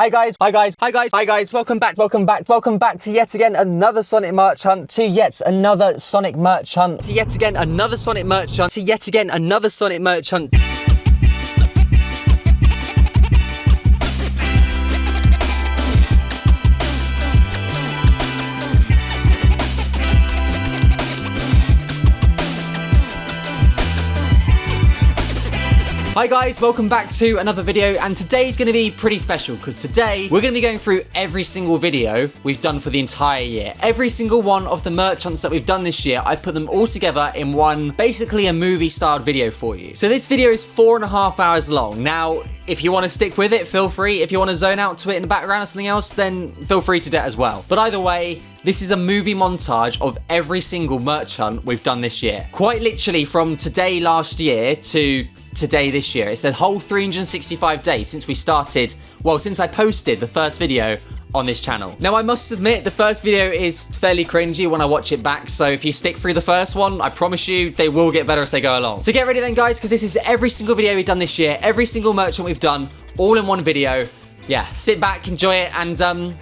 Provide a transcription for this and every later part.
Hi guys, welcome back to yet again another Sonic merch hunt, to yet another Sonic merch hunt, to yet again another Sonic merch hunt, to yet again another Sonic merch hunt. Hi guys, welcome back to another video, and today's going to be pretty special because today we're going to be going through every single video we've done for the entire year. Every single one of the merch hunts that we've done this year, I put them all together in one, basically a movie styled video for you. So this video is 4.5 hours long. Now, if you want to stick with it, feel free. If you want to zone out to it in the background or something else, then feel free to do that as well. But either way, this is a movie montage of every single merch hunt we've done this year. Quite literally from today last year to today this year. It's a whole 365 days since we started, well, since I posted the first video on this channel. Now, I must admit, the first video is fairly cringy when I watch it back, so if you stick through the first one, I promise you, they will get better as they go along. So get ready then, guys, because this is every single video we've done this year, every single merchant we've done, all in one video. Yeah, sit back, enjoy it, and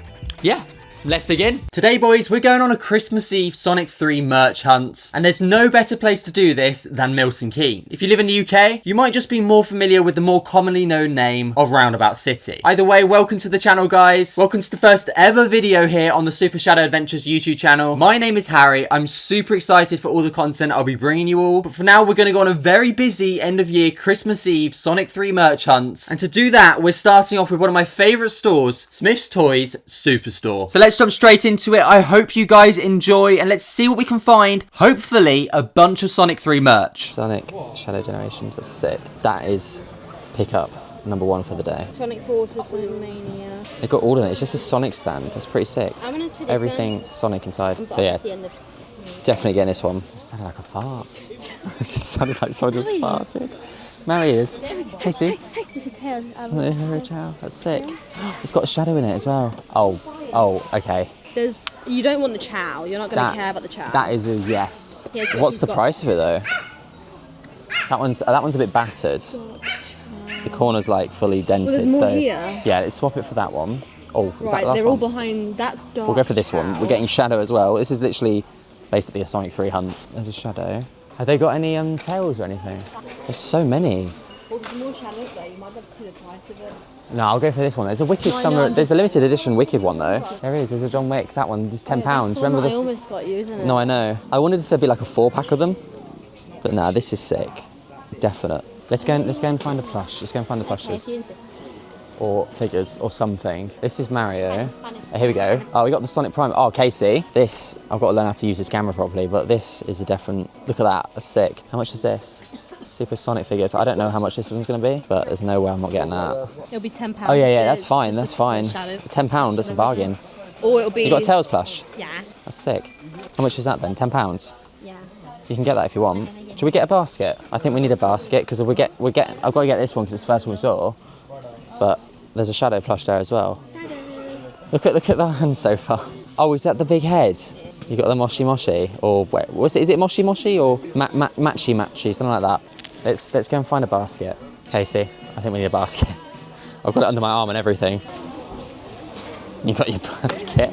yeah. Let's begin. Today, boys, we're going on a Christmas Eve Sonic 3 merch hunt, and there's no better place to do this than Milton Keynes. If you live in the UK, you might just be more familiar with the more commonly known name of Roundabout City. Either way, welcome to the channel, guys. Welcome to the first ever video here on the Super Shadow Adventures YouTube channel. My name is Harry. I'm super excited for all the content I'll be bringing you all, but for now, we're going to go on a very busy end of year Christmas Eve Sonic 3 merch hunt, and to do that, we're starting off with one of my favourite stores, Smyths Toys Superstore. So let's jump straight into it. I hope you guys enjoy, and let's see what we can find. Hopefully a bunch of Sonic 3 merch. Sonic Shadow Generations, that's sick. That is pickup number one for the day. Sonic Forces, Sonic Mania. They've got all of it. It's just a Sonic stand. That's pretty sick. I'm gonna put this everything one. Sonic inside. But yeah, definitely getting this one. It sounded like a fart. It sounded like someone just farted. Mary is. Casey. Hey, it's a tail. Sonic Hero Chow. That's sick. It's got a shadow in it as well. Oh, okay. You don't want the chow. You're not going to care about the chow. That is a yes. What's the price of it though? That one's a bit battered. The corner's like fully dented. Well, there's more so here. Yeah, let's swap it for that one. Oh, is that right, the last they're all one? behind. That's dark. We'll go for this chow. one. We're getting shadow as well. This is literally basically a Sonic 3 hunt. There's a shadow. Have they got any tails or anything? There's so many. Well, there's more shadows though. You might be able to see the price of it. No, I'll go for this one. There's a Wicked Summer. There's a limited edition Wicked one though. There is. There's a John Wick. That one is £10. Remember I almost got you, isn't it? No, I know. I wondered if there'd be like a 4-pack of them, but nah, this is sick. Definite. Let's go and find a plush. Let's go and find the plushes. Or figures or something. This is Mario. Oh, here we go. Oh, we got the Sonic Prime. Oh, Casey. This, I've got to learn how to use this camera properly, but this is a different. Look at that. That's sick. How much is this? Super Sonic figures. I don't know how much this one's going to be, but there's no way I'm not getting that. It'll be £10. Oh, yeah, that's fine. That's fine. £10, that's a bargain. Or it'll be... You got a Tails plush? Yeah. That's sick. How much is that then? £10? Yeah. You can get that if you want. Should we get a basket? I think we need a basket because I've got to get this one because it's the first one we saw. But there's a Shadow plush there as well. Look at that hand so far. Oh, is that the big head? You got the Moshi Moshi, or wait, was it? Is it Moshi Moshi or Matchy Matchy, something like that? Let's go and find a basket. Casey, I think we need a basket. I've got it under my arm and everything. You got your basket.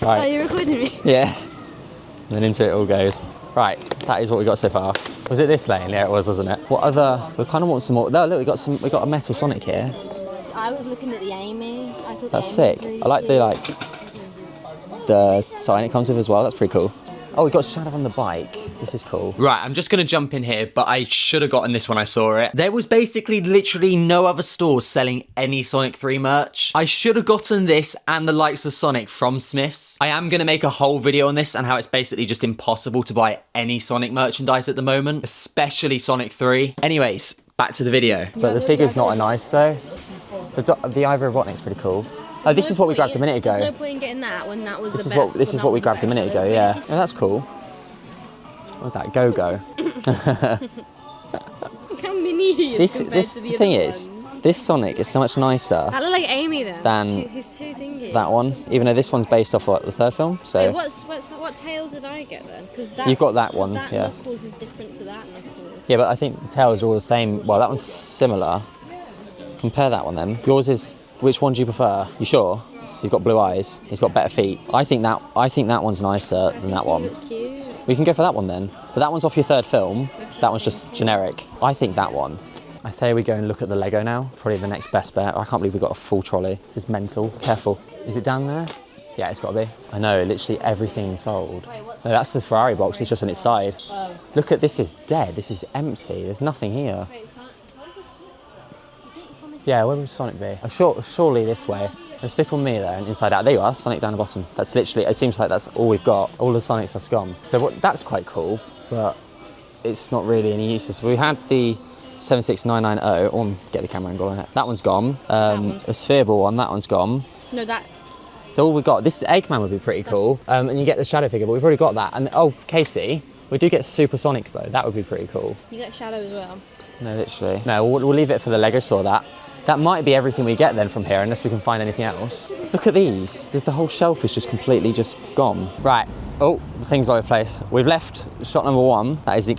Right. Oh, you're recording me? Yeah. And then into it all goes. Right, that is what we got so far. Was it this lane? Yeah, it was, wasn't it? What other? We kind of want some more. No, look, we got a Metal Sonic here. I was looking at the Amy. I thought that's sick. Really I like the sign it comes with as well. That's pretty cool. Oh, we got Shadow on the bike. This is cool. Right, I'm just going to jump in here, but I should have gotten this when I saw it. There was basically literally no other stores selling any Sonic 3 merch. I should have gotten this and the likes of Sonic from Smyths. I am going to make a whole video on this and how it's basically just impossible to buy any Sonic merchandise at the moment, especially Sonic 3. Anyways, back to the video. But the figure's not nice though. The Ivory Robotnik's pretty cool. Oh, this is what we grabbed a minute ago. There's no point in getting that when that was the best. This is what we grabbed a minute ago, yeah. Oh, that's cool. What was that? Go-Go. Look how mini he is compared to the thing other is, ones. this Sonic is so much nicer. That look like Amy then. Than his two thingies. That one, even though this one's based off like the third film. So. Wait, what Tails did I get then? Because you've got that one, that yeah. Knuckles is different to that Knuckles. Yeah, but I think the tails are all the same. Well, that one's similar. Compare that one then. Yours is Which one do you prefer? You sure? He's got blue eyes. He's got better feet. I think that one's nicer than that one. Cute. We can go for that one then. But that one's off your third film. That one's just generic. I think that one. I say we go and look at the Lego now. Probably the next best bet. I can't believe we've got a full trolley. This is mental. Careful. Is it down there? Yeah, it's got to be. I know, literally everything sold. No, that's the Ferrari box. It's just on its side. Oh. Look at this. Is dead. This is empty. There's nothing here. Yeah, where would Sonic be? Surely this way. Let's pick on me there and inside out. There you are, Sonic down the bottom. That's literally, it seems like that's all we've got. All the Sonic stuff's gone. So that's quite cool, but it's not really any useless. We had the 76990, or get the camera angle on it. That one's gone. A sphere ball one, that one's gone. No, that. All we got, this Eggman would be pretty cool. And you get the Shadow figure, but we've already got that. And oh, Casey, we do get Super Sonic though. That would be pretty cool. You get Shadow as well. No, literally. No, we'll leave it for the Lego store, that. That might be everything we get then from here, unless we can find anything else. Look at these. The whole shelf is just completely just gone. Right. Oh, things all over the place. We've left shot number 1. That is an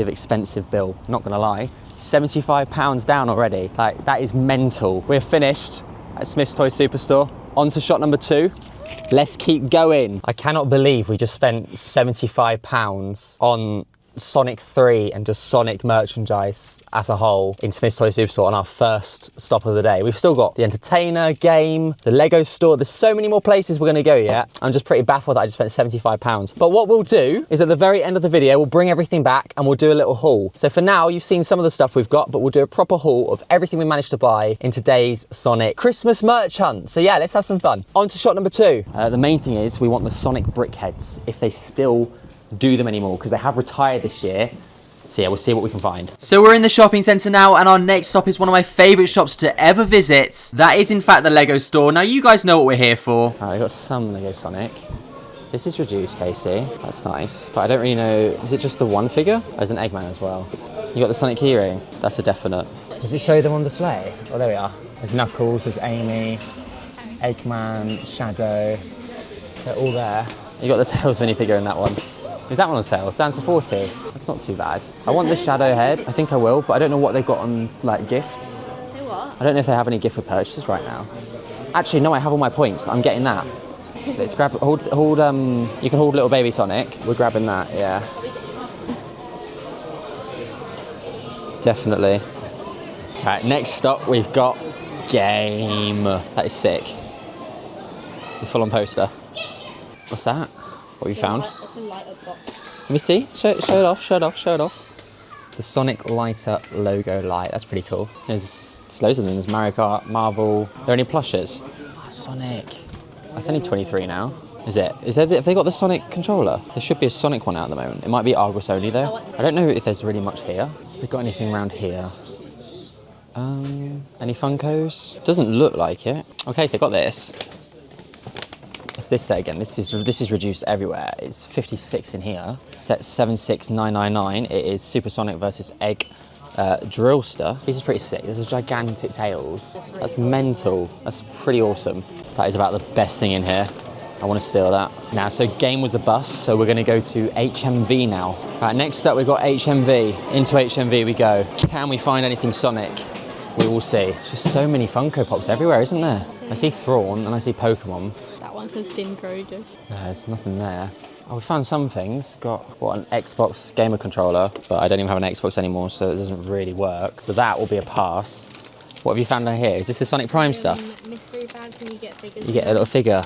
expensive bill. Not gonna lie. £75 down already. Like, that is mental. We're finished at Smith's Toy Superstore. On to shot number 2. Let's keep going. I cannot believe we just spent £75 on Sonic 3 and just Sonic merchandise as a whole in Smith's Toy Superstore on our first stop of the day. We've still got the entertainer, game, the Lego store. There's so many more places we're gonna go yet. I'm just pretty baffled that I just spent £75. But what we'll do is at the very end of the video, we'll bring everything back and we'll do a little haul. So for now, you've seen some of the stuff we've got, but we'll do a proper haul of everything we managed to buy in today's Sonic Christmas merch hunt. So yeah, let's have some fun. On to shot number 2. The main thing is we want the Sonic brickheads, if they still do them anymore, because they have retired this year. So yeah, we'll see what we can find. So we're in the shopping centre now, and our next stop is one of my favourite shops to ever visit. That is in fact the Lego store. Now you guys know what we're here for. Alright, we've got some Lego Sonic. This is reduced, Casey. That's nice. But I don't really know, is it just the one figure? Oh, there's an Eggman as well. You got the Sonic keyring? That's a definite. Does it show them on display? Oh, there we are. There's Knuckles, there's Amy, Eggman, Shadow. They're all there. You got the Tails minifigure in that one. Is that one on sale? Down to 40. That's not too bad. I want the Shadow head. I think I will, but I don't know what they've got on like gifts. Hey, what? I don't know if they have any gift for purchases right now. Actually, no, I have all my points. I'm getting that. Let's grab, hold, you can hold little baby Sonic. We're grabbing that, yeah. Definitely. All right, next stop, we've got game. That is sick. The full-on poster. What's that? What have you found? It's a light up box. Let me see. Show it off. The Sonic Light Up logo light. That's pretty cool. There's loads of them. There's Mario Kart, Marvel. Are there any plushes? Oh, Sonic. That's only 23 now. Is it? Have they got the Sonic controller? There should be a Sonic one out at the moment. It might be Argos only though. I don't know if there's really much here. Have they got anything around here? Any Funkos? Doesn't look like it. Okay, so I got this. It's this set again. This is reduced everywhere. It's 56 in here. Set 76999. It is Super Sonic versus Egg Drillster. This is pretty sick. There's a gigantic Tails. That's mental. That's pretty awesome. That is about the best thing in here. I want to steal that. Now, so game was a bust, so we're going to go to HMV now. Right, next up we've got HMV. Into HMV we go. Can we find anything Sonic? We will see. There's just so many Funko Pops everywhere, isn't there? I see Thrawn and I see Pokemon. That one says Din Groger. No, there's nothing there. Oh, we found some things. Got, what, an Xbox gamer controller, but I don't even have an Xbox anymore, so it doesn't really work. So that will be a pass. What have you found down here? Is this the Sonic Prime stuff? Mystery bags and you get figures. You get a little figure.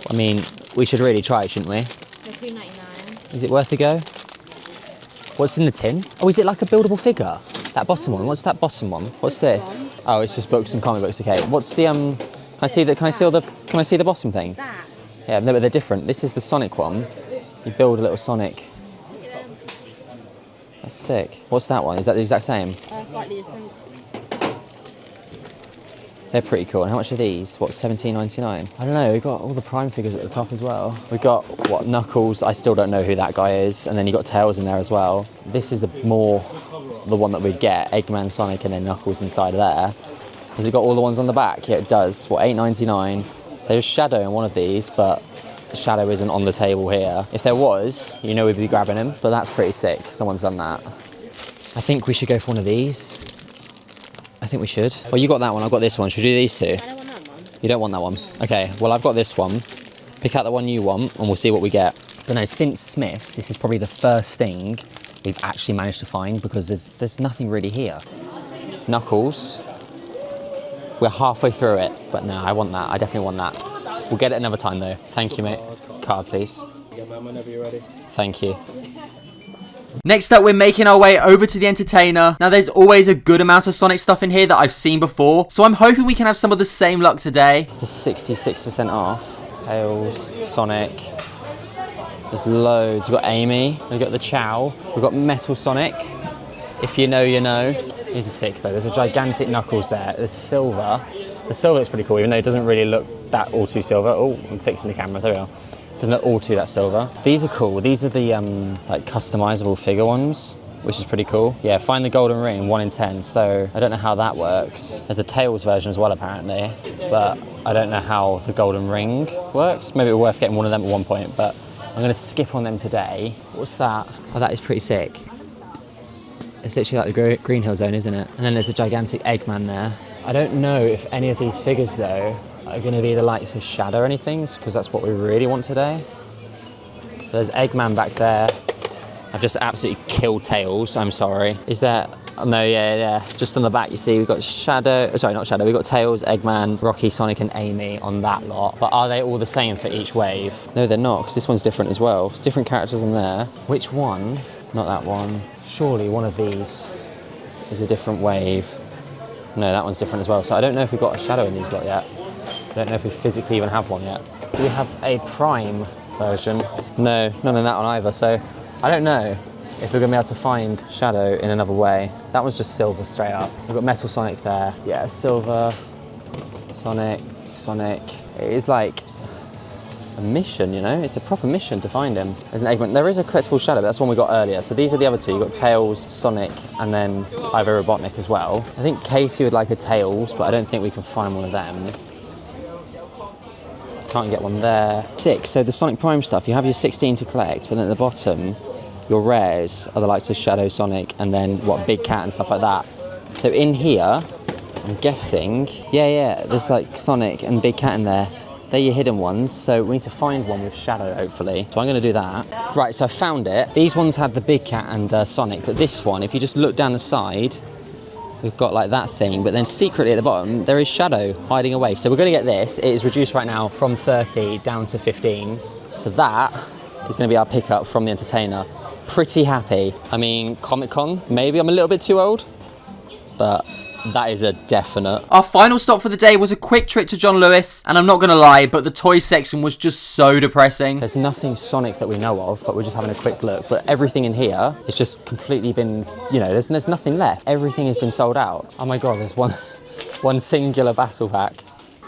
I mean, we should really try, shouldn't we? They're $2.99. Is it worth a go? What's in the tin? Oh, is it like a buildable figure? That bottom one. What's that bottom one? What's this? Oh, it's just books and comic books. Okay. What's the Can I see the? Can I see the bottom thing? What's that? Yeah, no, but they're different. This is the Sonic one. You build a little Sonic. That's sick. What's that one? Is that the exact same? Slightly different. They're pretty cool. And how much are these? What, $17.99? I don't know. We've got all the Prime figures at the top as well. We've got, what, Knuckles. I still don't know who that guy is. And then you've got Tails in there as well. This is more the one that we'd get. Eggman, Sonic, and then Knuckles inside of there. Has it got all the ones on the back? Yeah, it does. What, $8.99? There's Shadow in one of these, but Shadow isn't on the table here. If there was, you know we'd be grabbing him. But that's pretty sick. Someone's done that. I think we should go for one of these. I I think we should. Well, you got that one, I've got this one. Should we do these two? I don't want that one. You don't want that one? Okay, well, I've got this one. Pick out the one you want and we'll see what we get. But no, since Smith's, this is probably the first thing we've actually managed to find because there's nothing really here. Knuckles. We're halfway through it, but no, I want that. I definitely want that. We'll get it another time though. Thank you, mate. Card, please. Yeah, man, whenever you're ready. Thank you. Next up, we're making our way over to the Entertainer. Now, there's always a good amount of Sonic stuff in here that I've seen before, so I'm hoping we can have some of the same luck today. To 66% off. Tails, Sonic. There's loads. We've got Amy. We've got the Chow. We've got Metal Sonic. If you know, you know. These are sick though. There's a gigantic Knuckles there. There's silver. The silver looks pretty cool, even though it doesn't really look that all too silver. Oh, I'm fixing the camera. There we are. Doesn't look all too that silver. These are cool. These are the like customizable figure ones, which is pretty cool. Yeah, find the golden ring, 1 in 10. So I don't know how that works. There's a Tails version as well, apparently, but I don't know how the golden ring works. Maybe it's worth getting one of them at one point, but I'm gonna skip on them today. What's that? Oh, that is pretty sick. It's literally like the Green Hill Zone, isn't it? And then there's a gigantic Eggman there. I don't know if any of these figures, though, are going to be the likes of Shadow or anything, because that's what we really want today. There's Eggman back there. I've just absolutely killed Tails, I'm sorry. Is there... Oh, no, yeah. Just on the back, you see, we've got Shadow... Sorry, not Shadow. We've got Tails, Eggman, Rocky, Sonic, and Amy on that lot. But are they all the same for each wave? No, they're not, because this one's different as well. It's different characters in there. Which one? Not that one. Surely one of these is a different wave. No, that one's different as well. So I don't know if we've got a Shadow in these lot yet. I don't know if we physically even have one yet. Do we have a Prime version? No, none in that one either. So I don't know if we're going to be able to find Shadow in another way. That one's just silver straight up. We've got Metal Sonic there. Yeah, silver, Sonic. It is like a mission, you know? It's a proper mission to find him. There's an Eggman. There is a collectible Shadow, but that's one we got earlier. So these are the other two. You've got Tails, Sonic, and then Ivo Robotnik as well. I think Casey would like a Tails, but I don't think we can find one of them. Can't get one there. 6, so the Sonic Prime stuff, you have your 16 to collect, but then at the bottom, your rares are the likes of Shadow, Sonic, and then, Big Cat and stuff like that. So in here, I'm guessing, yeah, there's like Sonic and Big Cat in there. They're your hidden ones, so we need to find one with Shadow, hopefully. So I'm going to do that. Right, so I found it. These ones had the Big Cat and Sonic, but this one, if you just look down the side, we've got like that thing, but then secretly at the bottom, there is Shadow hiding away. So we're going to get this. It is reduced right now from 30 down to 15. So that is going to be our pickup from the Entertainer. Pretty happy. I mean, Comic-Con, maybe I'm a little bit too old, but that is a definite. Our final stop for the day was a quick trip to John Lewis, and I'm not going to lie, but the toy section was just so depressing. There's nothing Sonic that we know of, but we're just having a quick look. But everything in here has just completely been, you know, there's nothing left. Everything has been sold out. Oh my God, there's one singular battle pack.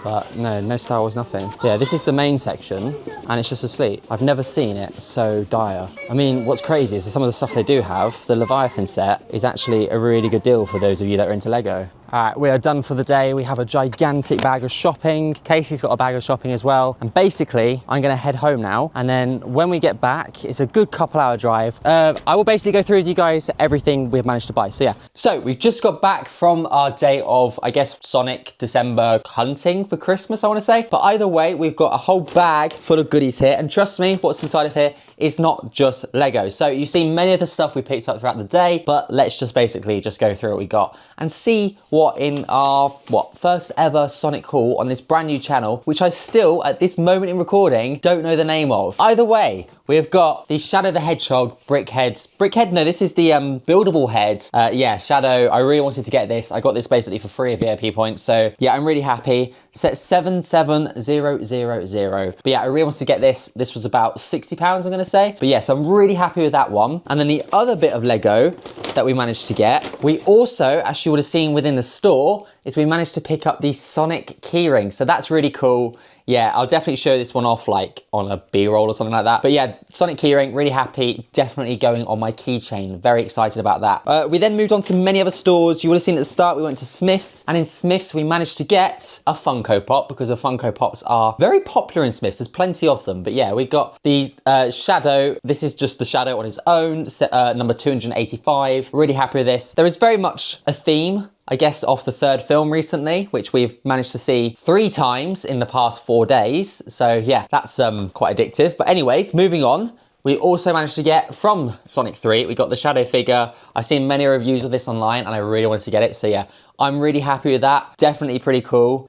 But no Star Wars, nothing. Yeah, this is the main section, and it's just asleep. I've never seen it so dire. I mean, what's crazy is that some of the stuff they do have, the Leviathan set, is actually a really good deal for those of you that are into Lego. All right, we are done for the day. We have a gigantic bag of shopping. Casey's got a bag of shopping as well. And basically, I'm gonna head home now. And then when we get back, it's a good couple-hour drive. I will basically go through with you guys everything we've managed to buy, so yeah. So we've just got back from our day of, I guess, Sonic December hunting for Christmas, I wanna say. But either way, we've got a whole bag full of goodies here. And trust me, what's inside of here is not just Lego. So you've seen many of the stuff we picked up throughout the day, but let's just basically just go through what we got and see what in our, first ever Sonic haul on this brand new channel, which I still, at this moment in recording, don't know the name of. Either way, we have got the Shadow the Hedgehog brick heads. Brickhead? No, this is the buildable head. Yeah, Shadow, I really wanted to get this. I got this basically for free of VIP points. So yeah, I'm really happy. Set 77000. But yeah, I really wanted to get this. This was about £60, I'm gonna say. But yes, I'm really happy with that one. And then the other bit of Lego that we managed to get, we also, as you would have seen within the store, is we managed to pick up the Sonic keyring. So that's really cool. Yeah, I'll definitely show this one off like on a B-roll or something like that. But yeah, Sonic keyring, really happy. Definitely going on my keychain. Very excited about that. We then moved on to many other stores. You would have seen at the start, we went to Smith's. And in Smith's, we managed to get a Funko Pop because the Funko Pops are very popular in Smith's. There's plenty of them. But yeah, we got these Shadow. This is just the Shadow on his own, number 285. Really happy with this. There is very much a theme I guess, off the third film recently, which we've managed to see 3 times in the past 4 days. So yeah, that's quite addictive. But anyways, moving on. We also managed to get from Sonic 3, we got the Shadow figure. I've seen many reviews of this online and I really wanted to get it. So yeah, I'm really happy with that. Definitely pretty cool.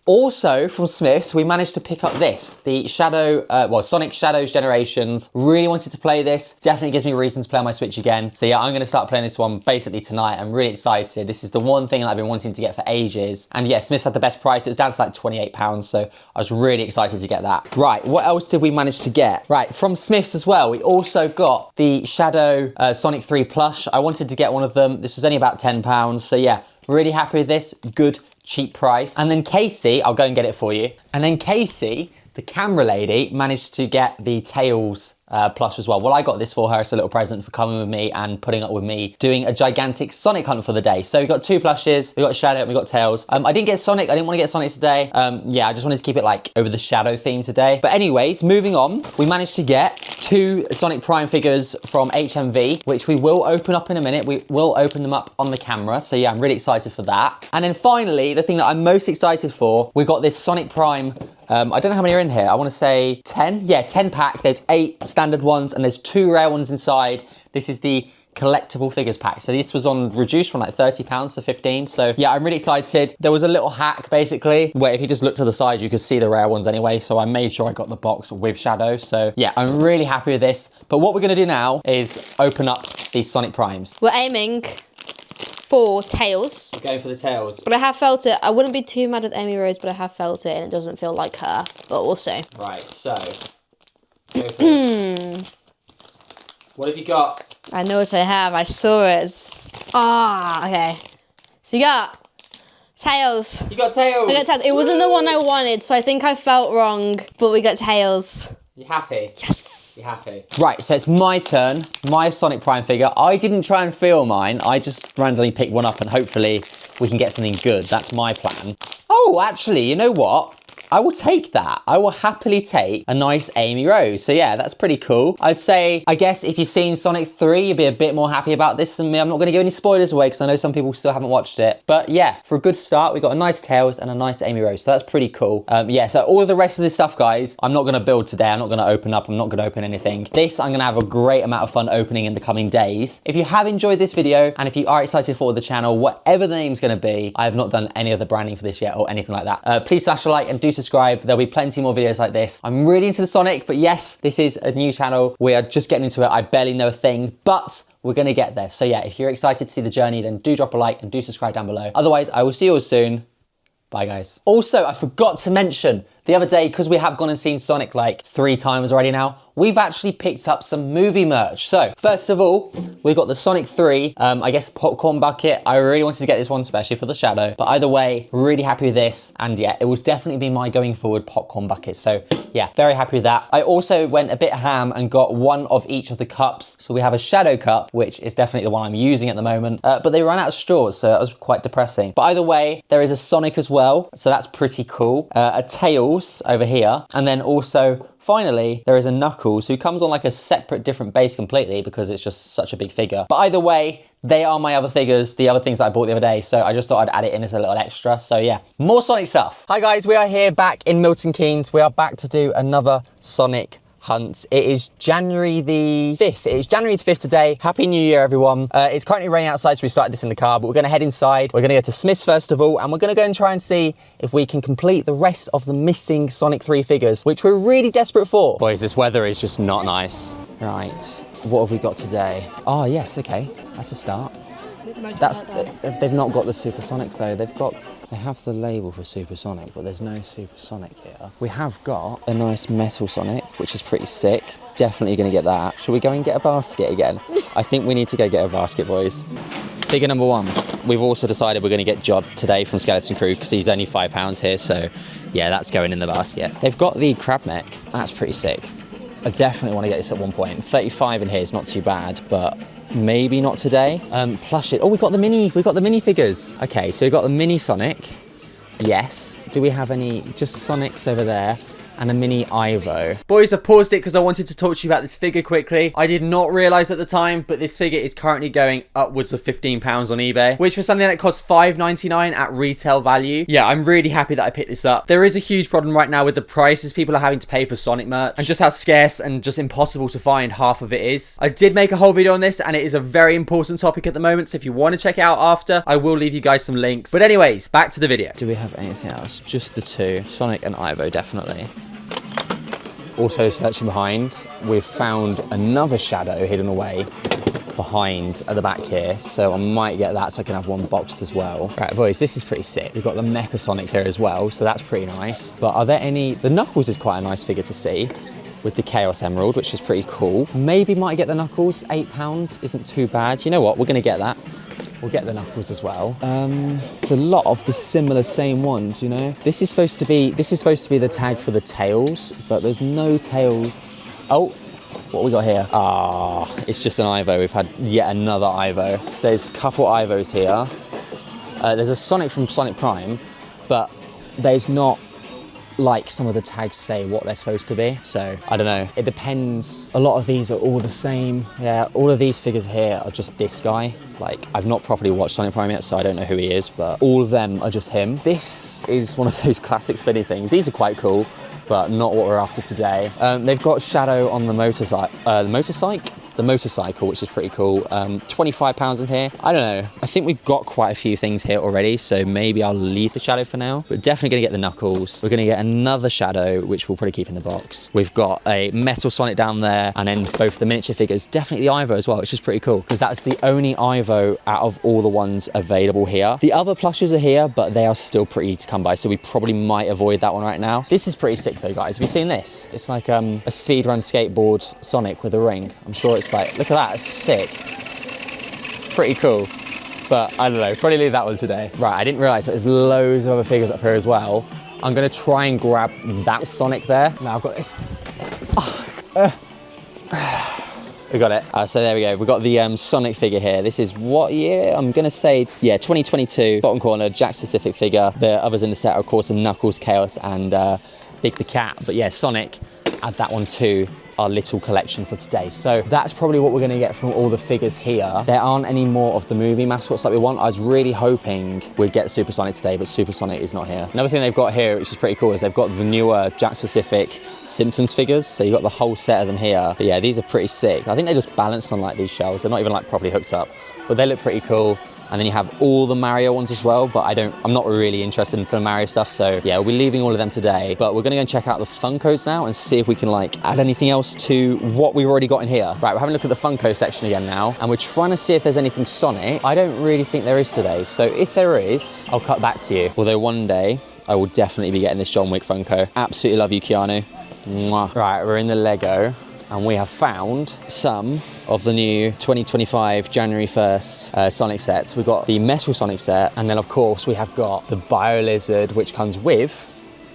Also from Smiths, we managed to pick up this, the Sonic Shadows Generations. Really wanted to play this. Definitely gives me a reason to play on my Switch again. So yeah, I'm gonna start playing this one basically tonight. I'm really excited. This is the one thing that I've been wanting to get for ages. And yeah, Smiths had the best price. It was down to like £28. So I was really excited to get that. Right, what else did we manage to get? Right, from Smiths as well, we also got the Shadow Sonic 3 plush. I wanted to get one of them. This was only about £10. So yeah, really happy with this. Good, cheap price. And then Casey, I'll go and get it for you. And then Casey, the camera lady, managed to get the Tails plush as well. Well, I got this for her as a little present for coming with me and putting up with me doing a gigantic Sonic hunt for the day. So we got 2 plushes, we got Shadow and we got Tails. I didn't get Sonic, I didn't want to get Sonic today. Yeah, I just wanted to keep it like over the Shadow theme today. But anyways, moving on, we managed to get 2 Sonic Prime figures from HMV, which we will open up in a minute. We will open them up on the camera. So yeah, I'm really excited for that. And then finally, the thing that I'm most excited for, we got this Sonic Prime I don't know how many are in here. I want to say 10. Yeah, 10 pack. There's 8 standard ones and there's 2 rare ones inside. This is the collectible figures pack. So this was on reduced from like £30 to 15. So yeah, I'm really excited. There was a little hack basically where if you just look to the side, you could see the rare ones anyway. So I made sure I got the box with Shadow. So yeah, I'm really happy with this. But what we're going to do now is open up these Sonic Primes. We're aiming for Tails. We're going for the Tails. But I have felt it. I wouldn't be too mad with Amy Rose, but I have felt it and it doesn't feel like her. But we'll see. Right, so go for this. What have you got? I know what I have. I saw it. Okay. So you got Tails. You got Tails. I got Tails. It wasn't the one I wanted, so I think I felt wrong, but we got Tails. You happy? Yes. You happy? Right, so it's my turn. My Sonic Prime figure. I didn't try and feel mine. I just randomly picked one up and hopefully we can get something good. That's my plan. Oh, actually, you know what? I will take that. I will happily take a nice Amy Rose. So yeah, that's pretty cool. I'd say, I guess if you've seen Sonic 3, you'd be a bit more happy about this than me. I'm not going to give any spoilers away because I know some people still haven't watched it. But yeah, for a good start, we got a nice Tails and a nice Amy Rose. So that's pretty cool. Yeah, so all of the rest of this stuff, guys, I'm not going to build today. I'm not going to open up. I'm not going to open anything. This, I'm going to have a great amount of fun opening in the coming days. If you have enjoyed this video and if you are excited for the channel, whatever the name's going to be, I have not done any of the branding for this yet or anything like that. Please smash a like and do subscribe. There'll be plenty more videos like this. I'm really into the Sonic, but yes, this is a new channel. We are just getting into it. I barely know a thing, but we're going to get there. So yeah, if you're excited to see the journey, then do drop a like and do subscribe down below. Otherwise, I will see you all soon. Bye, guys. Also, I forgot to mention the other day, because we have gone and seen Sonic like 3 times already now, we've actually picked up some movie merch. So first of all, we've got the Sonic 3, I guess popcorn bucket. I really wanted to get this one, especially for the Shadow. But either way, really happy with this. And yeah, it will definitely be my going forward popcorn bucket. So yeah, very happy with that. I also went a bit ham and got one of each of the cups. So we have a Shadow cup, which is definitely the one I'm using at the moment. But they ran out of straws, so that was quite depressing. But either way, there is a Sonic as well. So that's pretty cool. A Tails over here. And then also, finally, there is a Knuckles who comes on like a separate, different base completely because it's just such a big figure. But either way, they are my other figures, the other things that I bought the other day. So I just thought I'd add it in as a little extra. So yeah, more Sonic stuff. Hi guys, we are here back in Milton Keynes. We are back to do another Sonic hunt. It is January the 5th. It is January the 5th today. Happy New Year, everyone. It's currently raining outside, so we started this in the car, but we're going to head inside. We're going to go to Smith's first of all, and we're going to go and try and see if we can complete the rest of the missing Sonic 3 figures, which we're really desperate for. Boys, this weather is just not nice. Right, what have we got today? Oh, yes, okay. That's a start. They've not got the Supersonic though. They have the label for Supersonic, but there's no Supersonic here. We have got a nice Metal Sonic, which is pretty sick. Definitely gonna get that. Should we go and get a basket again? I think we need to go get a basket, boys. Figure number 1. We've also decided we're gonna get Jod today from Skeleton Crew because he's only £5 here, so yeah, that's going in the basket. They've got the Crab Mech. That's pretty sick. I definitely want to get this at one point. 35 in here is not too bad, but maybe not today. Plush it. Oh, we got the mini figures. Okay, so we got the mini Sonic. Yes. Do we have any just Sonics over there? and a mini Ivo. Boys, I paused it because I wanted to talk to you about this figure quickly. I did not realise at the time, but this figure is currently going upwards of £15 on eBay, which for something that costs $5.99 at retail value, yeah, I'm really happy that I picked this up. There is a huge problem right now with the prices people are having to pay for Sonic merch, and just how scarce and just impossible to find half of it is. I did make a whole video on this, and it is a very important topic at the moment, so if you want to check it out after, I will leave you guys some links. But anyways, back to the video. Do we have anything else? Just the two, Sonic and Ivo, definitely. Also searching behind, we've found another shadow hidden away behind at the back here, so I might get that so I can have one boxed as well. Right, boys, this is pretty sick. We've got the Mecha Sonic here as well, so that's pretty nice. But are there any... The Knuckles is quite a nice figure to see with the Chaos Emerald, which is pretty cool. Maybe might get the Knuckles. £8 isn't too bad. You know what? We're going to get that. We'll get the Knuckles as well. It's a lot of the similar same ones, you know. This is supposed to be the tag for the tails, but there's no tail. Oh, what we got here? Ah, it's just an Ivo. We've had yet another Ivo. So there's a couple Ivos here. There's a Sonic from Sonic Prime, but there's not like some of the tags say what they're supposed to be. So I don't know. It depends. A lot of these are all the same. Yeah, all of these figures here are just this guy. Like, I've not properly watched Sonic Prime yet, so I don't know who he is, but all of them are just him. This is one of those classic spinny things. These are quite cool, but not what we're after today. They've got Shadow on the motorcycle, which is pretty cool. £25 in here. I don't know. I think we've got quite a few things here already, so maybe I'll leave the Shadow for now. But definitely going to get the Knuckles. We're going to get another Shadow, which we'll probably keep in the box. We've got a Metal Sonic down there, and then both the miniature figures. Definitely the Ivo as well, which is pretty cool, because that's the only Ivo out of all the ones available here. The other plushes are here, but they are still pretty easy to come by, so we probably might avoid that one right now. This is pretty sick though, guys. Have you seen this? It's like a speedrun skateboard Sonic with a ring. I'm sure it's like, look at that, it's sick. It's pretty cool, but I don't know, probably leave that one today. Right, I didn't realise that there's loads of other figures up here as well. I'm gonna try and grab that Sonic there. Now I've got this. We got it. So there we go. We've got the Sonic figure here. This is what year? I'm gonna say, yeah, 2022. Bottom corner, Jack specific figure. The others in the set are, of course, Knuckles, Chaos, and Big the Cat. But yeah, Sonic, add that one too. Our little collection for today. So that's probably what we're going to get from all the figures here. There aren't any more of the movie mascots that we want. I was really hoping we'd get Super Sonic today, but Super Sonic is not here. Another thing they've got here, which is pretty cool, is they've got the newer Jack-specific Simpsons figures. So you've got the whole set of them here. But yeah, these are pretty sick. I think they're just balanced on like these shelves. They're not even like properly hooked up, but they look pretty cool. And then you have all the Mario ones as well, but I'm not really interested in the Mario stuff, so yeah, we'll be leaving all of them today. But we're gonna go and check out the Funkos now and see if we can like add anything else to what we've already got in here. Right, we're having a look at the Funko section again now, and we're trying to see if there's anything Sonic. I don't really think there is today, so if there is, I'll cut back to you. Although one day, I will definitely be getting this John Wick Funko. Absolutely love you, Keanu. Mwah. Right, we're in the Lego, and we have found some of the new 2025 January 1st Sonic sets. We've got the Metal Sonic set, and then of course we have got the Bio Lizard, which comes with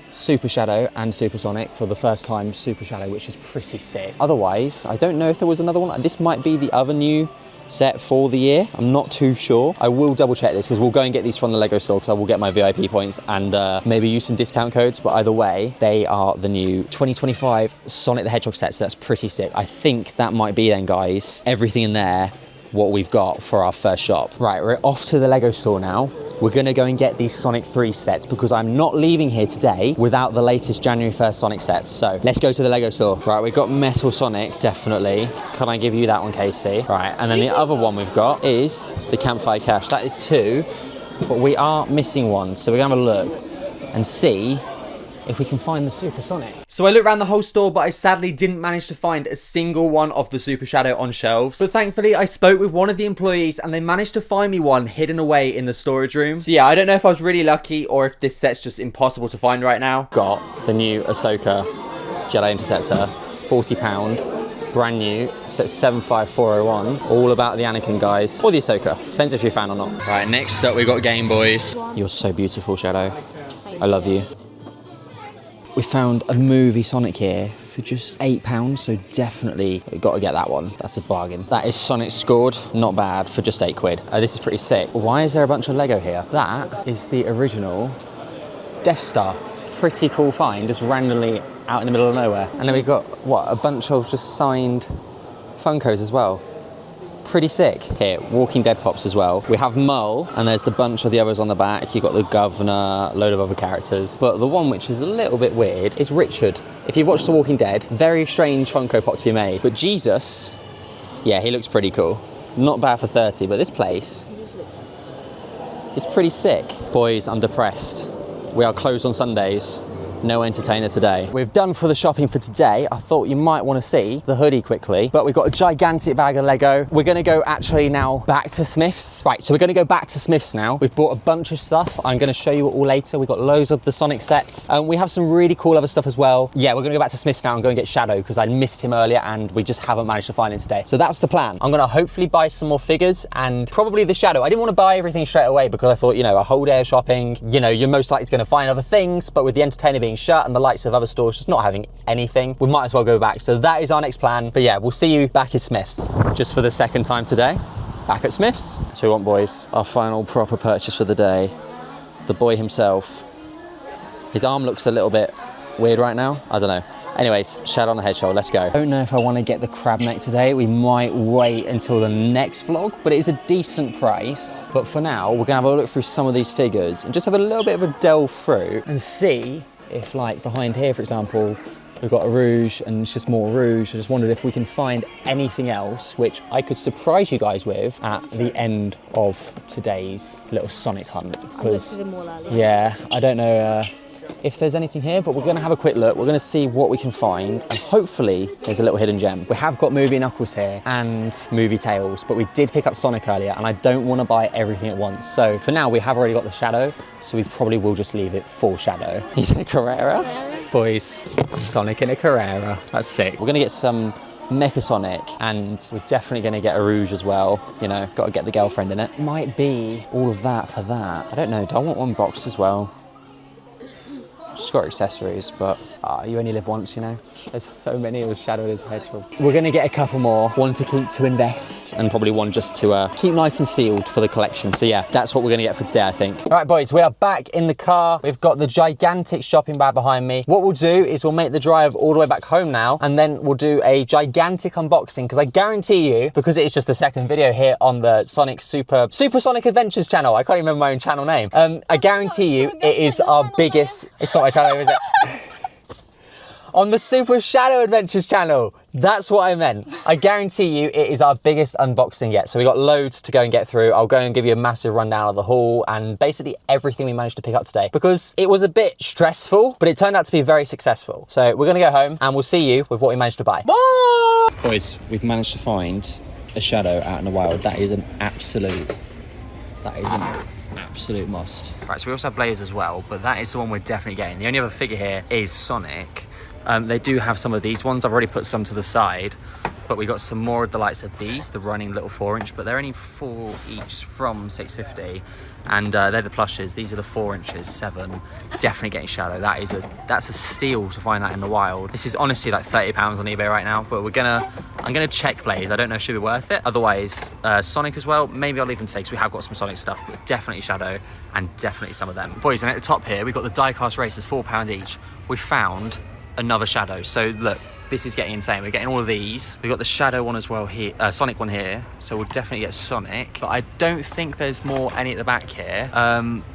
Super Shadow and Super Sonic for the first time, Super Shadow, which is pretty sick. Otherwise, I don't know if there was another one. This might be the other new set for the year. I'm not too sure. I will double check this because we'll go and get these from the Lego store because I will get my VIP points and maybe use some discount codes, but either way, they are the new 2025 Sonic the Hedgehog set, so that's pretty sick. I think that might be then, guys, everything in there, what we've got for our first shop. Right, we're off to the Lego store now. We're gonna go and get these Sonic 3 sets because I'm not leaving here today without the latest January 1st Sonic sets. So let's go to the Lego store. Right, we've got Metal Sonic, definitely. Can I give you that one, Casey? Right, and then the other one we've got is the Campfire Cash. That is 2, but we are missing one. So we're gonna have a look and see if we can find the Super Sonic. So I looked around the whole store, but I sadly didn't manage to find a single one of the Super Shadow on shelves. But thankfully, I spoke with one of the employees and they managed to find me one hidden away in the storage room. So yeah, I don't know if I was really lucky or if this set's just impossible to find right now. Got the new Ahsoka Jedi Interceptor, £40. Brand new, set 75401. All about the Anakin, guys. Or the Ahsoka. Depends if you're a fan or not. Right, next up we got Game Boys. You're so beautiful, Shadow. I love you. We found a movie Sonic here for just £8, so definitely got to get that one. That's a bargain. That is Sonic Scored, not bad for just £8. This is pretty sick. Why is there a bunch of Lego here? That is the original Death Star pretty cool find, just randomly out in the middle of nowhere. And then we got, what, a bunch of just signed Funkos as well. Pretty sick. Here, Walking Dead pops as well. We have Mull, and there's the bunch of the others on the back. You've got the Governor, a load of other characters. But the one which is a little bit weird is Richard. If you've watched The Walking Dead, very strange Funko Pop to be made. But Jesus, yeah, he looks pretty cool. Not bad for 30, but this place is pretty sick. Boys, I'm depressed. We are closed on Sundays. No entertainer today. We've done for the shopping for today. I thought you might want to see the hoodie quickly, but we've got a gigantic bag of Lego. We're gonna go actually now back to Smith's. Right, so we're gonna go back to Smith's now. We've bought a bunch of stuff. I'm gonna show you it all later. We've got loads of the Sonic sets. We have some really cool other stuff as well. Yeah, we're gonna go back to Smith's now and go and get Shadow because I missed him earlier and we just haven't managed to find him today. So that's the plan. I'm gonna hopefully buy some more figures and probably the Shadow. I didn't want to buy everything straight away because I thought, you know, a whole day of shopping, you know, you're most likely gonna find other things, but with the entertainer being shut and the lights of other stores just not having anything, we might as well go back. So that is our next plan. But yeah, we'll see you back at Smith's. Just for the second time today, back at Smith's. So we want, boys, our final proper purchase for the day. The boy himself. His arm looks a little bit weird right now. I don't know. Anyways, Shadow on the Hedgehog, let's go. I don't know if I want to get the crab neck today. We might wait until the next vlog, but it is a decent price. But for now, we're gonna have a look through some of these figures and just have a little bit of a delve through and see if, like, behind here, for example, we've got a Rouge and it's just more Rouge. I just wondered if we can find anything else which I could surprise you guys with at the end of today's little Sonic hunt. Because, yeah, I don't know if there's anything here, but we're gonna have a quick look. We're gonna see what we can find, and hopefully there's a little hidden gem. We have got Movie Knuckles here and Movie Tails, but we did pick up Sonic earlier, and I don't wanna buy everything at once. So for now, we have already got the Shadow, so we probably will just leave it for Shadow. He's in a Carrera. Boys, Sonic in a Carrera. That's sick. We're gonna get some Mecha Sonic, and we're definitely gonna get a Rouge as well. You know, gotta get the girlfriend in it. Might be all of that for that. I don't know, do I want one box as well? Just got accessories, but you only live once, you know. There's so many of Shadow as Hedgehog. We're gonna get a couple more, one to keep to invest, and probably one just to keep nice and sealed for the collection. So yeah, that's what we're gonna get for today, I think. All right, boys, we are back in the car. We've got the gigantic shopping bag behind me. What we'll do is we'll make the drive all the way back home now, and then we'll do a gigantic unboxing, because I guarantee you, because it is just the second video here on the Sonic Super Sonic Adventures channel. I can't even remember my own channel name. I guarantee you it is our biggest, it's not my channel name, is it? On the Super Shadow Adventures channel. That's what I meant. I guarantee you it is our biggest unboxing yet. So we got loads to go and get through. I'll go and give you a massive rundown of the haul and basically everything we managed to pick up today, because it was a bit stressful, but it turned out to be very successful. So we're gonna go home and we'll see you with what we managed to buy. Bye! Boys, we've managed to find a Shadow out in the wild. That is an absolute must. Right, so we also have Blaze as well, but that is the one we're definitely getting. The only other figure here is Sonic. They do have some of these ones. I've already put some to the side, but we got some more of the likes of these, the running little 4-inch, but they're only 4 each from 650, and they're the plushes. These are the 4 inches, 7. Definitely getting Shadow. That's a steal to find that in the wild. This is honestly like £30 on eBay right now, but I'm gonna check Blaze. I don't know if it should be worth it. Otherwise, Sonic as well. Maybe I'll leave them to take, because we have got some Sonic stuff, but definitely Shadow and definitely some of them. Boys, and at the top here, we've got the die-cast racers, £4 each. We found another Shadow. So look, this is getting insane. We're getting all of these. We've got the Shadow one as well here, Sonic one here. So we'll definitely get Sonic, but I don't think there's any at the back here.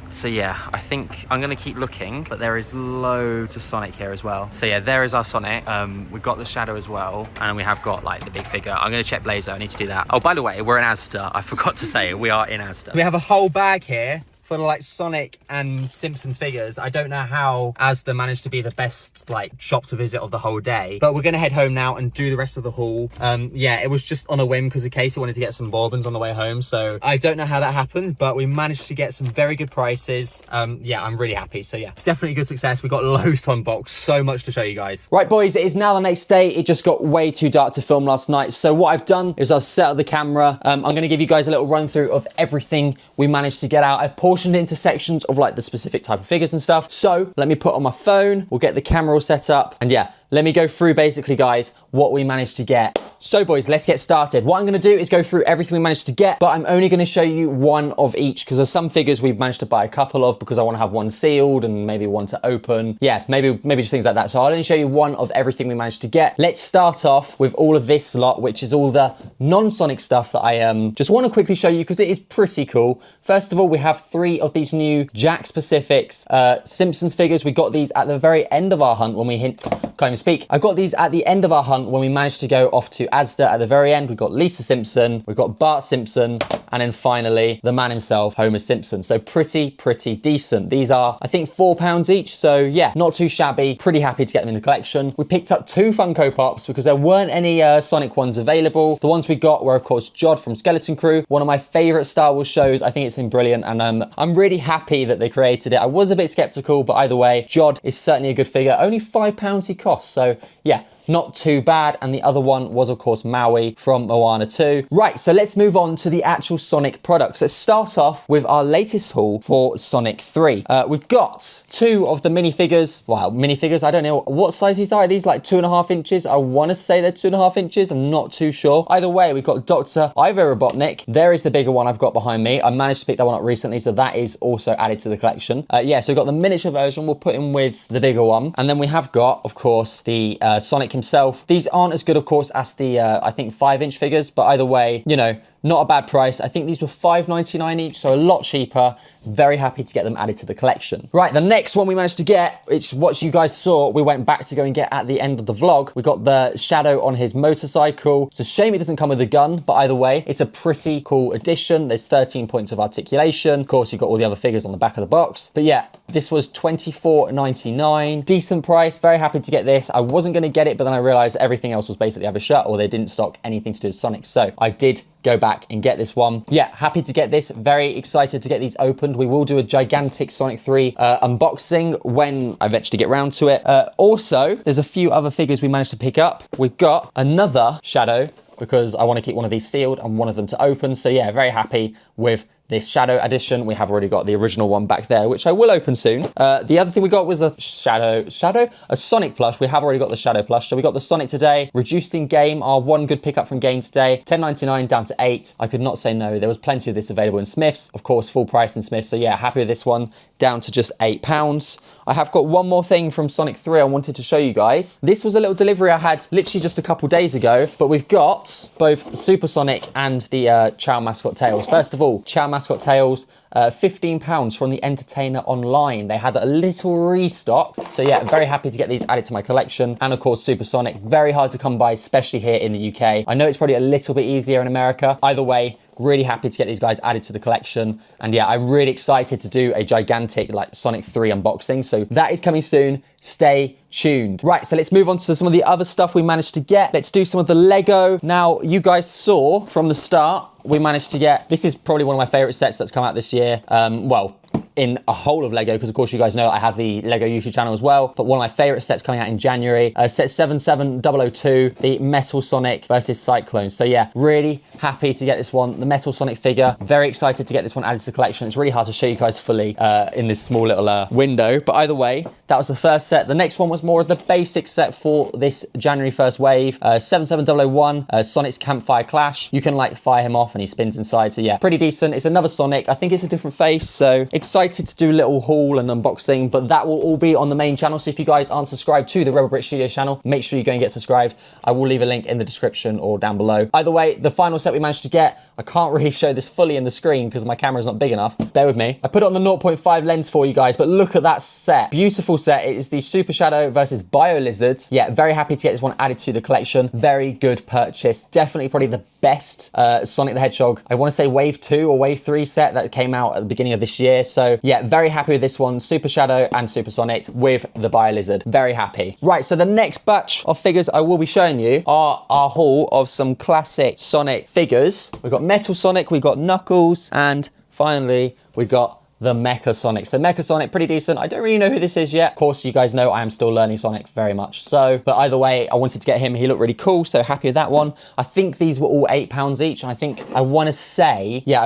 So yeah, I think I'm gonna keep looking, but there is loads of Sonic here as well. So yeah, there is our Sonic. We've got the Shadow as well, and we have got like the big figure. I'm gonna check Blazer, I need to do that. Oh, by the way, we're in Asda. I forgot to say, we are in Asda. We have a whole bag here for like Sonic and Simpsons figures. I don't know how Asda managed to be the best like shop to visit of the whole day, but we're gonna head home now and do the rest of the haul. Yeah, it was just on a whim because Casey wanted to get some bourbons on the way home, so I don't know how that happened, but we managed to get some very good prices. Yeah, I'm really happy. So yeah, definitely a good success. We got loads to unbox, so much to show you guys. Right, boys, it is now the next day. It just got way too dark to film last night, so what I've done is I've set up the camera. I'm gonna give you guys a little run through of everything we managed to get out. I've portioned it into sections of like the specific type of figures and stuff. So let me put on my phone, we'll get the camera all set up, and yeah, let me go through basically, guys, what we managed to get So boys, let's get started. What I'm going to do is go through everything we managed to get, but I'm only going to show you one of each because there's some figures we've managed to buy a couple of because I want to have one sealed and maybe one to open. Yeah, maybe just things like that. So I'll only show you one of everything we managed to get. Let's start off with all of this lot, which is all the non-Sonic stuff that I just want to quickly show you because it is pretty cool. First of all, we have 3 of these new Jakks Pacifics Simpsons figures. We got these at the very end of our hunt when we can't even speak. I got these at the end of our hunt when we managed to go off to Asda. At the very end, we got Lisa Simpson, we got Bart Simpson, and then finally the man himself, Homer Simpson. So pretty decent. These are, I think, £4 each. So yeah, not too shabby. Pretty happy to get them in the collection. We picked up 2 Funko Pops because there weren't any Sonic ones available. The ones we got were, of course, Jod from Skeleton Crew, one of my favorite Star Wars shows. I think it's been brilliant, and I'm really happy that they created it. I was a bit skeptical, but either way, Jod is certainly a good figure. Only £5 he costs. So yeah, not too bad. And the other one was, of course, Maui from Moana 2. Right, so let's move on to the actual Sonic products. Let's start off with our latest haul for Sonic 3. We've got 2 of the minifigures. Well, minifigures, I don't know what size these are. Are these like 2.5 inches? I want to say they're 2.5 inches. I'm not too sure. Either way, we've got Dr. Ivo Robotnik. There is the bigger one I've got behind me. I managed to pick that one up recently, so that is also added to the collection. Yeah, so we've got the miniature version. We'll put him with the bigger one. And then we have got, of course, the Sonic himself. These aren't as good, of course, as the, I think, 5-inch figures, but either way, you know, not a bad price. I think these were $5.99 each, so a lot cheaper. Very happy to get them added to the collection. Right, the next one we managed to get, it's what you guys saw, we went back to go and get at the end of the vlog. We got the Shadow on his motorcycle. It's a shame it doesn't come with a gun, but either way, it's a pretty cool addition. There's 13 points of articulation. Of course, you've got all the other figures on the back of the box. But yeah, this was $24.99. Decent price, very happy to get this. I wasn't gonna get it, but then I realized everything else was basically either shut or they didn't stock anything to do with Sonic. So I did go back and get this one. Yeah, happy to get this. Very excited to get these opened. We will do a gigantic Sonic 3 unboxing when I eventually get round to it. Also, there's a few other figures we managed to pick up. We've got another Shadow because I want to keep one of these sealed and one of them to open. So yeah, very happy with this Shadow edition. We have already got the original one back there, which I will open soon. The other thing we got was a a Sonic plush. We have already got the Shadow plush. So we got the Sonic today, reduced in game, our one good pickup from game today, $10.99 down to $8. I could not say no. There was plenty of this available in Smith's, of course, full price in Smith's. So yeah, happy with this one, down to just £8. I have got one more thing from Sonic 3 I wanted to show you guys. This was a little delivery I had literally just a couple days ago, but we've got both Super Sonic and the Chow Mascot Tails. First of all, Chow Mascot Tails, £15 from the Entertainer Online. They had a little restock. So yeah, very happy to get these added to my collection. And of course, Super Sonic, very hard to come by, especially here in the UK. I know it's probably a little bit easier in America. Either way, really happy to get these guys added to the collection. And yeah, I'm really excited to do a gigantic like Sonic 3 unboxing. So that is coming soon. Stay tuned. Right, so let's move on to some of the other stuff we managed to get. Let's do some of the Lego. Now, you guys saw from the start, we managed to get, this is probably one of my favorite sets that's come out this year. Well, in a whole of Lego, because of course you guys know I have the Lego YouTube channel as well, but one of my favorite sets coming out in January, set 77002, the Metal Sonic versus Cyclone. So yeah, really happy to get this one, the Metal Sonic figure. Very excited to get this one added to the collection. It's really hard to show you guys fully in this small little window, but either way, that was the first set. The next one was more of the basic set for this January 1st wave, 77001, Sonic's Campfire Clash. You can like fire him off and he spins inside, so yeah, pretty decent. It's another Sonic. I think it's a different face, so excited to do a little haul and unboxing, but that will all be on the main channel. So if you guys aren't subscribed to the Rebel Brit Studios channel, make sure you go and get subscribed. I will leave a link in the description or down below. Either way, the final set we managed to get, I can't really show this fully in the screen because my camera's not big enough. Bear with me. I put it on the 0.5 lens for you guys, but look at that set. Beautiful set. It is the Super Shadow versus Bio Lizard. Yeah, very happy to get this one added to the collection. Very good purchase. Definitely probably the best Sonic the Hedgehog, I want to say Wave 2 or Wave 3 set that came out at the beginning of this year. So yeah, very happy with this one. Super Shadow and Super Sonic with the Bio Lizard. Very happy. Right, so the next batch of figures I will be showing you are our haul of some classic Sonic figures. We've got Metal Sonic, we've got Knuckles, and finally we got the Mecha Sonic. So Mecha Sonic, pretty decent. I don't really know who this is yet. Of course, you guys know I am still learning Sonic very much so. But either way, I wanted to get him. He looked really cool, so happy with that one. I think these were all £8 each. And I think, I want to say they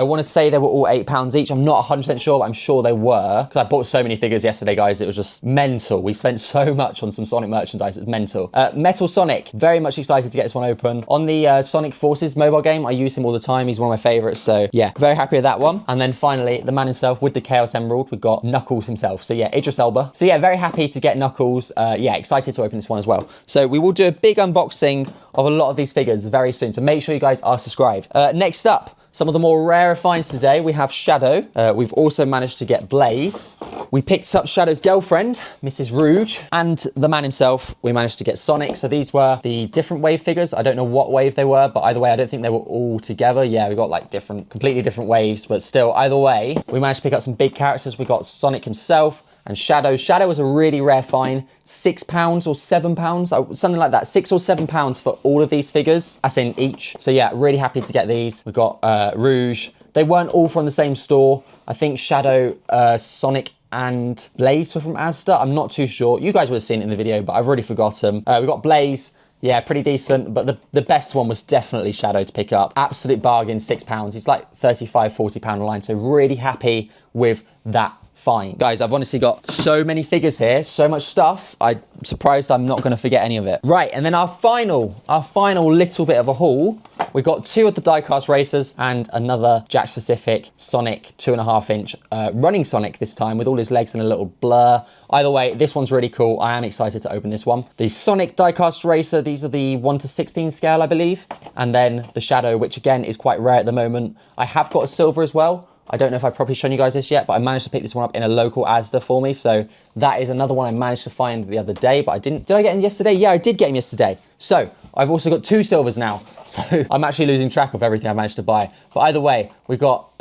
were all £8 each. I'm not 100% sure, but I'm sure they were. Because I bought so many figures yesterday, guys. It was just mental. We spent so much on some Sonic merchandise. It's mental. Metal Sonic, very much excited to get this one open. On the Sonic Forces mobile game, I use him all the time. He's one of my favorites. So yeah, very happy with that one. And then finally, the man himself with the Chaos Emerald, we've got Knuckles himself. So yeah, Idris Elba. So yeah, very happy to get Knuckles. Yeah, excited to open this one as well. So we will do a big unboxing of a lot of these figures very soon. So make sure you guys are subscribed. Next up, some of the more rare finds today. We have Shadow. We've also managed to get Blaze. We picked up Shadow's girlfriend, Mrs. Rouge, and the man himself. We managed to get Sonic. So these were the different wave figures. I don't know what wave they were, but either way, I don't think they were all together. Yeah, we got like completely different waves, but still, either way, we managed to pick up some big characters. We got Sonic himself and Shadow. Shadow was a really rare find. £6 or £7, something like that. £6 or £7 for all of these figures, as in each. So yeah, really happy to get these. We got Rouge. They weren't all from the same store. I think Shadow, Sonic, and Blaze were from Asda. I'm not too sure. You guys would have seen it in the video, but I've already forgotten. We got Blaze. Yeah, pretty decent, but the best one was definitely Shadow to pick up. Absolute bargain, £6. It's like £35, £40 online, so really happy with that find. Guys, I've honestly got so many figures here, so much stuff. I'm surprised I'm not going to forget any of it. Right, and then our final little bit of a haul. We got 2 of the die-cast racers and another Jakks Pacific Sonic 2.5-inch running Sonic this time with all his legs in a little blur. Either way, this one's really cool. I am excited to open this one. The Sonic die-cast racer, these are the 1:16 scale, I believe. And then the Shadow, which again is quite rare at the moment. I have got a silver as well. I don't know if I've probably shown you guys this yet, but I managed to pick this one up in a local Asda for me. So that is another one I managed to find the other day, but I didn't. Did I get him yesterday? Yeah, I did get him yesterday. So I've also got 2 silvers now. So I'm actually losing track of everything I managed to buy. But either way, we've got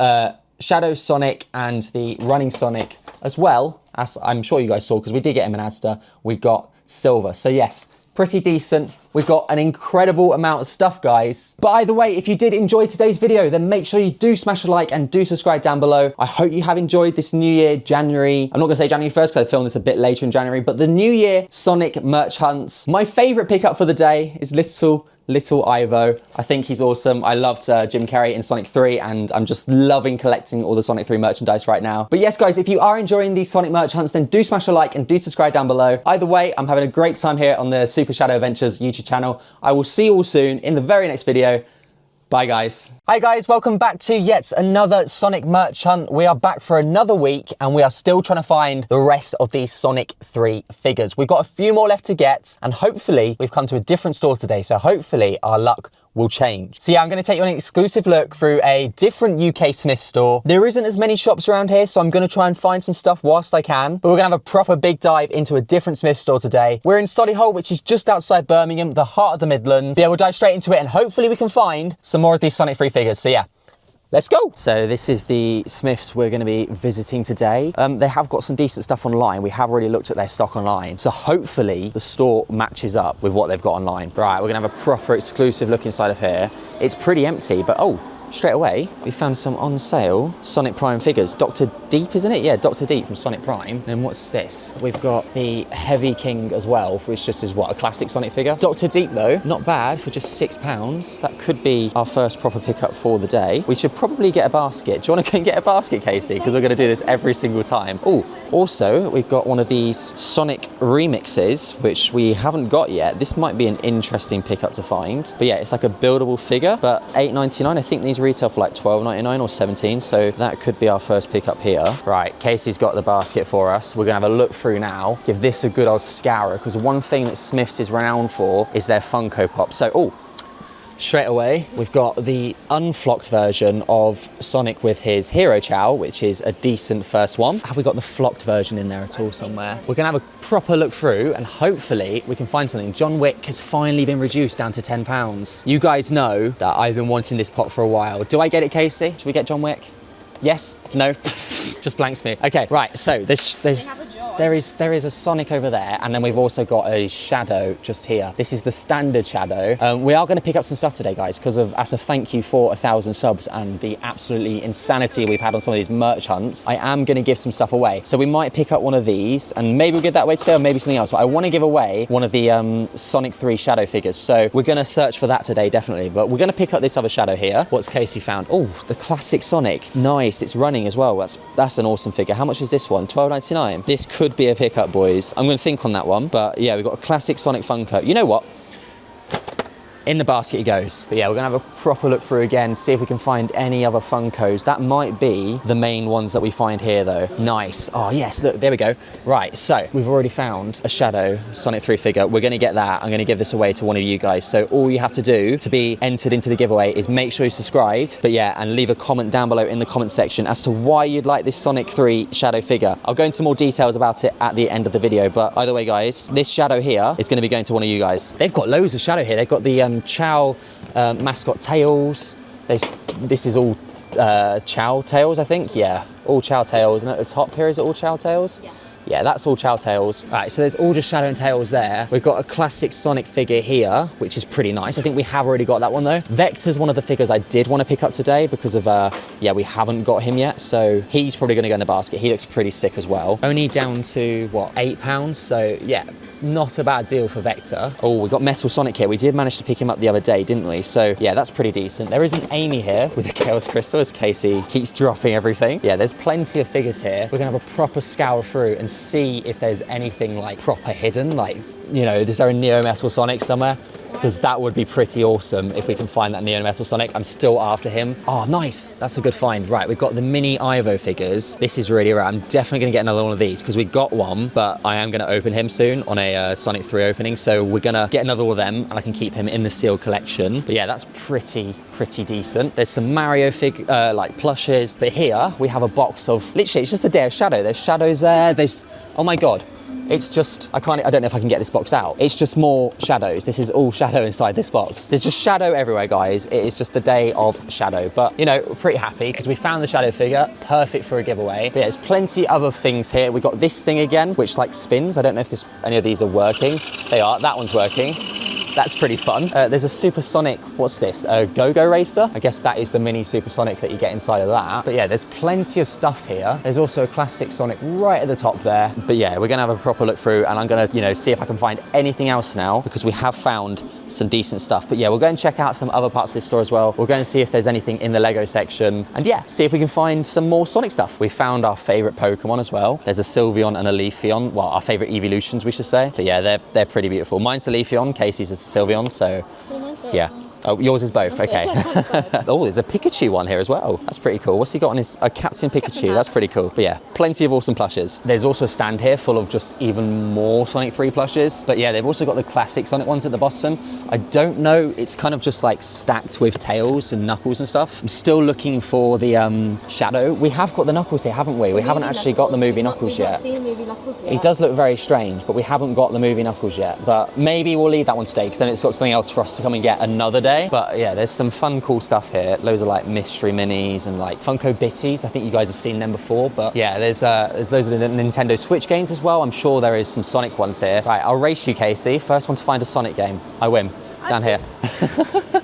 Shadow Sonic and the running Sonic as well, as I'm sure you guys saw, because we did get him in Asda. We got silver. So yes, pretty decent. We've got an incredible amount of stuff, guys. But either way, if you did enjoy today's video, then make sure you do smash a like and do subscribe down below. I hope you have enjoyed this New Year, January. I'm not gonna say January 1st because I filmed this a bit later in January, but the New Year Sonic merch hunts. My favorite pickup for the day is Little Ivo. I think he's awesome. I loved Jim Carrey in Sonic 3, and I'm just loving collecting all the Sonic 3 merchandise right now. But yes, guys, if you are enjoying these Sonic merch hunts, then do smash a like and do subscribe down below. Either way, I'm having a great time here on the Super Shadow Adventures YouTube channel. I will see you all soon in the very next video. Bye, guys. Hi, guys. Welcome back to yet another Sonic merch hunt. We are back for another week, and we are still trying to find the rest of these Sonic 3 figures. We've got a few more left to get, and hopefully we've come to a different store today, so hopefully our luck will change. So yeah, I'm going to take you on an exclusive look through a different UK Smith store. There isn't as many shops around here, so I'm going to try and find some stuff whilst I can. But we're going to have a proper big dive into a different Smith store today. We're in Solihull, which is just outside Birmingham, the heart of the Midlands. Yeah, we'll dive straight into it, and hopefully we can find some more of these Sonic 3 figures. So yeah, let's go. So this is the Smiths we're going to be visiting today. They have got some decent stuff online. We have already looked at their stock online. So hopefully the store matches up with what they've got online. Right, we're going to have a proper exclusive look inside of here. It's pretty empty, but oh, straight away, we found some on sale Sonic Prime figures. Dr. Deep, isn't it? Yeah, Dr. Deep from Sonic Prime. And what's this? We've got the Heavy King as well, which just is what, a classic Sonic figure. Dr. Deep though, not bad for just £6. That could be our first proper pickup for the day. We should probably get a basket. Do you want to go and get a basket, Casey? Because we're going to do this every single time. Oh, also, we've got one of these Sonic remixes, which we haven't got yet. This might be an interesting pickup to find. But yeah, it's like a buildable figure, but £8.99. I think these retail for like £12.99 or £17, so that could be our first pickup here. Right, Casey's got the basket for us. We're gonna have a look through now, give this a good old scour, because one thing that Smiths is renowned for is their Funko Pop. So, oh, straight away, we've got the unflocked version of Sonic with his Hero Chow, which is a decent first one. Have we got the flocked version in there at all somewhere? We're gonna have a proper look through, and hopefully we can find something. John Wick has finally been reduced down to £10. You guys know that I've been wanting this pop for a while. Do I get it, Casey? Should we get John Wick? Yes? No? Just blanks me. Okay, right, so there's... We have a John. there is a Sonic over there, and then we've also got a Shadow just here. This is the standard Shadow. We are going to pick up some stuff today, guys, because of as a thank you for 1,000 subs and the absolutely insanity we've had on some of these merch hunts. I am going to give some stuff away, so we might pick up one of these, and maybe we'll give that away today, or maybe something else. But I want to give away one of the Sonic 3 Shadow figures, so we're going to search for that today, definitely. But we're going to pick up this other Shadow here. What's Casey found? Oh, the classic Sonic. Nice, it's running as well. That's an awesome figure. How much is this one? $12.99. This could be a pickup, boys. I'm going to think on that one, but yeah, we've got a classic Sonic Funko. You know what? In the basket he goes. But yeah, we're gonna have a proper look through again, see if we can find any other Funkos. That might be the main ones that we find here though. Nice. Oh yes, look, there we go. Right, so we've already found a Shadow Sonic 3 figure. We're gonna get that. I'm gonna give this away to one of you guys. So all you have to do to be entered into the giveaway is make sure you're subscribed. But yeah, and leave a comment down below in the comment section as to why you'd like this Sonic 3 Shadow figure. I'll go into more details about it at the end of the video. But either way, guys, this Shadow here is gonna be going to one of you guys. They've got loads of Shadow here. They've got the Chow mascot tails. This is all Chow tails, I think. Yeah, all Chow tails. And at the top here, is it all Chow tails? Yeah. Yeah, that's all Chow tails. All right, so there's all just Shadow and Tails there. We've got a classic Sonic figure here, which is pretty nice. I think we have already got that one though. Vector's one of the figures I did want to pick up today because of, yeah, we haven't got him yet. So he's probably going to go in the basket. He looks pretty sick as well. Only down to, what, £8? So yeah, not a bad deal for Vector. Oh, we've got Metal Sonic here. We did manage to pick him up the other day, didn't we? So yeah, that's pretty decent. There is an Amy here with a Chaos Crystal as Casey keeps dropping everything. Yeah, there's plenty of figures here. We're gonna have a proper scour through and see if there's anything like proper hidden, like, you know, is there a Neo Metal Sonic somewhere? Because that would be pretty awesome if we can find that Neo Metal Sonic. I'm still after him. Oh, nice. That's a good find. Right, we've got the mini Ivo figures. This is really rare. I'm definitely going to get another one of these because we got one, but I am going to open him soon on a Sonic 3 opening. So we're going to get another one of them and I can keep him in the sealed collection. But yeah, that's pretty decent. There's some Mario like plushes. But here we have a box of, literally, it's just a Day of Shadow. There's Shadows there. There's, oh my God. It's just, I don't know if I can get this box out. It's just more Shadows. This is all Shadow inside this box. There's just Shadow everywhere, guys. It is just the Day of Shadow. But, you know, we're pretty happy because we found the Shadow figure, perfect for a giveaway. But yeah, there's plenty other things here. We got this thing again, which like spins. I don't know if any of these are working. They are, that one's working. That's pretty fun. There's a Supersonic, what's this? A Go-Go Racer? I guess that is the mini Supersonic that you get inside of that. But yeah, there's plenty of stuff here. There's also a classic Sonic right at the top there. But yeah, we're gonna have a proper look through and I'm gonna, you know, see if I can find anything else now because we have found some decent stuff. But yeah, we'll go and check out some other parts of this store as well. We'll go and see if there's anything in the Lego section. And yeah, see if we can find some more Sonic stuff. We found our favorite Pokemon as well. There's a Sylveon and a Leafeon. Well, our favorite evolutions, we should say. But yeah, they're pretty beautiful. Mine's the Leafeon, Casey's is the Sylveon, so yeah. Oh, yours is both, okay. Oh, there's a Pikachu one here as well. That's pretty cool. What's he got on his, Captain Pikachu, that's pretty cool. But yeah, plenty of awesome plushes. There's also a stand here full of just even more Sonic 3 plushes. But yeah, they've also got the classic Sonic ones at the bottom. I don't know, it's kind of just like stacked with Tails and Knuckles and stuff. I'm still looking for the Shadow. We have got the Knuckles here, haven't we? We haven't actually got the movie Knuckles yet. We've not seen movie Knuckles yet. He does look very strange, but we haven't got the movie Knuckles yet. But maybe we'll leave that one today because then it's got something else for us to come and get another day. But yeah, there's some fun, cool stuff here. Loads of like mystery minis and like Funko Bitties. I think you guys have seen them before, but yeah, there's loads of the Nintendo Switch games as well. I'm sure there is some Sonic ones here. Right, I'll race you, Casey. First one to find a Sonic game. I win. Down here.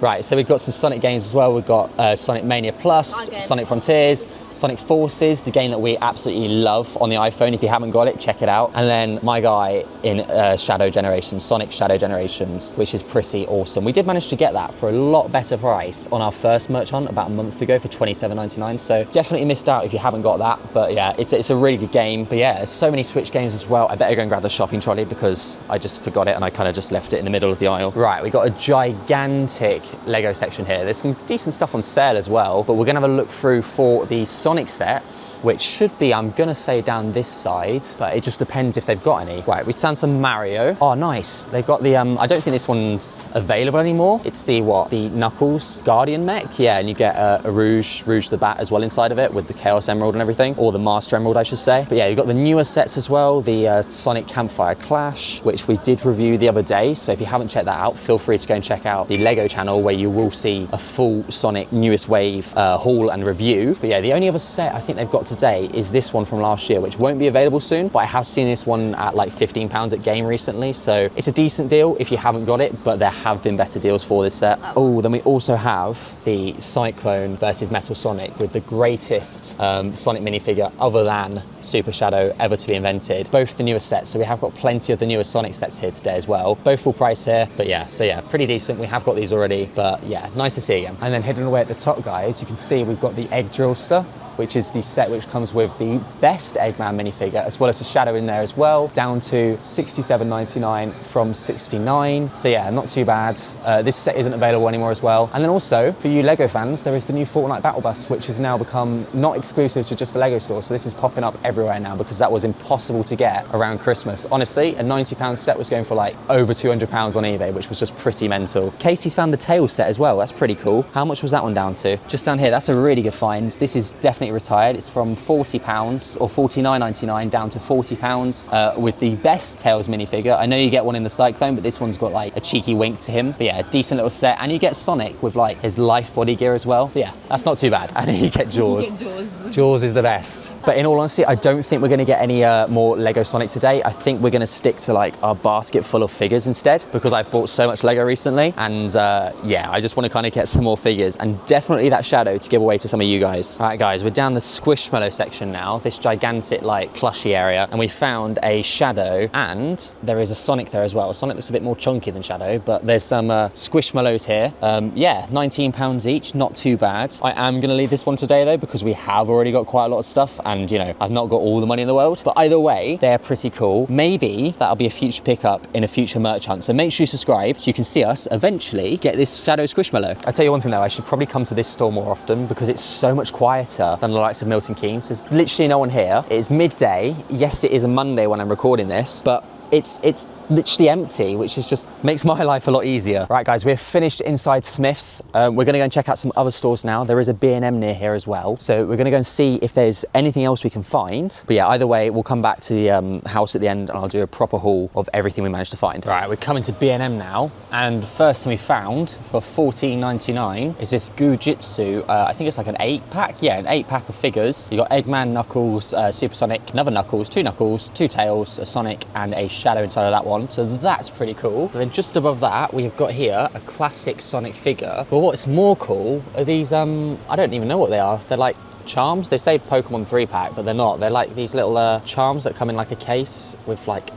Right, so we've got some Sonic games as well. We've got Sonic Mania Plus, Sonic Frontiers, Sonic Forces, the game that we absolutely love on the iPhone. If you haven't got it, check it out. And then my guy in Shadow Generations, Sonic Shadow Generations, which is pretty awesome. We did manage to get that for a lot better price on our first merch hunt about a month ago for $27.99. So definitely missed out if you haven't got that. But yeah, it's a really good game. But yeah, there's so many Switch games as well. I better go and grab the shopping trolley because I just forgot it and I kind of just left it in the middle of the aisle. Right, we got a gigantic Lego section here. There's some decent stuff on sale as well, but we're gonna have a look through for the Sonic sets, which should be, I'm gonna say down this side, but it just depends if they've got any. Right, we found some Mario. Oh, nice. They've got the, I don't think this one's available anymore. It's the, what, the Knuckles Guardian mech? Yeah, and you get a Rouge the Bat as well inside of it with the Chaos Emerald and everything, or the Master Emerald, I should say. But yeah, you've got the newer sets as well, the Sonic Campfire Clash, which we did review the other day, so if you haven't checked that out, feel free to go and check out the Lego channel where you will see a full Sonic newest wave haul and review. But yeah, the only other other set I think they've got today is this one from last year, which won't be available soon, but I have seen this one at like £15 at Game recently, so it's a decent deal if you haven't got it, but there have been better deals for this set. Oh, then we also have the Cyclone versus Metal Sonic with the greatest Sonic minifigure other than Super Shadow ever to be invented. Both the newest sets, so we have got plenty of the newest Sonic sets here today as well. Both full price here, but yeah, so yeah, pretty decent. We have got these already, but yeah, nice to see again. And then hidden away at the top, guys, you can see we've got the Egg Drillster, which is the set which comes with the best Eggman minifigure, as well as the Shadow in there as well, down to $67.99 from $69. So yeah, not too bad. This set isn't available anymore as well. And then also, for you LEGO fans, there is the new Fortnite Battle Bus, which has now become not exclusive to just the LEGO store. So this is popping up everywhere now because that was impossible to get around Christmas. Honestly, a £90 set was going for like over £200 on eBay, which was just pretty mental. Casey's found the Tails set as well. That's pretty cool. How much was that one down to? Just down here, that's a really good find. This is definitely retired. It's from £40 or $49.99 down to £40 with the best Tails minifigure. I know you get one in the Cyclone, but this one's got like a cheeky wink to him. But yeah, a decent little set, and you get Sonic with like his life body gear as well. So yeah, that's not too bad. And then you get Jaws. Jaws is the best. But in all honesty, I don't think we're going to get any more Lego Sonic today. I think we're going to stick to like our basket full of figures instead, because I've bought so much Lego recently, and yeah, I just want to kind of get some more figures, and definitely that Shadow to give away to some of you guys. All right, guys, we're down the Squishmallow section now, this gigantic like plushy area, and we found a Shadow, and there is a Sonic there as well. Sonic looks a bit more chunky than Shadow, but there's some Squishmallows here. Yeah, £19 each, not too bad. I am going to leave this one today though, because we have already got quite a lot of stuff, and you know, I've not got all the money in the world, but either way, they're pretty cool. Maybe that'll be a future pickup in a future merch hunt, so make sure you subscribe so you can see us eventually get this Shadow Squishmallow. I'll tell you one thing though, I should probably come to this store more often because it's so much quieter than the likes of Milton Keynes. There's literally no one here. It is midday. Yes, it is a Monday when I'm recording this, but it's literally empty, which is just makes my life a lot easier. Right, guys, we're finished inside Smith's. We're going to go and check out some other stores now. There is a B&M near here as well, so we're going to go and see if there's anything else we can find. But yeah, either way, we'll come back to the house at the end and I'll do a proper haul of everything we managed to find. Right, we're coming to B&M now, and the first thing we found for $14.99 is this Goo-Jitsu. I think it's like an 8-pack. Yeah, an 8-pack of figures. You got Eggman, Knuckles, Super Sonic, another Knuckles, two Tails, a Sonic, and a Shadow inside of that one. So that's pretty cool. And then just above that, we've got here a classic Sonic figure. But what's more cool are these, I don't even know what they are. They're like charms. They say Pokemon 3-pack, but they're not. They're like these little charms that come in like a case with like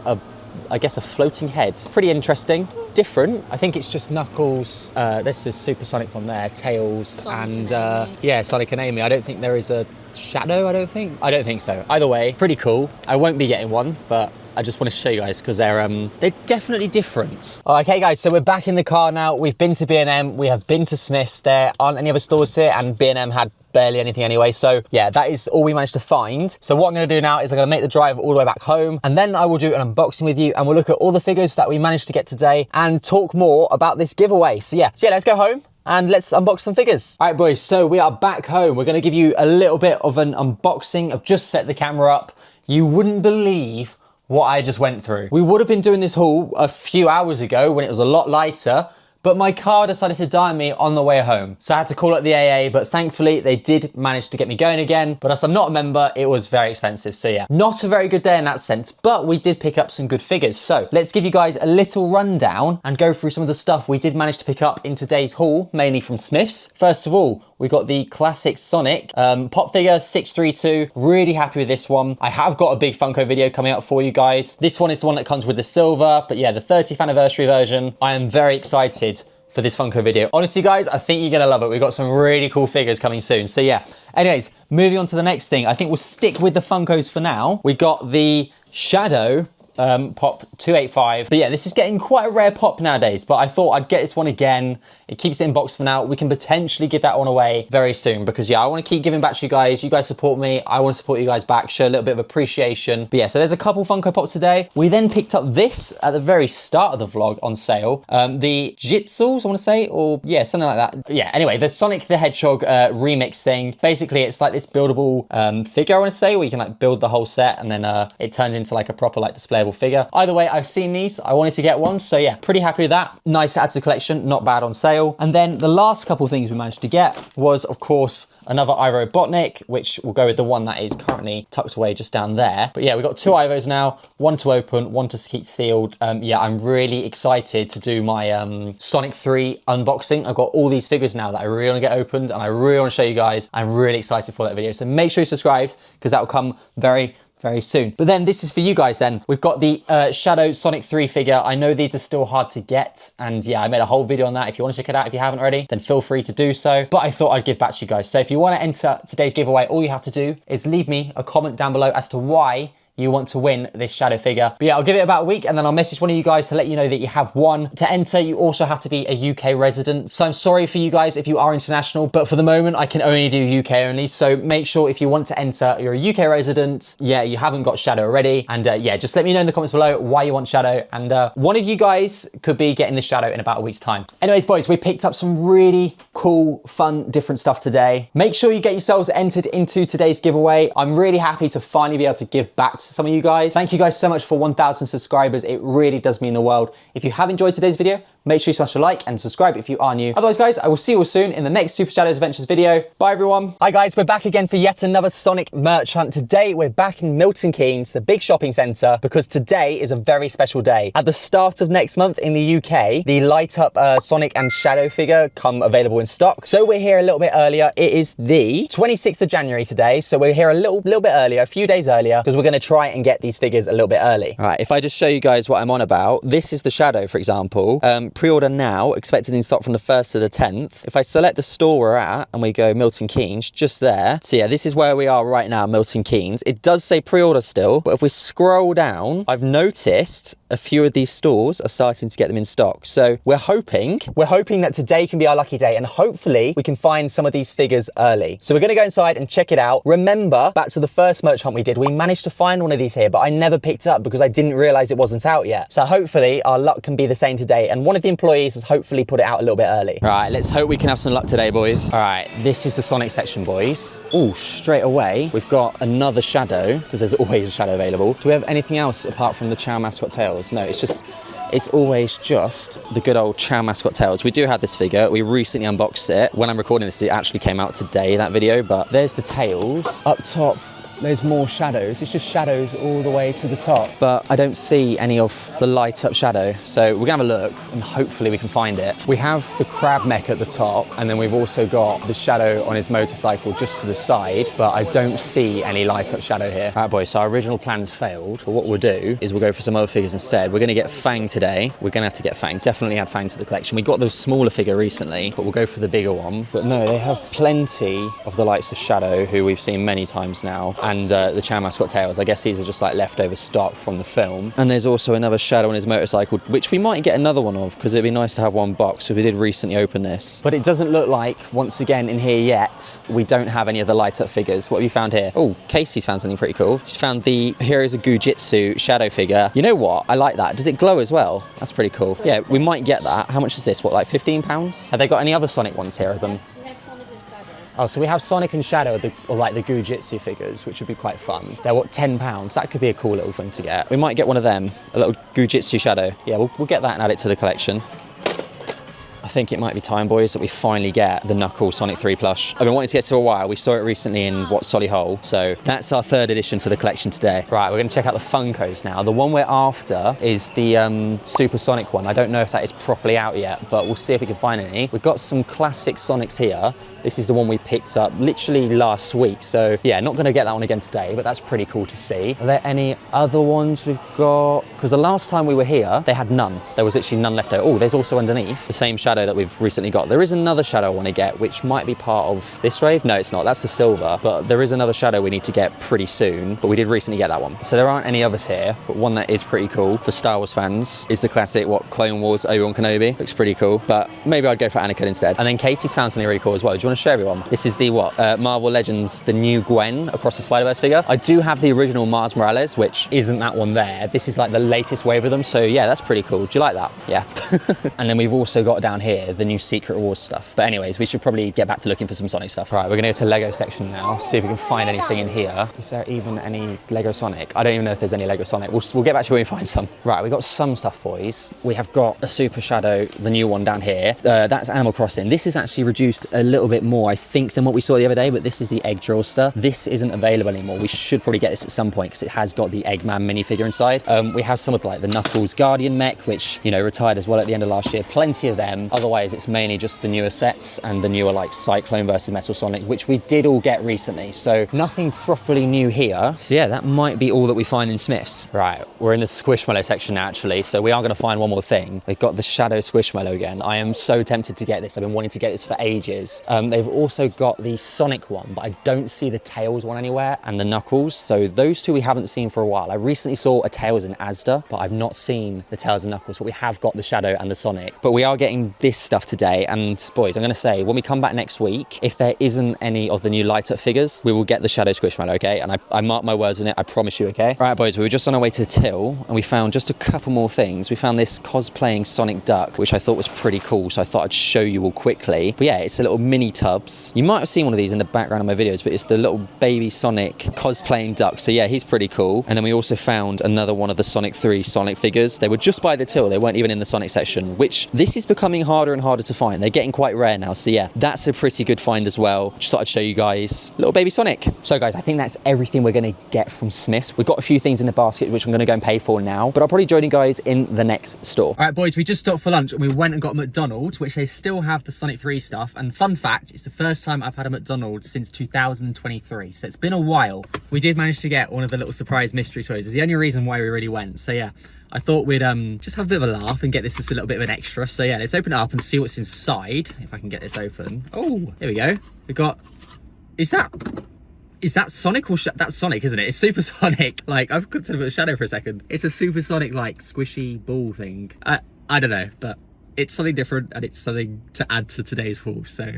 I guess a floating head. Pretty interesting. Different. I think it's just Knuckles. This is Super Sonic from there, Tails, Sonic and yeah, Sonic and Amy. I don't think there is a Shadow, I don't think so. Either way, pretty cool. I won't be getting one, but I just want to show you guys because they're definitely different. Okay guys, so we're back in the car now. We've been to B&M, we have been to Smith's. There aren't any other stores here, and B&M had barely anything anyway. So yeah, that is all we managed to find. So what I'm going to do now is I'm going to make the drive all the way back home, and then I will do an unboxing with you, and we'll look at all the figures that we managed to get today and talk more about this giveaway. So yeah, let's go home and let's unbox some figures. All right, boys, so we are back home. We're going to give you a little bit of an unboxing. I've just set the camera up. You wouldn't believe what I just went through. We would have been doing this haul a few hours ago when it was a lot lighter, but my car decided to die on me on the way home. So I had to call up the AA, but thankfully they did manage to get me going again. But as I'm not a member, it was very expensive. So yeah, not a very good day in that sense, but we did pick up some good figures. So let's give you guys a little rundown and go through some of the stuff we did manage to pick up in today's haul, mainly from Smith's. First of all, we got the classic Sonic pop figure 632. Really happy with this one. I have got a big Funko video coming up for you guys. This one is the one that comes with the silver, but yeah, the 30th anniversary version. I am very excited for this Funko video. Honestly, guys, I think you're gonna love it. We've got some really cool figures coming soon. So yeah, anyways, moving on to the next thing. I think we'll stick with the Funkos for now. We got the Shadow Pop 285. But yeah, this is getting quite a rare pop nowadays, but I thought I'd get this one again. It keeps it in box for now. We can potentially give that one away very soon because yeah, I want to keep giving back to you guys. You guys support me. I want to support you guys back, show a little bit of appreciation. But yeah, so there's a couple Funko Pops today. We then picked up this at the very start of the vlog on sale. The Jitsuls, I want to say, or yeah, something like that. Yeah, anyway, the Sonic the Hedgehog remix thing. Basically, it's like this buildable figure, I want to say, where you can like build the whole set and then it turns into like a proper like displayable figure. Either way, I've seen these. I wanted to get one. So yeah, pretty happy with that. Nice to add to the collection. Not bad on sale. And then the last couple of things we managed to get was, of course, another Ivo Botnik, which will go with the one that is currently tucked away just down there. But yeah, we've got 2 Ivos now, one to open, one to keep sealed. Yeah, I'm really excited to do my Sonic 3 unboxing. I've got all these figures now that I really want to get opened, and I really want to show you guys. I'm really excited for that video. So make sure you subscribe, because that will come very soon. But then this is for you guys then. We've got the Shadow Sonic 3 figure. I know these are still hard to get, and yeah, I made a whole video on that. If you want to check it out, if you haven't already, then feel free to do so. But I thought I'd give back to you guys. So if you want to enter today's giveaway, all you have to do is leave me a comment down below as to why you want to win this Shadow figure. But yeah, I'll give it about a week, and then I'll message one of you guys to let you know that you have won. To enter, you also have to be a UK resident. So I'm sorry for you guys if you are international, but for the moment, I can only do UK only. So make sure if you want to enter, you're a UK resident, yeah, you haven't got Shadow already. And yeah, just let me know in the comments below why you want Shadow. And one of you guys could be getting the Shadow in about a week's time. Anyways, boys, we picked up some really cool, fun, different stuff today. Make sure you get yourselves entered into today's giveaway. I'm really happy to finally be able to give back to some of you guys. Thank you guys so much for 1,000 subscribers. It really does mean the world. If you have enjoyed today's video, make sure you smash a like and subscribe if you are new. Otherwise, guys, I will see you all soon in the next Super Shadows Adventures video. Bye, everyone. Hi, guys. We're back again for yet another Sonic merch hunt. Today, we're back in Milton Keynes, the big shopping centre, because today is a very special day. At the start of next month in the UK, the light up Sonic and Shadow figure come available in stock. So we're here a little bit earlier. It is the 26th of January today. So we're here a little bit earlier, a few days earlier, because we're going to try and get these figures a little bit early. All right, if I just show you guys what I'm on about, this is the Shadow, for example. Pre-order now, expected in stock from the 1st to the 10th. If I select the store we're at and we go Milton Keynes, just there. So yeah, this is where we are right now, Milton Keynes. It does say pre-order still, but if we scroll down, I've noticed a few of these stores are starting to get them in stock. So we're hoping that today can be our lucky day, and hopefully we can find some of these figures early. So we're going to go inside and check it out. Remember, back to the first merch hunt we did, we managed to find one of these here, but I never picked it up because I didn't realize it wasn't out yet. So hopefully our luck can be the same today, and one of the employees has hopefully put it out a little bit early. All right, let's hope we can have some luck today, boys. All right, this is the Sonic section, boys. Oh, straight away, we've got another Shadow, because there's always a Shadow available. Do we have anything else apart from the Chow Mascot Tails? No, it's always just the good old Chow Mascot Tails. We do have this figure. We recently unboxed it. When I'm recording this, it actually came out today, that video, but there's the tails. Up top, there's more shadows. It's just shadows all the way to the top. But I don't see any of the light up Shadow. So we're gonna have a look and hopefully we can find it. We have the crab mech at the top, and then we've also got the Shadow on his motorcycle just to the side, but I don't see any light up Shadow here. All right, boys, so our original plans failed. But what we'll do is we'll go for some other figures instead. We're gonna get Fang today. We're gonna have to get Fang. Definitely add Fang to the collection. We got the smaller figure recently, but we'll go for the bigger one. But no, they have plenty of the likes of Shadow, who we've seen many times now, and the Chow Mascot Tails. I guess these are just like leftover stock from the film. And there's also another Shadow on his motorcycle, which we might get another one of, because it'd be nice to have one box. So we did recently open this. But it doesn't look like, once again in here yet, we don't have any of the light up figures. What have you found here? Oh, Casey's found something pretty cool. He's found the Heroes of Gujitsu Shadow figure. You know what? I like that. Does it glow as well? That's pretty cool. Yeah, we might get that. How much is this? What, like £15? Have they got any other Sonic ones here of them? Oh, so we have Sonic and Shadow, or like the Gujitsu figures, which would be quite fun. They're what, £10? That could be a cool little thing to get. We might get one of them, a little Gujitsu Shadow. Yeah, we'll get that and add it to the collection. I think it might be time, boys, that we finally get the Knuckles Sonic 3 plush. I've been wanting to get to a while. We saw it recently in, Solihull. So that's our 3rd edition for the collection today. Right, we're going to check out the Funkos now. The one we're after is the Super Sonic one. I don't know if that is properly out yet, but we'll see if we can find any. We've got some classic Sonics here. This is the one we picked up literally last week. So yeah, not going to get that one again today, but that's pretty cool to see. Are there any other ones we've got? Because the last time we were here, they had none. There was literally none left over. Oh, there's also underneath the same Shadow that we've recently got. There is another Shadow I want to get, which might be part of this wave. No, it's not. That's the silver. But there is another Shadow we need to get pretty soon. But we did recently get that one. So there aren't any others here. But one that is pretty cool for Star Wars fans is the classic, Clone Wars Obi-Wan Kenobi. Looks pretty cool. But maybe I'd go for Anakin instead. And then Casey's found something really cool as well. Do you want to show everyone? This is the Marvel Legends, the new Gwen Across the Spider-Verse figure. I do have the original Miles Morales, which isn't that one there. This is like the latest wave of them. So yeah, that's pretty cool. Do you like that? Yeah. And then we've also got down here the new Secret Rewards stuff. But anyways, we should probably get back to looking for some Sonic stuff. Right, we're gonna go to Lego section now, see if we can find anything in here. Is there even any Lego Sonic? I don't even know if there's any Lego Sonic. We'll get back to you when we find some. Right, we got some stuff, boys. We have got a Super Shadow, the new one down here. That's Animal Crossing. This is actually reduced a little bit more, I think, than what we saw the other day, but this is the Egg Drillster. This isn't available anymore. We should probably get this at some point because it has got the Eggman minifigure inside. We have some of like the Knuckles Guardian mech, which, you know, retired as well at the end of last year. Plenty of them. Otherwise, it's mainly just the newer sets and the newer like Cyclone versus Metal Sonic, which we did all get recently. So nothing properly new here. So yeah, that might be all that we find in Smith's. Right, we're in the Squishmallow section now, actually. So we are going to find one more thing. We've got the Shadow Squishmallow again. I am so tempted to get this. I've been wanting to get this for ages. They've also got the Sonic one, but I don't see the Tails one anywhere, and the Knuckles. So those two we haven't seen for a while. I recently saw a Tails in Asda, but I've not seen the Tails and Knuckles, but we have got the Shadow and the Sonic. But we are getting this stuff today, and boys, I'm going to say, when we come back next week, if there isn't any of the new light up figures, we will get the Shadow Squishmallow, okay? And I mark my words on it, I promise you, okay? All right, boys, we were just on our way to the till, and we found just a couple more things. We found this cosplaying Sonic Duck, which I thought was pretty cool, so I thought I'd show you all quickly. But yeah, it's a little mini tubs. You might have seen one of these in the background of my videos, but it's the little baby Sonic cosplaying duck. So yeah, he's pretty cool. And then we also found another one of the Sonic 3 Sonic figures. They were just by the till. They weren't even in the Sonic section, which this is becoming harder and harder to find. They're getting quite rare now. So yeah, that's a pretty good find as well. Just thought I'd show you guys little baby Sonic. So guys, I think that's everything we're going to get from Smith's. We've got a few things in the basket, which I'm going to go and pay for now, but I'll probably join you guys in the next store. All right, boys, we just stopped for lunch and we went and got McDonald's, which they still have the Sonic 3 stuff. And fun fact, it's the first time I've had a McDonald's since 2023. So it's been a while. We did manage to get one of the little surprise mystery toys. It's the only reason why we really went. So yeah, I thought we'd just have a bit of a laugh and get this just a little bit of an extra. So yeah, let's open it up and see what's inside. If I can get this open. Oh, here we go. We've got, is that Sonic or that's Sonic, isn't it? It's Super Sonic. Like, I've considered a shadow for a second. It's a Super Sonic, like, squishy ball thing. I don't know, but it's something different and it's something to add to today's haul, so.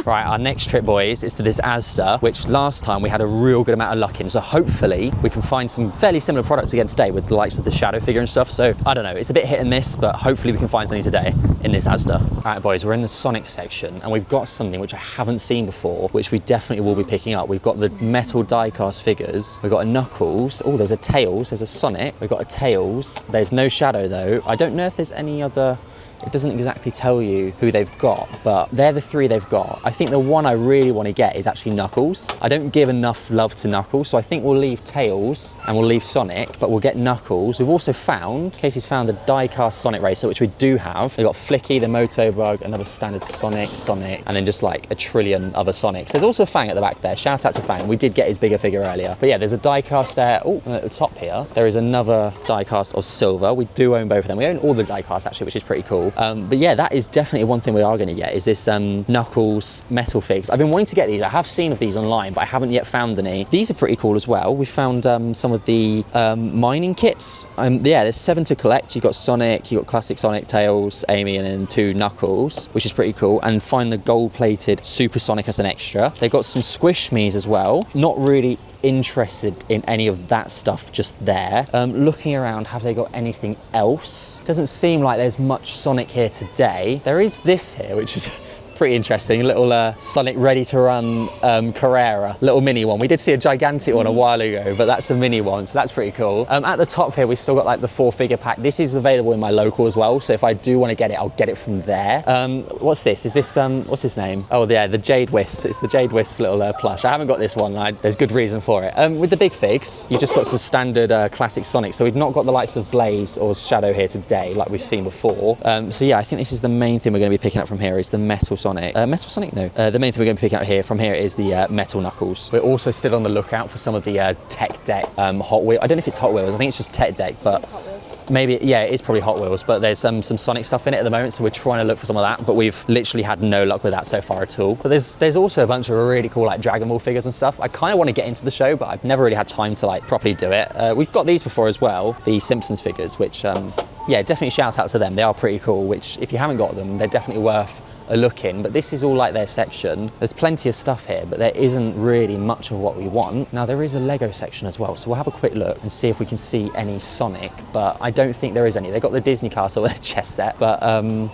Right, our next trip, boys, is to this Asda, which last time we had a real good amount of luck in. So hopefully we can find some fairly similar products again today with the likes of the Shadow figure and stuff. So I don't know, it's a bit hit and miss, but hopefully we can find something today in this Asda. All right, boys, we're in the Sonic section and we've got something which I haven't seen before, which we definitely will be picking up. We've got the metal die-cast figures. We've got a Knuckles. Oh, there's a Tails. There's a Sonic. We've got a Tails. There's no Shadow though. I don't know if there's any other. It doesn't exactly tell you who they've got, but they're the three they've got. I think the one I really want to get is actually Knuckles. I don't give enough love to Knuckles, so I think we'll leave Tails and we'll leave Sonic, but we'll get Knuckles. We've also found, Casey's found a die-cast Sonic Racer, which we do have. We've got Flicky, the Motobug, another standard Sonic, and then just like a trillion other Sonics. There's also Fang at the back there. Shout out to Fang. We did get his bigger figure earlier. But yeah, there's a die-cast there. Oh, and at the top here, there is another die-cast of Silver. We do own both of them. We own all the die-casts actually, which is pretty cool. But yeah, that is definitely one thing we are going to get, is this Knuckles metal figs. I've been wanting to get these. I have seen of these online, but I haven't yet found any. These are pretty cool as well. We found some of the mining kits. Yeah, there's 7 to collect. You've got Sonic, you've got classic Sonic, Tails, Amy, and then 2 Knuckles, which is pretty cool. And find the gold-plated Super Sonic as an extra. They've got some Squish Me's as well. Not really interested in any of that stuff just there. Looking around, have they got anything else? Doesn't seem like there's much Sonic here today. There is this here, which is pretty interesting. A little Sonic Ready to Run Carrera, little mini one. We did see a gigantic one a while ago, but that's a mini one, so that's pretty cool. At the top here, we've still got like the 4-figure pack. This is available in my local as well, so if I do want to get it, I'll get it from there. What's this? Is this, what's his name? Oh yeah, the Jade Wisp. It's the Jade Wisp little plush. I haven't got this one, there's good reason for it. With the big figs, you've just got some standard classic Sonic, so we've not got the likes of Blaze or Shadow here today, like we've seen before. So yeah, I think this is the main thing we're going to be picking up from here, is the Metal Sonic. Metal Sonic? No. The main thing we're going to be picking up here from here is the Metal Knuckles. We're also still on the lookout for some of the Tech Deck Hot Wheels. I don't know if it's Hot Wheels, I think it's just Tech Deck, but maybe, yeah, it is probably Hot Wheels, but there's some Sonic stuff in it at the moment, so we're trying to look for some of that, but we've literally had no luck with that so far at all. But there's also a bunch of really cool like Dragon Ball figures and stuff. I kind of want to get into the show, but I've never really had time to like properly do it. We've got these before as well, the Simpsons figures, which yeah, definitely shout out to them. They are pretty cool, which if you haven't got them, they're definitely worth a look in, but this is all like their section. There's plenty of stuff here, but there isn't really much of what we want. Now there is a Lego section as well, so we'll have a quick look and see if we can see any Sonic, but I don't think there is any. They've got the Disney castle and a chess set, but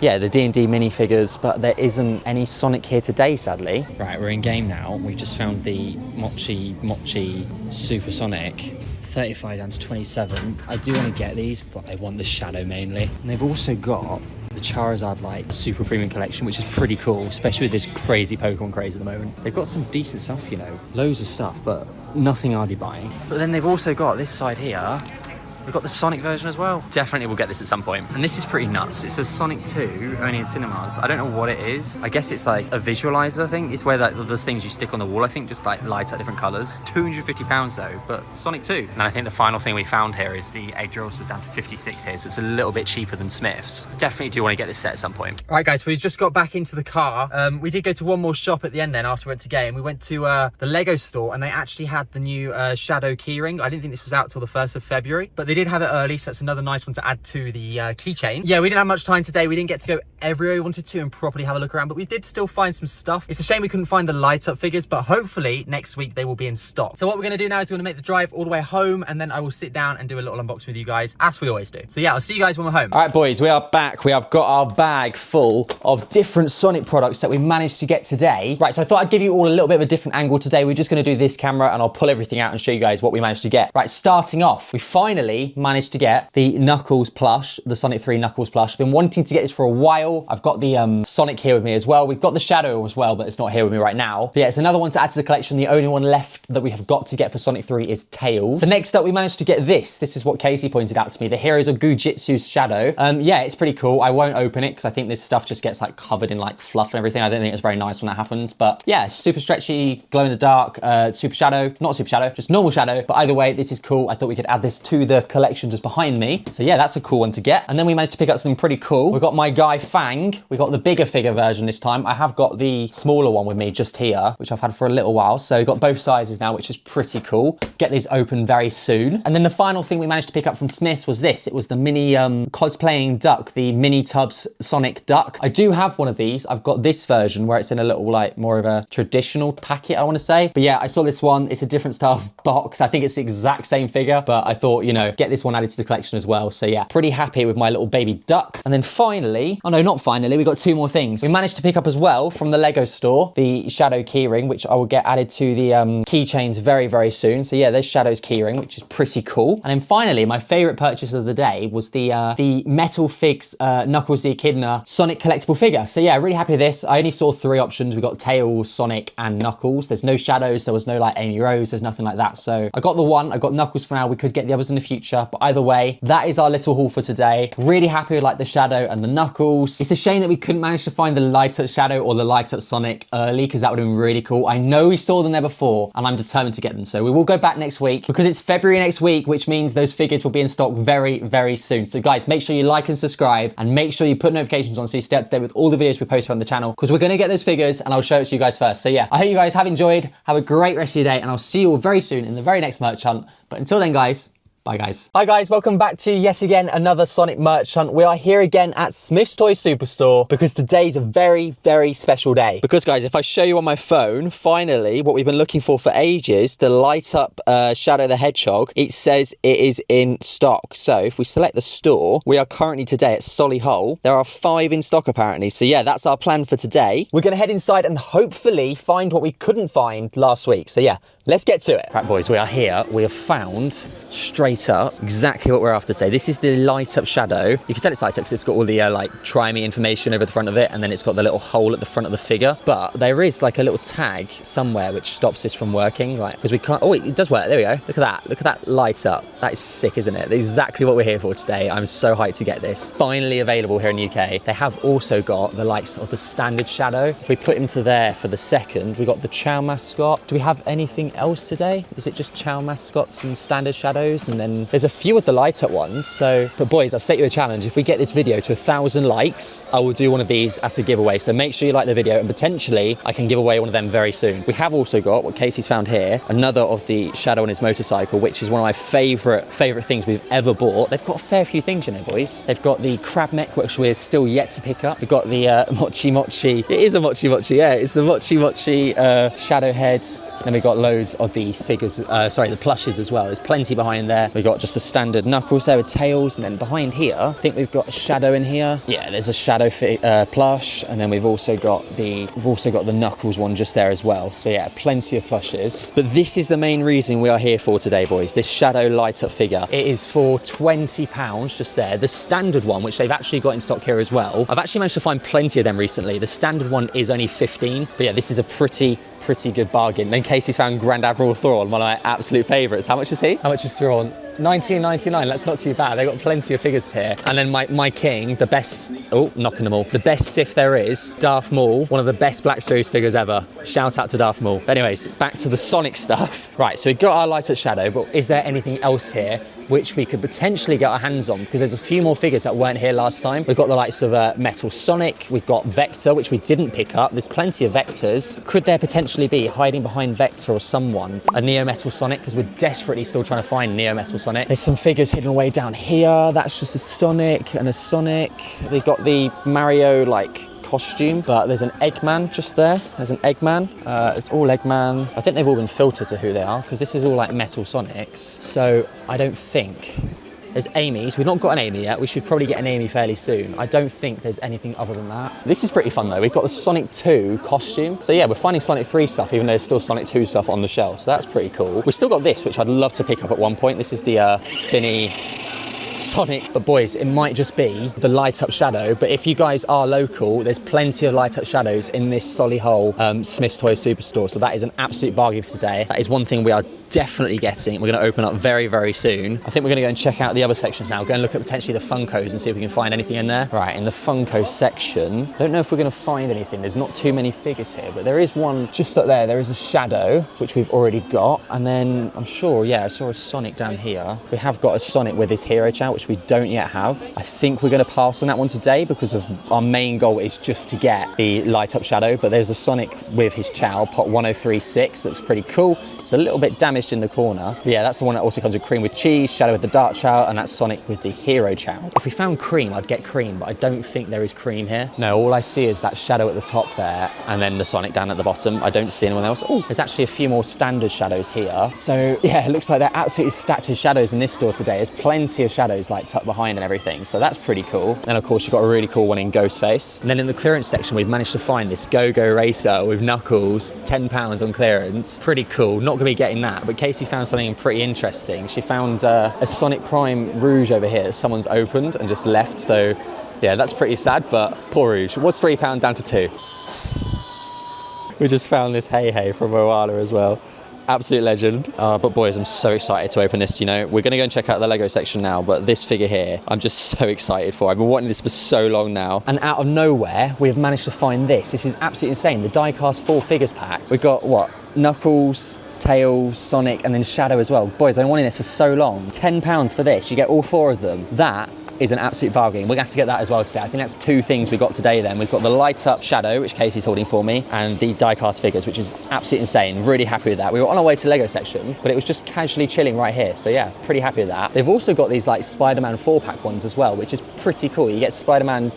yeah, the D&D minifigures, but there isn't any Sonic here today, sadly. Right, we're in game now. We've just found the Mochi Super Sonic. 35 down to 27. I do want to get these, but I want the Shadow mainly. And they've also got the Charizard like Super Premium Collection, which is pretty cool, especially with this crazy Pokemon craze at the moment. They've got some decent stuff, you know, loads of stuff, but nothing I'll be buying. But then they've also got this side here. We've got the Sonic version as well. Definitely we'll get this at some point. And this is pretty nuts. It says Sonic 2, only in cinemas. I don't know what it is. I guess it's like a visualizer, I think. It's where like, those things you stick on the wall, I think, just like light up different colours. £250 though, but Sonic 2. And I think the final thing we found here is the egg rolls was down to 56 here, so it's a little bit cheaper than Smith's. Definitely do want to get this set at some point. All right, guys, so we just got back into the car. We did go to one more shop at the end then after we went to game. We went to the Lego store, and they actually had the new Shadow keyring. I didn't think this was out till the 1st of February, but they did have it early, so that's another nice one to add to the keychain. Yeah, we didn't have much time today. We didn't get to go everywhere we wanted to and properly have a look around, but we did still find some stuff. It's a shame we couldn't find the light up figures, but hopefully next week they will be in stock. So what we're going to do now is we're going to make the drive all the way home, and then I will sit down and do a little unboxing with you guys, as we always do. So yeah, I'll see you guys when we're home. All right, boys, we are back. We have got our bag full of different Sonic products that we managed to get today. Right, so I thought I'd give you all a little bit of a different angle today. We're just going to do this camera, and I'll pull everything out and show you guys what we managed to get. Right, starting off, we finally managed to get the Knuckles plush, the Sonic 3 Knuckles plush. I've been wanting to get this for a while. I've got the Sonic here with me as well. We've got the Shadow as well, but it's not here with me right now. But yeah, it's another one to add to the collection. The only one left that we have got to get for Sonic 3 is Tails. So next up, we managed to get this. This is what Casey pointed out to me. The Heroes of Gujitsu's Shadow. Yeah, it's pretty cool. I won't open it because I think this stuff just gets like covered in like fluff and everything. I don't think it's very nice when that happens. But yeah, it's super stretchy, glow in the dark, Super Shadow. Not Super Shadow, just normal Shadow. But either way, this is cool. I thought we could add this to the collection just behind me. So yeah, that's a cool one to get. And then we managed to pick up something pretty cool. We've got my guy Fang. We got the bigger figure version this time. I have got the smaller one with me just here, which I've had for a little while. So got both sizes now, which is pretty cool. Get these open very soon. And then the final thing we managed to pick up from Smith's was this. It was the mini cosplaying duck, the Mini Tubs Sonic duck. I do have one of these. I've got this version where it's in a little like more of a traditional packet, I want to say. But yeah, I saw this one. It's a different style box. I think it's the exact same figure, but I thought, you know, get this one added to the collection as well. So yeah, pretty happy with my little baby duck. And then finally, oh no, not finally, we got two more things. We managed to pick up as well from the Lego store, the Shadow keyring, which I will get added to the keychains very, very soon. So yeah, there's Shadow's keyring, which is pretty cool. And then finally, my favorite purchase of the day was the Metal Figs Knuckles the Echidna Sonic collectible figure. So yeah, really happy with this. I only saw 3 options. We got Tails, Sonic, and Knuckles. There's no Shadows. There was no like Amy Rose. There's nothing like that. So I got the one. I got Knuckles for now. We could get the others in the future. But either way, that is our little haul for today. Really happy with like the Shadow and the Knuckles. It's a shame that we couldn't manage to find the light up Shadow or the light up Sonic early, because that would have been really cool. I know we saw them there before, and I'm determined to get them. So we will go back next week because it's February next week, which means those figures will be in stock very, very soon. So guys, make sure you like and subscribe, and make sure you put notifications on so you stay up to date with all the videos we post on the channel, because we're going to get those figures and I'll show it to you guys first. So yeah, I hope you guys have enjoyed. Have a great rest of your day, and I'll see you all very soon in the very next merch hunt. But until then, guys, bye guys. Hi guys, welcome back to yet again another Sonic merch hunt. We are here again at Smith's Toy Superstore because today's a very, very special day. Because guys, if I show you on my phone, finally, what we've been looking for ages, the light up Shadow the Hedgehog, it says it is in stock. So if we select the store, we are currently today at Solihull. There are 5 in stock apparently. So yeah, that's our plan for today. We're gonna head inside and hopefully find what we couldn't find last week. So yeah, let's get to it. Right boys, we are here. We have found straight up exactly what we're after today. This is the light up Shadow. You can tell it's light up because it's got all the like try me information over the front of it, and then it's got the little hole at the front of the figure. But there is like a little tag somewhere which stops this from working, like because we can't. Oh, it does work. There we go. Look at that. Look at that light up. That is sick, isn't it? That's exactly what we're here for today. I'm so hyped to get this. Finally available here in the UK. They have also got the likes of the standard Shadow. If we put him to there for the second, we got the Chow mascot. Do we have anything else today? Is it just Chow mascots and standard Shadows? And and then there's a few of the light up ones. So, but boys, I'll set you a challenge. If we get this video to 1,000 likes, I will do one of these as a giveaway. So make sure you like the video, and potentially I can give away one of them very soon. We have also got what Casey's found here, another of the Shadow on his motorcycle, which is one of my favorite things we've ever bought. They've got a fair few things, you know, boys. They've got the crab mech, which we're still yet to pick up. We've got the Mochi Mochi. It is a Mochi Mochi, yeah. It's the Mochi Mochi Shadow head. Then we've got loads of the figures, the plushes as well. There's plenty behind there. We've got just a standard Knuckles there with tails, and then behind here, I think we've got a Shadow in here. Yeah, there's a Shadow plush, and then we've also got the Knuckles one just there as well. So yeah, plenty of plushes. But this is the main reason we are here for today, boys. This Shadow light up figure. It is for £20 just there. The standard one, which they've actually got in stock here as well. I've actually managed to find plenty of them recently. The standard one is only 15, but yeah, this is a pretty good bargain. Then Casey's found Grand Admiral Thrawn, one of my absolute favourites. How much is he? How much is Thrawn? $19.99, that's not too bad. They've got plenty of figures here. And then my king, the best, oh, knocking them all. The best Sith there is, Darth Maul, one of the best Black Series figures ever. Shout out to Darth Maul. But anyways, back to the Sonic stuff. Right, so we've got our light up Shadow, but is there anything else here which we could potentially get our hands on? Because there's a few more figures that weren't here last time. We've got the likes of Metal Sonic, we've got Vector, which we didn't pick up. There's plenty of Vectors. Could there potentially be, hiding behind Vector or someone, a Neo Metal Sonic? Because we're desperately still trying to find Neo Metal Sonic. There's some figures hidden away down here. That's just a Sonic and a Sonic. They've got the Mario, costume, but there's an Eggman just there. There's an Eggman. It's all Eggman. I think they've all been filtered to who they are, because this is all Metal Sonics. So I don't think there's Amy's. We've not got an Amy yet. We should probably get an Amy fairly soon. I don't think there's anything other than that. This is pretty fun though. We've got the Sonic 2 costume. So yeah, we're finding Sonic 3 stuff, even though there's still Sonic 2 stuff on the shelf. So that's pretty cool. We've still got this, which I'd love to pick up at one point. This is the spinny Sonic, but boys, it might just be the light up Shadow. But if you guys are local, there's plenty of light up Shadows in this Solihull Smith's Toys Superstore. So that is an absolute bargain for today. That is one thing we are definitely getting. We're going to open up very, very soon. I think we're going to go and check out the other sections now. Go and look at potentially the Funkos and see if we can find anything in there. Right, in the Funko section, I don't know if we're going to find anything. There's not too many figures here, but there is one just up there. There is a Shadow, which we've already got. And then I'm sure, yeah, I saw a Sonic down here. We have got a Sonic with his Hero Chow, which we don't yet have. I think we're going to pass on that one today because of our main goal is just to get the light up Shadow. But there's a Sonic with his Chow, pot 1036. Looks pretty cool. It's a little bit damaged in the corner. But yeah, that's the one that also comes with cream with cheese, Shadow with the dark Chow, and that's Sonic with the Hero Chow. If we found cream, I'd get cream, but I don't think there is cream here. No, all I see is that Shadow at the top there, and then the Sonic down at the bottom. I don't see anyone else. Oh, there's actually a few more standard Shadows here. So yeah, it looks like they're absolutely stacked with Shadows in this store today. There's plenty of Shadows tucked behind and everything. So that's pretty cool. Then of course you've got a really cool one in Ghostface. And then in the clearance section, we've managed to find this Go-Go Racer with Knuckles, £10 on clearance. Pretty cool. Not gonna be getting that, but Casey found something pretty interesting. She found a Sonic Prime Rouge over here that someone's opened and just left. So yeah, that's pretty sad, but poor Rouge. It was £3 down to £2. We just found this Hey from Moana as well. Absolute legend. But boys, I'm so excited to open this, you know. We're gonna go and check out the Lego section now, but this figure here, I'm just so excited for. I've been wanting this for so long now. And out of nowhere, we've managed to find this. This is absolutely insane. The die-cast 4 figures pack. We've got, what, Knuckles, Tails, Sonic, and then Shadow as well. Boys, I've been wanting this for so long. £10 for this. You get all 4 of them. That is an absolute bargain. We're going to have to get that as well today. I think that's 2 things we got today then. We've got the light up Shadow, which Casey's holding for me, and the die-cast figures, which is absolutely insane. Really happy with that. We were on our way to Lego section, but it was just casually chilling right here. So yeah, pretty happy with that. They've also got these Spider-Man 4-pack ones as well, which is pretty cool. You get Spider-Man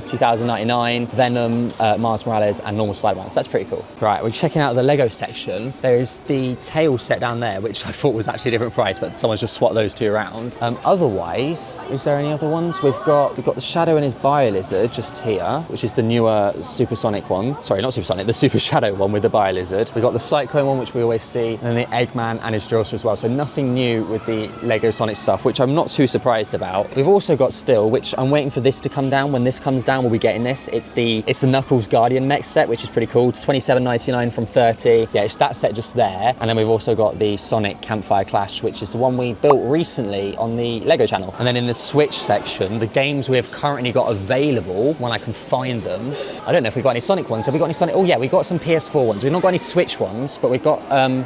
2099, Venom, Miles Morales, and normal Spider-Man. So that's pretty cool. Right, we're checking out the Lego section. There's the Tails set down there, which I thought was actually a different price, but someone's just swapped those 2 around. Otherwise, is there any other ones? We've got the Shadow and his Bio-Lizard just here, which is the newer Supersonic one. Sorry, not Supersonic, the Super Shadow one with the Bio-Lizard. We've got the Cyclone one, which we always see, and then the Eggman and his Drillster as well. So nothing new with the Lego Sonic stuff, which I'm not too surprised about. We've also got still, which I'm waiting for this to come down. When this comes down, we'll be getting this. It's the Knuckles Guardian mech set, which is pretty cool. It's $27.99 from $30. Yeah, it's that set just there. And then we've also got the Sonic Campfire Clash, which is the one we built recently on the Lego channel. And then in the Switch section, section, the games we have currently got available, when I can find them. I don't know if we've got any Sonic ones. Have we got any Sonic? Oh yeah, we've got some PS4 ones. We've not got any Switch ones, but we've got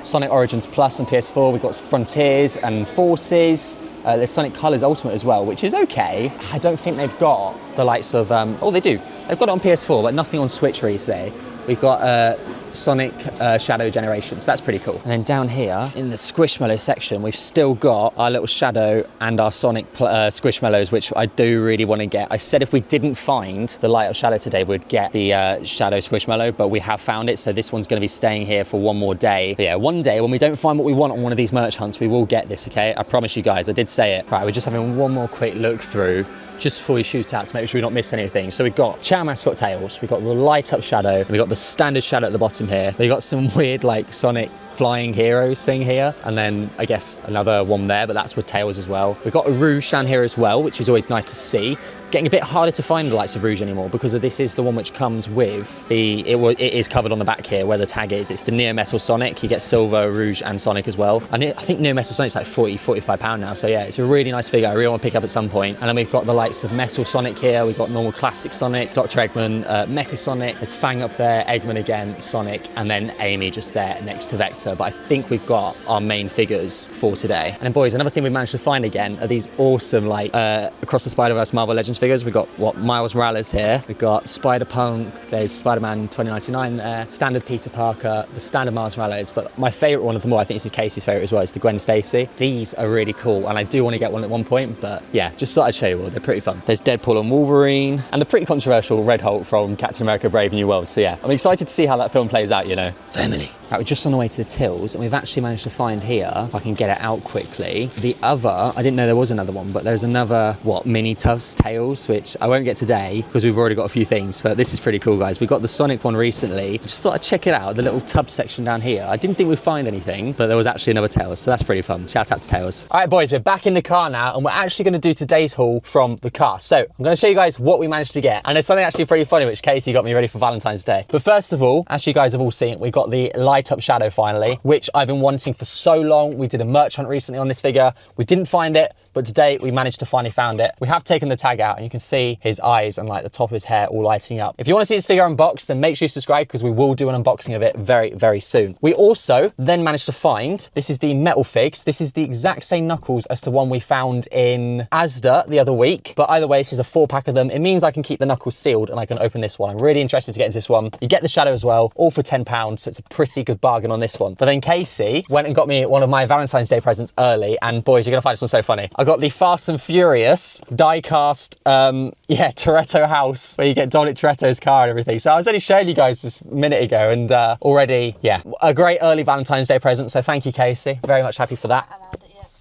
Sonic Origins Plus on PS4. We've got Frontiers and Forces. There's Sonic Colors Ultimate as well, which is okay. I don't think they've got the likes of, oh they do. They've got it on PS4, but nothing on Switch recently. We've got Sonic Shadow Generation, so that's pretty cool. And then down here in the Squishmallow section, we've still got our little Shadow and our Sonic Squishmallows, which I do really want to get. I said if we didn't find the Light of Shadow today, we'd get the Shadow Squishmallow, but we have found it, so this one's going to be staying here for one more day. But yeah, one day when we don't find what we want on one of these merch hunts, we will get this, okay? I promise you guys, I did say it. Right, we're just having one more quick look through just before we shoot out to make sure we don't miss anything. So we've got Chow Mascot Tails, we've got the Light Up Shadow, we've got the standard Shadow at the bottom here. We've got some weird like Sonic Flying Heroes thing here, and then I guess another one there, but that's with Tails as well. We've got a Rouge down here as well, which is always nice to see. Getting a bit harder to find the likes of Rouge anymore because of this is the one which comes with the, it is covered on the back here where the tag is. It's the Neo Metal Sonic. You get Silver, Rouge and Sonic as well. And I think Neo Metal Sonic's like 40, 45 pound now. So yeah, it's a really nice figure. I really want to pick up at some point. And then we've got the likes of Metal Sonic here. We've got normal classic Sonic, Dr. Eggman, Mecha Sonic. There's Fang up there, Eggman again, Sonic, and then Amy just there next to Vector. But I think we've got our main figures for today. And then boys, another thing we managed to find again are these awesome like Across the Spider-Verse Marvel Legends figures. We've got what Miles Morales here. We've got Spider-Punk, there's Spider-Man 2099 there, standard Peter Parker, the standard Miles Morales, but my favourite one of them all, I think this is Casey's favourite as well, is the Gwen Stacy. These are really cool, and I do want to get one at one point, but yeah, just thought I'd show you all, they're pretty fun. There's Deadpool and Wolverine, and the pretty controversial Red Hulk from Captain America Brave New World, so yeah, I'm excited to see how that film plays out, you know. Family. Right, we're just on the way to the tills, and we've actually managed to find here, if I can get it out quickly, the other, I didn't know there was another one, but there's another, Mini Tuffs Tails, which I won't get today, because we've already got a few things, but this is pretty cool, guys. We got the Sonic one recently. Just thought I'd check it out, the little tub section down here. I didn't think we'd find anything, but there was actually another Tails, so that's pretty fun. Shout out to Tails. All right, boys, we're back in the car now, and we're actually going to do today's haul from the car. So I'm going to show you guys what we managed to get, and there's something actually pretty funny, which Casey got me ready for Valentine's Day. But first of all, as you guys have all seen, we got the Light Up Shadow finally, which I've been wanting for so long. We did a merch hunt recently on this figure. We didn't find it, but today we managed to finally found it. We have taken the tag out, and you can see his eyes and like the top of his hair all lighting up. If you want to see this figure unboxed, then make sure you subscribe because we will do an unboxing of it very, very soon. We also then managed to find, this is the Metal Figs. This is the exact same Knuckles as the one we found in Asda the other week. But either way, this is a 4-pack of them. It means I can keep the Knuckles sealed and I can open this one. I'm really interested to get into this one. You get the Shadow as well, all for £10. So it's a pretty good bargain on this one. But then Casey went and got me one of my Valentine's Day presents early. And boys, you're going to find this one so funny. I got the Fast and Furious die-cast, Toretto house, where you get Dominic Toretto's car and everything. So I was only showing you guys this a minute ago, and already, yeah, a great early Valentine's Day present. So thank you, Casey. Very much happy for that.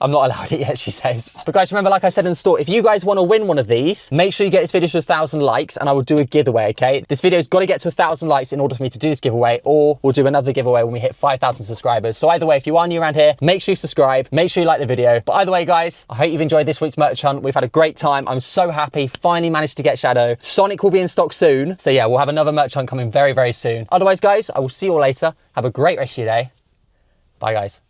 I'm not allowed it yet, she says. But guys, remember, like I said in the store, if you guys want to win one of these, make sure you get this video to 1,000 likes and I will do a giveaway, okay? This video's got to get to 1,000 likes in order for me to do this giveaway, or we'll do another giveaway when we hit 5,000 subscribers. So either way, if you are new around here, make sure you subscribe, make sure you like the video. But either way, guys, I hope you've enjoyed this week's merch hunt. We've had a great time. I'm so happy, finally managed to get Shadow. Sonic will be in stock soon. So yeah, we'll have another merch hunt coming very, very soon. Otherwise, guys, I will see you all later. Have a great rest of your day. Bye, guys.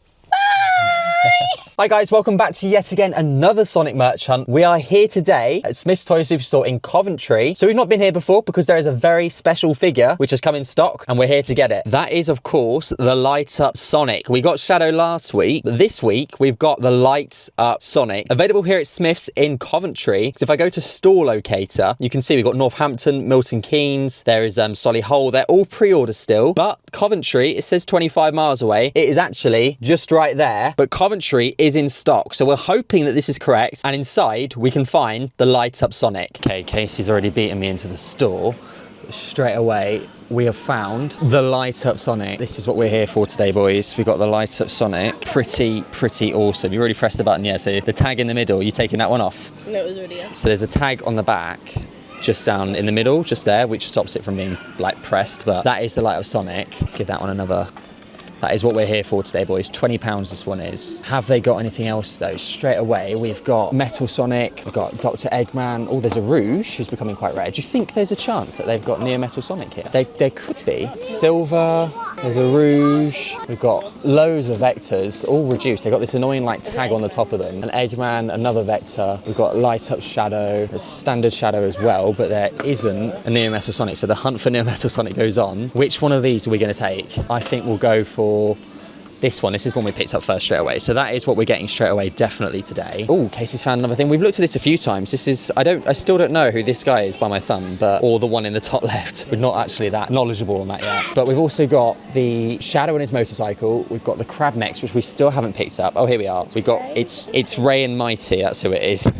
Hi guys, welcome back to yet again another Sonic merch hunt. We are here today at Smyths Toy Superstore in Coventry. So we've not been here before because there is a very special figure which has come in stock and we're here to get it. That is of course the Light Up Sonic. We got Shadow last week, but this week we've got the Light Up Sonic. Available here at Smyths in Coventry. So if I go to store locator, you can see we've got Northampton, Milton Keynes, there is Solihull. They're all pre-order still, but Coventry, it says 25 miles away. It is actually just right there, but Coventry is in stock. So we're hoping that this is correct. And inside we can find the Light Up Sonic. Okay, Casey's already beaten me into the store. Straight away, we have found the Light Up Sonic. This is what we're here for today, boys. We've got the Light Up Sonic. Pretty awesome. You already pressed the button, yeah. So the tag in the middle, you taking that one off? No, it was already on. So there's a tag on the back, just down in the middle, just there, which stops it from being like pressed. But that is the Light Up Sonic. Let's give that one another That is what we're here for today, boys. £20 this one is. Have they got anything else though? Straight away, we've got Metal Sonic, we've got Dr. Eggman. Oh, there's a Rouge who's becoming quite rare. Do you think there's a chance that they've got Neo Metal Sonic here? There could be. Silver, there's a Rouge. We've got loads of Vectors, all reduced. They've got this annoying like tag on the top of them. An Eggman, another Vector. We've got Light Up Shadow, there's Standard Shadow as well, but there isn't a Neo Metal Sonic. So the hunt for Neo Metal Sonic goes on. Which one of these are we going to take? I think we'll go for this one. This is one we picked up first straight away. So that is what we're getting straight away, definitely today. Oh, Casey's found another thing. We've looked at this a few times. This is, I still don't know who this guy is by my thumb, or the one in the top left. We're not actually that knowledgeable on that yet. But we've also got the Shadow and his motorcycle. We've got the Crab Mechs, which we still haven't picked up. Oh, here we are. We've got, it's Ray and Mighty, that's who it is.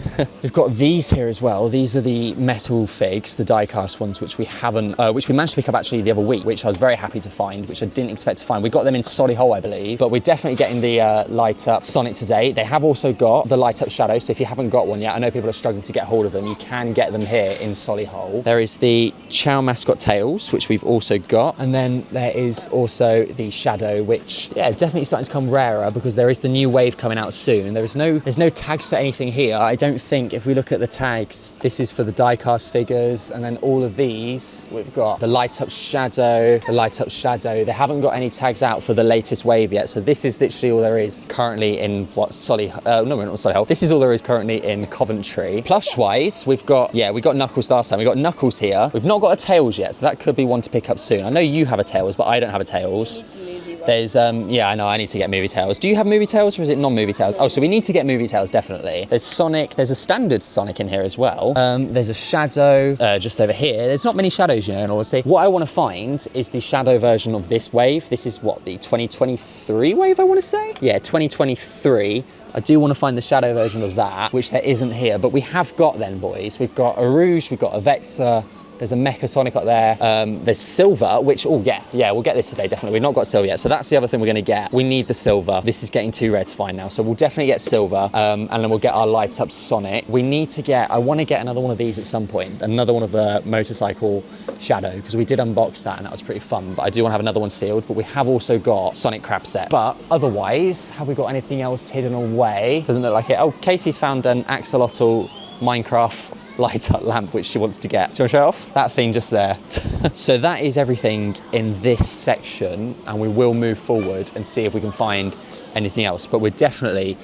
We've got these here as well. These are the metal figs, the die-cast ones, which we haven't, which we managed to pick up actually the other week, which I was very happy to find, which I didn't expect to find. We got them in Solihull, I believe, but we're definitely getting the Light Up Sonic today. They have also got the Light Up Shadow, so if you haven't got one yet, I know people are struggling to get hold of them, you can get them here in Solihull. There is the Chow Mascot Tails, which we've also got, and then there is also the Shadow, which, yeah, definitely starting to come rarer because there is the new wave coming out soon. There's no tags for anything here. I don't think, if we look at the tags, this is for the die-cast figures, and then all of these, we've got the Light Up Shadow, the Light Up Shadow. They haven't got any tags out for the latest wave yet, so this is literally all there is currently in no, we're not Solihull. This is all there is currently in Coventry. Plush-wise, we got Knuckles last time. We got Knuckles here. We've not got a Tails yet, so that could be one to pick up soon. I know you have a Tails, but I don't have a Tails. There's, yeah, I know, I need to get Movie Tails. Do you have Movie Tails or is it non-Movie Tails? Oh, so we need to get Movie Tails, definitely. There's Sonic, there's a standard Sonic in here as well. There's a Shadow just over here. There's not many Shadows, you know, in all honesty. What I want to find is the Shadow version of this wave. This is what, the 2023 wave, I want to say? Yeah, 2023. I do want to find the Shadow version of that, which there isn't here, but we have got then, boys. We've got a Rouge, we've got a Vector, there's a Mecha Sonic up there. There's Silver, which, oh yeah, we'll get this today, definitely. We've not got Silver yet, so that's the other thing we're gonna get. We need the Silver. This is getting too rare to find now, so we'll definitely get Silver, and then we'll get our Light Up Sonic. We need to get, I wanna get another one of these at some point, another one of the motorcycle Shadow, because we did unbox that and that was pretty fun, but I do wanna have another one sealed, but we have also got Sonic Crab set. But otherwise, have we got anything else hidden away? Doesn't look like it. Oh, Casey's found an Axolotl Minecraft light up lamp which she wants to get. Do you want to show off? That thing just there. So that is everything in this section, and we will move forward and see if we can find anything else, but we're definitely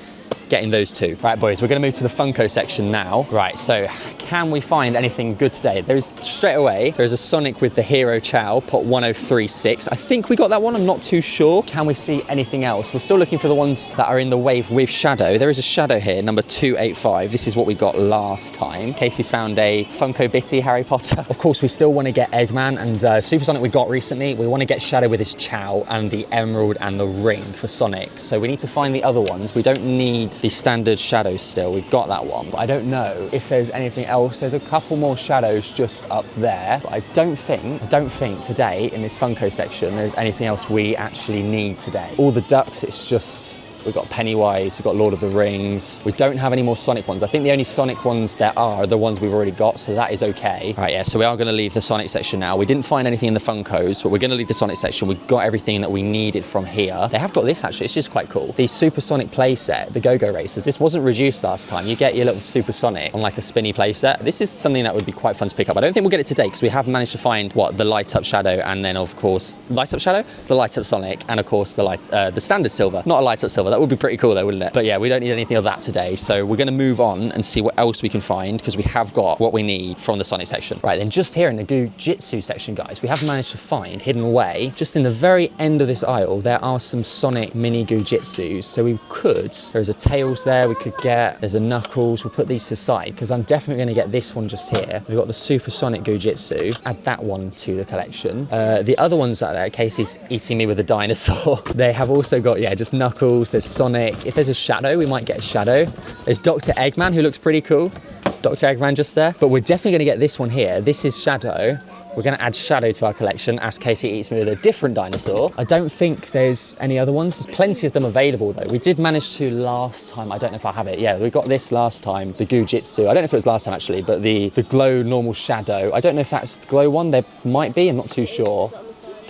getting those two. Right, boys, we're gonna move to the Funko section now. Right, so can we find anything good today? There's straight away, there's a Sonic with the Hero Chow, pot 1036. I think we got that one, I'm not too sure. Can we see anything else? We're still looking for the ones that are in the wave with Shadow. There is a Shadow here, number 285. This is what we got last time. Casey's found a Funko Bitty Harry Potter. Of course, we still wanna get Eggman and Super Sonic we got recently. We wanna get Shadow with his Chow and the Emerald and the Ring for Sonic. So we need to find the other ones. We don't need the standard Shadows still. We've got that one, but I don't know if there's anything else. There's a couple more Shadows just up there, but I don't think today in this Funko section there's anything else we actually need today. All the ducks, it's just, we've got Pennywise, we've got Lord of the Rings. We don't have any more Sonic ones. I think the only Sonic ones there are the ones we've already got, so that is okay. Right, yeah, so we are gonna leave the Sonic section now. We didn't find anything in the Funkos, but we're gonna leave the Sonic section. We've got everything that we needed from here. They have got this actually, it's just quite cool. The Super Sonic playset, the Go-Go Racers. This wasn't reduced last time. You get your little Super Sonic on like a spinny playset. This is something that would be quite fun to pick up. I don't think we'll get it today because we have managed to find, what, the Light Up Shadow, and then of course, Light Up Shadow? The Light Up Sonic, and of course the standard Silver. Not a Light Up Silver, that would be pretty cool though, wouldn't it? But yeah, we don't need anything of that today, so we're gonna move on and see what else we can find, because we have got what we need from the Sonic section. Right, then just here in the Goo-Jitsu section, guys, we have managed to find, hidden away, just in the very end of this aisle, there are some Sonic mini Goo-Jitsus, so we could, there's a Tails there we could get, there's a Knuckles, we'll put these to the side, because I'm definitely gonna get this one just here. We've got the Super Sonic Goo-Jitsu, add that one to the collection. The other ones out there, Casey's eating me with a dinosaur, they have also got, yeah, just Knuckles, there's Sonic. If there's a Shadow, we might get a Shadow. There's Dr. Eggman, who looks pretty cool. Dr. Eggman just there. But we're definitely gonna get this one here. This is Shadow. We're gonna add Shadow to our collection as Casey eats me with a different dinosaur. I don't think there's any other ones. There's plenty of them available though. We did manage to last time, I don't know if I have it. Yeah, we got this last time, the Goo-Jitsu. I don't know if it was last time actually, but the Glow normal Shadow. I don't know if that's the Glow one. There might be, I'm not too sure.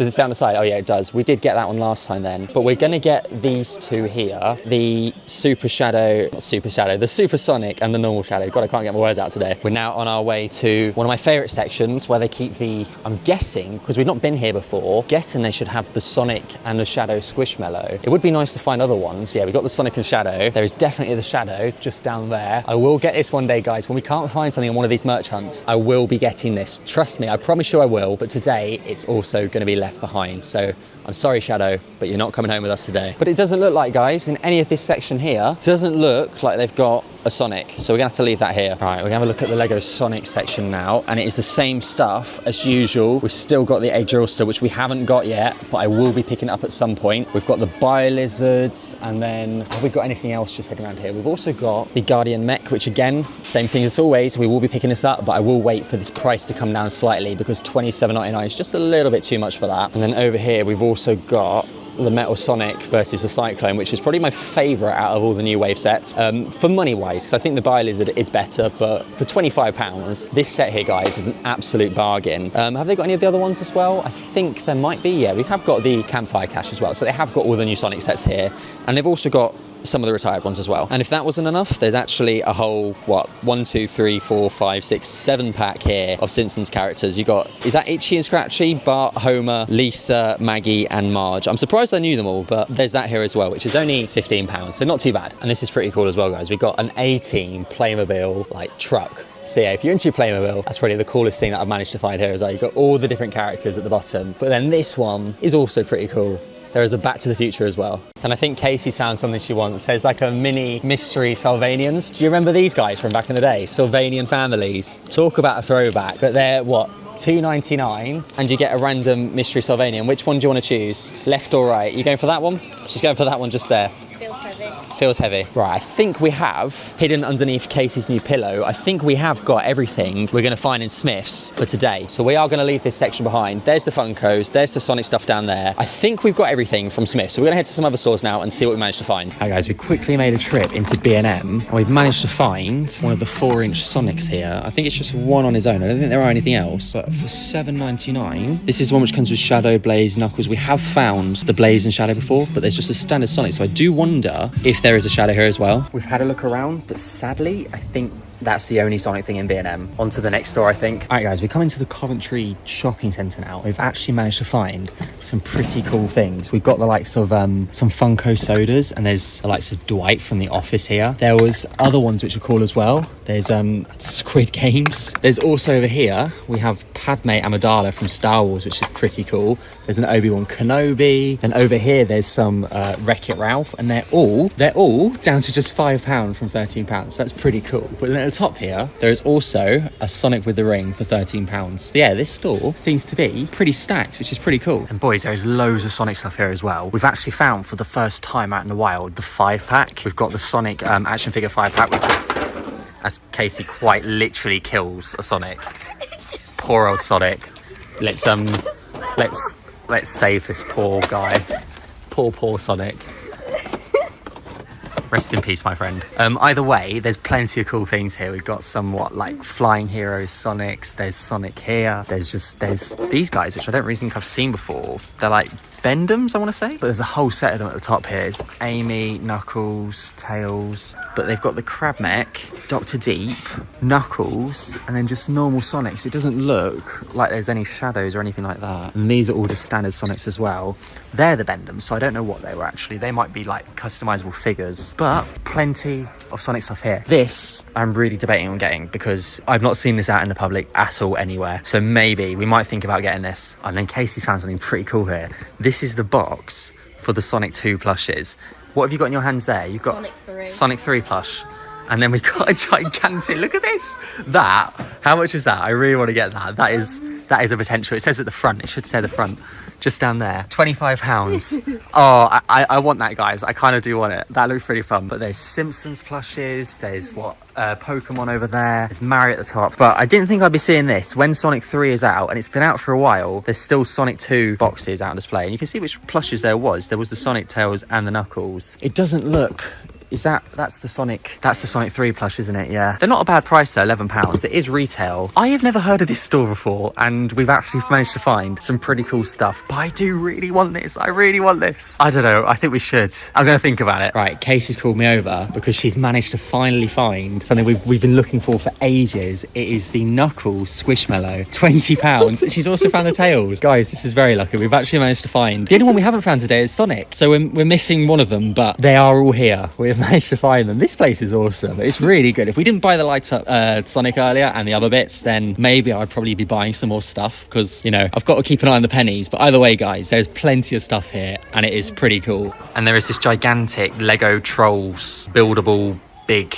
Does it say on the side? Oh yeah, it does. We did get that one last time then. But we're going to get these two here. The Super Shadow, the Supersonic and the normal Shadow. God, I can't get my words out today. We're now on our way to one of my favourite sections where they keep the, I'm guessing, because we've not been here before, guessing they should have the Sonic and the Shadow Squishmallow. It would be nice to find other ones. Yeah, we got the Sonic and Shadow. There is definitely the Shadow just down there. I will get this one day, guys. When we can't find something on one of these merch hunts, I will be getting this. Trust me, I promise you I will. But today, it's also going to be left behind. So I'm sorry, Shadow, but you're not coming home with us today. But it doesn't look like, guys, in any of this section here, doesn't look like they've got a Sonic. So we're gonna have to leave that here. All right, we're gonna have a look at the Lego Sonic section now, and it is the same stuff as usual. We've still got the egg drillster, which we haven't got yet, but I will be picking up at some point. We've got the Bio-Lizards, and then have we got anything else just heading around here? We've also got the Guardian Mech, which again, same thing as always, we will be picking this up, but I will wait for this price to come down slightly because $27.99 is just a little bit too much for that. And then over here, we've also got the Metal Sonic versus the Cyclone, which is probably my favourite out of all the new wave sets. For money wise, because I think the Bio-Lizard is better, but for £25, this set here, guys, is an absolute bargain. Have they got any of the other ones as well? I think there might be, yeah. We have got the Campfire Cache as well, so they have got all the new Sonic sets here. And they've also got some of the retired ones as well. And if that wasn't enough, there's actually a whole, 1, 2, 3, 4, 5, 6, 7 pack here of Simpsons characters. You got, is that Itchy and Scratchy, Bart, Homer, Lisa, Maggie, and Marge? I'm surprised I knew them all, but there's that here as well, which is only £15, so not too bad. And this is pretty cool as well, guys. We've got an A-Team Playmobil, like, truck. So yeah, if you're into Playmobil, that's probably the coolest thing that I've managed to find here as well. You've got all the different characters at the bottom. But then this one is also pretty cool. There is a Back to the Future as well. And I think Casey's found something she wants. There's like a mini mystery Sylvanians. Do you remember these guys from back in the day? Sylvanian families. Talk about a throwback. But they're, what, $2.99, and you get a random mystery Sylvanian. Which one do you want to choose? Left or right? You going for that one? She's going for that one just there. Feels heavy. Feels heavy. Right, I think we have, hidden underneath Casey's new pillow, I think we have got everything we're going to find in Smith's for today. So we are going to leave this section behind. There's the Funkos, there's the Sonic stuff down there. I think we've got everything from Smith's. So we're going to head to some other stores now and see what we managed to find. Hi guys, we quickly made a trip into B&M and we've managed to find one of the 4-inch Sonics here. I think it's just one on his own. I don't think there are anything else, but for $7.99, this is one which comes with Shadow, Blaze, Knuckles. We have found the Blaze and Shadow before, but there's just a standard Sonic. So I do wonder if there is a Shadow here as well. We've had a look around, but sadly, I think that's the only Sonic thing in B&M. On to the next store, I think. All right, guys, we're coming to the Coventry shopping centre now. We've actually managed to find some pretty cool things. We've got the likes of some Funko sodas, and there's the likes of Dwight from The Office here. There was other ones which are cool as well. There's Squid Games. There's also over here, we have Padme Amidala from Star Wars, which is pretty cool. There's an Obi-Wan Kenobi. Then over here, there's some Wreck-It Ralph, and they're all down to just £5 from £13. So that's pretty cool. But then at the top here, there is also a Sonic with the Ring for £13. So yeah, this store seems to be pretty stacked, which is pretty cool. And boys, there's loads of Sonic stuff here as well. We've actually found for the first time out in the wild the 5-pack. We've got the Sonic action figure 5-pack, as Casey quite literally kills a Sonic. Poor old Sonic. Let's save this poor guy. Poor Sonic. Rest in peace, my friend. Either way, there's plenty of cool things here. We've got somewhat like Flying Heroes Sonics. There's Sonic here. There's these guys, which I don't really think I've seen before. They're like Bendums, I want to say. But there's a whole set of them at the top here. It's Amy, Knuckles, Tails. But they've got the Crab Mech, Dr. Deep, Knuckles, and then just normal Sonics. It doesn't look like there's any shadows or anything like that. And these are all just standard Sonics as well. They're the Bendums, so I don't know what they were actually. They might be like customizable figures, but plenty of Sonic stuff here. This I'm really debating on getting because I've not seen this out in the public at all anywhere. So maybe we might think about getting this. And then Casey's found something pretty cool here. This is the box for the Sonic 2 plushes. What have you got in your hands there? You've got Sonic 3 plush. And then we've got a gigantic, look at this. That, how much is that? I really want to get that. That is a potential. It says at the front, it should say the front. Just down there, £25. Oh, I want that, guys. I kind of do want it. That looks pretty fun. But there's Simpsons plushes. There's Pokemon over there. There's Mario at the top. But I didn't think I'd be seeing this when Sonic 3 is out, and it's been out for a while. There's still Sonic 2 boxes out on display, and you can see which plushes there was. There was the Sonic, Tails, and the Knuckles. It doesn't look that's the Sonic 3 plush, isn't it? Yeah. They're not a bad price though, £11. It is retail. I have never heard of this store before, and we've actually managed to find some pretty cool stuff. But I do really want this. I really want this. I don't know. I think we should. I'm going to think about it. Right, Casey's called me over because she's managed to finally find something we've been looking for ages. It is the Knuckles Squishmallow, £20. She's also found the tails. Guys, this is very lucky. We've actually managed to find. The only one we haven't found today is Sonic. So we're missing one of them, but they are all here. We have managed to find them. This place is awesome. It's really good. If we didn't buy the light up Sonic earlier and the other bits, then maybe I'd probably be buying some more stuff because, you know, I've got to keep an eye on the pennies. But either way, guys, there's plenty of stuff here and it is pretty cool. And there is this gigantic Lego Trolls buildable big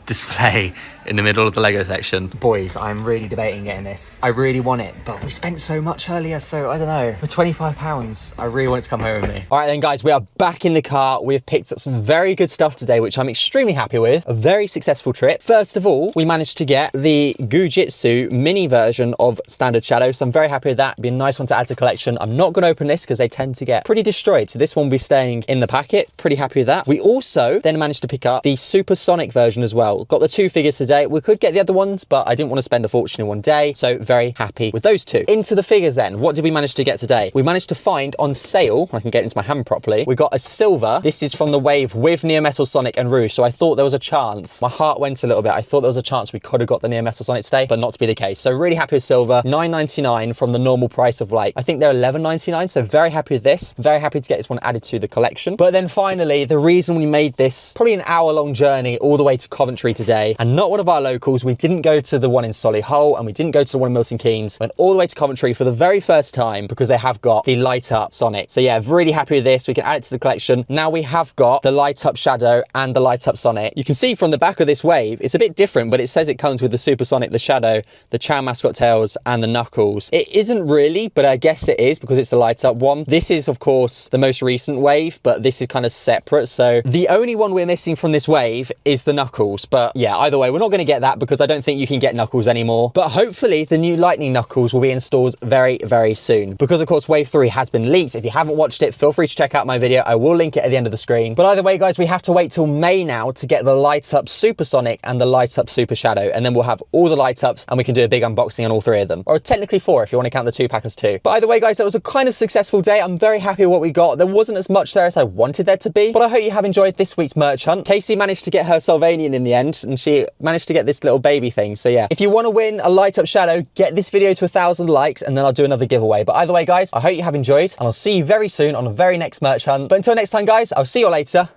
display in the middle of the Lego section. Boys, I'm really debating getting this. I really want it, but we spent so much earlier, so I don't know. For £25, I really want it to come home with me. All right then, guys, we are back in the car. We've picked up some very good stuff today, which I'm extremely happy with. A very successful trip. First of all, we managed to get the Gujitsu mini version of Standard Shadow, so I'm very happy with that. It'd be a nice one to add to collection. I'm not going to open this because they tend to get pretty destroyed, so this one will be staying in the packet. Pretty happy with that. We also then managed to pick up the Super Sonic version as well. Got the 2 figures today. We could get the other ones, but I didn't want to spend a fortune in one day, so very happy with those 2. Into the figures then. What did we manage to get today? We managed to find on sale, I can get into my hand properly, we got a silver. This is from the wave with Neo Metal Sonic and Rouge, so I thought there was a chance. My heart went a little bit. I thought there was a chance we could have got the Neo Metal Sonic today, but not to be the case. So really happy with silver. £9.99 from the normal price of, like, I think they're £11.99, so very happy with this. Very happy to get this one added to the collection. But then finally, the reason we made this probably an hour-long journey all the way to Coventry today, and not one of our locals. We didn't go to the one in Solihull and we didn't go to the one in Milton Keynes. Went all the way to Coventry for the very first time because they have got the light up Sonic. So yeah, really happy with this. We can add it to the collection. Now we have got the light up Shadow and the light up Sonic. You can see from the back of this wave, it's a bit different, but it says it comes with the Super Sonic, the Shadow, the Chow Mascot Tails and the Knuckles. It isn't really, but I guess it is because it's the light up one. This is of course the most recent wave, but this is kind of separate. So the only one we're missing from this wave is the Knuckles. But yeah, either way, we're not going to get that because I don't think you can get Knuckles anymore. But hopefully the new Lightning Knuckles will be in stores very, very soon. Because of course Wave 3 has been leaked. If you haven't watched it, feel free to check out my video. I will link it at the end of the screen. But either way, guys, we have to wait till May now to get the light up Super Sonic and the light up Super Shadow. And then we'll have all the light ups and we can do a big unboxing on all 3 of them. Or technically 4 if you want to count the 2-pack as 2. But either way, guys, that was a kind of successful day. I'm very happy with what we got. There wasn't as much there as I wanted there to be. But I hope you have enjoyed this week's merch hunt. Casey managed to get her Sylvanian in the end and she managed to get this little baby thing. So yeah, if you want to win a light up Shadow, get this video to 1,000 likes and then I'll do another giveaway. But either way, guys, I hope you have enjoyed and I'll see you very soon on the very next merch hunt. But until next time, guys, I'll see you later.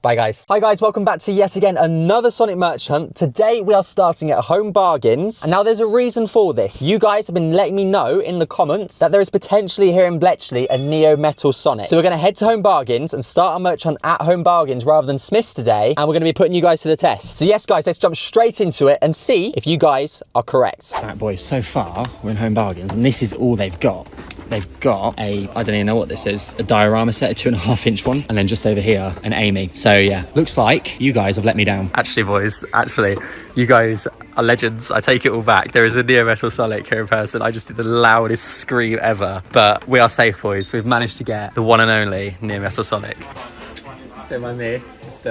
Bye guys. Hi guys, welcome back to yet again another Sonic merch hunt. Today we are starting at Home Bargains. And now there's a reason for this. You guys have been letting me know in the comments that there is potentially here in Bletchley a Neo Metal Sonic. So we're going to head to Home Bargains and start our merch hunt at Home Bargains rather than Smith's today. And we're going to be putting you guys to the test. So yes guys, let's jump straight into it and see if you guys are correct. Right boys, so far we're in Home Bargains and this is all they've got. They've got a, I don't even know what this is, a diorama set, a 2.5-inch one, and then just over here, an Amy. So yeah, looks like you guys have let me down. Actually, boys, you guys are legends. I take it all back. There is a Neo Metal Sonic here in person. I just did the loudest scream ever. But we are safe, boys. We've managed to get the one and only Neo Metal Sonic. Don't mind me, just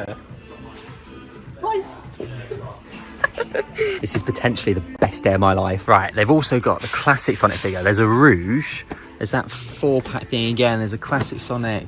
This is potentially the best day of my life. Right, they've also got the classic Sonic figure. There's a Rouge. There's that 4-pack thing again. There's a classic Sonic.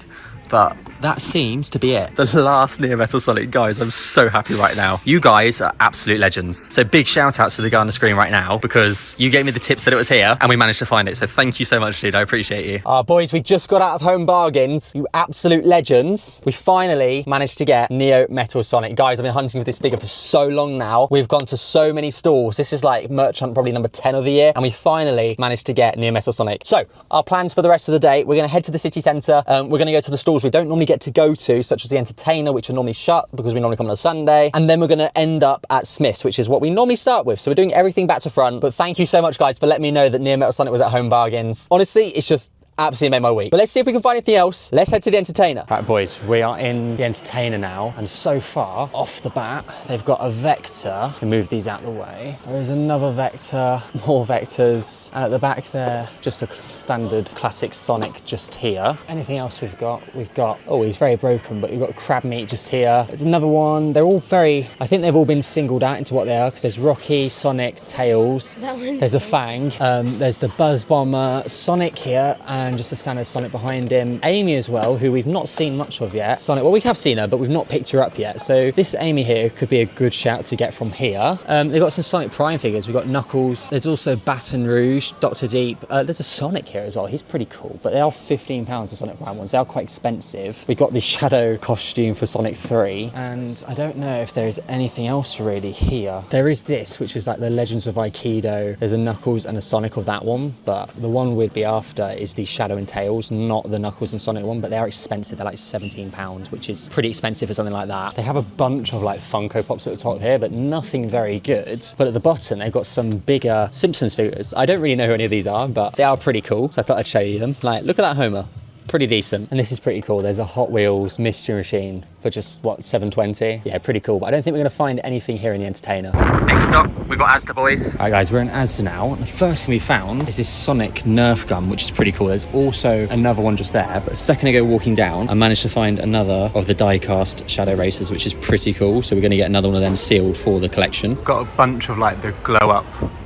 But that seems to be it. The last Neo Metal Sonic. Guys, I'm so happy right now. You guys are absolute legends. So big shout outs to the guy on the screen right now because you gave me the tips that it was here and we managed to find it. So thank you so much, dude. I appreciate you. Boys, we just got out of Home Bargains. You absolute legends. We finally managed to get Neo Metal Sonic. Guys, I've been hunting for this figure for so long now. We've gone to so many stores. This is like merch hunt probably number 10 of the year. And we finally managed to get Neo Metal Sonic. So our plans for the rest of the day, we're going to head to the city centre. We're going to go to the stores we don't normally get to go to, such as the Entertainer, which are normally shut because we normally come on a Sunday. And then we're going to end up at Smith's, which is what we normally start with. So we're doing everything back to front. But thank you so much, guys, for letting me know that Neo Metal Sonic was at Home Bargains. Honestly, it's just absolutely made my week. But let's see if we can find anything else. Let's head to the entertainer. Right, boys, we are in the entertainer now. And so far, off the bat, they've got a Vector. We move these out of the way. There's another Vector, more Vectors. And at the back there, just a standard classic Sonic just here. Anything else we've got? We've got, oh, he's very broken, but we've got Crab Meat just here. There's another one. They're all very, I think they've all been singled out into what they are, because there's Rocky, Sonic, Tails. There's a Fang. There's the Buzz Bomber, Sonic here, and just a standard Sonic behind him. Amy as well, who we've not seen much of yet. Sonic, well, we have seen her, but we've not picked her up yet. So this Amy here could be a good shout to get from here. They've got some Sonic Prime figures. We've got Knuckles. There's also Baton Rouge, Dr. Deep. There's a Sonic here as well. He's pretty cool, but they are £15, the Sonic Prime ones. They are quite expensive. We've got the Shadow costume for Sonic 3, and I don't know if there is anything else really here. There is this, which is like the Legends of Aikido. There's a Knuckles and a Sonic of that one, but the one we'd be after is the Shadow and Tails, not the Knuckles and Sonic one, but they are expensive. They're like £17, which is pretty expensive for something like that. They have a bunch of like Funko Pops at the top here, but nothing very good. But at the bottom, they've got some bigger Simpsons figures. I don't really know who any of these are, but they are pretty cool, so I thought I'd show you them. Like, look at that Homer. Pretty decent. And this is pretty cool. There's a Hot Wheels Mystery Machine for just, what, $7.20? Yeah, pretty cool. But I don't think we're going to find anything here in the entertainer. Next up, we've got Asda, boys. All right, guys, we're in Asda now. And the first thing we found is this Sonic Nerf gun, which is pretty cool. There's also another one just there. But a second ago, walking down, I managed to find another of the die-cast Shadow Racers, which is pretty cool. So we're going to get another one of them sealed for the collection. Got a bunch of, like, the glow-up,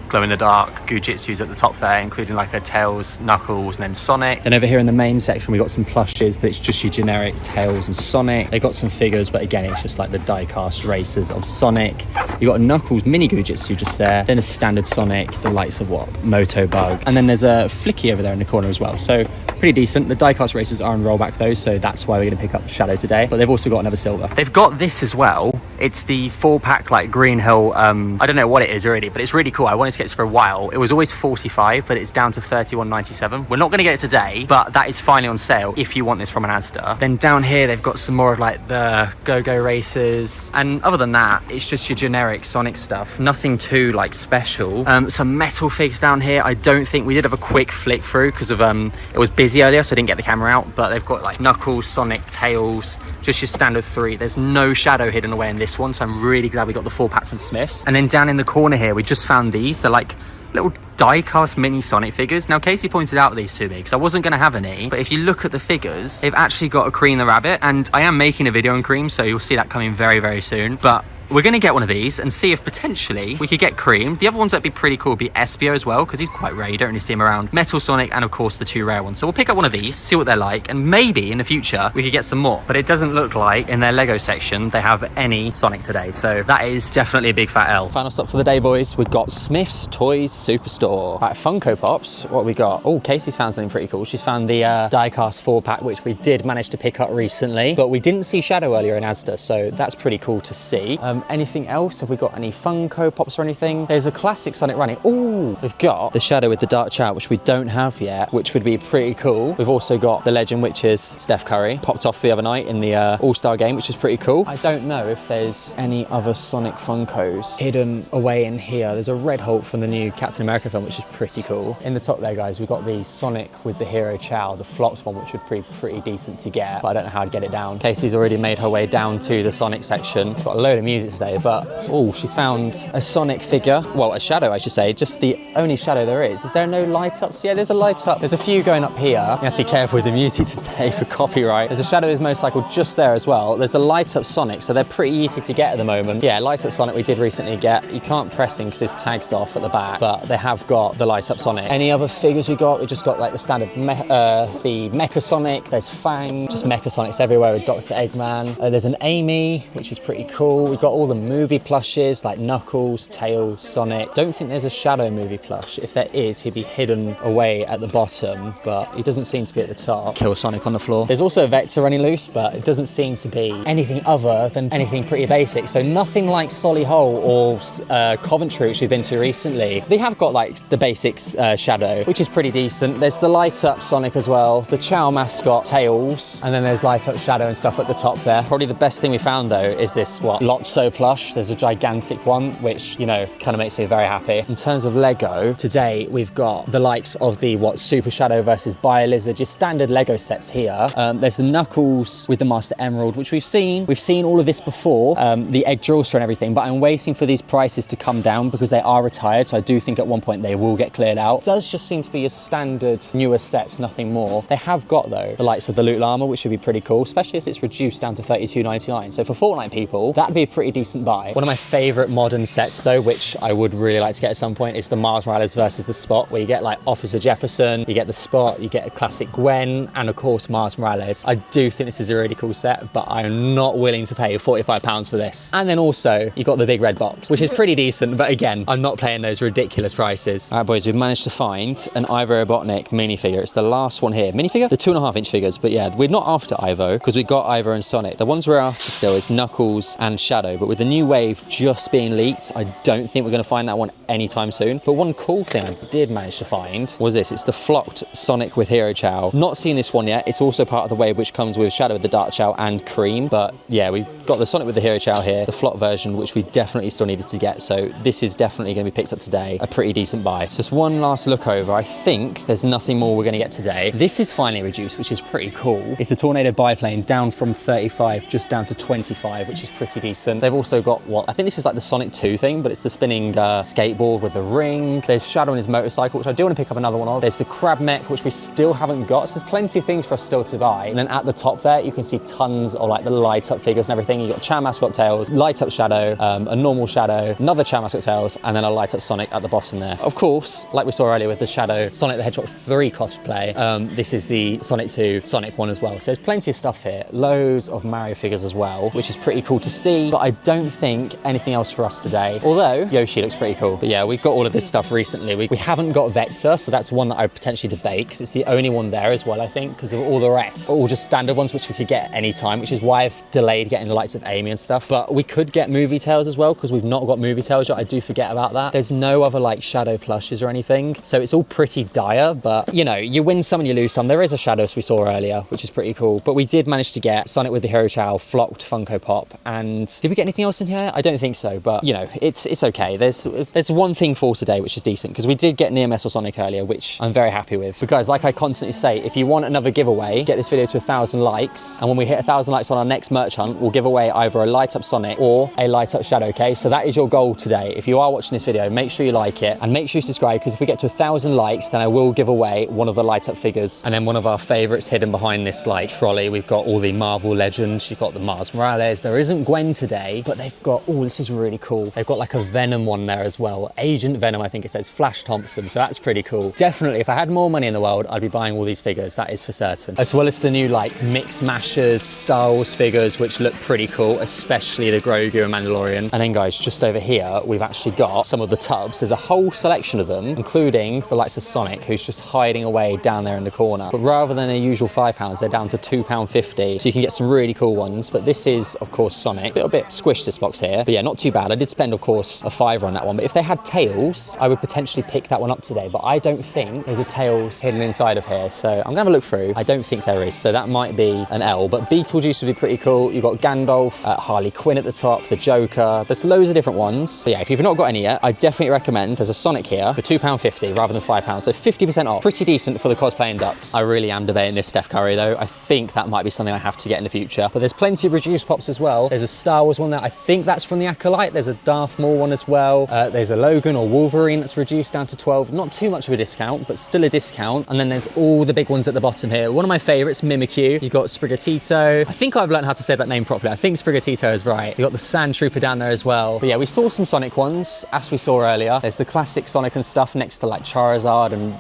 glow-in-the-dark Gujitsus at the top there, including like a Tails, Knuckles, and then Sonic. Then over here in the main section, we got some plushes, but it's just your generic Tails and Sonic. They got some figures, but again, it's just like the die-cast racers of Sonic. You got a Knuckles mini Gujitsu just there. Then a standard Sonic, the likes of what? Motobug. And then there's a Flicky over there in the corner as well. So pretty decent. The die-cast racers are on rollback though, so that's why we're going to pick up Shadow today. But they've also got another silver. They've got this as well. It's the 4-pack like Green Hill. I don't know what it is already, but it's really cool. I wanted to get this for a while. It was always $45, but it's down to $31.97. We're not going to get it today, but that is finally on sale if you want this from an Asda. Then down here, they've got some more of like the Go-Go racers. And other than that, it's just your generic Sonic stuff. Nothing too like special. Some metal figs down here. I don't think we did have a quick flick through because of it was busy earlier, so I didn't get the camera out, but they've got like Knuckles, Sonic, Tails, just your standard 3. There's no Shadow hidden away in this one, so I'm really glad we got the 4-pack from Smiths. And then down in the corner here, we just found these. They're like little die-cast mini Sonic figures. Now, Casey pointed out these to me because I wasn't going to have any, but if you look at the figures, they've actually got a Cream the Rabbit, and I am making a video on Cream, so you'll see that coming very, very soon. But we're going to get one of these and see if potentially we could get Cream. The other ones that'd be pretty cool would be Espio as well, because he's quite rare. You don't really see him around. Metal Sonic, and of course the 2 rare ones. So we'll pick up one of these, see what they're like, and maybe in the future we could get some more. But it doesn't look like in their Lego section they have any Sonic today. So that is definitely a big fat L. Final stop for the day, boys. We've got Smith's Toys Superstore. Right, Funko Pops. What have we got? Oh, Casey's found something pretty cool. She's found the die-cast 4-pack, which we did manage to pick up recently, but we didn't see Shadow earlier in Asda, so that's pretty cool to see. Anything else? Have we got any Funko Pops or anything? There's a classic Sonic running. Oh, we've got the Shadow with the Dark Chow, which we don't have yet, which would be pretty cool. We've also got the legend, which is Steph Curry. Popped off the other night in the All-Star game, which is pretty cool. I don't know if there's any other Sonic Funkos hidden away in here. There's a Red Hulk from the new Captain America film, which is pretty cool. In the top there, guys, we've got the Sonic with the Hero Chow, the flopped one, which would be pretty decent to get, but I don't know how to get it down. Casey's already made her way down to the Sonic section. Got a load of music today, but oh, she's found a Sonic figure. Well, a Shadow, I should say. Just the only Shadow there is. Is there no light ups? Yeah, there's a light up. There's a few going up here. You have to be careful with the music today for copyright. There's a Shadow with his motorcycle just there as well. There's a light up Sonic, so they're pretty easy to get at the moment. Yeah, light up Sonic we did recently get. You can't press him because his tag's off at the back, but they have got the light up Sonic. Any other figures we got? We just got like the standard the Mecha Sonic. There's Fang, just Mecha Sonics everywhere with Dr. Eggman. There's an Amy, which is pretty cool. We've got all the movie plushes like Knuckles, Tails, Sonic. Don't think there's a Shadow movie plush. If there is, he'd be hidden away at the bottom, but he doesn't seem to be at the top. Kill Sonic on the floor. There's also a Vector running loose, but it doesn't seem to be anything other than anything pretty basic. So nothing like Solihull or Coventry, which we've been to recently. They have got like the basics Shadow, which is pretty decent. There's the light up Sonic as well, the Chow mascot Tails, and then there's light up Shadow and stuff at the top there. Probably the best thing we found though is this Lotso also plush. There's a gigantic one, which, you know, kind of makes me very happy. In terms of Lego, today we've got the likes of the, Super Shadow versus Biolizard, just standard Lego sets here. There's the Knuckles with the Master Emerald, which we've seen. We've seen all of this before, the Egg Drillster and everything, but I'm waiting for these prices to come down because they are retired, so I do think at one point they will get cleared out. It does just seem to be a standard newer sets, nothing more. They have got, though, the likes of the Loot Llama, which would be pretty cool, especially as it's reduced down to $32.99. So for Fortnite people, that'd be a pretty decent buy. One of my favorite modern sets, though, which I would really like to get at some point, is the Miles Morales versus the Spot, where you get like Officer Jefferson, you get the Spot, you get a classic Gwen, and of course Miles Morales. I do think this is a really cool set, but I'm not willing to pay £45 for this. And then also, you got the big red box, which is pretty decent, but again, I'm not paying those ridiculous prices. All right, boys, we've managed to find an Ivo Robotnik minifigure. It's the last one here. Minifigure? The 2.5-inch figures, but yeah, we're not after Ivo, because we got Ivo and Sonic. The ones we're after still is Knuckles and Shadow, but with the new wave just being leaked, I don't think we're going to find that one anytime soon. But one cool thing I did manage to find was this. It's the flocked Sonic with Hero Chow. Not seen this one yet. It's also part of the wave which comes with Shadow with the Dark Chow and Cream, but yeah, we've got the Sonic with the Hero Chow here, the flocked version, which we definitely still needed to get, so this is definitely going to be picked up today. A pretty decent buy. So just one last look over. I think there's nothing more we're going to get today. This is finally reduced, which is pretty cool. It's the Tornado biplane down from 35 just down to 25, which is pretty decent. They've also got I think this is like the Sonic 2 thing, but it's the spinning skateboard with the ring. There's Shadow on his motorcycle, which I do want to pick up another one of. There's the Crab Mech, which we still haven't got, so there's plenty of things for us still to buy. And then at the top there, you can see tons of like the light up figures and everything. You got Chow Mascot Tails, light up Shadow, a normal Shadow, another Chow Mascot Tails, and then a light up Sonic at the bottom there. Of course, like we saw earlier with the Shadow Sonic the Hedgehog 3 cosplay, this is the Sonic 2 Sonic one as well. So there's plenty of stuff here. Loads of Mario figures as well, which is pretty cool to see, but I don't think anything else for us today. Although Yoshi looks pretty cool. But yeah, we've got all of this stuff recently. We haven't got Vector, so that's one that I would potentially debate because it's the only one there as well, I think, because of all the rest are all just standard ones which we could get at any time, which is why I've delayed getting the likes of Amy and stuff. But we could get Movie Tails as well because we've not got Movie Tails yet. I do forget about that. There's no other like Shadow plushes or anything, so it's all pretty dire, but you know, you win some and you lose some. There is a Shadow, as we saw earlier, which is pretty cool, but we did manage to get Sonic with the Hero Chow flocked Funko Pop. And did we get anything else in here? I don't think so, but you know, it's okay. There's one thing for today which is decent, because we did get Near Metal Sonic earlier, which I'm very happy with. But guys, like I constantly say, if you want another giveaway, get this video to 1,000 likes, and when we hit 1,000 likes on our next merch hunt, we'll give away either a light up Sonic or a light up Shadow, okay? So that is your goal today. If you are watching this video, make sure you like it and make sure you subscribe, because if we get to 1,000 likes, then I will give away one of the light up figures. And then one of our favorites hidden behind this like trolley, we've got all the Marvel Legends. You've got the Miles Morales. There isn't Gwen today, but they've got, oh, this is really cool. They've got like a Venom one there as well. Agent Venom, I think it says, Flash Thompson. So that's pretty cool. Definitely, if I had more money in the world, I'd be buying all these figures. That is for certain. As well as the new like Mix Mashers, Star Wars figures, which look pretty cool, especially the Grogu and Mandalorian. And then guys, just over here, we've actually got some of the tubs. There's a whole selection of them, including the likes of Sonic, who's just hiding away down there in the corner. But rather than their usual £5, they're down to £2.50. So you can get some really cool ones. But this is, of course, Sonic. A little bit squished, this box here. But yeah, not too bad. I did spend, of course, a £5 on that one. But if they had Tails, I would potentially pick that one up today. But I don't think there's a Tails hidden inside of here. So I'm going to have a look through. I don't think there is. So that might be an L. But Beetlejuice would be pretty cool. You've got Gandalf, Harley Quinn at the top, the Joker. There's loads of different ones. But yeah, if you've not got any yet, I definitely recommend. There's a Sonic here for £2.50 rather than £5. So 50% off. Pretty decent for the cosplaying ducks. I really am debating this Steph Curry though. I think that might be something I have to get in the future. But there's plenty of reduced pops as well. There's a Star Wars one there. I think that's from the Acolyte. There's a Darth Maul one as well. There's a Logan or Wolverine that's reduced down to 12. Not too much of a discount, but still a discount. And then there's all the big ones at the bottom here. One of my favorites, Mimikyu. You've got Sprigatito. I think I've learned how to say that name properly. I think Sprigatito is right. You've got the Sand Trooper down there as well. But yeah, we saw some Sonic ones, as we saw earlier. There's the classic Sonic and stuff next to like Charizard and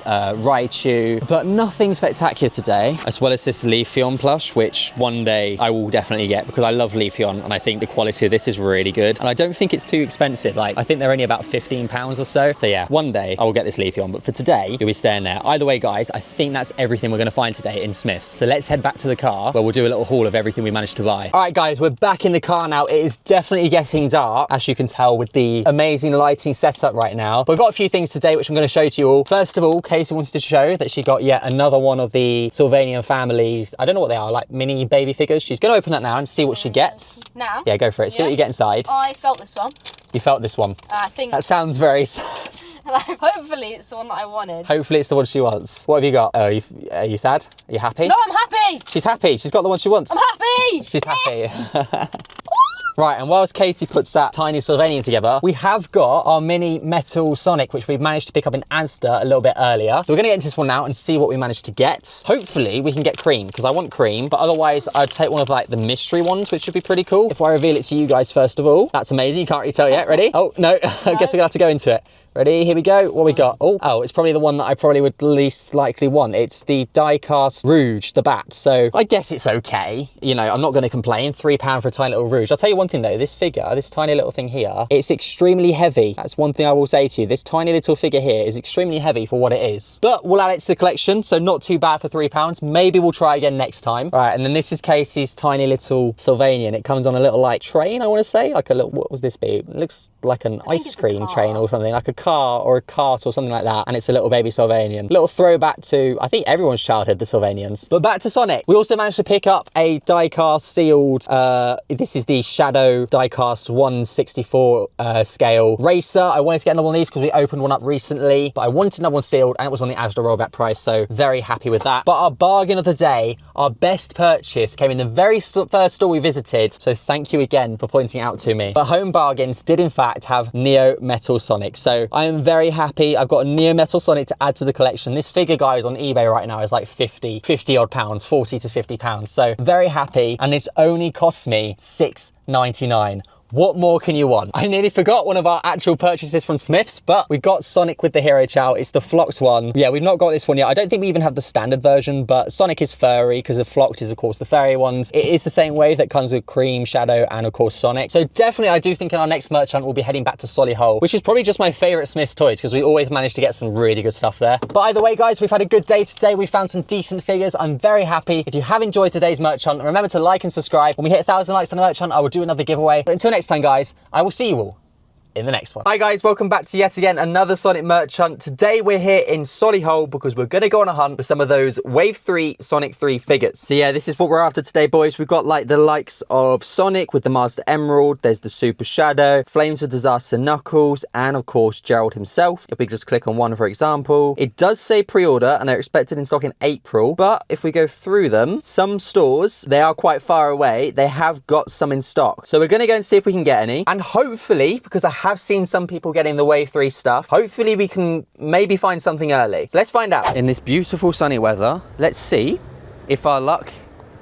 Raichu, but nothing spectacular today. As well as this Leafeon plush, which one day I will definitely get because I love Leafeon and I think the quality of this is really good. And I don't think it's too expensive. Like, I think they're only about £15 or so. So yeah, one day I will get this Leafeon, but for today, you'll be staying there. Either way, guys, I think that's everything we're going to find today in Smith's. So let's head back to the car where we'll do a little haul of everything we managed to buy. All right, guys, we're back in the car now. It is definitely getting dark, as you can tell with the amazing lighting setup right now. But we've got a few things today which I'm going to show to you all. First of all, Casey wanted to show that she got yet another one of the Sylvanian families. I don't know what they are, like mini baby figures. She's going to open that now and see what she gets. Now? Yeah, go for it. Let's see what you get inside. I felt this one. You felt this one. I think That sounds very sus. hopefully it's the one that I wanted. Hopefully it's the one she wants. What have you got? Oh, are you sad? Are you happy? No, I'm happy. She's happy. She's got the one she wants. I'm happy. She's Yes! happy. Right, and whilst Katie puts that tiny Sylvanian together, we have got our mini metal Sonic, which we've managed to pick up in Asda a little bit earlier. So we're gonna get into this one now and see what we managed to get. Hopefully we can get cream, because I want cream, but otherwise I'd take one of like the mystery ones, which should be pretty cool. If I reveal it to you guys first of all, that's amazing. You can't really tell yet. Ready? Oh, no, I guess we're gonna have to go into it. Ready? Here we go. What we got? Oh, it's probably the one that I probably would least likely want. It's the die-cast Rouge, the bat. So I guess it's okay. You know, I'm not going to complain. £3 for a tiny little Rouge. I'll tell you one thing though, this figure, this tiny little thing here, it's extremely heavy. That's one thing I will say to you. This tiny little figure here is extremely heavy for what it is. But we'll add it to the collection, so not too bad for £3. Maybe we'll try again next time. All right, and then this is Casey's tiny little Sylvanian. It comes on a little like train, I want to say. Like a little, what was this be? It looks like an ice cream train or something, like a car or a cart or something like that, and it's a little baby Sylvanian. Little throwback to, I think, everyone's childhood, the Sylvanians. But back to Sonic. We also managed to pick up a die-cast sealed, this is the Shadow die-cast 1/64 scale racer. I wanted to get another one of these because we opened one up recently, but I wanted another one sealed and it was on the Asda rollback price, so very happy with that. But our bargain of the day, our best purchase, came in the very first store we visited, so thank you again for pointing it out to me. But Home Bargains did in fact have Neo Metal Sonic, so I am very happy. I've got a Neo Metal Sonic to add to the collection. This figure, guys, on eBay right now is like 50 odd pounds, 40 to 50 pounds. So very happy, and this only cost me £6.99. What more can you want? I nearly forgot one of our actual purchases from Smith's, but we got Sonic with the Hero Chow. It's the flocked one. Yeah, we've not got this one yet. I don't think we even have the standard version, but Sonic is furry because the flocked is, of course, the fairy ones. It is the same wave that comes with Cream, Shadow, and, of course, Sonic. So definitely, I do think in our next merch hunt, we'll be heading back to Solihull, which is probably just my favourite Smith's toys because we always manage to get some really good stuff there. But either way, guys, we've had a good day today. We found some decent figures. I'm very happy. If you have enjoyed today's merch hunt, remember to like and subscribe. When we hit 1,000 likes on the merch hunt, I will do another giveaway. But until next time, guys, I will see you all in the next one. Hi guys, welcome back to yet again another Sonic merch hunt. Today we're here in Solihull because we're going to go on a hunt for some of those Wave 3 Sonic 3 figures. So yeah, this is what we're after today, boys. We've got like the likes of Sonic with the Master Emerald, there's the Super Shadow, Flames of Disaster Knuckles, and of course Gerald himself. If we just click on one, for example, it does say pre-order and they're expected in stock in April, but if we go through them, some stores, they are quite far away, they have got some in stock. So we're going to go and see if we can get any, and hopefully, because I have seen some people getting the Wave 3 stuff, hopefully we can maybe find something early. So let's find out. In this beautiful sunny weather, let's see if our luck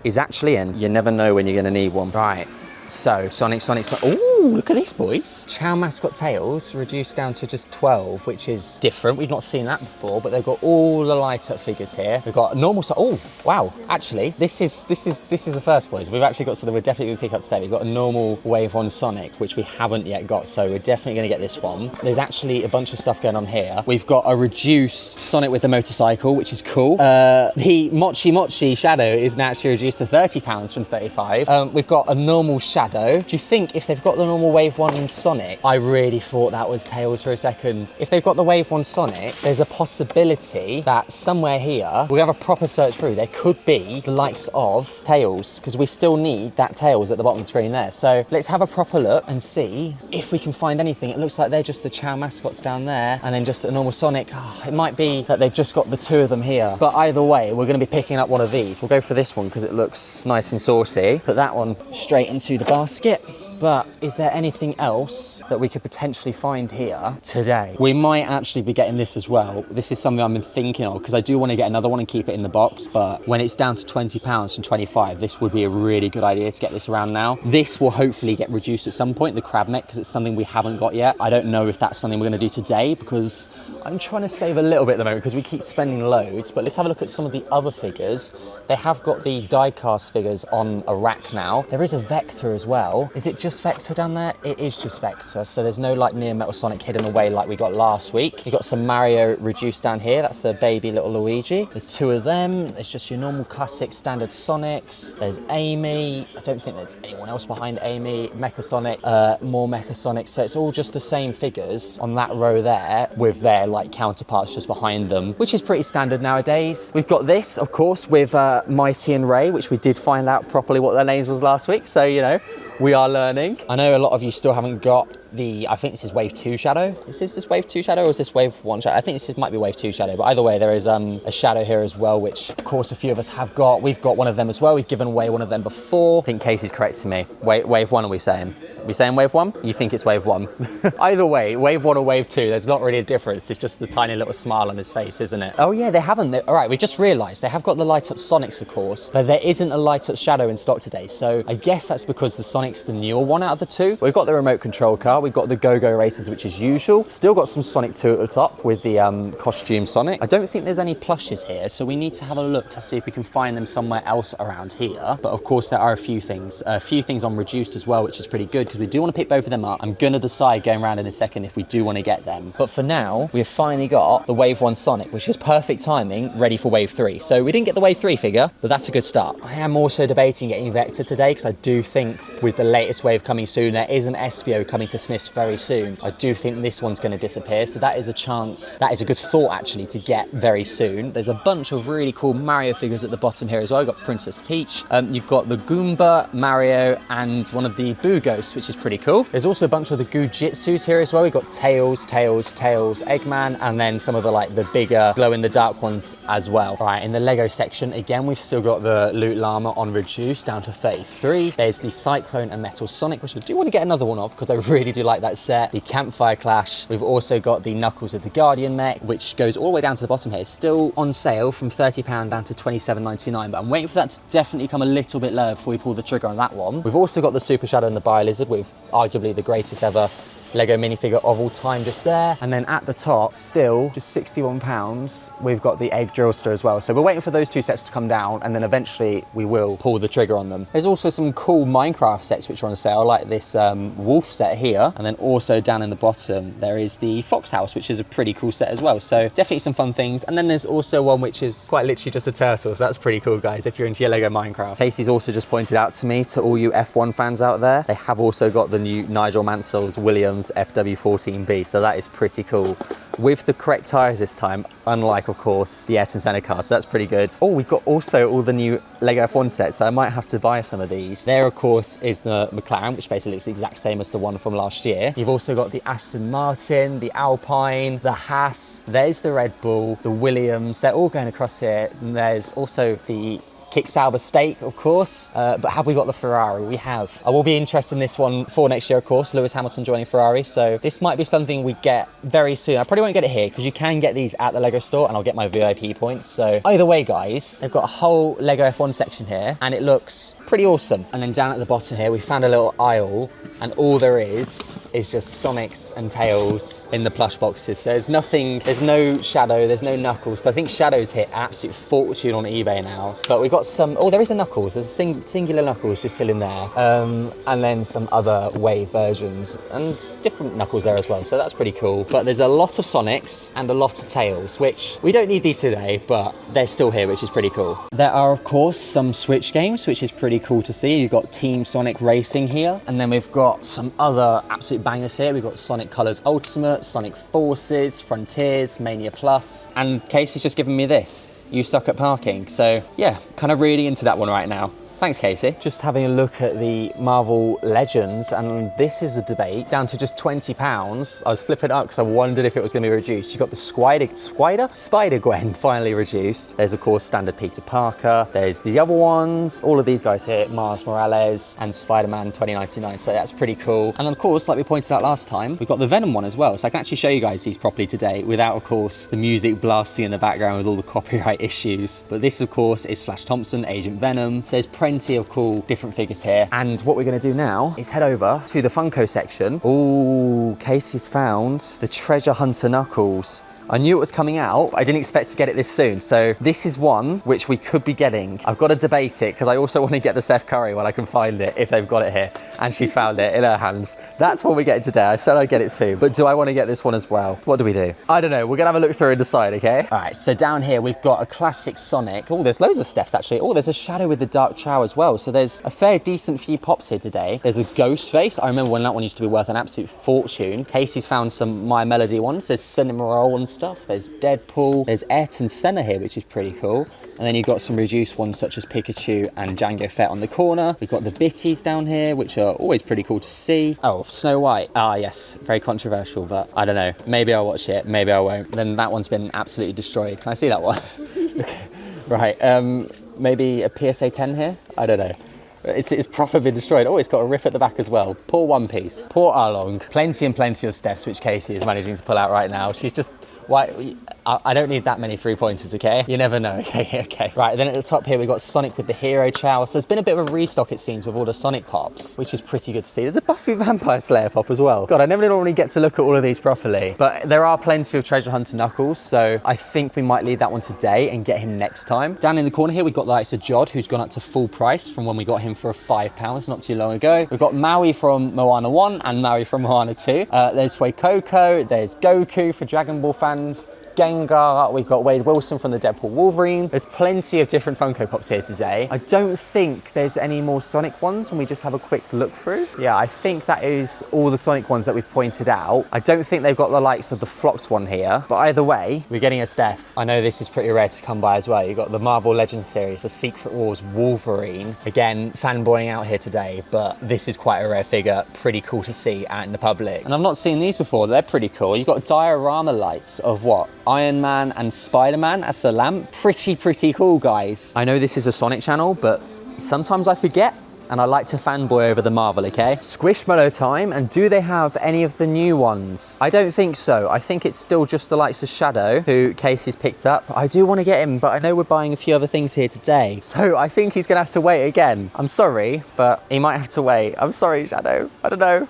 is actually in. You never know when you're going to need one. Right. So, Sonic. Ooh, look at this, boys. Chow Mascot Tails reduced down to just 12, which is different. We've not seen that before, but they've got all the light up figures here. We've got a normal, oh, wow. Actually, this is the first, boys. We've actually got something we're definitely going to pick up today. We've got a normal Wave 1 Sonic, which we haven't yet got, so we're definitely going to get this one. There's actually a bunch of stuff going on here. We've got a reduced Sonic with the motorcycle, which is cool. The Mochi Mochi Shadow is now actually reduced to £30 from 35. We've got a normal Shadow. Do you think if they've got the normal Wave 1 Sonic, I really thought that was Tails for a second. If they've got the Wave 1 Sonic, there's a possibility that somewhere here, we have a proper search through, there could be the likes of Tails, because we still need that Tails at the bottom of the screen there. So let's have a proper look and see if we can find anything. It looks like they're just the Chow mascots down there, and then just a normal Sonic. Oh, it might be that they've just got the two of them here. But either way, we're going to be picking up one of these. We'll go for this one because it looks nice and saucy. Put that one straight into the basket. But is there anything else that we could potentially find here today? We might actually be getting this as well. This is something I've been thinking of because I do want to get another one and keep it in the box. But when it's down to £20 from 25, this would be a really good idea to get this around now. This will hopefully get reduced at some point, the crab neck, because it's something we haven't got yet. I don't know if that's something we're going to do today because I'm trying to save a little bit at the moment because we keep spending loads. But let's have a look at some of the other figures. They have got the die-cast figures on a rack now. There is a Vector as well. Is it just Vector down there? It is just Vector, so there's no like Neo Metal Sonic hidden away like we got last week. You've got some Mario reduced down here. That's a baby little Luigi. There's two of them. There's just your normal classic standard Sonics. There's Amy. I don't think there's anyone else behind Amy. Mecha Sonic, more Mecha Sonic. So it's all just the same figures on that row there with their like counterparts just behind them, which is pretty standard nowadays. We've got this, of course, with Mighty and Ray, which we did find out properly what their names was last week. So, you know, We are learning. I know a lot of you still haven't got I think this is Wave 2 shadow. Is this Wave 2 shadow or is this Wave 1 shadow? I think this might be Wave 2 shadow, but either way, there is a shadow here as well, which of course a few of us have got. We've got one of them as well. We've given away one of them before. I think Casey's correcting me. Wave 1 are we saying? Are we saying Wave 1? You think it's Wave 1? Either way, Wave 1 or Wave 2, there's not really a difference. It's just the tiny little smile on his face, isn't it? Oh yeah, they haven't. All right, we just realised they have got the light up Sonics, of course, but there isn't a light up shadow in stock today. So I guess that's because the Sonic's the newer one out of the two. We've got the remote control car. We've got the Go-Go Racers, which is usual. Still got some Sonic 2 at the top with the costume Sonic. I don't think there's any plushes here, so we need to have a look to see if we can find them somewhere else around here. But of course, there are a few things on reduced as well, which is pretty good because we do want to pick both of them up. I'm gonna decide going around in a second if we do want to get them. But for now, we've finally got the Wave 1 Sonic, which is perfect timing, ready for Wave 3. So we didn't get the Wave 3 figure, but that's a good start. I am also debating getting Vector today because I do think with the latest wave coming soon, there is an SBO coming to Smiths very soon. I do think this one's going to disappear, so that is a chance, that is a good thought actually to get very soon. There's a bunch of really cool Mario figures at the bottom here as well. You've got Princess Peach, you've got the Goomba, Mario, and one of the Boo Ghosts, which is pretty cool. There's also a bunch of the Goo-Jitsus here as well. We've got Tails, Eggman, and then some of the bigger glow-in-the-dark ones as well. All right, in the Lego section, again, we've still got the Loot Llama on reduced down to 33. There's the Cyclone and Metal Sonic, which I do want to get another one of because I really do like that set. The Campfire Clash. We've also got the Knuckles of the Guardian mech, which goes all the way down to the bottom here. It's still on sale from £30 down to £27.99, but I'm waiting for that to definitely come a little bit lower before we pull the trigger on that one. We've also got the Super Shadow and the Bio Lizard with arguably the greatest ever Lego minifigure of all time just there. And then at the top, still just £61, we've got the Egg Drillster as well. So we're waiting for those two sets to come down and then eventually we will pull the trigger on them. There's also some cool Minecraft sets which are on sale, like this wolf set here. And then also down in the bottom, there is the Fox House, which is a pretty cool set as well. So definitely some fun things. And then there's also one which is quite literally just a turtle. So that's pretty cool, guys, if you're into your Lego Minecraft. Casey's also just pointed out to me, to all you F1 fans out there, they have also got the new Nigel Mansell's Williams FW14B, so that is pretty cool. With the correct tyres this time, unlike, of course, the Ayrton Senna car, so that's pretty good. Oh, we've got also all the new Lego F1 sets, so I might have to buy some of these. There, of course, is the McLaren, which basically looks the exact same as the one from last year. You've also got the Aston Martin, the Alpine, the Haas, there's the Red Bull, the Williams, they're all going across here. And there's also the Kick-Sauber Steak, of course, but have we got the Ferrari? We have. I will be interested in this one for next year, of course, Lewis Hamilton joining Ferrari, so this might be something we get very soon. I probably won't get it here because you can get these at the Lego store and I'll get my VIP points. So either way, guys, they've got a whole Lego F1 section here and it looks pretty awesome. And then down at the bottom here, we found a little aisle and all there is just Sonics and Tails in the plush boxes. So there's nothing, there's no Shadow, there's no Knuckles, but I think Shadow's hit absolute fortune on eBay now. But we've got some, oh, there is a Knuckles, there's a singular Knuckles just chilling there. And then some other Wave versions and different Knuckles there as well, so that's pretty cool. But there's a lot of Sonics and a lot of Tails, which we don't need these today, but they're still here, which is pretty cool. There are, of course, some Switch games, which is pretty cool to see. You've got Team Sonic Racing here, and then we've got some other absolute bangers here. We've got Sonic Colors Ultimate, Sonic Forces, Frontiers, Mania Plus, and Casey's just given me this. You suck at parking. So yeah, kind of really into that one right now. Thanks, Casey. Just having a look at the Marvel Legends, and this is a debate, down to just £20. I was flipping up because I wondered if it was going to be reduced. You've got the Spider-Gwen finally reduced. There's, of course, standard Peter Parker. There's the other ones, all of these guys here, Miles Morales and Spider-Man 2099, so that's pretty cool. And of course, like we pointed out last time, we've got the Venom one as well, so I can actually show you guys these properly today without, of course, the music blasting in the background with all the copyright issues. But this, of course, is Flash Thompson, Agent Venom. So there's plenty of cool different figures here. And what we're going to do now is head over to the Funko section. Ooh, Casey's found the Treasure Hunter Knuckles. I knew it was coming out, but I didn't expect to get it this soon. So this is one which we could be getting. I've got to debate it because I also want to get the Seth Curry while I can find it, if they've got it here. And she's found it in her hands. That's what we're getting today. I said I'd get it soon, but do I want to get this one as well? What do we do? I don't know. We're gonna have a look through and decide, okay? All right, so down here we've got a classic Sonic. Oh, there's loads of Stephs actually. Oh, there's a Shadow with the Dark Chow as well. So there's a fair decent few pops here today. There's a Ghost Face. I remember when that one used to be worth an absolute fortune. Casey's found some My Melody ones. There's Cinnamoroll and stuff. There's Deadpool, there's Ayrton Senna here, which is pretty cool. And then you've got some reduced ones such as Pikachu and Django Fett on the corner. We've got the Bitties down here, which are always pretty cool to see. Oh, Snow White. Ah, yes, very controversial, but I don't know. Maybe I'll watch it, maybe I won't. Then that one's been absolutely destroyed. Can I see that one? Right, maybe a PSA 10 here? I don't know. It's proper been destroyed. Oh, it's got a rip at the back as well. Poor One Piece. Poor Arlong. Plenty and plenty of Stephs, which Casey is managing to pull out right now. She's just... Why? I don't need that many 3-pointers, okay? You never know, okay. Right, then at the top here, we've got Sonic with the Hero Chow. So there's been a bit of a restock, it seems, with all the Sonic pops, which is pretty good to see. There's a Buffy Vampire Slayer pop as well. God, I never normally get to look at all of these properly. But there are plenty of Treasure Hunter Knuckles, so I think we might leave that one today and get him next time. Down in the corner here, we've got the likes of Jod, who's gone up to full price from when we got him for £5 not too long ago. We've got Maui from Moana 1 and Maui from Moana 2. There's Fuecoco, there's Goku for Dragon Ball fans, Gengar, we've got Wade Wilson from the Deadpool Wolverine. There's plenty of different Funko Pops here today. I don't think there's any more Sonic ones when we just have a quick look through. Yeah, I think that is all the Sonic ones that we've pointed out. I don't think they've got the likes of the flocked one here, but either way, we're getting a Steph. I know this is pretty rare to come by as well. You've got the Marvel Legends series, the Secret Wars Wolverine. Again, fanboying out here today, but this is quite a rare figure. Pretty cool to see out in the public. And I've not seen these before. They're pretty cool. You've got diorama lights of what? Iron Man and Spider-Man as the lamp. Pretty cool, guys. I know this is a Sonic channel, but sometimes I forget and I like to fanboy over the Marvel, okay? Squishmallow time, and do they have any of the new ones? I don't think so. I think it's still just the likes of Shadow, who Casey's picked up. I do want to get him, but I know we're buying a few other things here today. So I think he's gonna have to wait again. I'm sorry, but he might have to wait. I'm sorry, Shadow. I don't know.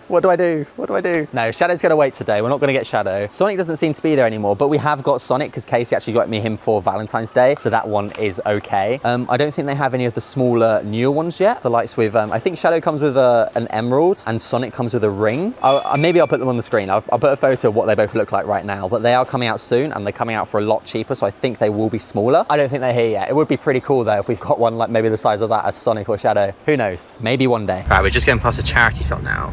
What do I do? No, Shadow's going to wait today. We're not going to get Shadow. Sonic doesn't seem to be there anymore, but we have got Sonic because Casey actually got me him for Valentine's Day, so that one is okay. I don't think they have any of the smaller, newer ones yet. The likes with, I think Shadow comes with an emerald and Sonic comes with a ring. Maybe I'll put them on the screen. I'll put a photo of what they both look like right now, but they are coming out soon and they're coming out for a lot cheaper, so I think they will be smaller. I don't think they're here yet. It would be pretty cool though if we've got one like maybe the size of that as Sonic or Shadow. Who knows? Maybe one day. Right, we're just going past a charity shop now.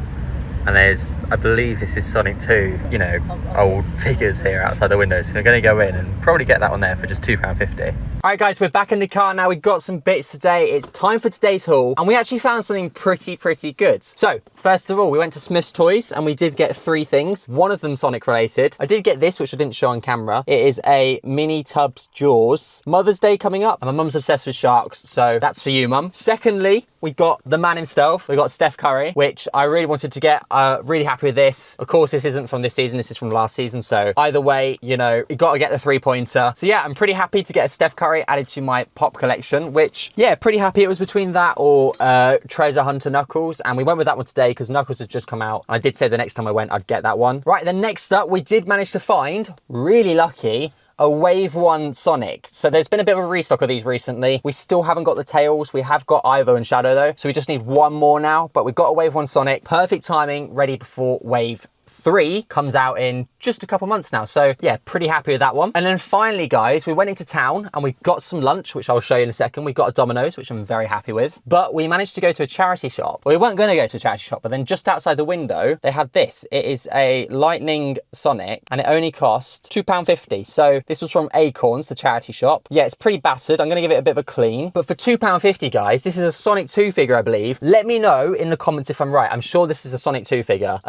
And there's, I believe this is Sonic 2, you know, old figures here outside the window. So we're going to go in and probably get that one there for just £2.50. All right, guys, we're back in the car now. We've got some bits today. It's time for today's haul. And we actually found something pretty good. So, first of all, we went to Smith's Toys and we did get 3 things. One of them Sonic related. I did get this, which I didn't show on camera. It is a mini Tubbs Jaws. Mother's Day coming up. And my mum's obsessed with sharks, so that's for you, Mum. Secondly, we got the man himself. We got Steph Curry, which I really wanted to get. Really happy with this. Of course, this isn't from this season. This is from last season. So either way, you know, you got to get the 3-pointer. So yeah, I'm pretty happy to get a Steph Curry added to my pop collection, which, yeah, pretty happy. It was between that or Treasure Hunter Knuckles. And we went with that one today because Knuckles had just come out. I did say the next time I went, I'd get that one. Right, then next up, we did manage to find, really lucky, a Wave 1 Sonic. So there's been a bit of a restock of these recently. We still haven't got the tails. We have got Ivo and Shadow though. So we just need one more now, but we've got a Wave 1 Sonic. Perfect timing, ready before Wave 3 comes out in just a couple months now. So yeah, pretty happy with that one. And then finally, guys, we went into town and we got some lunch, which I'll show you in a second. We got a Domino's, which I'm very happy with. But we managed to go to a charity shop. Well, we weren't going to go to a charity shop, but then just outside the window, they had this. It is a Lightning Sonic and it only cost £2.50. So this was from Acorns, the charity shop. Yeah, it's pretty battered. I'm going to give it a bit of a clean. But for £2.50, guys, this is a Sonic 2 figure, I believe. Let me know in the comments if I'm right. I'm sure this is a Sonic 2 figure.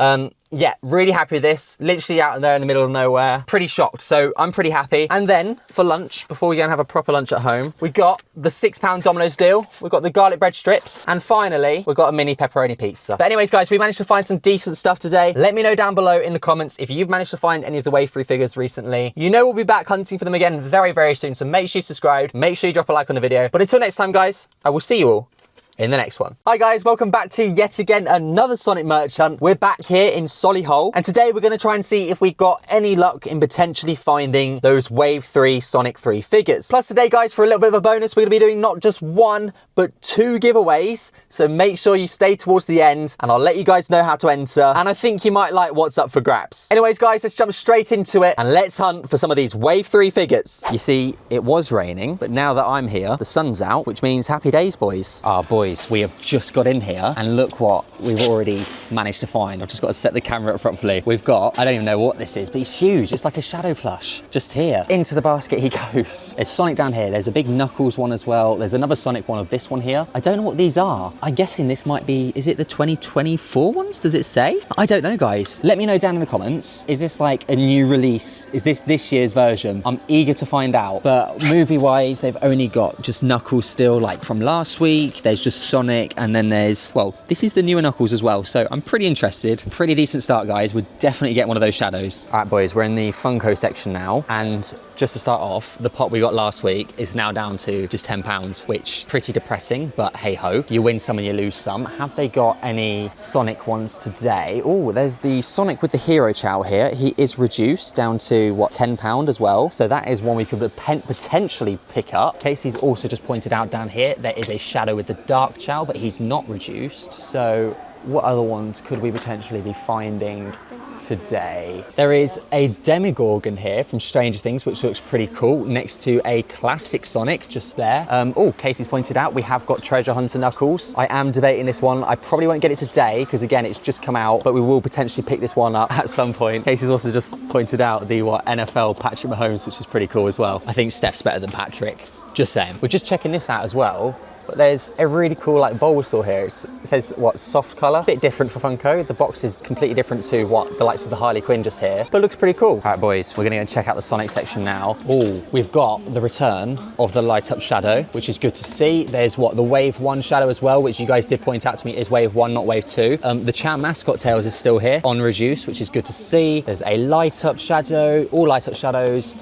Yeah, really happy with this. Literally out there in the middle of nowhere. Pretty shocked, so I'm pretty happy. And then for lunch, before we go and have a proper lunch at home, we got the £6 Domino's deal. We've got the garlic bread strips. And finally, we've got a mini pepperoni pizza. But anyways, guys, we managed to find some decent stuff today. Let me know down below in the comments if you've managed to find any of the Wave 3 figures recently. You know we'll be back hunting for them again very soon, so make sure you subscribe. Make sure you drop a like on the video. But until next time, guys, I will see you all in the next one. Hi guys, welcome back to yet again another Sonic merch hunt. We're back here in Solihull, and today we're going to try and see if we got any luck in potentially finding those Wave 3 Sonic 3 figures. Plus today, guys, for a little bit of a bonus, we're going to be doing not just 1 but 2 giveaways, so make sure you stay towards the end and I'll let you guys know how to enter, and I think you might like what's up for grabs. Anyways, guys, let's jump straight into it and let's hunt for some of these Wave 3 figures. You see, it was raining, but now that I'm here, the sun's out, which means happy days, boys. Ah, boys. boys, we have just got in here and look what we've already managed to find. I've just got to set the camera up properly. We've got, I don't even know what this is, but it's huge. It's like a Shadow plush, just here. Into the basket he goes. There's Sonic down here. There's a big Knuckles one as well. There's another Sonic one of this one here. I don't know what these are. I'm guessing this might be, is it the 2024 ones? Does it say? I don't know, guys. Let me know down in the comments. Is this like a new release? Is this year's version? I'm eager to find out. But movie-wise, they've only got just Knuckles still, like from last week. There's just Sonic, and then there's, well, this is the newer Knuckles as well. So I'm pretty interested. Pretty decent start, guys. We'd definitely get one of those shadows. All right, boys, we're in the Funko section now. And just to start off, the pot we got last week is now down to just £10, which pretty depressing, but hey ho. You win some and you lose some. Have they got any Sonic ones today? Oh, there's the Sonic with the Hero Chow here. He is reduced down to, what, £10 as well. So that is one we could potentially pick up. Casey's also just pointed out down here, there is a Shadow with the Dark Chow, but he's not reduced. So what other ones could we potentially be finding today? There is a Demogorgon here from Stranger Things, which looks pretty cool, next to a classic Sonic just there. Oh, Casey's pointed out we have got Treasure Hunter Knuckles. I am debating this one. I probably won't get it today because, again, it's just come out, but we will potentially pick this one up at some point. Casey's also just pointed out the NFL Patrick Mahomes, which is pretty cool as well. I think Steph's better than Patrick. Just saying. We're just checking this out as well. But there's a really cool like Bulbasaur here. It says what, soft colour, bit different for Funko. The box is completely different to what the likes of the Harley Quinn just here, but it looks pretty cool. All right, boys, we're gonna go check out the Sonic section now. Oh, we've got the return of the light up Shadow, which is good to see. There's what, the Wave 1 Shadow as well, which you guys did point out to me is Wave 1, not Wave 2. The Chow mascot Tails is still here on reduce, which is good to see. There's a light up Shadow, all light up Shadows.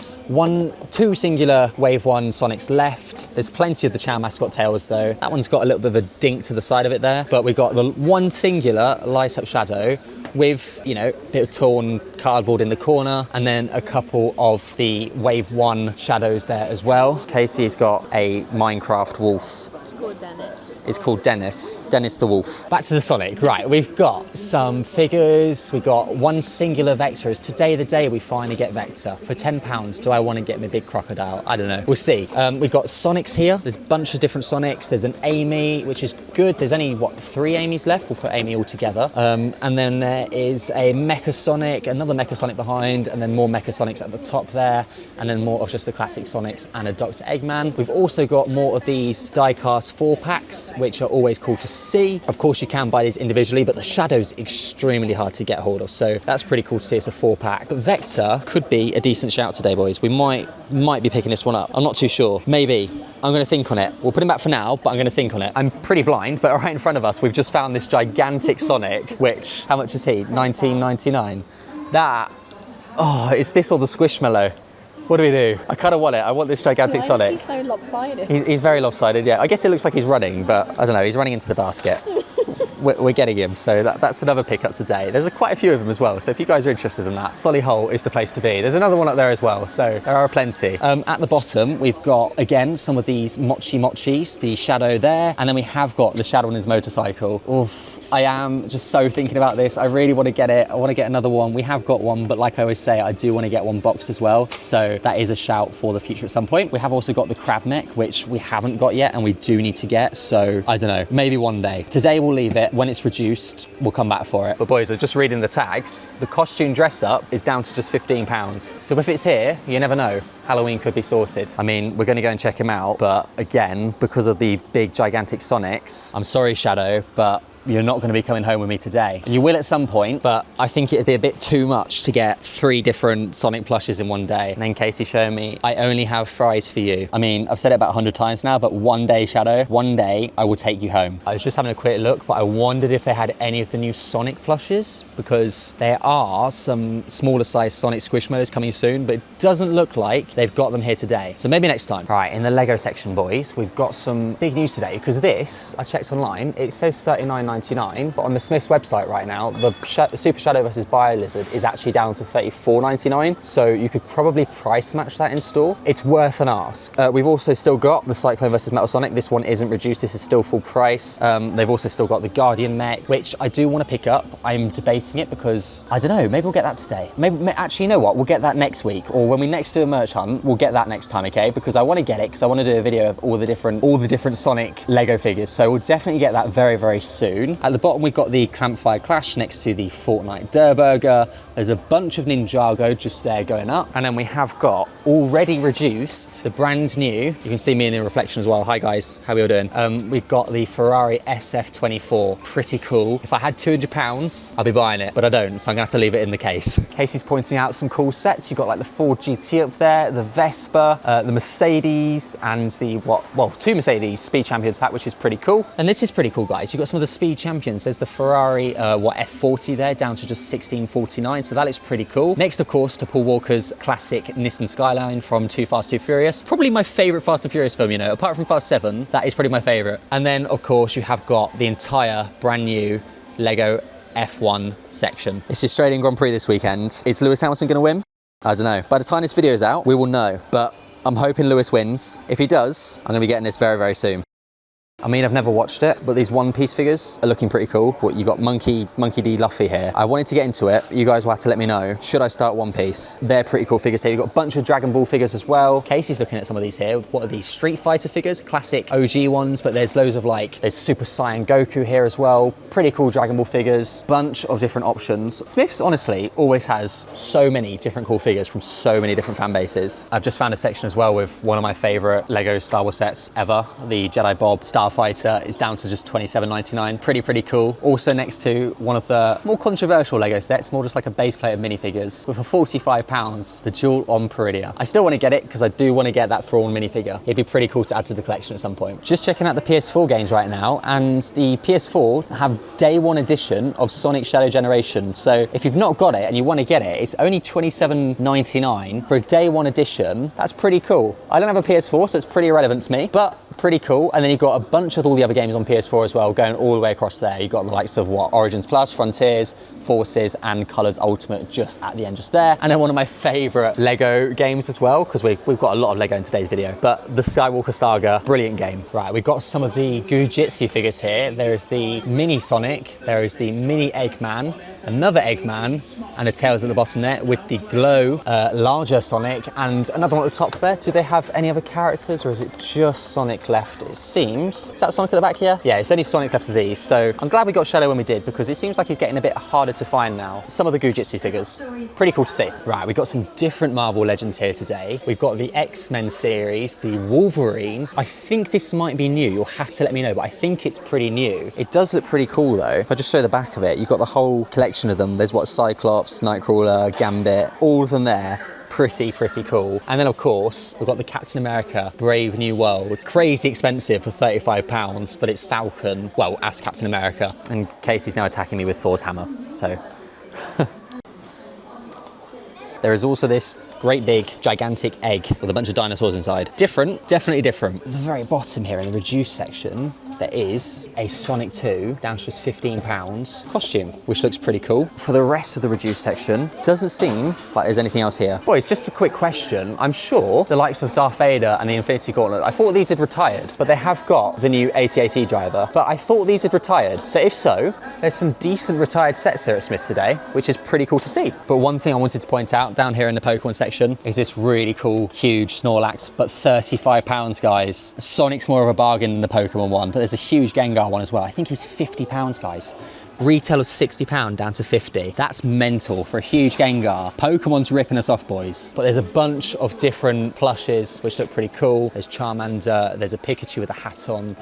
Two singular Wave 1 Sonics left. There's plenty of the Chow mascot Tails though. That one's got a little bit of a dink to the side of it there, but we've got the one singular light up Shadow with, you know, a bit of torn cardboard in the corner, and then a couple of the Wave 1 Shadows there as well. Casey's got a Minecraft wolf. It's called Dennis. It's called Dennis. Dennis the wolf. Back to the Sonic. Right, we've got some figures. We've got one singular Vector. Is today the day we finally get Vector? For £10, do I want to get my big crocodile? I don't know. We'll see. We've got Sonics here. There's a bunch of different Sonics. There's an Amy, which is good. There's only, what, 3 Amy's left? We'll put Amy all together. And then there is a Mecha Sonic, another Mecha Sonic behind, and then more Mecha Sonics at the top there, and then more of just the classic Sonics and a Dr. Eggman. We've also got more of these die-cast 4-packs, which are always cool to see. Of course, you can buy these individually, but the Shadow's extremely hard to get hold of, so that's pretty cool to see. It's a 4-pack. But Vector could be a decent shout today, boys. We might be picking this one up. I'm not too sure. Maybe. I'm going to think on it. We'll put him back for now, but I'm going to think on it. I'm pretty blind, but right in front of us, we've just found this gigantic Sonic, which, how much is he? $19.99. That, oh, is this or the Squishmallow? What do we do? I kind of want it. I want this gigantic Sonic. He's so lopsided. He's very lopsided, yeah. I guess it looks like he's running, but I don't know. He's running into the basket. We're getting him, so that's another pickup today. There's quite a few of them as well, so if you guys are interested in that, Solihull is the place to be. There's another one up there as well, so there are plenty. At the bottom, we've got, again, some of these Mochis, the Shadow there, and then we have got the Shadow on his motorcycle. Oof, I am just so thinking about this. I really want to get it. I want to get another one. We have got one, but like I always say, I do want to get one boxed as well, so that is a shout for the future at some point. We have also got the Crab Mech, which we haven't got yet, and we do need to get, so I don't know, maybe one day. Today we'll leave it. When it's reduced, we'll come back for it. But boys, I was just reading the tags. The costume dress up is down to just £15. So if it's here, you never know. Halloween could be sorted. I mean, we're going to go and check him out, but again, because of the big gigantic Sonics, I'm sorry, Shadow, but you're not going to be coming home with me today. You will at some point, but I think it'd be a bit too much to get 3 different Sonic plushes in one day. And then Casey showed me, I only have fries for you. I mean, I've said it about 100 times now, but one day, Shadow, one day I will take you home. I was just having a quick look, but I wondered if they had any of the new Sonic plushes, because there are some smaller size Sonic Squishmallows coming soon, but it doesn't look like they've got them here today. So maybe next time. Right, in the Lego section, boys, we've got some big news today, because this, I checked online, it says $39.99. $39.99, but on the Smiths website right now, the Super Shadow vs. Biolizard is actually down to $34.99, so you could probably price match that in store. It's worth an ask. We've also still got the Cyclone vs. Metal Sonic. This one isn't reduced, this is still full price. They've also still got the Guardian mech, which I do want to pick up. I'm debating it because, I don't know, maybe we'll get that today. Maybe, actually, you know what, we'll get that next week, or when we next do a merch hunt, we'll get that next time, okay? Because I want to get it, because I want to do a video of all the different Sonic Lego figures. So we'll definitely get that very, very soon. At the bottom, we've got the Campfire Clash next to the Fortnite Durburger. There's a bunch of Ninjago just there going up. And then we have got, already reduced, the brand new, you can see me in the reflection as well. Hi guys, how are we all doing? We've got the Ferrari SF24, pretty cool. If I had £200, I'd be buying it, but I don't, so I'm gonna have to leave it in the case. Casey's pointing out some cool sets. You've got like the Ford GT up there, the Vespa, the Mercedes, and the, two Mercedes Speed Champions pack, which is pretty cool. And this is pretty cool, guys. You've got some of the Speed Champions. There's the Ferrari, F40 there, down to just $16.49, so that looks pretty cool. Next, of course, to Paul Walker's classic Nissan Skyline from Too Fast, Too Furious. Probably my favorite Fast and Furious film, you know, apart from Fast 7, that is probably my favorite. And then, of course, you have got the entire brand new Lego F1 section. It's the Australian Grand Prix this weekend. Is Lewis Hamilton gonna win? I don't know. By the time this video is out, we will know, but I'm hoping Lewis wins. If he does, I'm gonna be getting this very, very soon. I mean, I've never watched it, but these One Piece figures are looking pretty cool. What, you got Monkey D. Luffy here. I wanted to get into it. You guys will have to let me know. Should I start One Piece? They're pretty cool figures here. You've got a bunch of Dragon Ball figures as well. Casey's looking at some of these here. What are these? Street Fighter figures? Classic OG ones, but there's loads of there's Super Saiyan Goku here as well. Pretty cool Dragon Ball figures. Bunch of different options. Smiths, honestly, always has so many different cool figures from so many different fan bases. I've just found a section as well with one of my favorite Lego Star Wars sets ever. The Jedi Bob Starfighter is down to just $27.99. Pretty cool. Also next to one of the more controversial Lego sets, more just like a base plate of minifigures, with for £45, the Duel on Peridia. I still want to get it because I do want to get that Thrawn minifigure. It'd be pretty cool to add to the collection at some point. Just checking out the PS4 games right now, and the PS4 have day one edition of Sonic Shadow Generation. So if you've not got it and you want to get it, it's only $27.99 for a day one edition. That's pretty cool. I don't have a PS4, so it's pretty irrelevant to me, but pretty cool. And then you've got a bunch of all the other games on PS4 as well, going all the way across there. You've got the likes of Origins Plus, Frontiers, Forces, and Colors Ultimate just at the end, just there. And then one of my favorite Lego games as well, because we've got a lot of Lego in today's video, but the Skywalker Saga, brilliant game. Right, we've got some of the Goo-Jitsu figures here. There is the Mini Sonic, there is the Mini Eggman, another Eggman, and a Tails at the bottom there with the Glow larger Sonic, and another one at the top there. Do they have any other characters, or is it just Sonic left? It seems. Is that Sonic at the back here? Yeah, it's only Sonic left of these, so I'm glad we got Shadow when we did, because it seems like he's getting a bit harder to find now. Some of the Goo-Jitsu figures, pretty cool to see. Right, we've got some different Marvel Legends here today. We've got the X-Men series, the Wolverine. I think this might be new, you'll have to let me know, but I think it's pretty new. It does look pretty cool though. If I just show the back of it, you've got the whole collection of them. There's Cyclops, Nightcrawler, Gambit, all of them there. Pretty cool. And then of course, we've got the Captain America Brave New World. Crazy expensive for £35, but it's Falcon, well, as Captain America. And Casey's now attacking me with Thor's hammer, so. There is also this great big gigantic egg with a bunch of dinosaurs inside. Different, definitely different. At the very bottom here in the reduced section, there is a Sonic 2 down to just £15 costume, which looks pretty cool. For the rest of the reduced section, doesn't seem like there's anything else here. Boys, just a quick question. I'm sure the likes of Darth Vader and the Infinity Gauntlet, I thought these had retired, but they have got the new AT-AT driver, but I thought these had retired. So if so, there's some decent retired sets here at Smiths today, which is pretty cool to see. But one thing I wanted to point out down here in the Pokemon section is this really cool, huge Snorlax, but £35, guys. Sonic's more of a bargain than the Pokemon one, but there's a huge Gengar one as well. I think he's £50, guys. Retail of £60 down to 50. That's mental for a huge Gengar. Pokemon's ripping us off, boys. But there's a bunch of different plushes which look pretty cool. There's Charmander, there's a Pikachu with a hat on,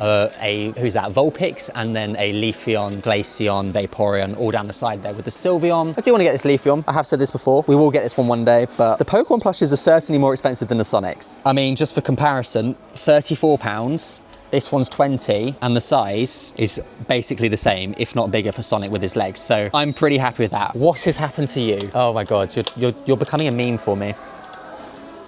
who's that, Vulpix, and then a Leafeon, Glaceon, Vaporeon, all down the side there with the Sylveon. I do want to get this Leafeon. I have said this before. We will get this one day, but the Pokemon plushes are certainly more expensive than the Sonics. I mean, just for comparison, £34. This one's 20, and the size is basically the same, if not bigger, for Sonic with his legs. So I'm pretty happy with that. What has happened to you? Oh my God, you're becoming a meme for me.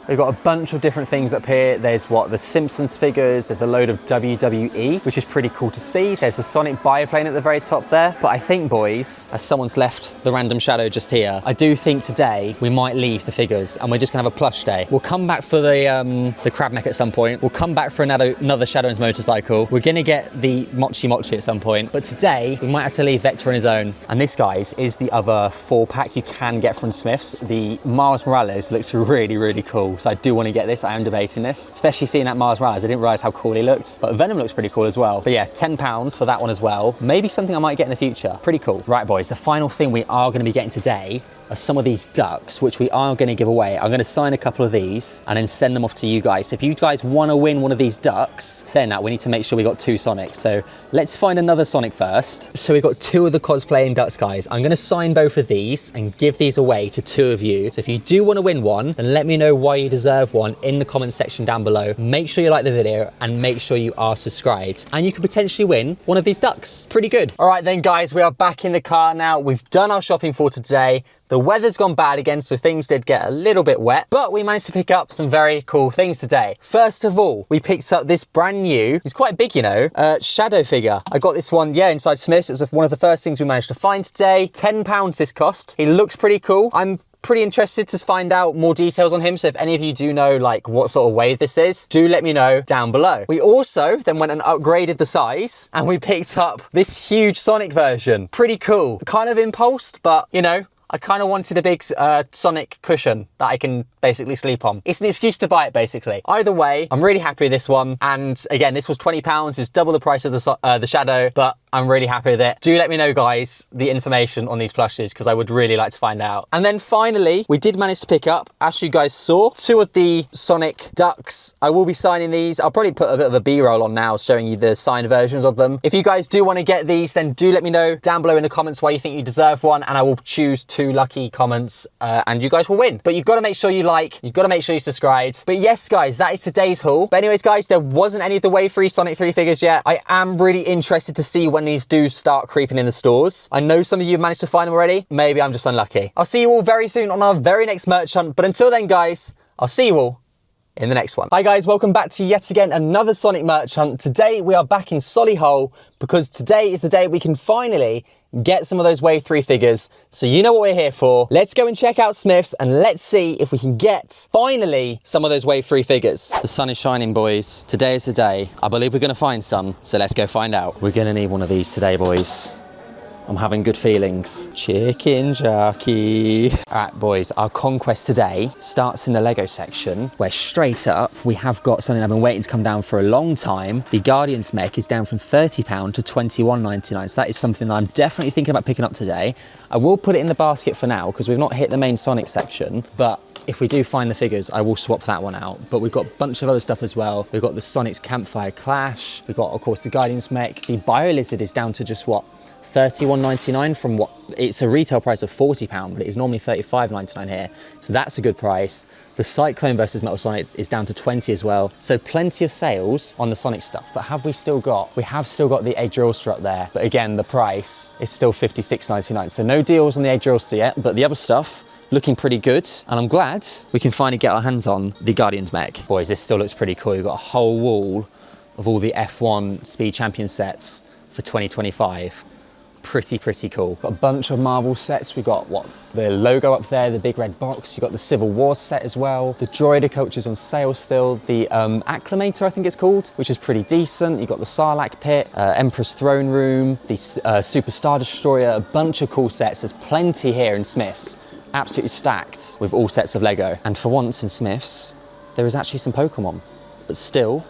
We've got a bunch of different things up here. There's the Simpsons figures. There's a load of WWE, which is pretty cool to see. There's the Sonic biplane at the very top there. But I think, boys, as someone's left the random shadow just here, I do think today we might leave the figures and we're just gonna have a plush day. We'll come back for the crab mech at some point. We'll come back for another Shadow's motorcycle. We're gonna get the Mochi Mochi at some point. But today, we might have to leave Vector on his own. And this, guys, is the other 4-pack you can get from Smiths. The Miles Morales looks really, really cool. So I do want to get this. I am debating this, especially seeing that Miles Morales. I didn't realize how cool he looked, but Venom looks pretty cool as well. But yeah, £10 for that one as well. Maybe something I might get in the future. Pretty cool. Right, boys, the final thing we are going to be getting today are some of these ducks, which we are going to give away. I'm going to sign a couple of these and then send them off to you guys. If you guys want to win one of these ducks, saying that, we need to make sure we got 2 Sonics. So let's find another Sonic first. So we got 2 of the cosplaying ducks, guys. I'm going to sign both of these and give these away to 2 of you. So if you do want to win one, then let me know why you deserve one in the comments section down below. Make sure you like the video and make sure you are subscribed. And you could potentially win one of these ducks. Pretty good. All right then, guys, we are back in the car now. We've done our shopping for today. The weather's gone bad again, so things did get a little bit wet, but we managed to pick up some very cool things today. First of all, we picked up this brand new, it's quite big, you know, Shadow figure. I got this one, yeah, inside Smiths. It's one of the first things we managed to find today. £10 this cost. He looks pretty cool. I'm pretty interested to find out more details on him, so if any of you do know like what sort of wave this is, do let me know down below. We also then went and upgraded the size and we picked up this huge Sonic version. Pretty cool. Kind of impulsed, but you know, I kind of wanted a big Sonic cushion that I can basically sleep on. It's an excuse to buy it, basically. Either way, I'm really happy with this one. And again, this was £20. It's double the price of the Shadow, but I'm really happy with it. Do let me know, guys, the information on these plushes, because I would really like to find out. And then finally, we did manage to pick up, as you guys saw, 2 of the Sonic ducks. I will be signing these. I'll probably put a bit of a B-roll on now, showing you the signed versions of them. If you guys do want to get these, then do let me know down below in the comments why you think you deserve one, and I will choose 2 lucky comments and you guys will win. But you've got to make sure you like, you've got to make sure you subscribe. But yes, guys, that is today's haul. But anyways, guys, there wasn't any of the Wave 3 Sonic 3 figures yet. I am really interested to see when these do start creeping in the stores. I know some of you have managed to find them already. Maybe I'm just unlucky. I'll see you all very soon on our very next merch hunt. But until then, guys, I'll see you all in the next one. Hi guys, welcome back to yet again another Sonic merch hunt. Today we are back in Solihull because today is the day we can finally get some of those Wave 3 figures. So you know what we're here for. Let's go and check out Smiths and let's see if we can get finally some of those Wave 3 figures. The sun is shining, boys. Today is the day. I believe we're gonna find some, so let's go find out. We're gonna need one of these today, boys. I'm having good feelings. Chicken jockey. All right, boys, our conquest today starts in the Lego section, where straight up, we have got something I've been waiting to come down for a long time. The Guardians mech is down from £30 to £21.99. So that is something that I'm definitely thinking about picking up today. I will put it in the basket for now, because we've not hit the main Sonic section, but if we do find the figures, I will swap that one out. But we've got a bunch of other stuff as well. We've got the Sonic's Campfire Clash. We've got, of course, the Guardians mech. The BioLizard is down to just, what, £31.99 from what, it's a retail price of £40, but it is normally £35.99 here. So that's a good price. The Cyclone versus Metal Sonic is down to 20 as well. So plenty of sales on the Sonic stuff, but we have still got the Adrilster up there. But again, the price is still £56.99. So no deals on the Adrilster yet, but the other stuff, looking pretty good, and I'm glad we can finally get our hands on the Guardians mech. Boys, this still looks pretty cool. You've got a whole wall of all the F1 Speed Champion sets for 2025. Pretty cool. Got a bunch of Marvel sets. We got the logo up there, the big red box. You got the Civil War set as well. The Droider coach is on sale still. The Acclamator, I think it's called, which is pretty decent. You got the Sarlacc pit, Emperor's throne room, the Super Star Destroyer. A bunch of cool sets. There's plenty here in Smiths. Absolutely stacked with all sets of Lego. And for once in Smiths, there is actually some Pokemon, but still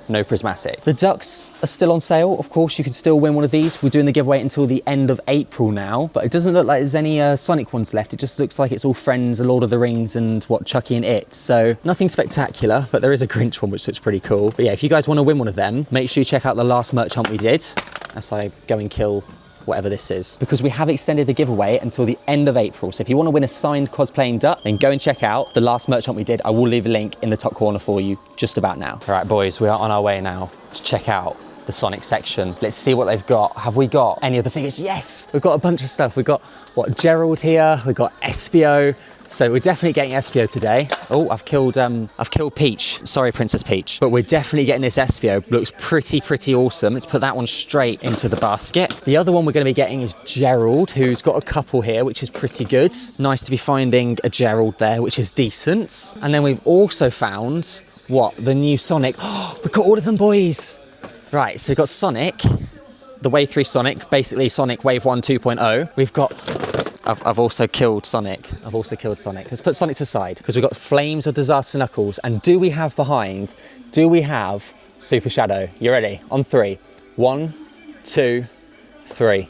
no prismatic. The ducks are still on sale. Of course, you can still win one of these. We're doing the giveaway until the end of April now, but it doesn't look like there's any Sonic ones left. It just looks like it's all Friends, Lord of the Rings, and Chucky and It. So nothing spectacular, but there is a Grinch one, which looks pretty cool. But yeah, if you guys want to win one of them, make sure you check out the last merch hunt we did as I go and kill whatever this is, because we have extended the giveaway until the end of April. So if you want to win a signed cosplaying duck, then go and check out the last merch hunt we did. I will leave a link in the top corner for you just about now. All right, boys, we are on our way now to check out the Sonic section. Let's see what they've got. Have we got any of the figures? Yes, we've got a bunch of stuff. We've got, Gerald here, we've got Espio, So we're definitely getting Espio today. Oh, I've killed Peach. Sorry, Princess Peach. But we're definitely getting this Espio. Looks pretty awesome. Let's put that one straight into the basket. The other one we're going to be getting is Gerald, who's got a couple here, which is pretty good. Nice to be finding a Gerald there, which is decent. And then we've also found, what, the new Sonic. Oh, we've got all of them, boys. Right, so we've got Sonic, the Wave 3 Sonic, basically Sonic Wave 1 2.0. We've got... I've also killed Sonic. Let's put Sonic aside because we've got Flames of Disaster Knuckles. And do we have Super Shadow? You ready? On 3. 1, 2, 3.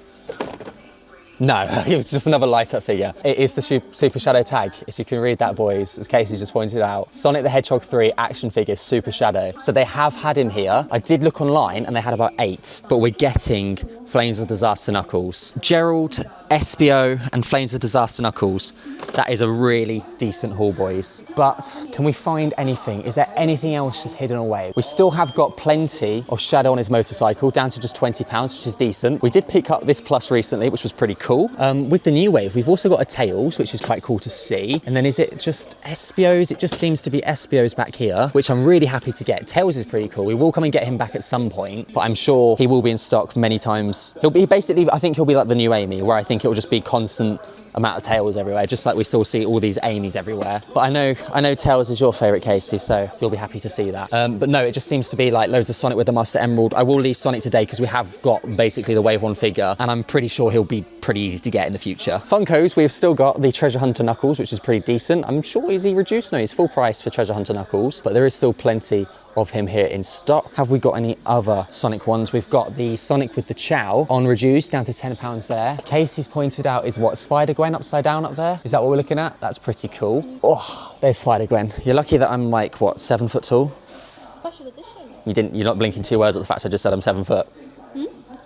No, it was just another light up figure. It is the Super Shadow tag, as you can read that, boys, as Casey just pointed out. Sonic the Hedgehog 3 action figure, Super Shadow. So they have had him here. I did look online and they had about 8, but we're getting Flames of Disaster Knuckles. Gerald, Espio and Flames of Disaster Knuckles. That is a really decent haul, boys. But can we find anything? Is there anything else just hidden away? We still have got plenty of Shadow on his motorcycle, down to just £20, which is decent. We did pick up this plush recently, which was pretty cool. With the new wave, we've also got a Tails, which is quite cool to see. And then is it just Espios? It just seems to be Espios back here, which I'm really happy to get. Tails is pretty cool. We will come and get him back at some point, but I'm sure he will be in stock many times. He'll be basically, I think he'll be like the new Amy, where I think it will just be constant amount of Tails everywhere, just like we still see all these Amy's everywhere. But I know Tails is your favourite, Casey, so you'll be happy to see that. But no, it just seems to be like loads of Sonic with the Master Emerald. I will leave Sonic today because we have got basically the Wave 1 figure, and I'm pretty sure he'll be pretty easy to get in the future. Funkos, we've still got the Treasure Hunter Knuckles, which is pretty decent. I'm sure, is he reduced? No, he's full price for Treasure Hunter Knuckles, but there is still plenty of him here in stock. Have we got any other Sonic ones? We've got the Sonic with the Chow on reduced, down to £10 there. Casey's pointed out is what, Spider-Gwen upside down up there? Is that what we're looking at? That's pretty cool. Oh, there's Spider-Gwen. You're lucky that I'm like, what, 7 foot tall? Special edition. You're not blinking 2 words at the fact I just said I'm 7 foot?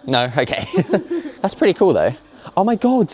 No? Okay. That's pretty cool though. Oh my God.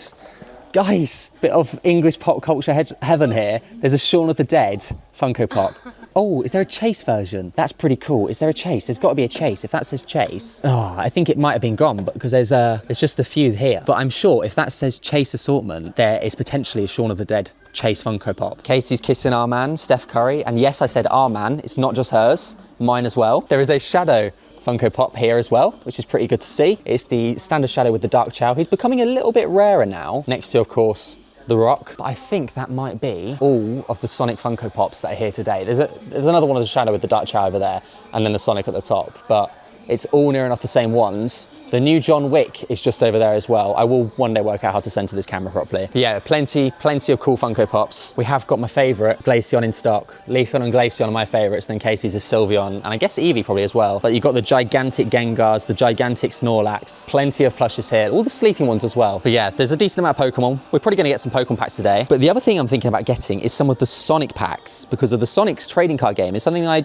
Guys, bit of English pop culture heaven here. There's a Shaun of the Dead Funko Pop. Oh, is there a Chase version? That's pretty cool. Is there a Chase? There's got to be a Chase. If that says Chase, I think it might have been gone, but because there's just a few here. But I'm sure if that says Chase assortment, there is potentially a Shaun of the Dead Chase Funko Pop. Casey's kissing our man, Steph Curry. And yes, I said our man. It's not just hers, mine as well. There is a Shadow Funko Pop here as well, which is pretty good to see. It's the standard Shadow with the Dark Chow. He's becoming a little bit rarer now, next to, of course, The Rock. But I think that might be all of the Sonic Funko Pops that are here today. There's another one of the Shadow with the Dark Chow over there, and then the Sonic at the top. But it's all near enough the same ones. The new John Wick is just over there as well. I will one day work out how to center this camera properly. But yeah, plenty of cool Funko Pops. We have got my favorite, Glaceon in stock. Leafeon and Glaceon are my favorites, then Casey's is Sylveon, and I guess Eevee probably as well. But you've got the gigantic Gengars, the gigantic Snorlax, plenty of plushes here, all the sleeping ones as well. But yeah, there's a decent amount of Pokemon. We're probably gonna get some Pokemon packs today. But the other thing I'm thinking about getting is some of the Sonic packs, because of the Sonic's trading card game is something I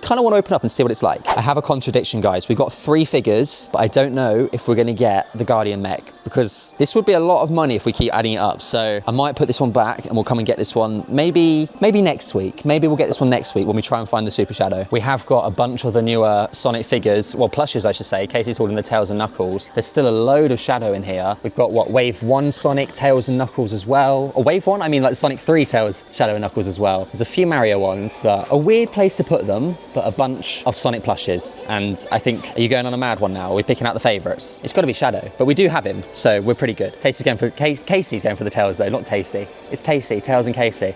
kind of want to open up and see what it's like. I have a contradiction, guys. We've got 3 figures, but I don't know if we're going to get the Guardian mech, because this would be a lot of money if we keep adding it up. So I might put this one back and we'll come and get this one maybe next week. Maybe we'll get this one next week when we try and find the Super Shadow. We have got a bunch of the newer Sonic figures, well, plushes, I should say. Casey's holding the Tails and Knuckles. There's still a load of Shadow in here. We've got, what, Wave 1 Sonic, Tails and Knuckles as well. Or Wave 1? I mean, like Sonic 3 Tails, Shadow and Knuckles as well. There's a few Mario ones, but a weird place to put them, but a bunch of Sonic plushes. And I think, are you going on a mad one now? Are we picking out the favourites? It's got to be Shadow, but we do have him, so we're pretty good. Casey's going for the Tails though, not Tasty. It's Tasty, Tails and Casey.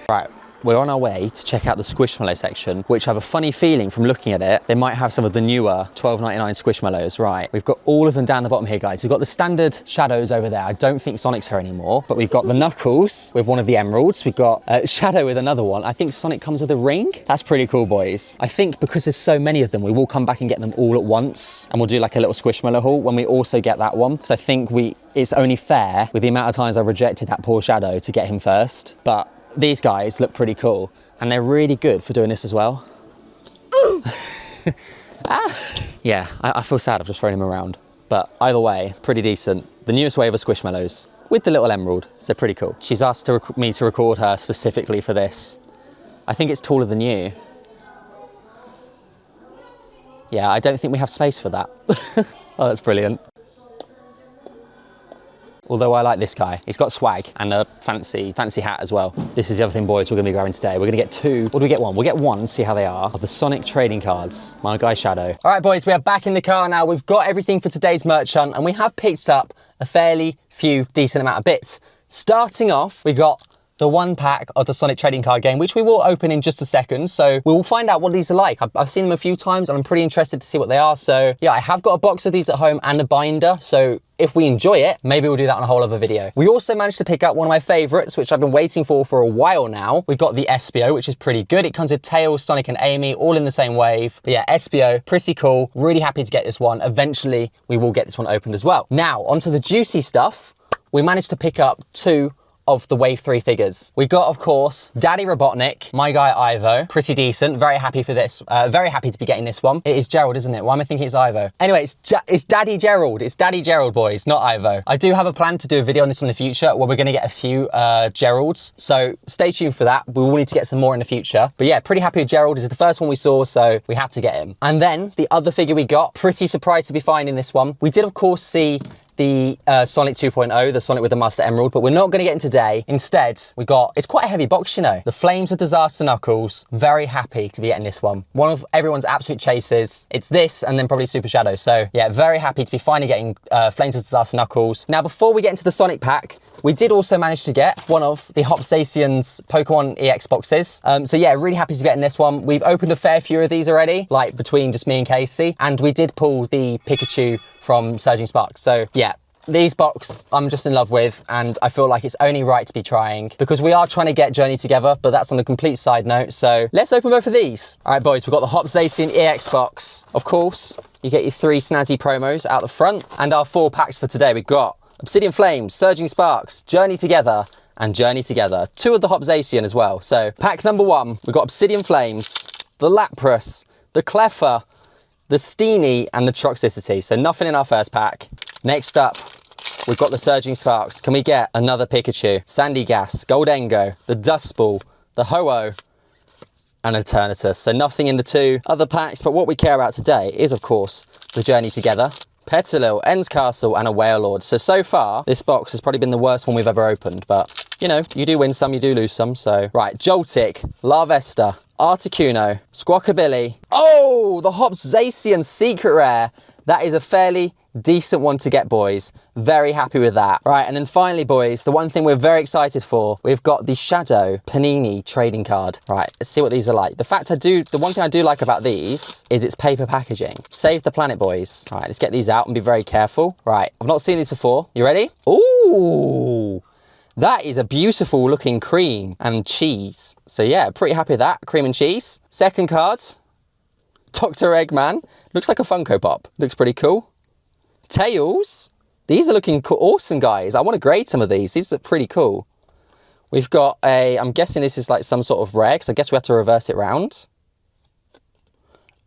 Right. We're on our way to check out the Squishmallow section, which I have a funny feeling from looking at it, they might have some of the newer $12.99 Squishmallows. Right, we've got all of them down the bottom here, guys. We've got the standard Shadows over there. I don't think Sonic's here anymore, but we've got the Knuckles with one of the Emeralds. We've got Shadow with another one. I think Sonic comes with a ring. That's pretty cool, boys. I think because there's so many of them, we will come back and get them all at once, and we'll do like a little Squishmallow haul when we also get that one, because I think it's only fair with the amount of times I've rejected that poor Shadow to get him first. But these guys look pretty cool, and they're really good for doing this as well. Yeah, I feel sad I've just thrown him around. But either way, pretty decent. The newest wave of Squishmallows with the little emerald, so pretty cool. She's asked me to record her specifically for this. I think it's taller than you. Yeah, I don't think we have space for that. Oh, that's brilliant. Although I like this guy. He's got swag and a fancy hat as well. This is the other thing, boys, we're gonna be grabbing today. We're gonna get two, or do we get one? We'll get one, see how they are, of the Sonic trading cards. My guy Shadow. All right, boys, we are back in the car now. We've got everything for today's merch hunt, and we have picked up a fairly few decent amount of bits. Starting off, we got the 1 pack of the Sonic trading card game, which we will open in just a second. So we will find out what these are like. I've seen them a few times and I'm pretty interested to see what they are. So yeah, I have got a box of these at home and a binder. So if we enjoy it, maybe we'll do that on a whole other video. We also managed to pick up one of my favorites, which I've been waiting for a while now. We've got the Espio, which is pretty good. It comes with Tails, Sonic and Amy, all in the same wave. But yeah, Espio, pretty cool. Really happy to get this one. Eventually, we will get this one opened as well. Now, onto the juicy stuff. We managed to pick up 2 of the Wave 3 figures. We got, of course, Daddy Robotnik, my guy Ivo. Pretty decent, very happy for this. Very happy to be getting this one. It is Gerald, isn't it? Why am I thinking it's Ivo? Anyway, it's Daddy Gerald. It's Daddy Gerald, boys, not Ivo. I do have a plan to do a video on this in the future where we're gonna get a few Geralds. So stay tuned for that. We will need to get some more in the future. But yeah, pretty happy with Gerald. This is the first one we saw, so we had to get him. And then the other figure we got, pretty surprised to be finding this one. We did, of course, see the Sonic 2.0, the Sonic with the Master Emerald, but we're not going to get in today. Instead, we got, it's quite a heavy box, you know. The Flames of Disaster Knuckles. Very happy to be getting this one. One of everyone's absolute chases. It's this and then probably Super Shadow. So yeah, very happy to be finally getting Flames of Disaster Knuckles. Now, before we get into the Sonic pack, we did also manage to get one of the Hopsasian's Pokemon EX boxes. So yeah, really happy to be getting this one. We've opened a fair few of these already, like between just me and Casey. And we did pull the Pikachu from Surging Sparks. So yeah, these box I'm just in love with, and I feel like it's only right to be trying because we are trying to get Journey together, but that's on a complete side note. So let's open both of these. All right, boys, we've got the Hopsasian EX box. Of course, you get your 3 snazzy promos out the front, and our 4 packs for today. We've got Obsidian Flames, Surging Sparks, Journey Together, and Journey Together. 2 of the Hopsasian as well. So pack number 1, we've got Obsidian Flames, the Lapras, the Cleffa, the Steenie, and the Troxicity. So nothing in our first pack. Next up, we've got the Surging Sparks. Can we get another Pikachu? Sandygast, Goldengo, the Dust Ball, the Ho-Oh, and Eternatus. So nothing in the 2 other packs, but what we care about today is, of course, the Journey Together, Petilil, Ends Castle, and a Wailord. So far, this box has probably been the worst one we've ever opened, but you know, you do win some, you do lose some, so. Right, Joltik, Larvesta, Articuno, Squawkabilly. Oh, the Hopsasian Secret Rare. That is a fairly decent one to get, boys. Very happy with that. Right, and then finally, boys, the one thing we're very excited for, we've got the Shadow Panini trading card. Right, let's see what these are like. The one thing I do like about these is its paper packaging. Save the planet, boys. Right, let's get these out and be very careful. Right, I've not seen these before. You ready? Ooh! That is a beautiful looking cream and cheese. So yeah, pretty happy with that. Cream and cheese. Second card, Dr. Eggman. Looks like a Funko Pop. Looks pretty cool. Tails. These are looking cool. Awesome, guys. I want to grade some of these. These are pretty cool. We've got I'm guessing this is like some sort of rare, because I guess we have to reverse it round.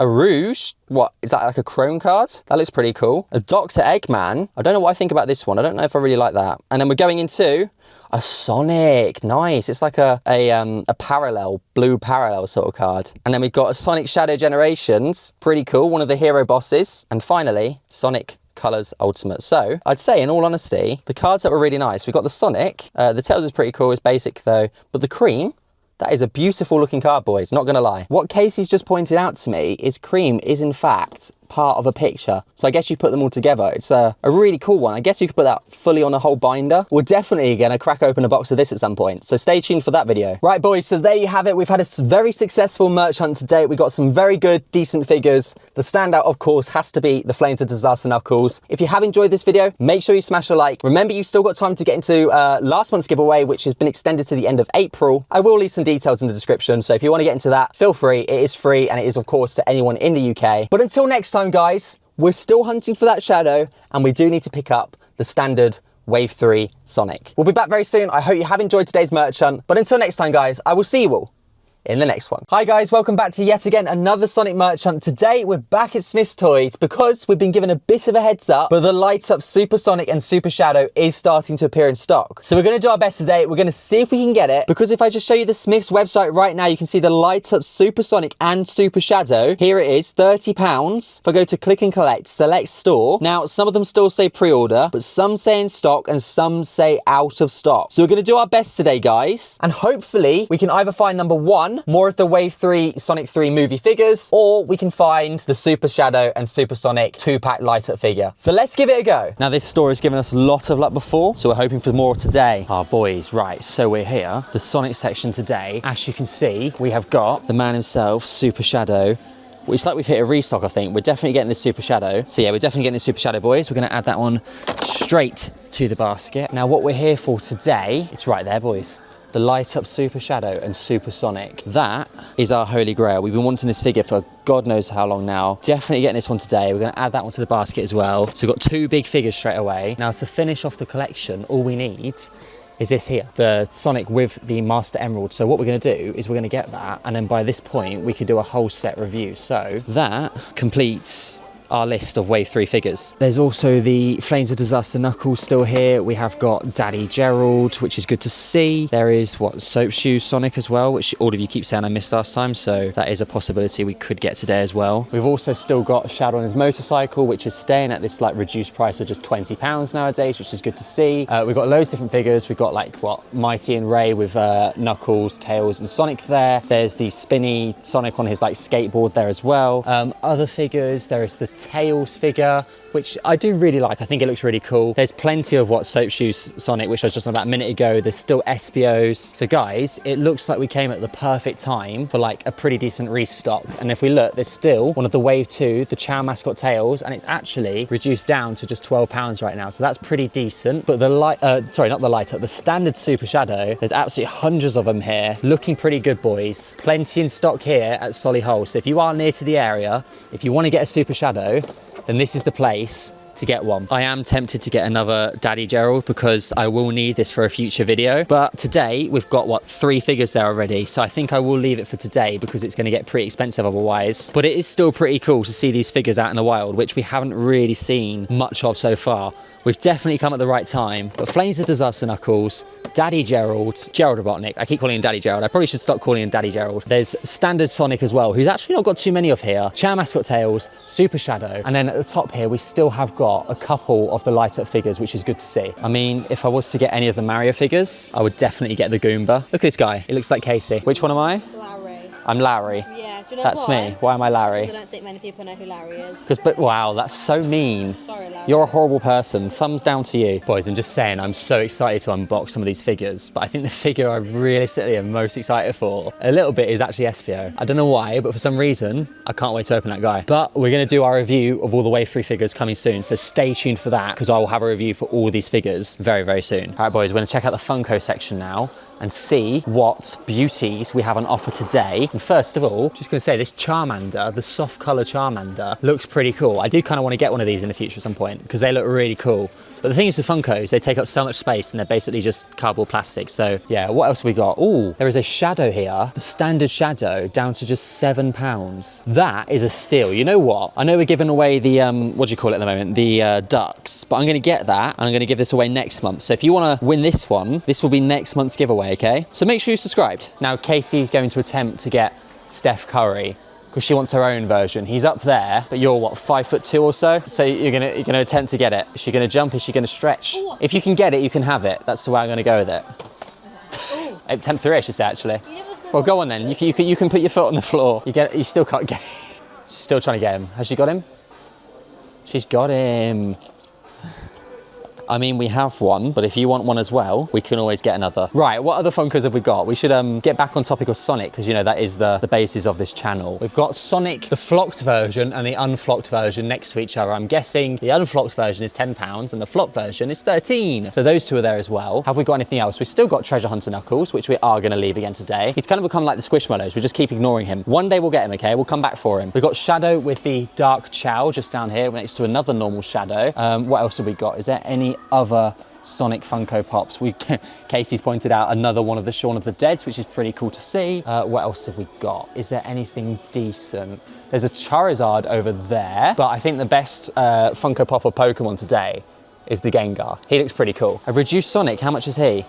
A Rouge. What, is that like a Chrome card? That looks pretty cool. A Dr. Eggman. I don't know what I think about this one. I don't know if I really like that. And then we're going into a Sonic. Nice. It's like a parallel, blue parallel sort of card. And then we've got a Sonic Shadow Generations. Pretty cool. One of the hero bosses. And finally, Sonic Colors Ultimate. So I'd say, in all honesty, the cards that were really nice. We've got the Sonic. The Tails is pretty cool. It's basic though. But the Cream, that is a beautiful looking card, boys, not gonna lie. What Casey's just pointed out to me is Cream is in fact part of a picture. So I guess you put them all together. It's a really cool one. I guess you could put that fully on a whole binder. We're definitely gonna crack open a box of this at some point. So stay tuned for that video. Right, boys, so there you have it. We've had a very successful merch hunt today. We got some very good, decent figures. The standout, of course, has to be the Flames of Disaster Knuckles. If you have enjoyed this video, make sure you smash a like. Remember, you've still got time to get into last month's giveaway, which has been extended to the end of April. I will leave some details in the description. So if you want to get into that, feel free. It is free, and it is, of course, to anyone in the UK. But until next time, guys, we're still hunting for that Shadow, and we do need to pick up the standard Wave 3 Sonic. We'll be back very soon. I hope you have enjoyed today's merch hunt. But until next time, guys, I will see you all in the next one. Hi guys, welcome back to yet again another Sonic merch hunt. Today we're back at Smyths Toys because we've been given a bit of a heads up, but the Lights Up Super Sonic and Super Shadow is starting to appear in stock. So we're going to do our best today. We're going to see if we can get it, because if I just show you the Smyths website right now, you can see the Lights Up Super Sonic and Super Shadow. Here it is, £30. If I go to click and collect, select store. Now, some of them still say pre-order, but some say in stock and some say out of stock. So we're going to do our best today, guys, and hopefully we can either find number one, more of the Wave 3 Sonic 3 movie figures, or we can find the Super Shadow and Super Sonic 2-pack light-up figure. So let's give it a go. Now, this store has given us a lot of luck before, so we're hoping for more today. Ah, boys, right, so we're here, the Sonic section today. As you can see, we have got the man himself, Super Shadow. It's like we've hit a restock, I think. We're definitely getting the Super Shadow. So yeah, we're definitely getting the Super Shadow, boys. We're going to add that one straight to the basket. Now, what we're here for today, it's right there, boys. The Light Up Super Shadow and Super Sonic. That is our holy grail. We've been wanting this figure for God knows how long now. Definitely getting this one today. We're going to add that one to the basket as well. So we've got two big figures straight away. Now, to finish off the collection, all we need is this here, the Sonic with the Master Emerald. So what we're going to do is we're going to get that, and then by this point we could do a whole set review. So that completes our list of Wave 3 figures. There's also the Flames of Disaster Knuckles still here. We have got Daddy Gerald, which is good to see. There is, Soap Shoes Sonic as well, which all of you keep saying I missed last time, so that is a possibility we could get today as well. We've also still got Shadow on his motorcycle, which is staying at this like reduced price of just £20 nowadays, which is good to see. We've got loads of different figures. We've got like, Mighty and Ray with Knuckles, Tails and Sonic there. There's the spinny Sonic on his like skateboard there as well. Other figures, there is the Tails figure, which I do really like. I think it looks really cool. There's plenty of Soap Shoes Sonic, which I was just on about a minute ago. There's still SPOs. So guys, it looks like we came at the perfect time for like a pretty decent restock. And if we look, there's still one of the Wave 2, the Chow mascot Tails, and it's actually reduced down to just £12 right now. So that's pretty decent. But the standard Super Shadow, there's absolutely hundreds of them here, looking pretty good, boys. Plenty in stock here at Solihull. So if you are near to the area, if you want to get a Super Shadow, then this is the place to get one. I am tempted to get another Daddy Gerald because I will need this for a future video, but today we've got 3 figures there already, so I think I will leave it for today because it's going to get pretty expensive otherwise. But it is still pretty cool to see these figures out in the wild, which we haven't really seen much of so far. We've definitely come at the right time. But Flames of Disaster Knuckles, Daddy Gerald Robotnik. I keep calling him Daddy Gerald. I probably should stop calling him Daddy Gerald. There's Standard Sonic as well, who's actually not got too many of here. Chow mascot Tails, Super Shadow, and then at the top here we still have got a couple of the light up figures, which is good to see. I mean, if I was to get any of the Mario figures, I would definitely get the Goomba. Look at this guy. He looks like Casey. Which one am I? Larry. I'm Larry. Yeah, do you know That's why? me. Why am I Larry? Because I don't think many people know who Larry is. But wow, that's so mean. Sorry, Larry. You're a horrible person. Thumbs down to you. Boys, I'm just saying, I'm so excited to unbox some of these figures, but I think the figure I realistically am most excited for a little bit is actually SPO. I don't know why, but for some reason, I can't wait to open that guy. But we're gonna do our review of all the Wave 3 figures coming soon, so stay tuned for that, because I will have a review for all these figures very, very soon. All right, boys, we're gonna check out the Funko section now and see what beauties we have on offer today. And first of all, just gonna say this Charmander, the soft color Charmander, looks pretty cool. I do kind of want to get one of these in the future at some point because they look really cool. But the thing is with Funkos, they take up so much space and they're basically just cardboard plastic. So yeah, what else have we got? Oh, there is a Shadow here, the standard Shadow, down to just £7. That is a steal. You know what? I know we're giving away the, what do you call it at the moment? The ducks, but I'm gonna get that and I'm gonna give this away next month. So if you wanna win this one, this will be next month's giveaway, okay? So make sure you're subscribed. Now Casey's going to attempt to get Steph Curry, because she wants her own version. He's up there, but you're what, 5'2" or so? So you're gonna attempt to get it. Is she gonna jump? Is she gonna stretch? Ooh. If you can get it, you can have it. That's the way I'm gonna go with it. Attempt 3, I should say, actually. Well, go on then. You can put your foot on the floor. You still can't get. She's still trying to get him. Has she got him? She's got him. I mean, we have one, but if you want one as well, we can always get another. Right, what other Funkos have we got? We should get back on topic of Sonic, because you know, that is the basis of this channel. We've got Sonic, the flocked version and the unflocked version next to each other. I'm guessing the unflocked version is £10 and the flocked version is 13. So those two are there as well. Have we got anything else? We've still got Treasure Hunter Knuckles, which we are gonna leave again today. He's kind of become like the Squishmallows. We just keep ignoring him. One day we'll get him, okay? We'll come back for him. We've got Shadow with the Dark Chow just down here next to another normal Shadow. What else have we got? Is there any other Sonic Funko Pops. Casey's pointed out another one of the Shaun of the Deads, which is pretty cool to see. What else have we got? Is there anything decent? There's a Charizard over there, but I think the best Funko Pop of Pokemon today is the Gengar. He looks pretty cool. A reduced Sonic, how much is he?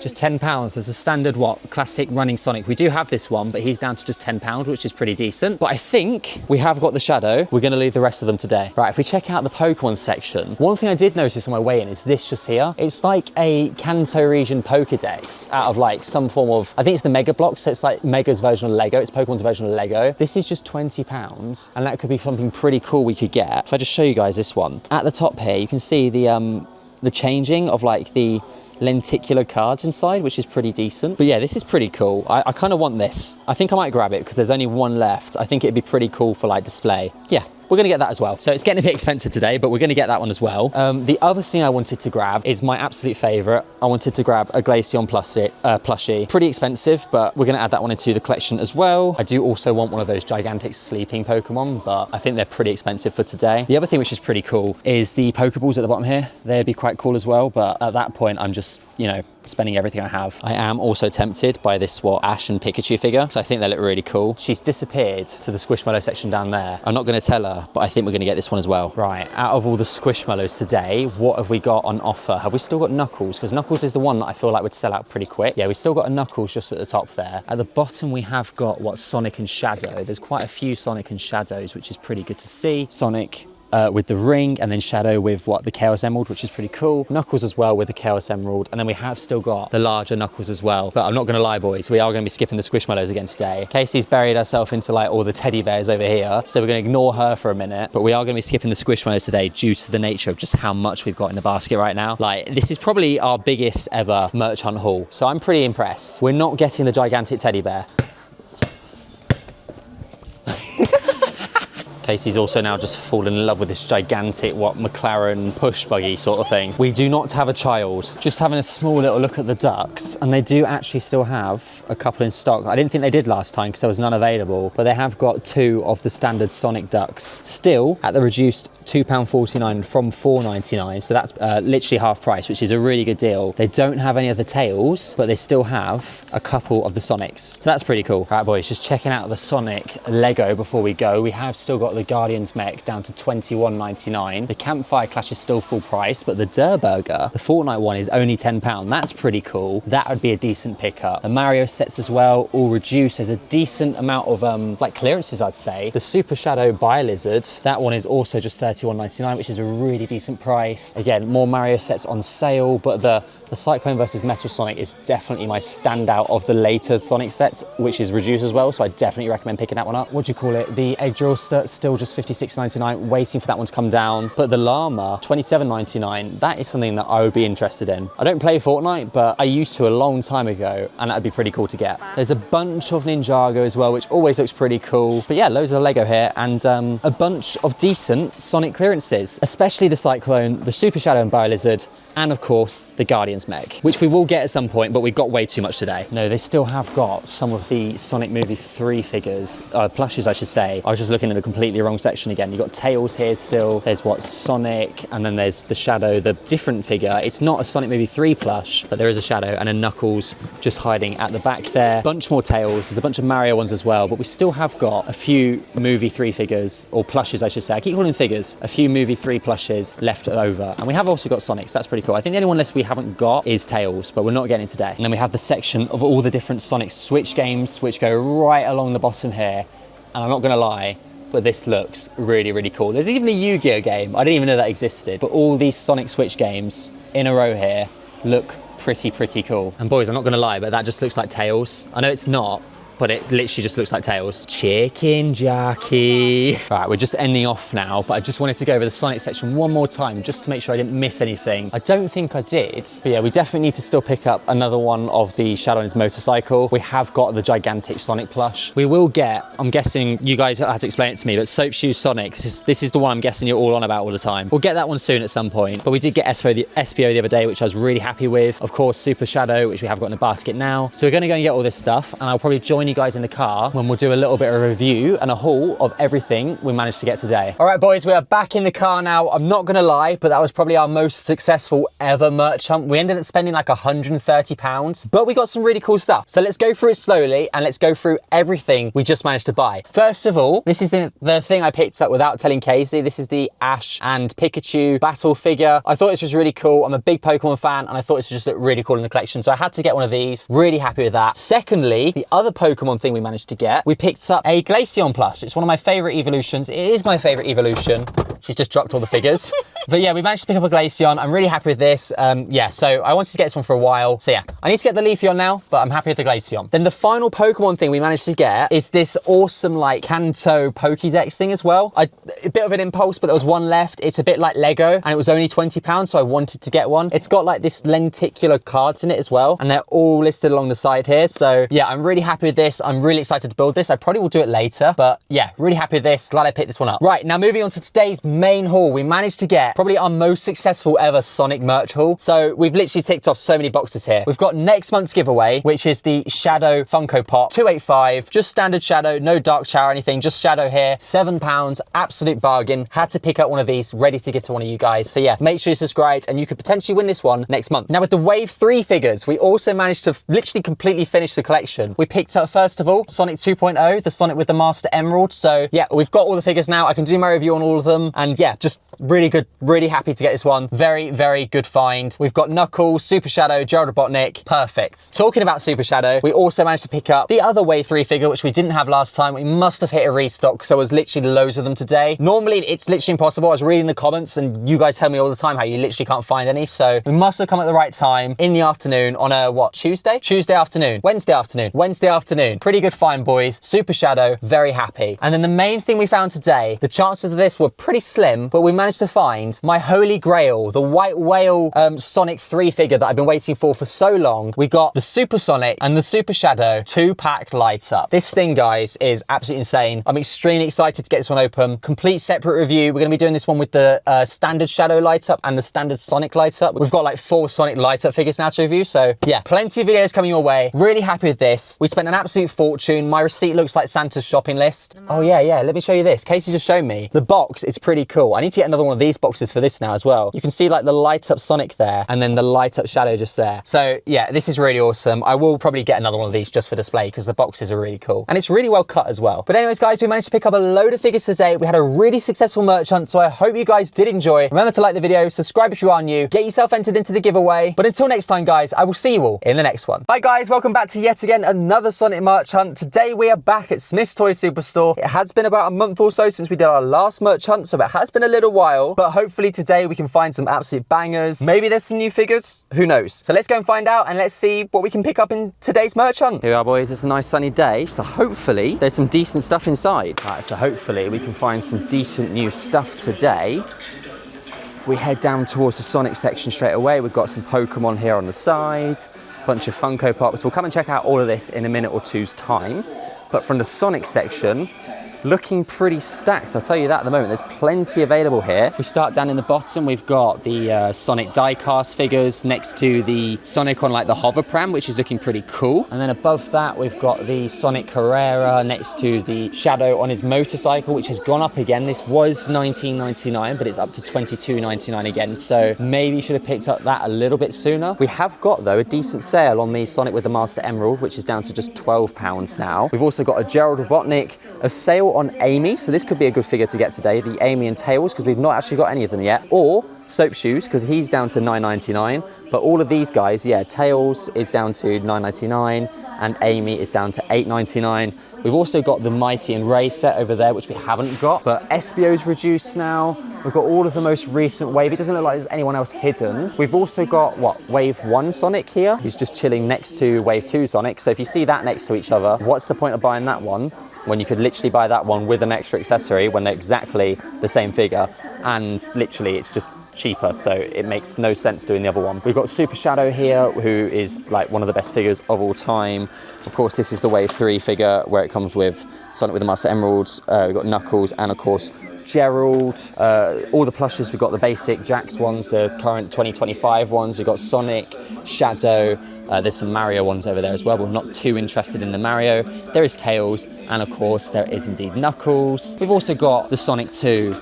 Just £10. There's a standard, classic running Sonic. We do have this one, but he's down to just £10, which is pretty decent. But I think we have got the Shadow. We're gonna leave the rest of them today. Right, if we check out the Pokemon section, one thing I did notice on my way in is this just here. It's like a Kanto region Pokedex out of like some form of, I think it's the Mega Bloks, so it's like Mega's version of Lego. It's Pokemon's version of Lego. This is just £20, and that could be something pretty cool we could get. If I just show you guys this one. At the top here, you can see the changing of like the lenticular cards inside, which is pretty decent. But yeah, this is pretty cool. I kind of want this. I think I might grab it because there's only one left. I think it'd be pretty cool for like display. Yeah, we're gonna get that as well. So it's getting a bit expensive today, but we're gonna get that one as well. The other thing I wanted to grab is my absolute favorite. I wanted to grab a Glaceon plushie. Pretty expensive, but we're gonna add that one into the collection as well. I do also want one of those gigantic sleeping Pokemon, but I think they're pretty expensive for today. The other thing which is pretty cool is the Pokeballs at the bottom here. They'd be quite cool as well, but at that point, I'm just, you know, spending everything I have. I am also tempted by this Ash and Pikachu figure, so I think they look really cool. She's disappeared to the Squishmallow section down there. I'm not gonna tell her, but I think we're gonna get this one as well. Right, out of all the Squishmallows today, what have we got on offer? Have we still got Knuckles? Because Knuckles is the one that I feel like would sell out pretty quick. Yeah, we still got a Knuckles just at the top there. At the bottom, we have got Sonic and Shadow. There's quite a few Sonic and Shadows, which is pretty good to see. Sonic with the ring, and then Shadow with the Chaos Emerald, which is pretty cool. Knuckles as well with the Chaos Emerald, and then we have still got the larger Knuckles as well. But I'm not gonna lie, boys, we are gonna be skipping the Squishmallows again today. Casey's buried herself into like all the teddy bears over here, so we're gonna ignore her for a minute, but we are gonna be skipping the Squishmallows today due to the nature of just how much we've got in the basket right now. Like, this is probably our biggest ever merch hunt haul, so I'm pretty impressed. We're not getting the gigantic teddy bear. Casey's also now just fallen in love with this gigantic, McLaren push buggy sort of thing. We do not have a child. Just having a small little look at the ducks, and they do actually still have a couple in stock. I didn't think they did last time because there was none available, but they have got 2 of the standard Sonic ducks still at the reduced £2.49 from £4.99, so that's literally half price, which is a really good deal. They don't have any of the tails, but they still have a couple of the Sonics, so that's pretty cool. All right, boys, just checking out the Sonic Lego before we go. We have still got the Guardians mech down to £21.99. The Campfire Clash is still full price, but the Durr Burger, the Fortnite one, is only £10. That's pretty cool. That would be a decent pickup. The Mario sets as well, all reduced. There's a decent amount of like clearances, I'd say. The Super Shadow Biolizard, that one is also just £31.99, which is a really decent price. Again, more Mario sets on sale, but the Cyclone versus Metal Sonic is definitely my standout of the later Sonic sets, which is reduced as well, so I definitely recommend picking that one up. What do you call it? The Egg Drillster, still just £56.99, waiting for that one to come down. But the Llama, £27.99, that is something that I would be interested in. I don't play Fortnite, but I used to a long time ago, and that'd be pretty cool to get. There's a bunch of Ninjago as well, which always looks pretty cool. But yeah, loads of Lego here, and a bunch of decent Sonic clearances, especially the Cyclone, the Super Shadow and Biolizard, and of course, the Guardians mech, which we will get at some point, but we got way too much today. No, they still have got some of the Sonic Movie 3 figures, plushes, I should say. I was just looking at a completely wrong section again. You've got Tails here still. There's Sonic, and then there's the Shadow, the different figure. It's not a Sonic Movie 3 plush, but there is a Shadow and a Knuckles just hiding at the back there. Bunch more Tails. There's a bunch of Mario ones as well, but we still have got a few Movie 3 figures, or plushes, I should say. I keep calling them figures. A few Movie 3 plushes left over. And we have also got Sonics. That's pretty cool. I think the only one list we haven't got is Tails, but we're not getting it today. And then we have the section of all the different Sonic Switch games, which go right along the bottom here. And I'm not gonna lie, but this looks really, really cool. There's even a Yu-Gi-Oh game. I didn't even know that existed. But all these Sonic Switch games in a row here look pretty cool. And boys, I'm not gonna lie, but that just looks like Tails. I know it's not, but it literally just looks like Tails. Chicken jockey. All right, we're just ending off now, but I just wanted to go over the Sonic section one more time just to make sure I didn't miss anything. I don't think I did, but yeah, we definitely need to still pick up another one of the Shadow and his motorcycle. We have got the gigantic Sonic plush. We will get, I'm guessing you guys had to explain it to me, but Soap Shoes Sonic, this is the one I'm guessing you're all on about all the time. We'll get that one soon at some point, but we did get SPO the other day, which I was really happy with. Of course, Super Shadow, which we have got in a basket now. So we're gonna go and get all this stuff, and I'll probably join you you guys in the car when we'll do a little bit of a review and a haul of everything we managed to get today. All right, boys, we are back in the car now. I'm not gonna lie, but that was probably our most successful ever merch hunt. We ended up spending like £130, but we got some really cool stuff. So let's go through it slowly and let's go through everything we just managed to buy. First of all, this is the thing I picked up without telling Casey. This is the Ash and Pikachu battle figure. I thought this was really cool. I'm a big Pokemon fan and I thought this just looked really cool in the collection. So I had to get one of these. Really happy with that. Secondly, the other Pokemon thing we managed to get, we picked up a Glaceon Plus. It's one of my favorite evolutions. It is my favorite evolution. She's just dropped all the figures. But yeah, we managed to pick up a Glaceon. I'm really happy with this. Yeah, so I wanted to get this one for a while. So yeah, I need to get the Leafeon now, but I'm happy with the Glaceon. Then the final Pokemon thing we managed to get is this awesome like Kanto Pokédex thing as well. A bit of an impulse, but there was one left. It's a bit like Lego and it was only £20, so I wanted to get one. It's got like this lenticular cards in it as well, and they're all listed along the side here. So yeah, I'm really happy with this. I'm really excited to build this. I probably will do it later, but yeah, really happy with this. Glad I picked this one up. Right, now moving on to today's main haul. We managed to get probably our most successful ever Sonic merch haul. So we've literally ticked off so many boxes here. We've got next month's giveaway, which is the Shadow Funko Pop, 285, just standard Shadow, no Dark Chow or anything, just Shadow here, £7, absolute bargain. Had to pick up one of these, ready to give to one of you guys. So yeah, make sure you're subscribed and you could potentially win this one next month. Now with the Wave 3 figures, we also managed to literally completely finish the collection. We picked up, first of all, Sonic 2.0, the Sonic with the Master Emerald. So yeah, we've got all the figures now. I can do my review on all of them. And yeah, just really good, really happy to get this one. Very, very good find. We've got Knuckles, Super Shadow, Gerald Robotnik, perfect. Talking about Super Shadow, we also managed to pick up the other Wave 3 figure, which we didn't have last time. We must have hit a restock because there was literally loads of them today. Normally, it's literally impossible. I was reading the comments and you guys tell me all the time how you literally can't find any. So we must have come at the right time in the afternoon on a, what, Tuesday? Tuesday afternoon, Wednesday afternoon, Wednesday afternoon. Pretty good find, boys. Super Shadow, very happy. And then the main thing we found today, the chances of this were pretty slim, but we managed to find my holy grail, the White Whale Sonic 3 figure that I've been waiting for so long. We got the Super Sonic and the Super Shadow 2-pack light up. This thing, guys, is absolutely insane. I'm extremely excited to get this one open. Complete separate review. We're going to be doing this one with the standard Shadow light up and the standard Sonic light up. We've got like 4 Sonic light up figures now to review. So yeah, plenty of videos coming your way. Really happy with this. We spent an absolute fortune. My receipt looks like Santa's shopping list. Oh yeah, let me show you this. Casey just showed me. The box is pretty cool. I need to get another one of these boxes for this now as well. You can see like the light up Sonic there and then the light up Shadow just there. So yeah, this is really awesome. I will probably get another one of these just for display because the boxes are really cool. And it's really well cut as well. But anyways, guys, we managed to pick up a load of figures today. We had a really successful merch hunt, so I hope you guys did enjoy. Remember to like the video, subscribe if you are new, get yourself entered into the giveaway. But until next time, guys, I will see you all in the next one. Hi guys, welcome back to yet again another Sonic merch hunt. Today we are back at Smyths Toy Superstore. It has been about a month or so since we did our last merch hunt, so it has been a little while, but hopefully today we can find some absolute bangers. Maybe there's some new figures, who knows? So let's go and find out and let's see what we can pick up in today's merch hunt. Here we are, boys. It's a nice sunny day, so hopefully there's some decent stuff inside. Right, so hopefully we can find some decent new stuff today. If we head down towards the Sonic section straight away, we've got some Pokemon here on the side, a bunch of Funko Pops. We'll come and check out all of this in a minute or two's time. But from the Sonic section, looking pretty stacked, I'll tell you that at the moment. There's plenty available here. If we start down in the bottom, we've got the Sonic diecast figures next to the Sonic on like the hover pram, which is looking pretty cool. And then above that, we've got the Sonic Carrera next to the Shadow on his motorcycle, which has gone up again. This was $19.99, but it's up to $22.99 again. So maybe you should have picked up that a little bit sooner. We have got, though, a decent sale on the Sonic with the Master Emerald, which is down to just £12 now. We've also got a Gerald Robotnik, a sale on Amy, so this could be a good figure to get today, the Amy and Tails, because we've not actually got any of them yet, or Soap Shoes, because he's down to $9.99, but all of these guys, yeah, Tails is down to $9.99 and Amy is down to $8.99. We've also got the Mighty and Ray set over there, which we haven't got, but Espio's reduced now. We've got all of the most recent Wave. It doesn't look like there's anyone else hidden. We've also got, what, Wave 1 Sonic here, who's just chilling next to Wave 2 Sonic. So if you see that next to each other, what's the point of buying that one when you could literally buy that one with an extra accessory when they're exactly the same figure, and literally it's just cheaper, so it makes no sense doing the other one. We've got Super Shadow here, who is like one of the best figures of all time. Of course, this is the Wave 3 figure where it comes with Sonic with the Master Emeralds. We've got Knuckles and, of course, Gerald, all the plushes. We've got the basic Jax ones, the current 2025 ones. We've got Sonic, Shadow. There's some Mario ones over there as well, but we're not too interested in the Mario. There is Tails, and of course there is indeed Knuckles. We've also got the Sonic 2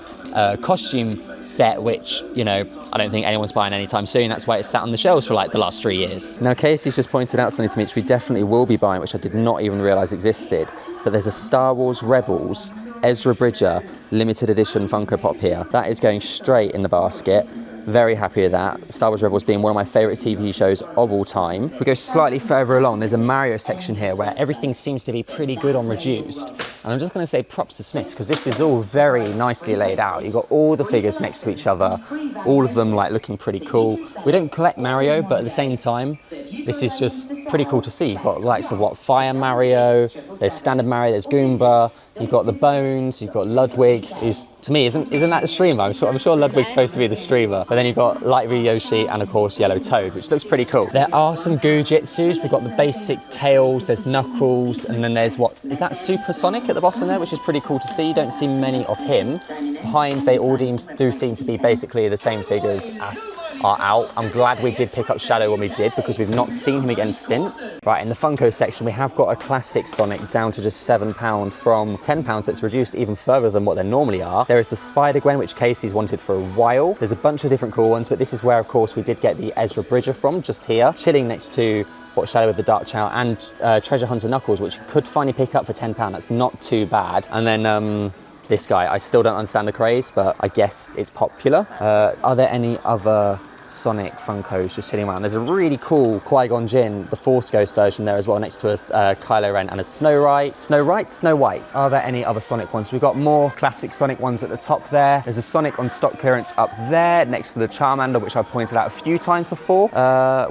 costume set, which, you know, I don't think anyone's buying anytime soon. That's why it's sat on the shelves for like the last 3 years. Now, Casey's just pointed out something to me which we definitely will be buying, which I did not even realise existed. But there's a Star Wars Rebels Ezra Bridger limited edition Funko Pop here. That is going straight in the basket. Very happy with that. Star Wars Rebels being one of my favourite TV shows of all time. If we go slightly further along, there's a Mario section here where everything seems to be pretty good on reduced. And I'm just going to say props to Smiths, because this is all very nicely laid out. You've got all the figures next to each other, all of them like looking pretty cool. We don't collect Mario, but at the same time, this is just pretty cool to see. You've got the likes of Fire Mario, there's Standard Mario, there's Goomba, you've got the Bones, you've got Ludwig, who's, to me, isn't that the streamer? I'm sure Ludwig's supposed to be the streamer. But then you've got Lightyear Yoshi and of course Yellow Toad, which looks pretty cool. There are some Goo-Jitsus. We've got the basic Tails, there's Knuckles, and then there's is that Super Sonic at the bottom there, which is pretty cool to see. You don't see many of him. Behind, they all do seem to be basically the same figures as are out. I'm glad we did pick up Shadow when we did, because we've not seen him again since. Right, in the Funko section, we have got a classic Sonic down to just £7 from £10. It's reduced even further than what they normally are. There is the Spider-Gwen, which Casey's wanted for a while. There's a bunch of different cool ones, but this is where, of course, we did get the Ezra Bridger from, just here, chilling next to Shadow with the Dark Chow and Treasure Hunter Knuckles, which you could finally pick up for £10. That's not too bad. And then this guy, I still don't understand the craze, but I guess it's popular. Are there any other Sonic Funkos just sitting around? There's a really cool Qui-Gon Jinn, the Force Ghost version there as well, next to a Kylo Ren and a Snow White. Are there any other Sonic ones? We've got more classic Sonic ones at the top there. There's a Sonic on stock clearance up there next to the Charmander, which I've pointed out a few times before.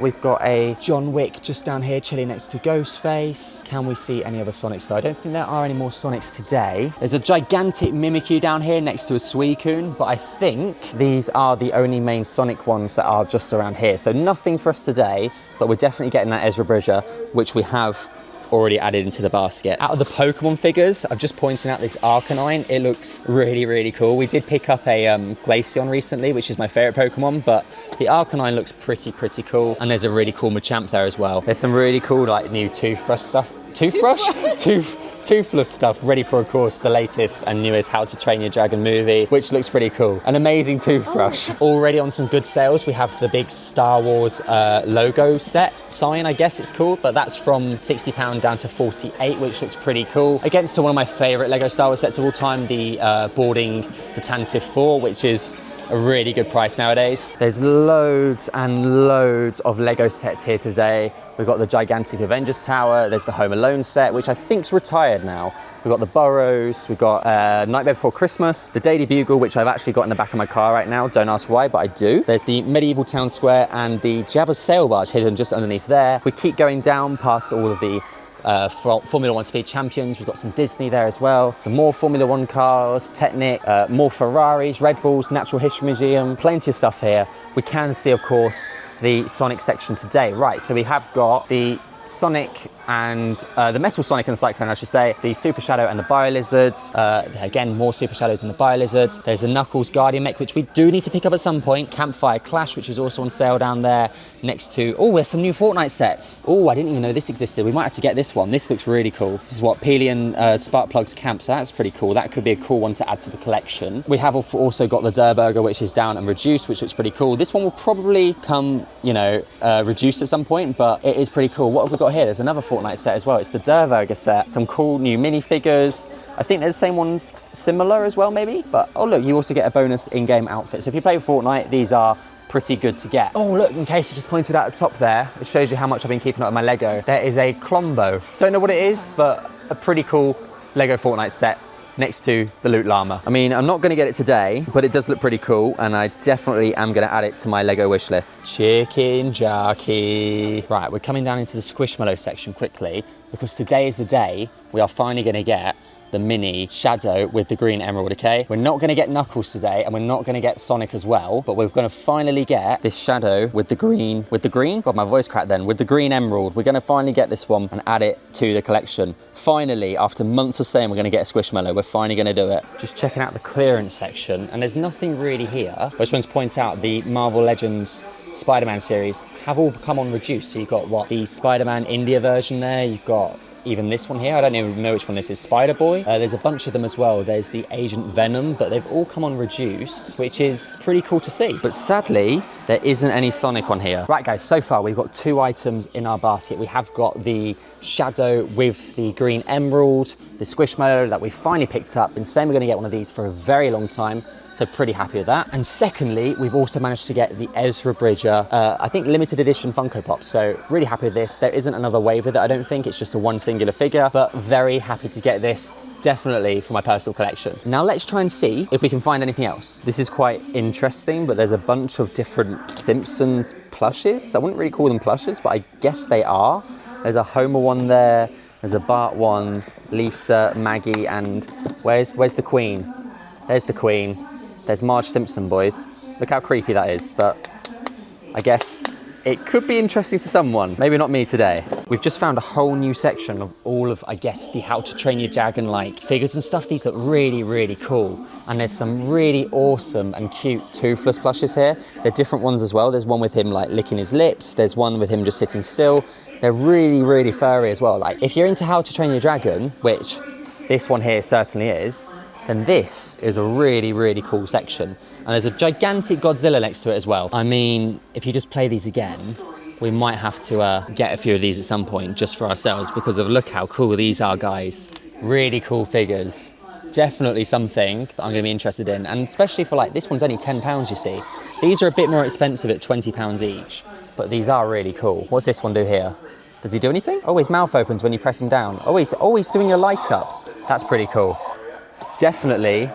We've got a John Wick just down here chilling next to Ghostface. Can we see any other Sonics though? I don't think there are any more Sonics today. There's a gigantic Mimikyu down here next to a Suicune, but I think these are the only main Sonic ones that are just around here. So nothing for us today, but we're definitely getting that Ezra Bridger, which we have already added into the basket. Out of the Pokemon figures, I'm just pointing out this Arcanine. It looks really, really cool. We did pick up a Glaceon recently, which is my favorite Pokemon, but the Arcanine looks pretty cool. And there's a really cool Machamp there as well. There's some really cool like new toothbrush stuff. Toothless stuff, ready for, of course, the latest and newest How to Train Your Dragon movie, which looks pretty cool. An amazing toothbrush. Already on some good sales. We have the big Star Wars logo sign, I guess it's called, but that's from £60 down to £48, which looks pretty cool. Against to one of my favorite Lego Star Wars sets of all time, the Boarding the Tantive 4, which is a really good price nowadays. There's loads and loads of Lego sets here today. We've got the gigantic Avengers Tower, there's the Home Alone set, which I think's retired now. We've got the Burrows, we've got Nightmare Before Christmas, the Daily Bugle, which I've actually got in the back of my car right now. Don't ask why, but I do. There's the Medieval Town Square and the Jabba's Sail Barge hidden just underneath there. We keep going down past all of the Formula One Speed Champions. We've got some Disney there as well, some more Formula One cars, Technic, more Ferraris, Red Bulls, Natural History Museum, plenty of stuff here. We can see, of course, the Sonic section today. Right, so we have got the Sonic and the Metal Sonic and the Cyclone, I should say, the Super Shadow and the Biolizard. Again, more Super Shadows and the Biolizard. There's the Knuckles Guardian mech, which we do need to pick up at some point. Campfire Clash, which is also on sale down there next to, oh, there's some new Fortnite sets. Oh, I didn't even know this existed. We might have to get this one. This looks really cool. This is what Pelion Sparkplugs Camp, so that's pretty cool. That could be a cool one to add to the collection. We have also got the Durr Burger, which is down and reduced, which looks pretty cool. This one will probably come, you know, reduced at some point, but it is pretty cool. What have we got here? There's another Fortnite set as well. It's the Durr Burger set. Some cool new minifigures. I think they're the same ones similar as well, maybe. But, oh look, you also get a bonus in-game outfit. So if you play Fortnite, these are pretty good to get. Oh look, in case you just pointed out at the top there, it shows you how much I've been keeping up with my Lego. There is a Klombo. Don't know what it is, but a pretty cool Lego Fortnite set next to the Loot Llama. I mean, I'm not going to get it today, but it does look pretty cool, and I definitely am going to add it to my Lego wish list. Chicken jockey. Right, we're coming down into the Squishmallow section quickly, because today is the day we are finally going to get the mini Shadow with the green emerald, okay? We're not gonna get Knuckles today, and we're not gonna get Sonic as well, but we're gonna finally get this Shadow with the green, God, my voice cracked then, with the green emerald. We're gonna finally get this one and add it to the collection. Finally, after months of saying we're gonna get a Squishmallow, we're finally gonna do it. Just checking out the clearance section, and there's nothing really here. I just want to point out the Marvel Legends Spider-Man series have all come on reduced. So you've got what, the Spider-Man India version there, you've got even this one here, I don't even know which one this is, Spider-Boy. There's a bunch of them as well. There's the Agent Venom, but they've all come on reduced, which is pretty cool to see. But sadly, there isn't any Sonic on here. Right guys, so far we've got 2 items in our basket. We have got the Shadow with the green emerald, the Squishmallow that we finally picked up. Been saying we're gonna get one of these for a very long time, so pretty happy with that. And secondly, we've also managed to get the Ezra Bridger, I think limited edition Funko Pop. So really happy with this. There isn't another wave with it, I don't think. It's just a one singular figure, but very happy to get this. Definitely for my personal collection. Now let's try and see if we can find anything else. This is quite interesting, but there's a bunch of different Simpsons plushes. I wouldn't really call them plushes, but I guess they are. There's a Homer one there, there's a Bart one, Lisa, Maggie, and where's the Queen? There's the Queen. There's Marge Simpson, boys. Look how creepy that is, but I guess it could be interesting to someone. Maybe not me today. We've just found a whole new section of all of, I guess, the How to Train Your Dragon-like figures and stuff. These look really, really cool. And there's some really awesome and cute Toothless plushes here. They're different ones as well. There's one with him like licking his lips. There's one with him just sitting still. They're really, really furry as well. Like if you're into How to Train Your Dragon, which this one here certainly is, then this is a really, really cool section. And there's a gigantic Godzilla next to it as well. I mean, if you just play these again, we might have to get a few of these at some point just for ourselves because of look how cool these are, guys. Really cool figures. Definitely something that I'm gonna be interested in. And especially for like, this one's only £10, you see. These are a bit more expensive at £20 each, but these are really cool. What's this one do here? Does he do anything? Oh, his mouth opens when you press him down. Oh, he's doing a light up. That's pretty cool. Definitely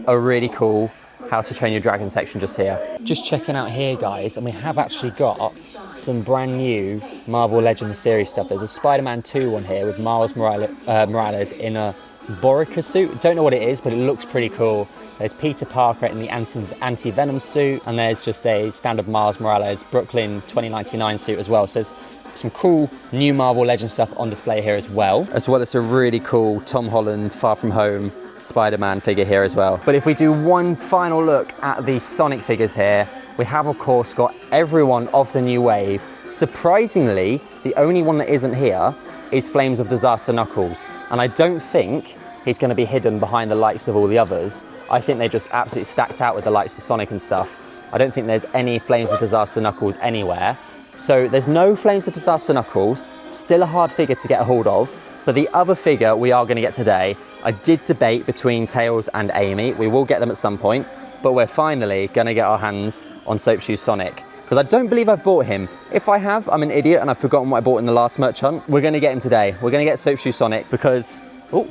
a really cool How to Train Your Dragon section just here. Just checking out here, guys, and we have actually got some brand new Marvel Legends series stuff. There's a Spider-Man 2 one here with Miles Morales in a Borica suit. Don't know what it is, but it looks pretty cool. There's Peter Parker in the anti-Venom suit, and there's just a standard Miles Morales Brooklyn 2099 suit as well. So there's some cool new Marvel Legends stuff on display here as well as a really cool Tom Holland Far From Home Spider-Man figure here as well. But if we do one final look at the Sonic figures here, we have of course got everyone of the new wave. Surprisingly, the only one that isn't here is Flames of Disaster Knuckles. And I don't think he's going to be hidden behind the likes of all the others. I think they're just absolutely stacked out with the likes of Sonic and stuff. I don't think there's any Flames of Disaster Knuckles anywhere. So there's no Flames of Disaster Knuckles, still a hard figure to get a hold of, but the other figure we are going to get today, I did debate between Tails and Amy. We will get them at some point, but we're finally going to get our hands on Soap Shoe Sonic, because I don't believe I've bought him. If I have, I'm an idiot and I've forgotten what I bought in the last merch hunt. We're going to get him today. We're going to get Soap Shoe Sonic because, oh,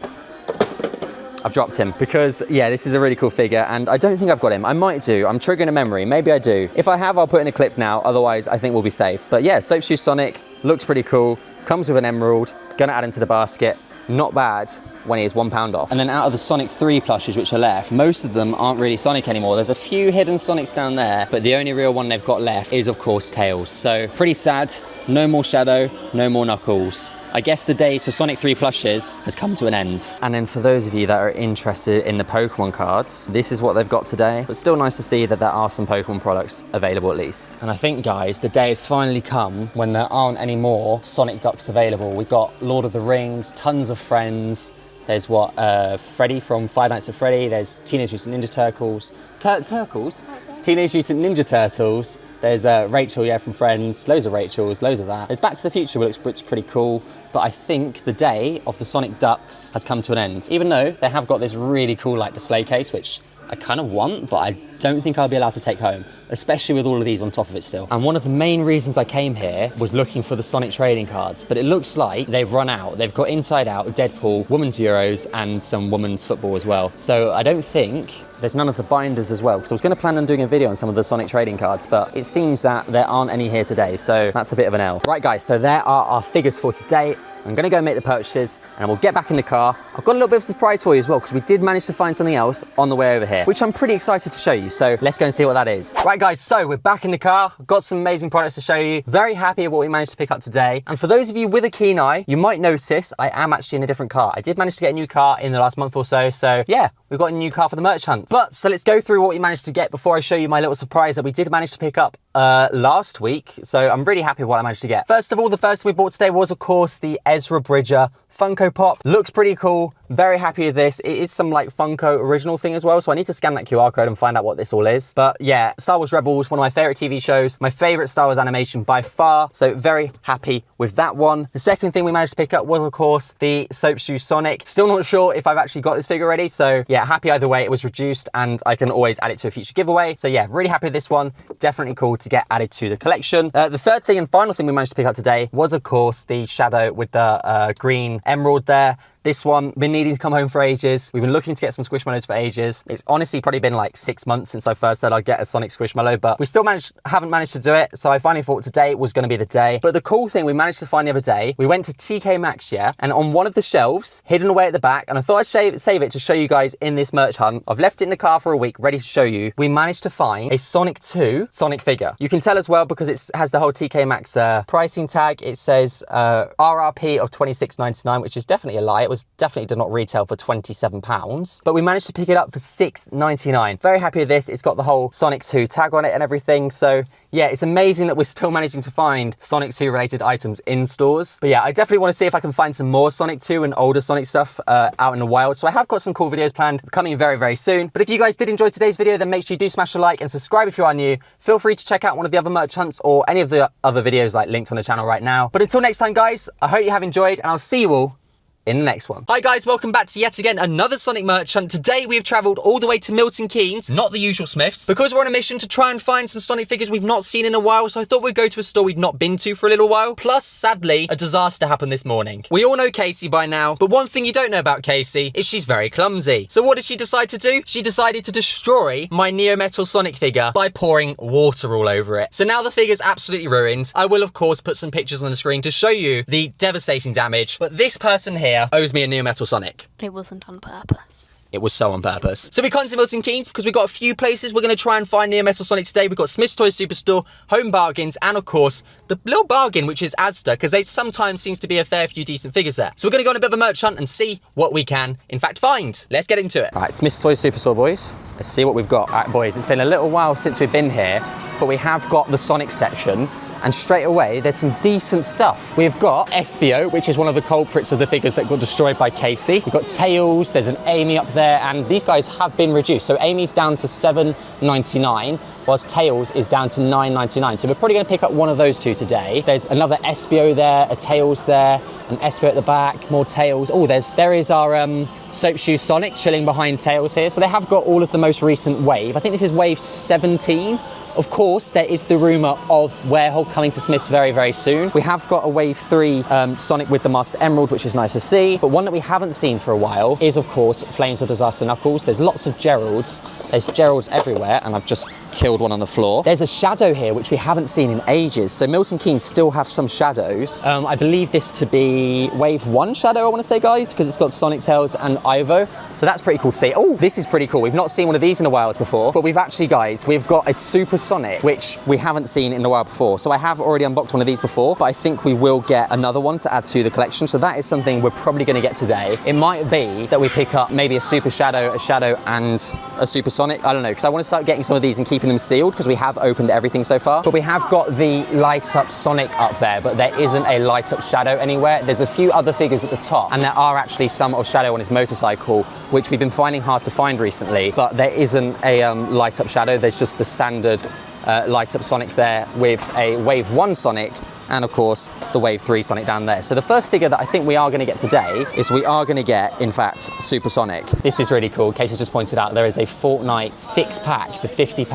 I've dropped him because, yeah, this is a really cool figure and I don't think I've got him. I might do. I'm triggering a memory. Maybe I do. If I have, I'll put in a clip now. Otherwise, I think we'll be safe. But yeah, Soap Shoe Sonic looks pretty cool. Comes with an emerald. Gonna add him to the basket. Not bad when he is £1 off. And then out of the Sonic 3 plushes which are left, most of them aren't really Sonic anymore. There's a few hidden Sonics down there, but the only real one they've got left is, of course, Tails. So pretty sad. No more Shadow, no more Knuckles. I guess the days for Sonic 3 plushes has come to an end. And then for those of you that are interested in the Pokemon cards, this is what they've got today. But still nice to see that there are some Pokemon products available at least. And I think, guys, the day has finally come when there aren't any more Sonic Ducks available. We've got Lord of the Rings, tons of friends. There's Freddy from Five Nights at Freddy. There's Teenage Mutant Ninja Turtles. Teenage Mutant Ninja Turtles. There's Rachel, yeah, from Friends. Loads of Rachels, loads of that. There's Back to the Future, which looks pretty cool. But I think the day of the Sonic Ducks has come to an end. Even though they have got this really cool like display case, which I kind of want, but I don't think I'll be allowed to take home, especially with all of these on top of it still. And one of the main reasons I came here was looking for the Sonic trading cards, but it looks like they've run out. They've got Inside Out, Deadpool, Women's Euros, and some women's football as well. So I don't think there's none of the binders as well, because I was going to plan on doing a video on some of the Sonic trading cards, but it seems that there aren't any here today, so that's a bit of an L. Right guys, so there are our figures for today. I'm I'm gonna go make the purchases and we'll get back in the car. I've got a little bit of a surprise for you as well because we did manage to find something else on the way over here, which I'm pretty excited to show you. So let's go and see what that is. Right guys, so we're back in the car. I've got some amazing products to show you. Very happy with what we managed to pick up today. And for those of you with a keen eye, you might notice I am actually in a different car. I did manage to get a new car in the last month or so. So yeah, we've got a new car for the merch hunt. But so let's go through what we managed to get before I show you my little surprise that we did manage to pick up last week. So I'm really happy with what I managed to get. First of all, the first thing we bought today was of course the Ezra Bridger Funko Pop. Looks pretty cool. Very happy with this. It is some like Funko original thing as well. So I need to scan that QR code and find out what this all is. But yeah, Star Wars Rebels, one of my favorite TV shows, my favorite Star Wars animation by far. So very happy with that one. The second thing we managed to pick up was of course the Soap Shoe Sonic. Still not sure if I've actually got this figure already. So yeah, happy either way. It was reduced and I can always add it to a future giveaway. So yeah, really happy with this one. Definitely cool to get added to the collection. The third thing and final thing we managed to pick up today was of course the Shadow with the green emerald there. This one, been needing to come home for ages. We've been looking to get some Squishmallows for ages. It's honestly probably been like 6 months since I first said I'd get a Sonic Squishmallow, but we still haven't managed to do it. So I finally thought today was going to be the day. But the cool thing we managed to find the other day, we went to TK Maxx, yeah, and on one of the shelves, hidden away at the back, and I thought I'd save it to show you guys in this merch hunt. I've left it in the car for a week, ready to show you. We managed to find a Sonic 2 Sonic figure. You can tell as well because it has the whole TK Maxx pricing tag. It says RRP of $26.99, which is definitely a lie. It was definitely did not retail for £27, but we managed to pick it up for $6.99. Very happy with this. It's got the whole Sonic 2 tag on it and everything. So yeah, it's amazing that we're still managing to find Sonic 2 related items in stores. But yeah, I definitely want to see if I can find some more Sonic 2 and older Sonic stuff out in the wild. So I have got some cool videos planned coming very, very soon. But if you guys did enjoy today's video, then make sure you do smash a like and subscribe if you are new. Feel free to check out one of the other merch hunts or any of the other videos like linked on the channel right now. But until next time, guys, I hope you have enjoyed and I'll see you all in the next one. Hi guys, welcome back to yet again another Sonic merch hunt. Today we have travelled all the way to Milton Keynes, not the usual Smiths, because we're on a mission to try and find some Sonic figures we've not seen in a while, so I thought we'd go to a store we'd not been to for a little while. Plus, sadly, a disaster happened this morning. We all know Casey by now, but one thing you don't know about Casey is she's very clumsy. So what did she decide to do? She decided to destroy my Neo Metal Sonic figure by pouring water all over it. So now the figure's absolutely ruined. I will of course put some pictures on the screen to show you the devastating damage, but this person here owes me a Neo Metal Sonic. It wasn't on purpose. It was so on purpose. So we come to Milton Keynes because we've got a few places we're going to try and find Neo Metal Sonic today. We've got Smith's Toy Superstore, Home Bargains, and of course, the little bargain, which is Asda, because they sometimes seems to be a fair few decent figures there. So we're going to go on a bit of a merch hunt and see what we can, in fact, find. Let's get into it. All right, Smith's Toy Superstore, boys. Let's see what we've got. All right, boys, it's been a little while since we've been here, but we have got the Sonic section. And straight away, there's some decent stuff. We've got Espio, which is one of the culprits of the figures that got destroyed by Casey. We've got Tails, there's an Amy up there, and these guys have been reduced. So Amy's down to $7.99, whilst Tails is down to $9.99. So we're probably gonna pick up one of those two today. There's another Espio there, a Tails there, an Espio at the back, more Tails. Oh, there is our Soap Shoe Sonic chilling behind Tails here. So they have got all of the most recent wave. I think this is wave 17. Of course, there is the rumour of Werehog coming to Smith's very, very soon. We have got a Wave 3 Sonic with the Master Emerald, which is nice to see. But one that we haven't seen for a while is, of course, Flames of Disaster Knuckles. There's lots of Geralds. There's Geralds everywhere, and I've just killed one on the floor. There's a Shadow here, which we haven't seen in ages. So Milton Keynes still have some Shadows. I believe this to be Wave 1 Shadow, I want to say, guys, because it's got Sonic, Tails, and Ivo. So that's pretty cool to see. Oh, this is pretty cool. We've not seen one of these in a while before, but we've actually, guys, we've got a Super Sonic, which we haven't seen in a while before. So I have already unboxed one of these before, but I think we will get another one to add to the collection. So that is something we're probably going to get today. It might be that we pick up maybe a Super Shadow, a Shadow, and a Super Sonic. I don't know, because I want to start getting some of these and keeping them sealed, because we have opened everything so far. But we have got the light up Sonic up there, but there isn't a light up Shadow anywhere. There's a few other figures at the top, and there are actually some of Shadow on his motorcycle, which we've been finding hard to find recently, but there isn't a light up Shadow. There's just the standard light up Sonic there with a Wave 1 Sonic and of course the Wave 3 Sonic down there. So the first figure that I think we are going to get today is we are going to get, in fact, Super Sonic. This is really cool. Casey just pointed out there is a Fortnite 6-pack for £50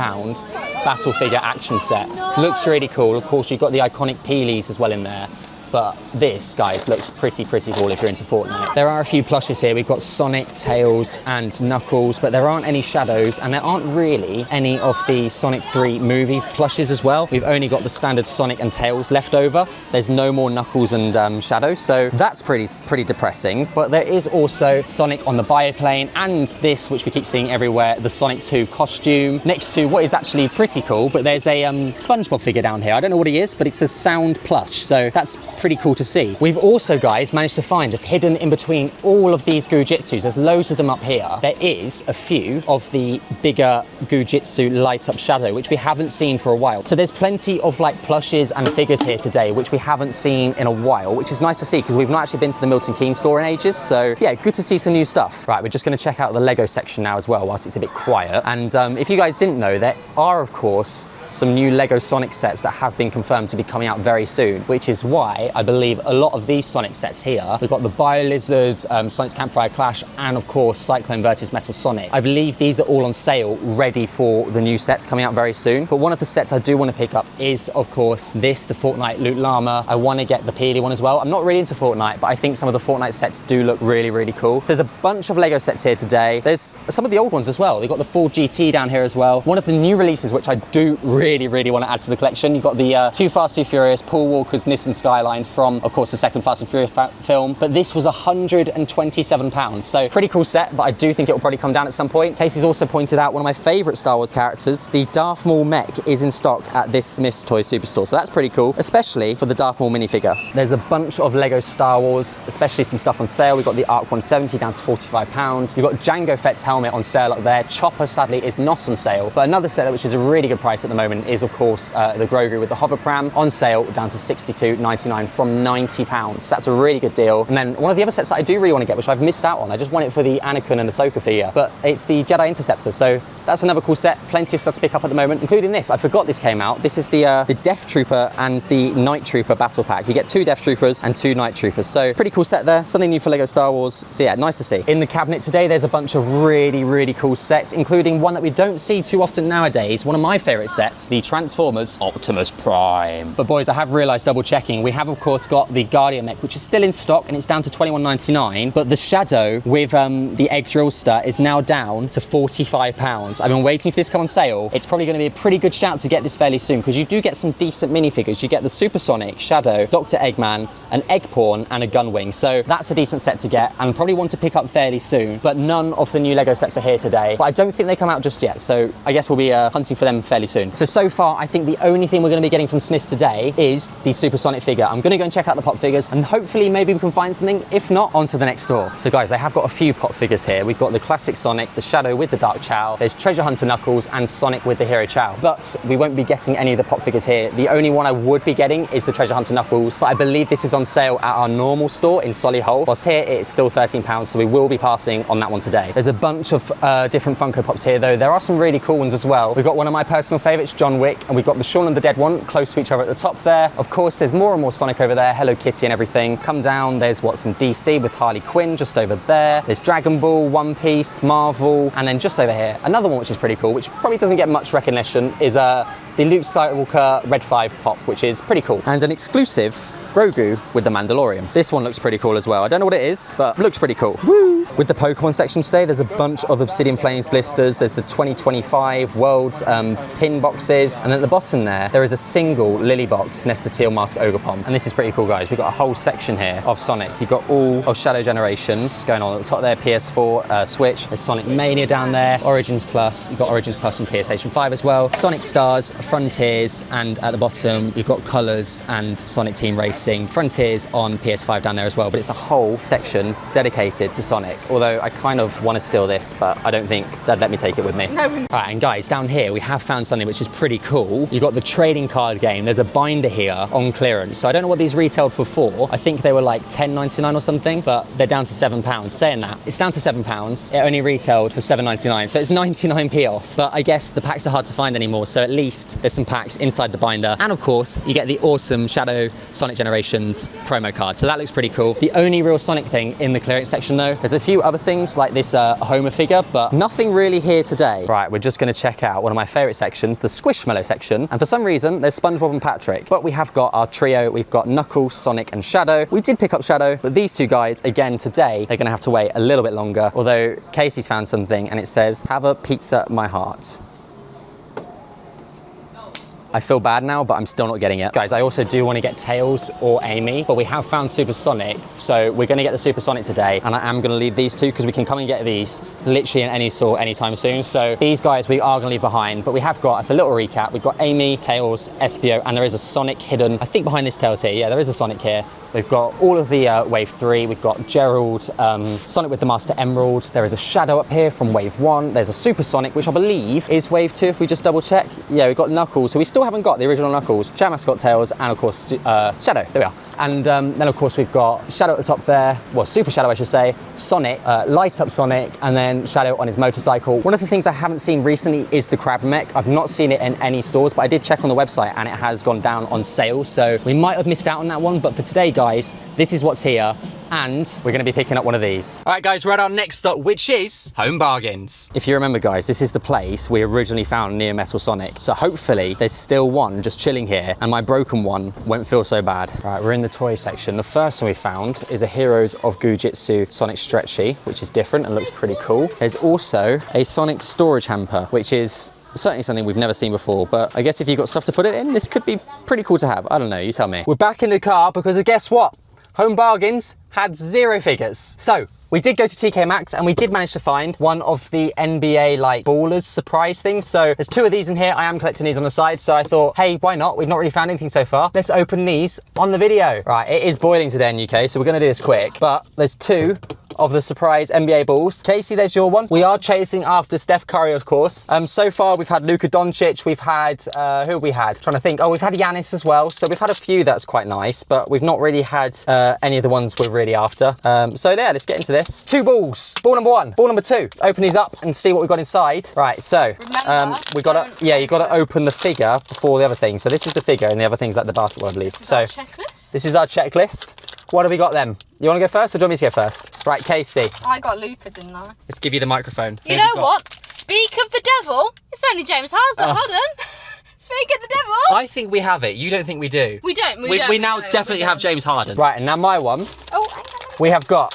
battle figure action set. Looks really cool. Of course, you've got the iconic Peelies as well in there. but this, guys, looks pretty cool if you're into Fortnite. There are a few plushes here. We've got Sonic, Tails, and Knuckles, but there aren't any Shadows, and there aren't really any of the Sonic 3 movie plushes as well. We've only got the standard Sonic and Tails left over. There's no more Knuckles and Shadows, so that's pretty depressing. But there is also Sonic on the bioplane, and this, which we keep seeing everywhere, the Sonic 2 costume, next to what is actually pretty cool, but there's a SpongeBob figure down here. I don't know what he is, but it's a sound plush, so that's pretty cool to see. We've also, guys, managed to find, just hidden in between all of these Gujitsus, there's loads of them up here, there is a few of the bigger Gujitsu light up Shadow, which we haven't seen for a while. So there's plenty of like plushes and figures here today, which we haven't seen in a while, which is nice to see because we've not actually been to the Milton Keynes store in ages. So yeah, good to see some new stuff. Right, we're just going to check out the Lego section now as well, whilst it's a bit quiet. And if you guys didn't know, there are, of course, some new Lego Sonic sets that have been confirmed to be coming out very soon, which is why I believe a lot of these Sonic sets here, we've got the BioLizard, Sonic's Campfire Clash, and of course Cyclone versus Metal Sonic. I believe these are all on sale, ready for the new sets coming out very soon. But one of the sets I do want to pick up is, of course, this, the Fortnite Loot Llama. I want to get the Peely one as well. I'm not really into Fortnite, but I think some of the Fortnite sets do look really cool. So there's a bunch of Lego sets here today. There's some of the old ones as well. They've got the Ford GT down here as well. One of the new releases, which I do really want to add to the collection. You've got the Too Fast Too Furious Paul Walker's Nissan Skyline from, of course, the second Fast and Furious film, but this was £127, so pretty cool set, but I do think it will probably come down at some point. Casey's also pointed out one of my favourite Star Wars characters, the Darth Maul mech, is in stock at this Smith's Toy Superstore, so that's pretty cool, especially for the Darth Maul minifigure. There's a bunch of Lego Star Wars, especially some stuff on sale. We've got the Arc 170 down to £45. We've got Jango Fett's helmet on sale up there. Chopper, sadly, is not on sale, but another set which is a really good price at the moment is, of course, the Grogu with the hover pram, on sale down to £62.99 from £90. So that's a really good deal. And then one of the other sets that I do really want to get, which I've missed out on, I just want it for the Anakin and Ahsoka figure, but it's the Jedi Interceptor. So that's another cool set. Plenty of stuff to pick up at the moment, including this. I forgot this came out. This is the Death Trooper and the Night Trooper battle pack. You get 2 Death Troopers and 2 Night Troopers. So pretty cool set there. Something new for Lego Star Wars. So yeah, nice to see. In the cabinet today, there's a bunch of really cool sets, including one that we don't see too often nowadays. One of my favorite sets, the Transformers Optimus Prime. But boys, I have realized, double checking, we have of course got the Guardian mech, which is still in stock and it's down to £21.99, but the Shadow with the Egg Drillster is now down to £45. I've been waiting for this to come on sale. It's probably going to be a pretty good shout to get this fairly soon, because you do get some decent minifigures. You get the Supersonic, Shadow, Dr. Eggman, an Egg Pawn, and a Gunwing. So that's a decent set to get, and probably one to pick up fairly soon. But none of the new Lego sets are here today, but I don't think they come out just yet, so I guess we'll be hunting for them fairly soon. So far, I think the only thing we're going to be getting from Smith's today is the Supersonic figure. I'm going to go and check out the pop figures, and hopefully maybe we can find something. If not, on to the next store. So guys, I have got a few pop figures here. We've got the classic Sonic, the Shadow with the Dark Chow, there's Treasure Hunter Knuckles, and Sonic with the Hero Chow. But we won't be getting any of the pop figures here. The only one I would be getting is the Treasure Hunter Knuckles, but I believe this is on sale at our normal store in Solihull. Whilst here it's still £13, so we will be passing on that one today. There's a bunch of different Funko Pops here though. There are some really cool ones as well. We've got one of my personal favourites, John Wick, and we've got the Shaun of the Dead one close to each other at the top there. Of course, there's more and more Sonic over there, Hello Kitty and everything. Come down, there's some DC with Harley Quinn just over there. There's Dragon Ball, One Piece, Marvel, and then just over here, another one which is pretty cool, which probably doesn't get much recognition, is the Luke Skywalker Red 5 pop, which is pretty cool. And an exclusive Grogu with the Mandalorian. This one looks pretty cool as well. I don't know what it is, but looks pretty cool. Woo! With the Pokemon section today, there's a bunch of Obsidian Flames blisters. There's the 2025 Worlds pin boxes. And at the bottom there is a single Lily box, Nesta Teal Mask Ogerpon. And this is pretty cool, guys. We've got a whole section here of Sonic. You've got all of Shadow Generations going on at the top there, PS4, Switch. There's Sonic Mania down there, Origins Plus. You've got Origins Plus on PlayStation 5 as well. Sonic Stars, Frontiers, and at the bottom, you've got Colors and Sonic Team Racing. Frontiers on PS5 down there as well, but it's a whole section dedicated to Sonic. Although I kind of want to steal this, but I don't think they'd let me take it with me. No. Right, and guys, down here we have found something which is pretty cool. You've got the trading card game. There's a binder here on clearance. So I don't know what these retailed for. I think they were like £10.99 or something, but they're down to £7. Saying that, it's down to £7. It only retailed for £7.99, so it's 99p off. But I guess the packs are hard to find anymore, so at least there's some packs inside the binder. And of course, you get the awesome Shadow Sonic Generations promo card. So that looks pretty cool. The only real Sonic thing in the clearance section though, there's a few few other things like this Homer figure, but nothing really here today. Right, we're just gonna check out one of my favorite sections, the Squishmallow section. And for some reason, there's SpongeBob and Patrick, but we have got our trio. We've got Knuckles, Sonic, and Shadow. We did pick up Shadow, but these two guys, again, today, they're gonna have to wait a little bit longer, although Casey's found something and it says, "Have a pizza, my heart." I feel bad now, but I'm still not getting it. Guys, I also do want to get Tails or Amy, but we have found Super Sonic, so we're going to get the Super Sonic today, and I am going to leave these two because we can come and get these literally in any store anytime soon. So these guys we are going to leave behind, but we have got, as a little recap, we've got Amy, Tails, Espio, and there is a Sonic hidden, I think behind this Tails here. Yeah, there is a Sonic here. We've got all of the Wave 3, we've got Gerald, Sonic with the Master Emerald, there is a Shadow up here from Wave 1, there's a Super Sonic, which I believe is Wave 2 if we just double check. Yeah, we've got Knuckles, so we still haven't got the original Knuckles, Chat Mascot Tails, and of course Shadow, there we are. And then of course we've got Shadow at the top there, well Super Shadow I should say, Sonic, Light Up Sonic, and then Shadow on his motorcycle. One of the things I haven't seen recently is the Crab Mech. I've not seen it in any stores, but I did check on the website and it has gone down on sale, so we might have missed out on that one, but for today guys, this is what's here, and we're gonna be picking up one of these. All right guys, we're at our next stop, which is Home Bargains. If you remember guys, this is the place we originally found Neo Metal Sonic, so hopefully there's still one just chilling here, and my broken one won't feel so bad. All right, we're in the toy section. The first one we found is a Heroes of Goo-Jitsu Sonic Stretchy, which is different and looks pretty cool. There's also a Sonic storage hamper, which is certainly something we've never seen before, but I guess if you've got stuff to put it in, this could be pretty cool to have. I don't know, you tell me. We're back in the car because guess what? Home Bargains had 0 figures. So we did go to TK Maxx and we did manage to find one of the NBA like ballers surprise things. So there's 2 of these in here. I am collecting these on the side. So I thought, hey, why not? We've not really found anything so far. Let's open these on the video. Right, it is boiling today in UK, so we're gonna do this quick, but there's 2 of the surprise NBA balls. Casey, there's your one. We are chasing after Steph Curry, of course. So far we've had Luka Doncic, we've had, who have we had? Trying to think. Oh, we've had Giannis as well. So we've had a few that's quite nice, but we've not really had any of the ones we're really after. So yeah, let's get into this. 2 balls. Ball number 1, ball number 2. Let's open these up and see what we've got inside. Right, so we gotta, yeah, you gotta open the figure before the other thing. So this is the figure and the other thing's like the basketball, I believe. So checklist? This is our checklist. What have we got then? You want to go first or do you want me to go first? Right, Casey. I got Luca, didn't I? Let's give you the microphone. You know what? Speak of the devil. It's only James Harden. Speak of the devil. I think we have it. You don't think we do? We don't. We now definitely have James Harden. Right, and now my one. Oh, hang on. We have got.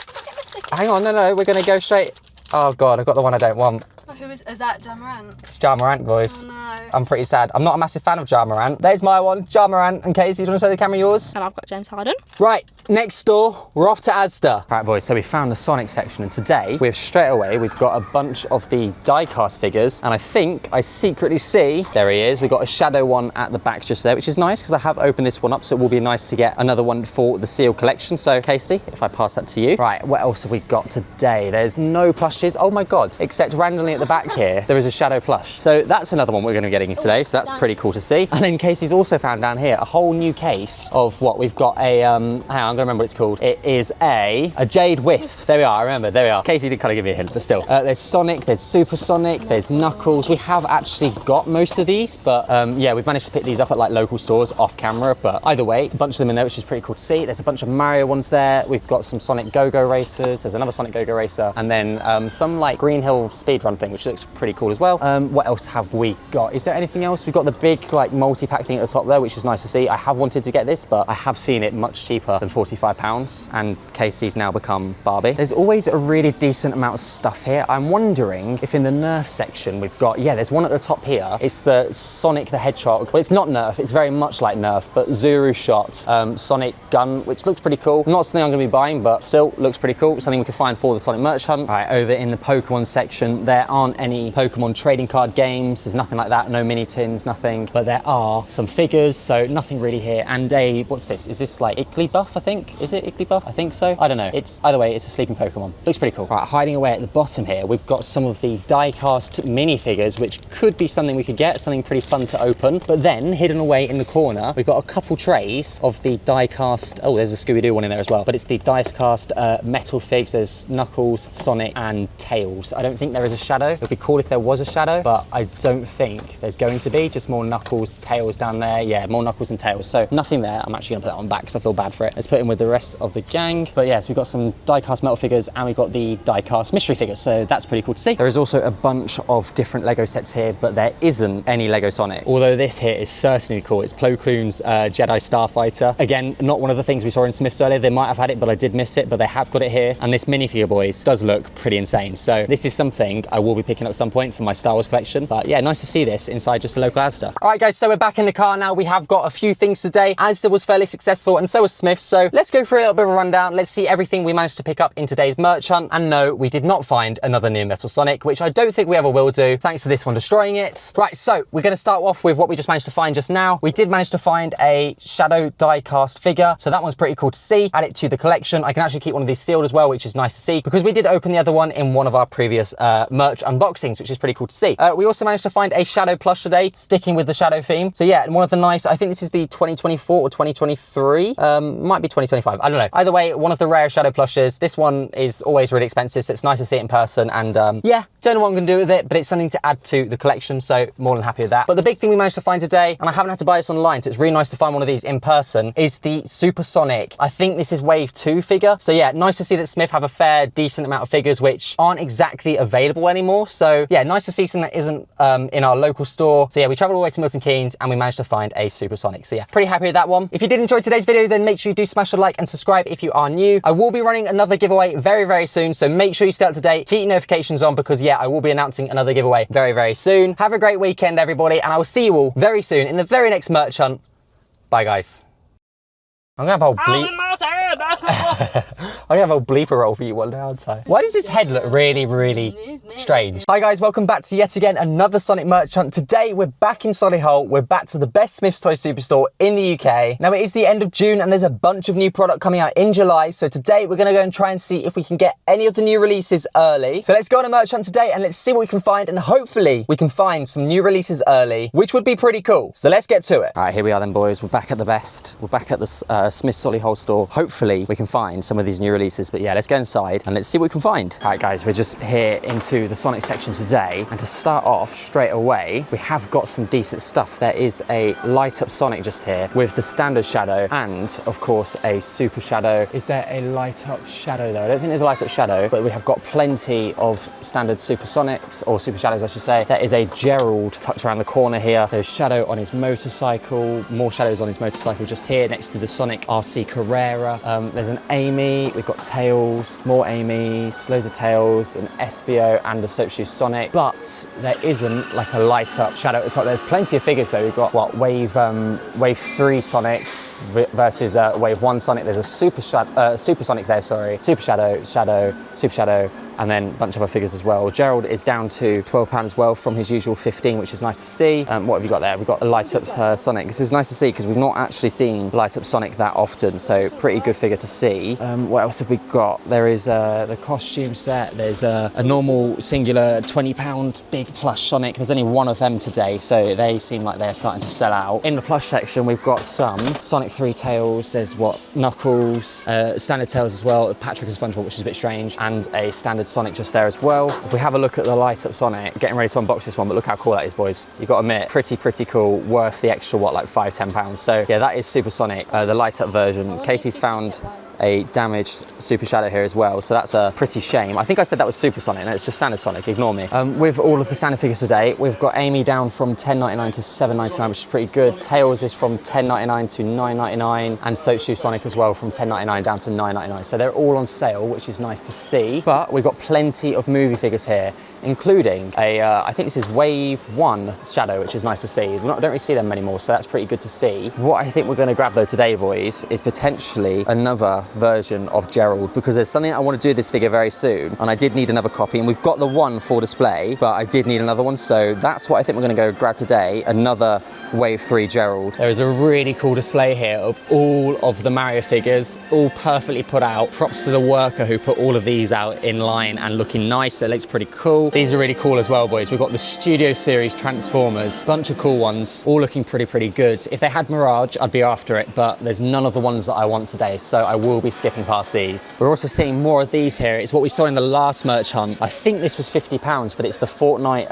Hang on, no, we're going to go straight. Oh, God, I've got the one I don't want. Oh, who is that? Ja Morant? It's Ja Morant, boys. Oh, no. I'm pretty sad. I'm not a massive fan of Ja Morant. There's my one, Ja Morant. And Casey, do you want to show the camera yours? And I've got James Harden. Right, next door, we're off to Asda. Right, boys, so we found the Sonic section, and today, we've got a bunch of the die-cast figures, and I think I secretly see, there he is, we've got a Shadow one at the back just there, which is nice, because I have opened this one up, so it will be nice to get another one for the sealed collection. So, Casey, if I pass that to you. Right, what else have we got today? There's no plushes, oh my God, except randomly at the back here, there is a Shadow plush. So that's another one we're going to be getting today, so that's pretty cool to see. And then Casey's also found down here a whole new case of what we've got a, hang on, I'm going to remember what it's called. It is a Jade Wisp. There we are, I remember, there we are. Casey did kind of give me a hint, but still. There's Sonic, there's Super Sonic, there's Knuckles. We have actually got most of these, but yeah, we've managed to pick these up at like local stores off camera, but either way, a bunch of them in there, which is pretty cool to see. There's a bunch of Mario ones there. We've got some Sonic Go-Go Racers. There's another Sonic Go-Go Racer, and then some like Green Hill speedrun thing, which looks pretty cool as well. What else have we got? Is there anything else? We've got the big like multi-pack thing at the top there, which is nice to see. I have wanted to get this, but I have seen it much cheaper than £45, and Casey's now become Barbie. There's always a really decent amount of stuff here. I'm wondering if in the Nerf section we've got, yeah, there's one at the top here. It's the Sonic the Hedgehog. Well, it's not Nerf, it's very much like Nerf, but Zuru Shot Sonic gun, which looks pretty cool. Not something I'm gonna be buying, but still looks pretty cool. Something we can find for the Sonic merch hunt. All right, over in the Pokemon section, there aren't any Pokemon trading card games. There's nothing like that, no mini tins, nothing, but there are some figures, so nothing really here. And a, what's this? Is this like Igglybuff, I think? Is it Igglybuff? I think so. I don't know. It's, either way, it's a sleeping Pokemon. Looks pretty cool. Right, hiding away at the bottom here, we've got some of the die-cast minifigures, which could be something we could get, something pretty fun to open. But then, hidden away in the corner, we've got a couple trays of the die-cast, oh, there's a Scooby-Doo one in there as well, but it's the die-cast metal figs. There's Knuckles, Sonic, and Tails. I don't think there is a Shadow. It would be cool if there was a Shadow, but I don't think there's going to be. Just more Knuckles, Tails down there. Yeah, more Knuckles and Tails. So nothing there. I'm actually gonna put that one back because I feel bad for it. Let's put split in with the rest of the gang. But yes, we've got some die-cast metal figures and we've got the die-cast mystery figures, so that's pretty cool to see. There is also a bunch of different Lego sets here, but there isn't any Lego Sonic. Although this here is certainly cool. It's Plo Koon's Jedi Starfighter. Again, not one of the things we saw in Smith's earlier. They might have had it, but I did miss it, but they have got it here. And this minifigure, boys, does look pretty insane. So this is something I will be picking up at some point for my Star Wars collection. But yeah, nice to see this inside just a local Asda. All right, guys, so we're back in the car now. We have got a few things today. Asda was fairly successful and so was Smith. So let's go through a little bit of a rundown. Let's see everything we managed to pick up in today's merch hunt. And no, we did not find another Near Metal Sonic, which I don't think we ever will do, thanks to this one destroying it. Right, so we're going to start off with what we just managed to find just now. We did manage to find a Shadow die-cast figure, so that one's pretty cool to see. Add it to the collection. I can actually keep one of these sealed as well, which is nice to see, because we did open the other one in one of our previous merch unboxings, which is pretty cool to see. We also managed to find a Shadow plush today, sticking with the Shadow theme. So yeah, one of the nice, I think this is the 2024 or 2023, might be 2025, I don't know. Either way, one of the rare Shadow plushes. This one is always really expensive, so it's nice to see it in person, and yeah, don't know what I'm going to do with it, but it's something to add to the collection, so more than happy with that. But the big thing we managed to find today, and I haven't had to buy this online, so it's really nice to find one of these in person, is the Supersonic. I think this is Wave 2 figure. So yeah, nice to see that Smith have a fair, decent amount of figures which aren't exactly available anymore. So yeah, nice to see something that isn't in our local store. So yeah, we traveled all the way to Milton Keynes and we managed to find a Supersonic. So yeah, pretty happy with that one. If you did enjoy today's video, then make sure you do smash a like and subscribe if you are new. I will be running another giveaway very, very soon. So make sure you stay up to date, keep your notifications on, because yeah, I will be announcing another giveaway very, very soon. Have a great weekend, everybody, and I will see you all very soon in the very next merch hunt. Bye, guys. I'm gonna have a whole bleep. I'm gonna have a whole bleeper roll for you one day, aren't I? Why does his head look really, really strange? Hi guys, welcome back to yet again another Sonic merch hunt. Today we're back in Solihull. We're back to the best Smith's Toy Superstore in the UK. Now it is the end of June and there's a bunch of new product coming out in July. So today we're gonna go and try and see if we can get any of the new releases early. So let's go on a merch hunt today and let's see what we can find, and hopefully we can find some new releases early, which would be pretty cool. So let's get to it. All right, here we are then, boys. We're back at the best. We're back at the Smith Solihull store. Hopefully we can find some of these new releases, but yeah, let's go inside and let's see what we can find. All right guys, we're just here into the Sonic section today, and to start off straight away, we have got some decent stuff. There is a light up Sonic just here with the standard Shadow and of course a Super Shadow. Is there a light up Shadow though? I don't think there's a light up Shadow, but we have got plenty of standard Super Sonics, or Super Shadows I should say. There is a Gerald tucked around the corner here. There's Shadow on his motorcycle, more Shadows on his motorcycle just here next to the Sonic RC Carrera. There's an Amy, we've got Tails, more Amy's, loads of Tails, an Espio and a Soaps Shoes Sonic, but there isn't like a light up Shadow at the top. There's plenty of figures though. We've got what, Wave 3 Sonic versus Wave 1 Sonic. There's a Super Sonic there, sorry. Super Shadow, Super Shadow, and then a bunch of other figures as well. Gerald is down to £12 as well from his usual 15, which is nice to see. What have you got there? We've got a light up Sonic. This is nice to see because we've not actually seen light up Sonic that often, so pretty good figure to see. What else have we got? There is the costume set. There's a normal singular £20 big plush Sonic. There's only one of them today, so they seem like they're starting to sell out. In the plush section, we've got some Sonic 3 Tails. There's what, Knuckles, standard Tails as well, Patrick and SpongeBob, which is a bit strange, and a standard Sonic just there as well. If we have a look at the light up Sonic, getting ready to unbox this one, but look how cool that is, boys. You got to admit, pretty cool, worth the extra, what, like £5–10. So yeah, that is Super Sonic, the light up version. Casey's found a damaged Super Shadow here as well, so that's a pretty shame. I think I said that was Super Sonic, no, it's just standard Sonic, ignore me. With all of the standard figures today, we've got Amy down from £10.99 to £7.99, which is pretty good. Tails is from £10.99 to £9.99, and Soaps Shoes Sonic as well from £10.99 down to £9.99. So they're all on sale, which is nice to see. But we've got plenty of movie figures here, including a, I think this is Wave 1 Shadow, which is nice to see. We don't really see them anymore, so that's pretty good to see. What I think we're going to grab though today, boys, is potentially another version of Gerald, because there's something I want to do with this figure very soon, and I did need another copy, and we've got the one for display, but I did need another one, so that's what I think we're going to go grab today, another Wave 3 Gerald. There is a really cool display here of all of the Mario figures, all perfectly put out. Props to the worker who put all of these out in line and looking nice. It looks pretty cool. These are really cool as well, boys. We've got the Studio Series Transformers, bunch of cool ones, all looking pretty good. If they had Mirage, I'd be after it, but there's none of the ones that I want today, so I will be skipping past these. We're also seeing more of these here. It's what we saw in the last merch hunt. I think this was £50, but it's the Fortnite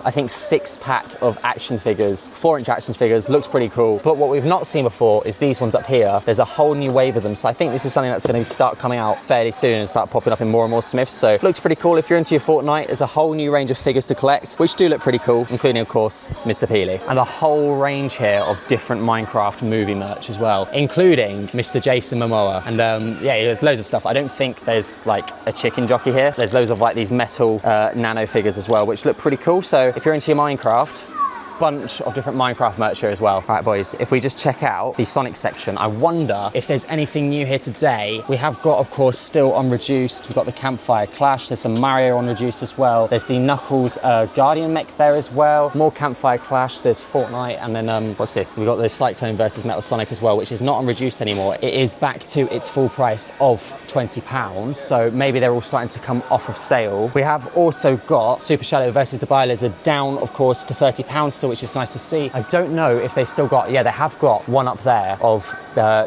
I think, 6-pack of action figures, 4-inch action figures. Looks pretty cool. But what we've not seen before is these ones up here. There's a whole new wave of them. So I think this is something that's going to start coming out fairly soon and start popping up in more and more Smiths. So looks pretty cool. If you're into your Fortnite, there's a whole new range of figures to collect, which do look pretty cool, including, of course, Mr. Peely. And a whole range here of different Minecraft movie merch as well, including Mr. Jason Momoa. And yeah, there's loads of stuff. I don't think there's like a chicken jockey here. There's loads of like these metal nano figures as well, which look pretty cool. So if you're into your Minecraft, bunch of different Minecraft merch here as well. All right, boys, if we just check out the Sonic section, I wonder if there's anything new here today. We have got, of course, still on reduced. We've got the Campfire Clash. There's some Mario on reduced as well. There's the Knuckles Guardian mech there as well. More Campfire Clash. There's Fortnite. And then, what's this? We've got the Cyclone versus Metal Sonic as well, which is not on reduced anymore. It is back to its full price of £20. So maybe they're all starting to come off of sale. We have also got Super Shadow versus the Bio-Lizard down, of course, to £30 still, which is nice to see. I don't know if they still got, yeah, they have got one up there of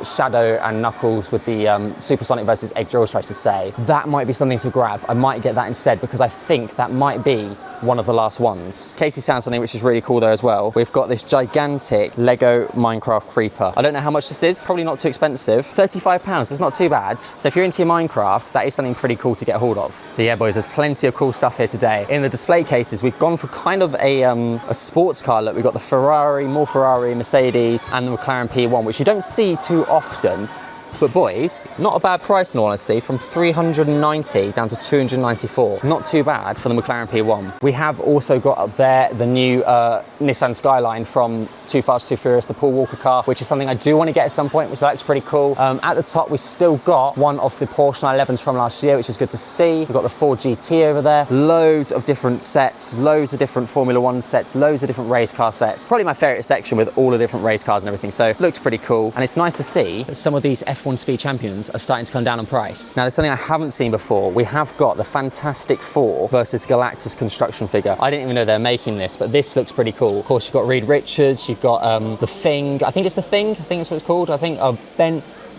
Shadow and Knuckles with the Super Sonic versus Egg Drills, tries to say. That might be something to grab. I might get that instead because I think that might be one of the last ones. Casey found something which is really cool there as well. We've got this gigantic Lego Minecraft Creeper. I don't know how much this is, probably not too expensive. £35, that's not too bad. So if you're into your Minecraft, that is something pretty cool to get hold of. So yeah, boys, there's plenty of cool stuff here today. In the display cases, we've gone for kind of a sports car look. We've got the Ferrari, more Ferrari, Mercedes, and the McLaren P1, which you don't see too often. But boys, not a bad price in all honesty, from 390 down to 294. Not too bad for the McLaren P1. We have also got up there the new Nissan Skyline from Too Fast, Too Furious, the Paul Walker car, which is something I do want to get at some point, which that's pretty cool. At the top, we still got one of the Porsche 911s from last year, which is good to see. We've got the Ford GT over there. Loads of different sets, loads of different Formula One sets, loads of different race car sets. Probably my favorite section with all the different race cars and everything. So looks pretty cool. And it's nice to see that some of these F1 Speed Champions are starting to come down on price. Now, there's something I haven't seen before. We have got the Fantastic Four versus Galactus construction figure. I didn't even know they're making this, but this looks pretty cool. Of course, you've got Reed Richards, you've got the Thing. I think it's the Thing. I think that's what it's called. I think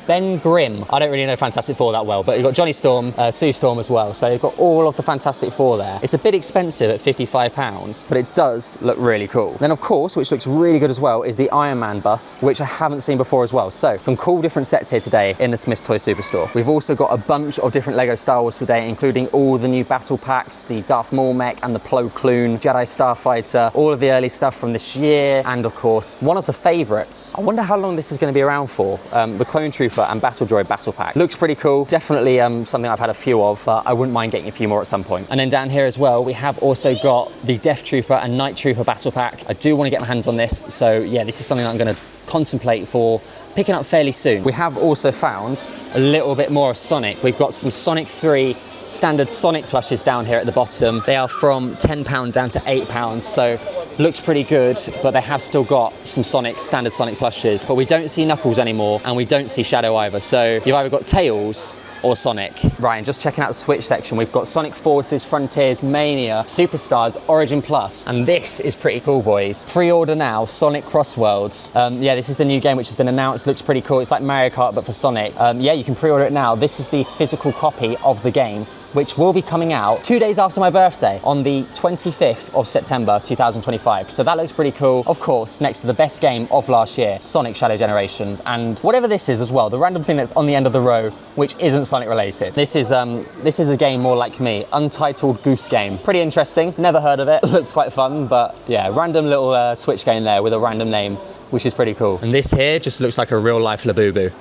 Ben Grimm. I don't really know Fantastic Four that well, but you've got Johnny Storm, Sue Storm as well. So you've got all of the Fantastic Four there. It's a bit expensive at £55, but it does look really cool. Then of course, which looks really good as well, is the Iron Man bust, which I haven't seen before as well. So some cool different sets here today in the Smith's Toy Superstore. We've also got a bunch of different Lego Star Wars today, including all the new battle packs, the Darth Maul mech and the Plo Koon, Jedi Starfighter, all of the early stuff from this year, and of course, one of the favorites. I wonder how long this is going to be around for, the Clone Trooper and Battle Droid battle pack. Looks pretty cool. Definitely something I've had a few of, but I wouldn't mind getting a few more at some point. And then down here as well, we have also got the Death Trooper and Night Trooper battle pack. I do want to get my hands on this, so yeah, this is something that I'm going to contemplate for picking up fairly soon. We have also found a little bit more of Sonic. We've got some Sonic 3 standard Sonic plushes down here at the bottom. They are from £10 down to £8, so looks pretty good, but they have still got some standard Sonic plushes. But we don't see Knuckles anymore, and we don't see Shadow either. So you've either got Tails or Sonic. Right, and just checking out the Switch section, we've got Sonic Forces, Frontiers, Mania, Superstars, Origin Plus, and this is pretty cool, boys. Pre-order now, Sonic Cross Worlds. Yeah, this is the new game which has been announced. Looks pretty cool. It's like Mario Kart, but for Sonic. Yeah, you can pre-order it now. This is the physical copy of the game, which will be coming out 2 days after my birthday on the 25th of September 2025. So that looks pretty cool. Of course, next to the best game of last year, Sonic Shadow Generations, and whatever this is as well, the random thing that's on the end of the row, which isn't Sonic related. This is a game more like me, Untitled Goose Game. Pretty interesting, never heard of it. Looks quite fun, but yeah, random little Switch game there with a random name, which is pretty cool. And this here just looks like a real life Labubu.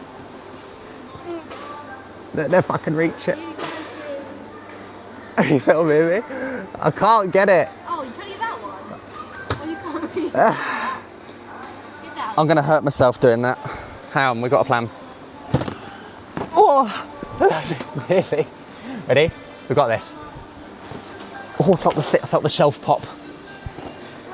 If I can reach it. Are you filming me? I can't get it. Oh, you're trying to get that one? Oh, you can't reach it. Get that. I'm gonna hurt myself doing that. Hang on, we've got a plan. Oh! Really? Ready? We've got this. Oh, I felt the shelf pop.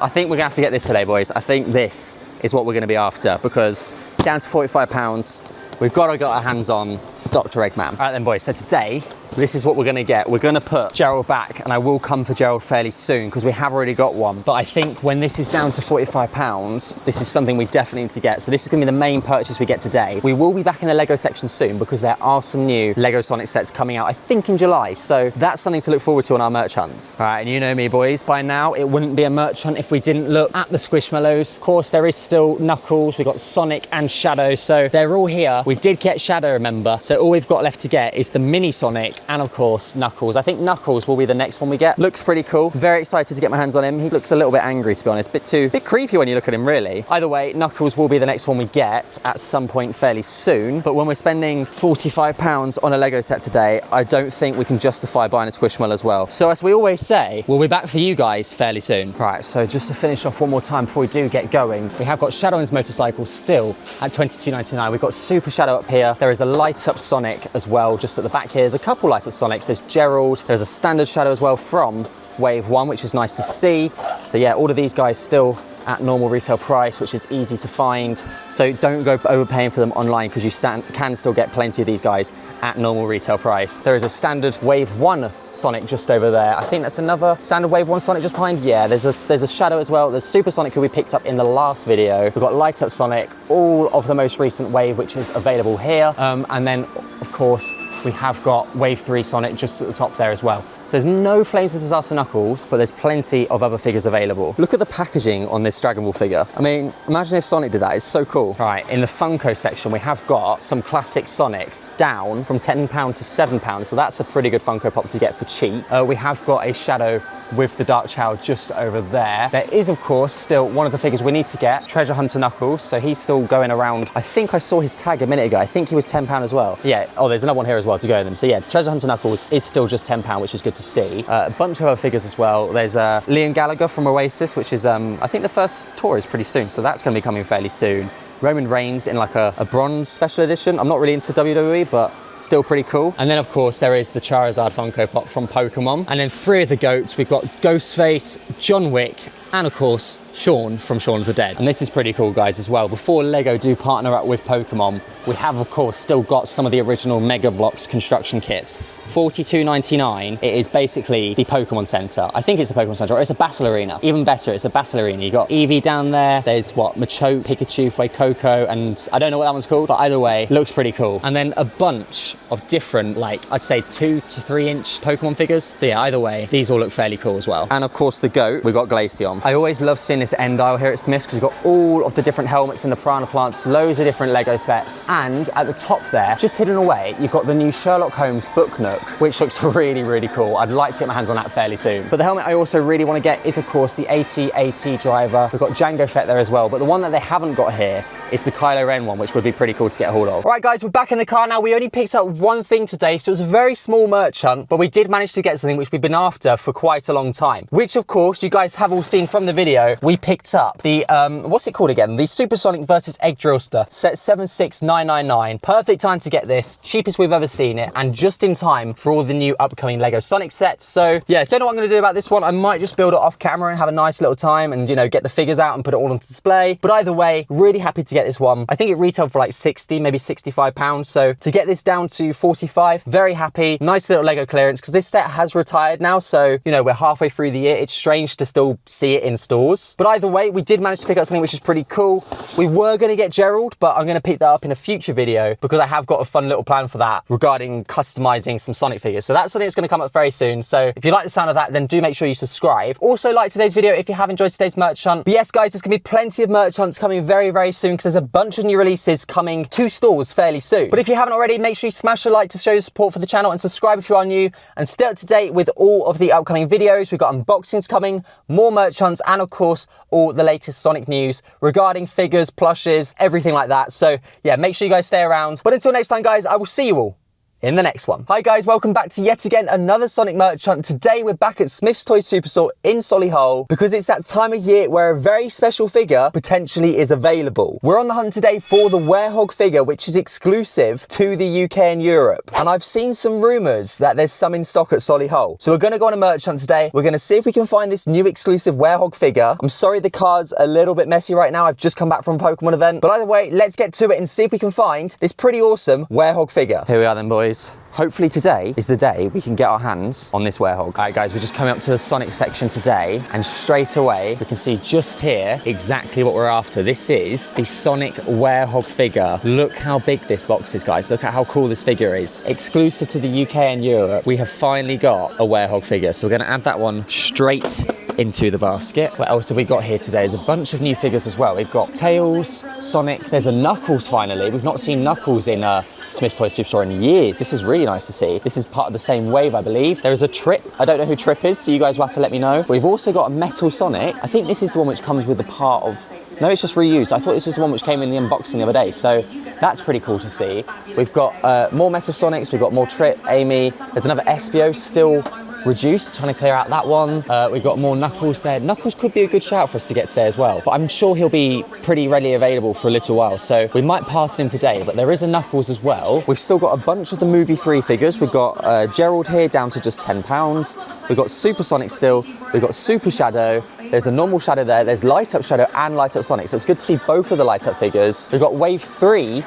I think we're gonna have to get this today, boys. I think this is what we're gonna be after, because down to £45, we've got to get our hands on Dr. Eggman. All right then, boys, so today This is what we're gonna get. We're gonna put Gerald back, and I will come for Gerald fairly soon because we have already got one. But I think when this is down to £45, this is something we definitely need to get. So this is gonna be the main purchase we get today. We will be back in the Lego section soon because there are some new Lego Sonic sets coming out, I think in July. So that's something to look forward to on our merch hunts. All right, and you know me, boys. By now, it wouldn't be a merch hunt if we didn't look at the Squishmallows. Of course, there is still Knuckles. We've got Sonic and Shadow, so they're all here. We did get Shadow, remember? So all we've got left to get is the mini Sonic and, of course, Knuckles. I think Knuckles will be the next one we get. Looks pretty cool. Very excited to get my hands on him. He looks a little bit angry, to be honest. Bit creepy when you look at him, really. Either way, Knuckles will be the next one we get at some point fairly soon. But when we're spending £45 on a Lego set today, I don't think we can justify buying a Squishmallow as well. So as we always say, we'll be back for you guys fairly soon. Right, so just to finish off one more time before we do get going, we have got Shadow and his motorcycle still at £22.99. We've got Super Shadow up here. There is a light up Sonic as well, just at the back here. There's a couple light up Sonics. There's Gerald. There's a standard Shadow as well from Wave 1, which is nice to see. So yeah, all of these guys still at normal retail price, which is easy to find. So don't go overpaying for them online because you can still get plenty of these guys at normal retail price. There is a standard Wave 1 Sonic just over there. I think that's another standard Wave 1 Sonic just behind. Yeah, there's a Shadow as well. There's Super Sonic who we picked up in the last video. We've got Light Up Sonic, all of the most recent Wave, which is available here. And then, of course, we have got Wave 3 Sonic just at the top there as well. So there's no Flames of Disaster Knuckles, but there's plenty of other figures available. Look at the packaging on this Dragon Ball figure. I mean, imagine if Sonic did that, it's so cool. Right, in the Funko section, we have got some classic Sonics down from £10 to £7, so that's a pretty good Funko Pop to get for cheap. We have got a Shadow with the Dark Child just over there. There is, of course, still one of the figures we need to get, Treasure Hunter Knuckles, so he's still going around. I think I saw his tag a minute ago. I think he was £10 as well. Yeah, oh, there's another one here as well to go in them. So yeah, Treasure Hunter Knuckles is still just £10, which is good to see. A bunch of other figures as well. There's Liam Gallagher from Oasis, which is, I think the first tour is pretty soon, so that's going to be coming fairly soon. Roman Reigns in like a bronze special edition. I'm not really into WWE, but still pretty cool. And then of course there is the Charizard Funko Pop from Pokemon. And then three of the GOATs, we've got Ghostface, John Wick, and of course Shaun from Shaun of the Dead. And this is pretty cool, guys, as well. Before Lego do partner up with Pokemon, we have of course still got some of the original Mega Bloks construction kits. $42.99. It is basically the Pokemon Center. I think it's the Pokemon Center, or it's a Battle Arena. Even better, it's a Battle Arena. You got Eevee down there. There's what, Machoke, Pikachu, Fuecoco, and I don't know what that one's called, but either way, looks pretty cool. And then a bunch of different, like I'd say 2 to 3 inch Pokemon figures. So yeah, either way, these all look fairly cool as well. And of course the GOAT, we've got Glaceon. I always love seeing this end aisle here at Smith's because you've got all of the different helmets and the Piranha Plants, loads of different Lego sets. And at the top there, just hidden away, you've got the new Sherlock Holmes Book Nook, which looks really, really cool. I'd like to get my hands on that fairly soon. But the helmet I also really want to get is of course the AT-AT driver. We've got Jango Fett there as well, but the one that they haven't got here is the Kylo Ren one, which would be pretty cool to get a hold of. All right, guys, we're back in the car now. We only picked up one thing today, so it was a very small merch hunt, but we did manage to get something which we've been after for quite a long time, which of course you guys have all seen from the video. We picked up the, what's it called again? The Supersonic versus Egg Drillster, set 76999. Perfect time to get this, cheapest we've ever seen it, and just in time for all the new upcoming Lego Sonic sets. So yeah, don't know what I'm gonna do about this one. I might just build it off camera and have a nice little time and, you know, get the figures out and put it all on display. But either way, really happy to get this one. I think it retailed for like 60, maybe £65. So to get this down to 45, very happy. Nice little Lego clearance, because this set has retired now. So, you know, we're halfway through the year. It's strange to still see it in stores. But either way, we did manage to pick up something which is pretty cool. We were going to get Gerald, but I'm going to pick that up in a future video because I have got a fun little plan for that regarding customizing some Sonic figures. So that's something that's going to come up very soon. So if you like the sound of that, then do make sure you subscribe. Also like today's video if you have enjoyed today's merch hunt. But yes, guys, there's going to be plenty of merch hunts coming very, very soon because there's a bunch of new releases coming to stores fairly soon. But if you haven't already, make sure you smash a like to show your support for the channel and subscribe if you are new and stay up to date with all of the upcoming videos. We've got unboxings coming, more merch hunts, and of course, all the latest Sonic news regarding figures, plushes, everything like that. So yeah, make sure you guys stay around. But until next time, guys, I will see you all in the next one. Hi guys, welcome back to yet again another Sonic merch hunt. Today we're back at Smith's Toy Superstore in Solihull because it's that time of year where a very special figure potentially is available. We're on the hunt today for the Werehog figure, which is exclusive to the UK and Europe. And I've seen some rumours that there's some in stock at Solihull. So we're going to go on a merch hunt today. We're going to see if we can find this new exclusive Werehog figure. I'm sorry the car's a little bit messy right now. I've just come back from a Pokemon event. But either way, let's get to it and see if we can find this pretty awesome Werehog figure. Here we are then, boys. Toys. Hopefully today is the day we can get our hands on this werehog. All right guys, we're just coming up to the Sonic section today, and straight away we can see just here exactly what we're after. This is the Sonic werehog figure. Look how big this box is, guys. Look at how cool this figure is. Exclusive to the UK and Europe, we have finally got a werehog figure. So we're gonna add that one straight into the basket. What else have we got here today? There's a bunch of new figures as well. We've got Tails, Sonic, there's a Knuckles finally. We've not seen Knuckles in Smyths Toy Superstore in years. This is really nice to see. This is part of the same wave, I believe. There is a Trip. I don't know who Trip is, so you guys will have to let me know. We've also got a Metal Sonic. I think this is the one which comes with the part of... No, it's just reused. I thought this was the one which came in the unboxing the other day, so that's pretty cool to see. We've got more Metal Sonics, we've got more Trip, Amy. There's another Espio still reduced, trying to clear out that one. We've got more Knuckles there. Knuckles could be a good shout for us to get today as well, but I'm sure he'll be pretty readily available for a little while, so we might pass him today, but there is a Knuckles as well. We've still got a bunch of the Movie 3 figures. We've got Gerald here down to just £10. We've got Super Sonic still. We've got Super Shadow. There's a normal Shadow there. There's Light Up Shadow and Light Up Sonic, so it's good to see both of the Light Up figures. We've got Wave 3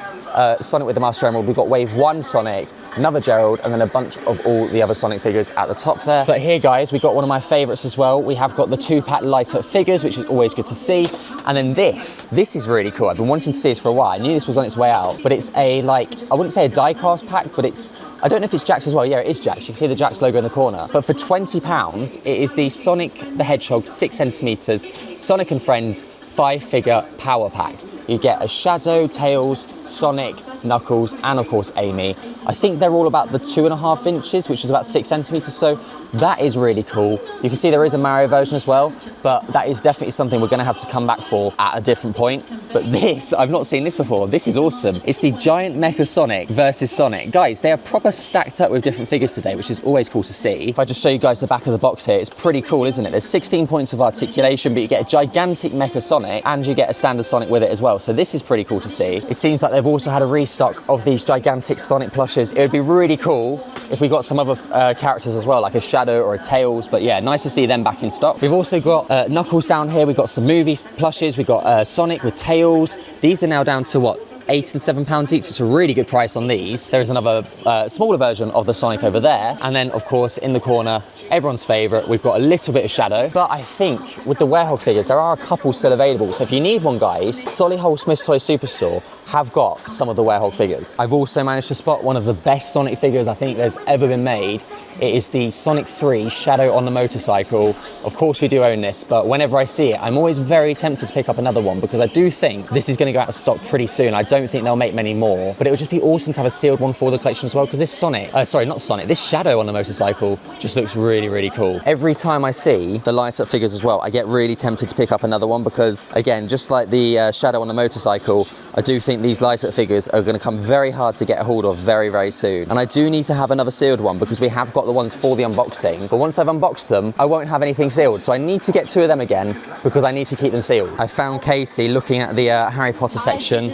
Sonic with the Master Emerald. We've got Wave 1 Sonic, another Gerald, and then a bunch of all the other Sonic figures at the top there. But here, guys, we've got one of my favorites as well. We have got the 2-pack Light Up figures, which is always good to see. And then this is really cool. I've been wanting to see this for a while. I knew this was on its way out, but it's a, like, I wouldn't say a die-cast pack, but it's, I don't know if it's Jax as well. Yeah, it is Jax. You can see the Jax logo in the corner. But for £20, it is the Sonic the Hedgehog 6 centimeters Sonic and Friends 5-figure power pack. You get a Shadow, Tails, Sonic, Knuckles, and of course Amy. I think they're all about the 2.5 inches, which is about 6 centimeters, so that is really cool. You can see there is a Mario version as well, but that is definitely something we're gonna have to come back for at a different point. But this, I've not seen this before. This is awesome. It's the Giant Mecha Sonic versus Sonic. Guys, they are proper stacked up with different figures today, which is always cool to see. If I just show you guys the back of the box here, it's pretty cool, isn't it? There's 16 points of articulation, but you get a gigantic Mecha Sonic and you get a standard Sonic with it as well. So this is pretty cool to see. It seems like they've also had a restock of these gigantic Sonic plushes. It would be really cool if we got some other characters as well, like a Shadow or a Tails, but yeah, nice to see them back in stock. We've also got Knuckles down here. We've got some movie plushes. We've got Sonic with Tails. These are now down to what? £8 and £7 each. It's a really good price on these. There is another smaller version of the Sonic over there. And then, of course, in the corner, everyone's favourite, we've got a little bit of Shadow. But I think with the werehog figures, there are a couple still available. So if you need one, guys, Solihull Smyths Toy Superstore have got some of the werehog figures. I've also managed to spot one of the best Sonic figures I think there's ever been made. It is the Sonic 3 Shadow on the motorcycle. Of course we do own this, but whenever I see it, I'm always very tempted to pick up another one because I do think this is going to go out of stock pretty soon. I don't think they'll make many more, but it would just be awesome to have a sealed one for the collection as well, because this Sonic, sorry, not Sonic, this Shadow on the motorcycle just looks really, really cool. Every time I see the light up figures as well, I get really tempted to pick up another one because, again, just like the Shadow on the motorcycle, I do think these light up figures are going to come very hard to get a hold of very, very soon. And I do need to have another sealed one because we have got the ones for the unboxing. But once I've unboxed them, I won't have anything sealed. So I need to get 2 of them again because I need to keep them sealed. I found Casey looking at the Harry Potter section.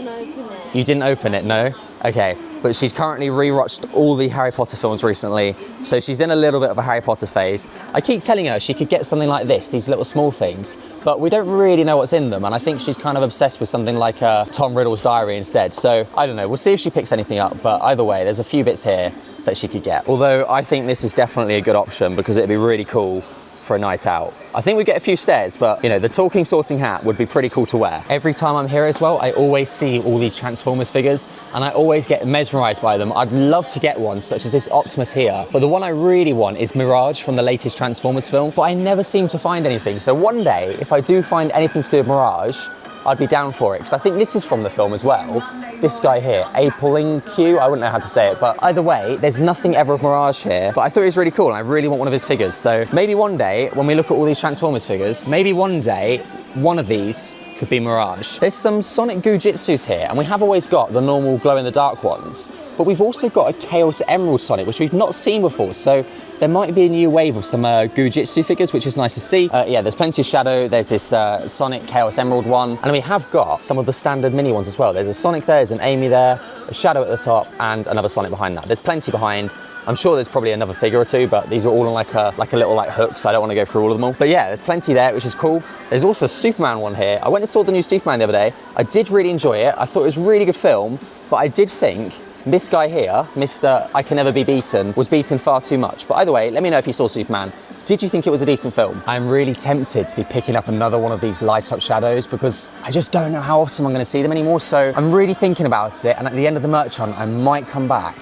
You didn't open it, no? Okay. But she's currently rewatched all the Harry Potter films recently, so she's in a little bit of a Harry Potter phase. I keep telling her she could get something like this, these little small things, but we don't really know what's in them, and I think she's kind of obsessed with something like Tom Riddle's diary instead. So I don't know, we'll see if she picks anything up, but either way, there's a few bits here that she could get. Although I think this is definitely a good option because it'd be really cool for a night out. I think we get a few stares, but you know, the talking sorting hat would be pretty cool to wear. Every time I'm here as well, I always see all these Transformers figures and I always get mesmerized by them. I'd love to get one such as this Optimus here, but the one I really want is Mirage from the latest Transformers film, but I never seem to find anything. So one day, if I do find anything to do with Mirage, I'd be down for it, because I think this is from the film as well. This guy here, Apolinkue, I wouldn't know how to say it, but either way, there's nothing ever of Mirage here, but I thought he was really cool and I really want one of his figures. So maybe one day, when we look at all these Transformers figures, maybe one day, one of these could be Mirage. There's some Sonic Gujitsus here, and we have always got the normal glow-in-the-dark ones, but we've also got a Chaos Emerald Sonic, which we've not seen before, so there might be a new wave of some Gujitsu figures, which is nice to see. Yeah, there's plenty of Shadow, there's this Sonic Chaos Emerald one, and we have got some of the standard mini ones as well. There's a Sonic there, there's an Amy there, a Shadow at the top, and another Sonic behind that. There's plenty behind. I'm sure there's probably another figure or two, but these are all on like a little hook, so I don't want to go through all of them all. But yeah, there's plenty there, which is cool. There's also a Superman one here. I went and saw the new Superman the other day. I did really enjoy it. I thought it was a really good film, but I did think This guy here, Mr. I Can Never Be Beaten, was beaten far too much. But either way, let me know if you saw Superman. Did you think it was a decent film? I'm really tempted to be picking up another one of these light up shadows because I just don't know how often I'm going to see them anymore. So I'm really thinking about it, and at the end of the merch hunt, I might come back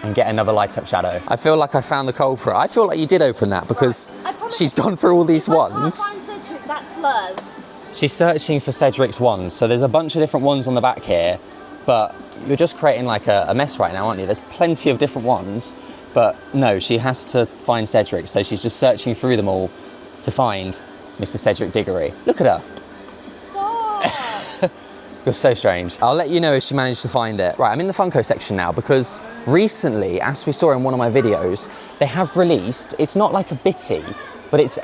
and get another light up shadow. I feel like I found the culprit. I feel like you did open that because she's gone through all these ones. Cedric, that's Fleurs. She's searching for Cedric's wands. So there's a bunch of different ones on the back here, but you're just creating like a mess right now, aren't you? There's plenty of different ones. But no, she has to find Cedric, so she's just searching through them all to find Mr. Cedric Diggory. Look at her. Stop. You're so strange. I'll let you know if she managed to find it. Right, I'm in the Funko section now because recently, as we saw in one of my videos, they have released, it's not like a bitty, but it's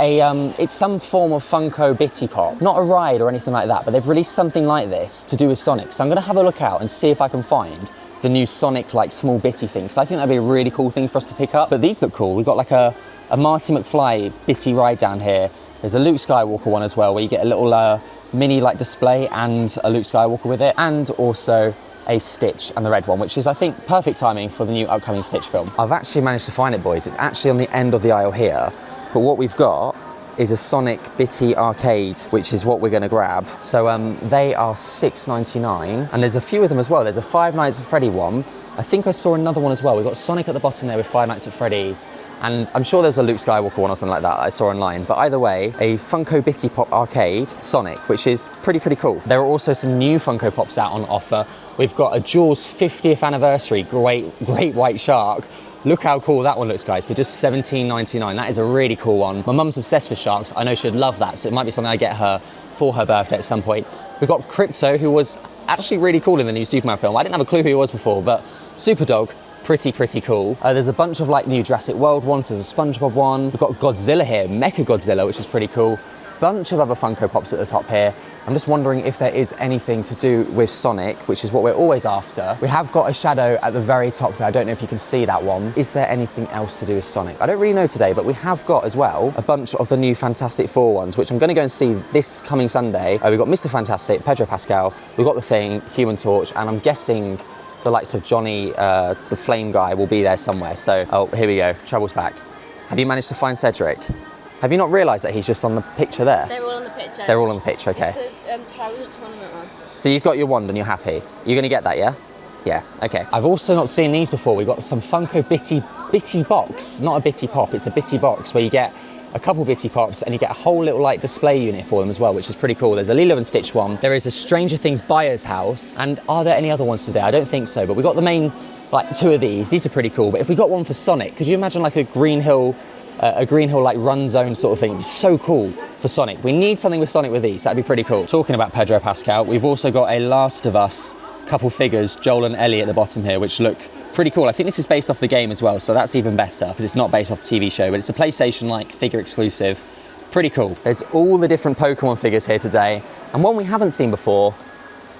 some form of Funko Bitty Pop. Not a ride or anything like that, but they've released something like this to do with Sonic. So I'm gonna have a look out and see if I can find the new Sonic like small bitty thing, because I think that'd be a really cool thing for us to pick up. But these look cool. We've got like a Marty McFly bitty ride down here. There's a Luke Skywalker one as well, where you get a little mini like display and a Luke Skywalker with it, and also a Stitch and the red one, which is, I think, perfect timing for the new upcoming Stitch film. I've actually managed to find it, boys. It's actually on the end of the aisle here, but what we've got is a Sonic Bitty Arcade, which is what we're gonna grab. So they are $6.99, and there's a few of them as well. There's a Five Nights at Freddy one. I think I saw another one as well. We've got Sonic at the bottom there with Five Nights at Freddy's, and I'm sure there's a Luke Skywalker one or something like that I saw online. But either way, a Funko Bitty Pop Arcade Sonic, which is pretty cool. There are also some new Funko Pops out on offer. We've got a Jaws 50th anniversary great white shark. Look how cool that one looks, guys, for just $17.99. That is a really cool one. My mum's obsessed with sharks. I know she'd love that, so it might be something I get her for her birthday at some point. We've got Crypto, who was actually really cool in the new Superman film. I didn't have a clue who he was before, but Superdog, pretty cool. There's a bunch of like new Jurassic World ones. There's a SpongeBob one. We've got Godzilla here, Mecha Godzilla, which is pretty cool. Bunch of other Funko Pops at the top here. I'm just wondering if there is anything to do with Sonic, which is what we're always after. We have got a shadow at the very top there. I don't know if you can see that one. Is there anything else to do with Sonic? I don't really know today, but we have got as well a bunch of the new Fantastic Four ones, which I'm gonna go and see this coming Sunday. We've got Mr. Fantastic, Pedro Pascal, we've got The Thing, Human Torch, and I'm guessing the likes of Johnny, the Flame guy, will be there somewhere. So, oh, here we go, Trouble's back. Have you managed to find Cedric? Have you not realised that he's just on the picture there? They're all on the picture. They're all on the picture, okay. It's the Tribal Tournament one. So you've got your wand and you're happy. You're gonna get that, yeah? Yeah, okay. I've also not seen these before. We've got some Funko Bitty box, not a Bitty Pop, it's a Bitty box where you get a couple Bitty Pops and you get a whole little like display unit for them as well, which is pretty cool. There's a Lilo and Stitch one. There is a Stranger Things buyer's house. And are there any other ones today? I don't think so, but we got the main, like two of these. These are pretty cool. But if we got one for Sonic, could you imagine like a Green Hill like run zone sort of thing? It'd be so cool for Sonic. We need something with Sonic with these. That'd be pretty cool. Talking about Pedro Pascal, we've also got a Last of Us couple figures, Joel and Ellie at the bottom here, which look pretty cool. I think this is based off the game as well, so that's even better because it's not based off the TV show, but it's a PlayStation-like figure exclusive. Pretty cool. There's all the different Pokemon figures here today, and one we haven't seen before,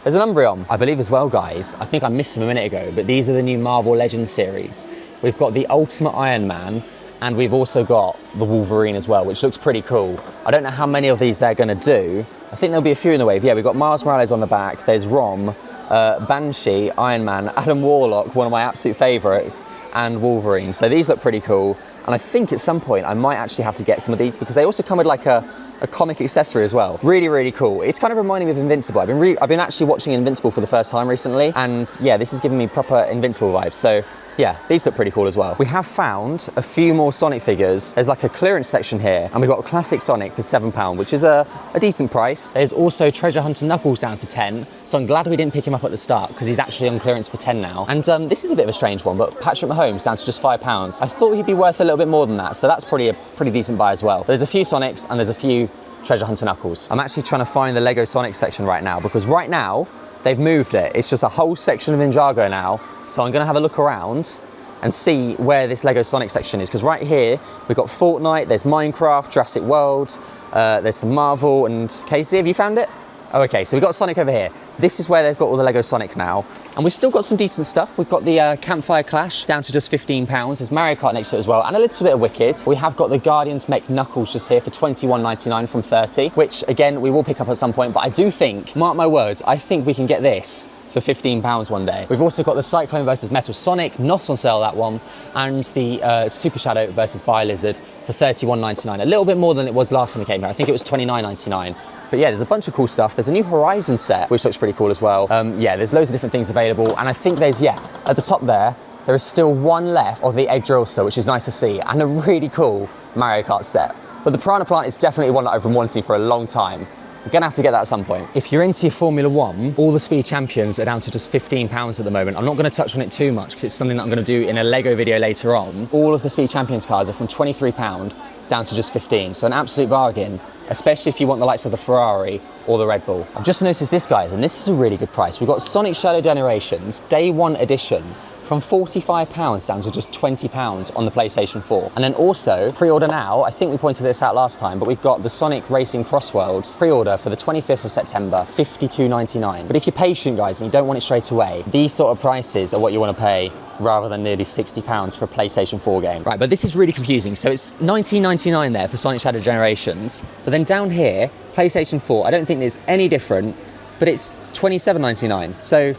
there's an Umbreon, I believe as well, guys. I think I missed them a minute ago, but these are the new Marvel Legends series. We've got the Ultimate Iron Man, and we've also got the Wolverine as well, which looks pretty cool. I don't know how many of these they're gonna do. I think there'll be a few in the wave. Yeah, we've got Miles Morales on the back, there's Rom, Banshee, Iron Man, Adam Warlock, one of my absolute favourites, and Wolverine. So these look pretty cool. And I think at some point I might actually have to get some of these because they also come with like a comic accessory as well. Really cool. It's kind of reminding me of Invincible. I've been actually watching Invincible for the first time recently, and yeah, this is giving me proper Invincible vibes. So yeah, these look pretty cool as well. We have found a few more Sonic figures. There's like a clearance section here, and we've got a classic Sonic for £7, which is a decent price. There's also Treasure Hunter Knuckles down to 10, so I'm glad we didn't pick him up at the start because he's actually on clearance for 10 now. And this is a bit of a strange one, but Patrick Mahomes down to just £5. I thought he'd be worth a little bit more than that, so that's probably a pretty decent buy as well. But there's a few Sonics and there's a few Treasure Hunter Knuckles. I'm actually trying to find the Lego Sonic section right now because right now they've moved it. It's just a whole section of Ninjago now, so I'm gonna have a look around and see where this Lego Sonic section is, because right here we've got Fortnite, there's Minecraft, Jurassic World, there's some Marvel, and Casey, have you found it? Oh, okay, so we've got Sonic over here. This is where they've got all the Lego Sonic now, and we've still got some decent stuff. We've got the Campfire Clash down to just £15. There's Mario Kart next to it as well, and a little bit of Wicked. We have got the Guardians Mech Knuckles just here for $21.99 from 30, which again we will pick up at some point. But I do think, mark my words, I think we can get this for £15 one day. We've also got the Cyclone versus Metal Sonic, not on sale that one, and the Super Shadow versus Bio-Lizard for £31.99. A little bit more than it was last time we came here. I think it was £29.99. But yeah, there's a bunch of cool stuff. There's a new Horizon set, which looks pretty cool as well. Yeah, there's loads of different things available. And I think there's, yeah, at the top there is still one left of the Egg Drill still, which is nice to see, and a really cool Mario Kart set. But the Piranha Plant is definitely one that I've been wanting for a long time. I'm gonna have to get that at some point. If you're into your Formula One, all the Speed Champions are down to just £15 at the moment. I'm not gonna touch on it too much because it's something that I'm gonna do in a Lego video later on. All of the Speed Champions cars are from £23 down to just 15, so an absolute bargain, especially if you want the likes of the Ferrari or the Red Bull. I've just noticed this, guys, and this is a really good price. We've got Sonic Shadow Generations Day 1 edition from £45 down to just £20 on the PlayStation 4. And then also, pre-order now, I think we pointed this out last time, but we've got the Sonic Racing Cross Worlds pre-order for the 25th of September, £52.99. But if you're patient, guys, and you don't want it straight away, these sort of prices are what you want to pay rather than nearly £60 for a PlayStation 4 game. Right, but this is really confusing. So it's £19.99 there for Sonic Shadow Generations, but then down here, PlayStation 4, I don't think there's any different, but it's £27.99. So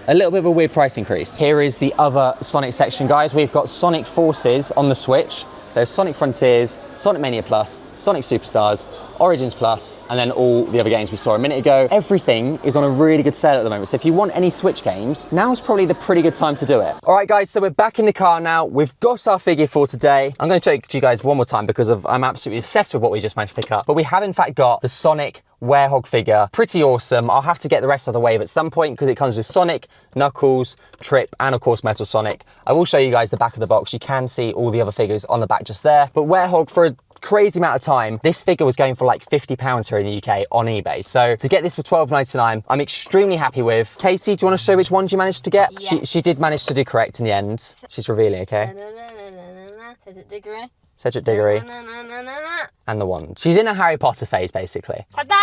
a little bit of a weird price increase. Here is the other Sonic section, guys. We've got Sonic Forces on the Switch. There's Sonic Frontiers, Sonic Mania Plus, Sonic Superstars, Origins Plus, and then all the other games we saw a minute ago. Everything is on a really good sale at the moment. So if you want any Switch games, now's probably the pretty good time to do it. All right, guys, so we're back in the car now. We've got our figure for today. I'm going to show it to you guys one more time because I'm absolutely obsessed with what we just managed to pick up. But we have, in fact, got the Sonic Werehog figure. Pretty awesome. I'll have to get the rest of the wave at some point because it comes with Sonic, Knuckles, Trip, and of course Metal Sonic. I will show you guys the back of the box. You can see all the other figures on the back just there. But Werehog, for a crazy amount of time, this figure was going for like £50 here in the UK on eBay. So to get this for £12.99, I'm extremely happy with. Casey, do you want to show which ones you managed to get? Yes. She did manage to do correct in the end. She's revealing, okay? Cedric Diggory. Cedric Diggory. And the one. She's in a Harry Potter phase, basically. Ta-da!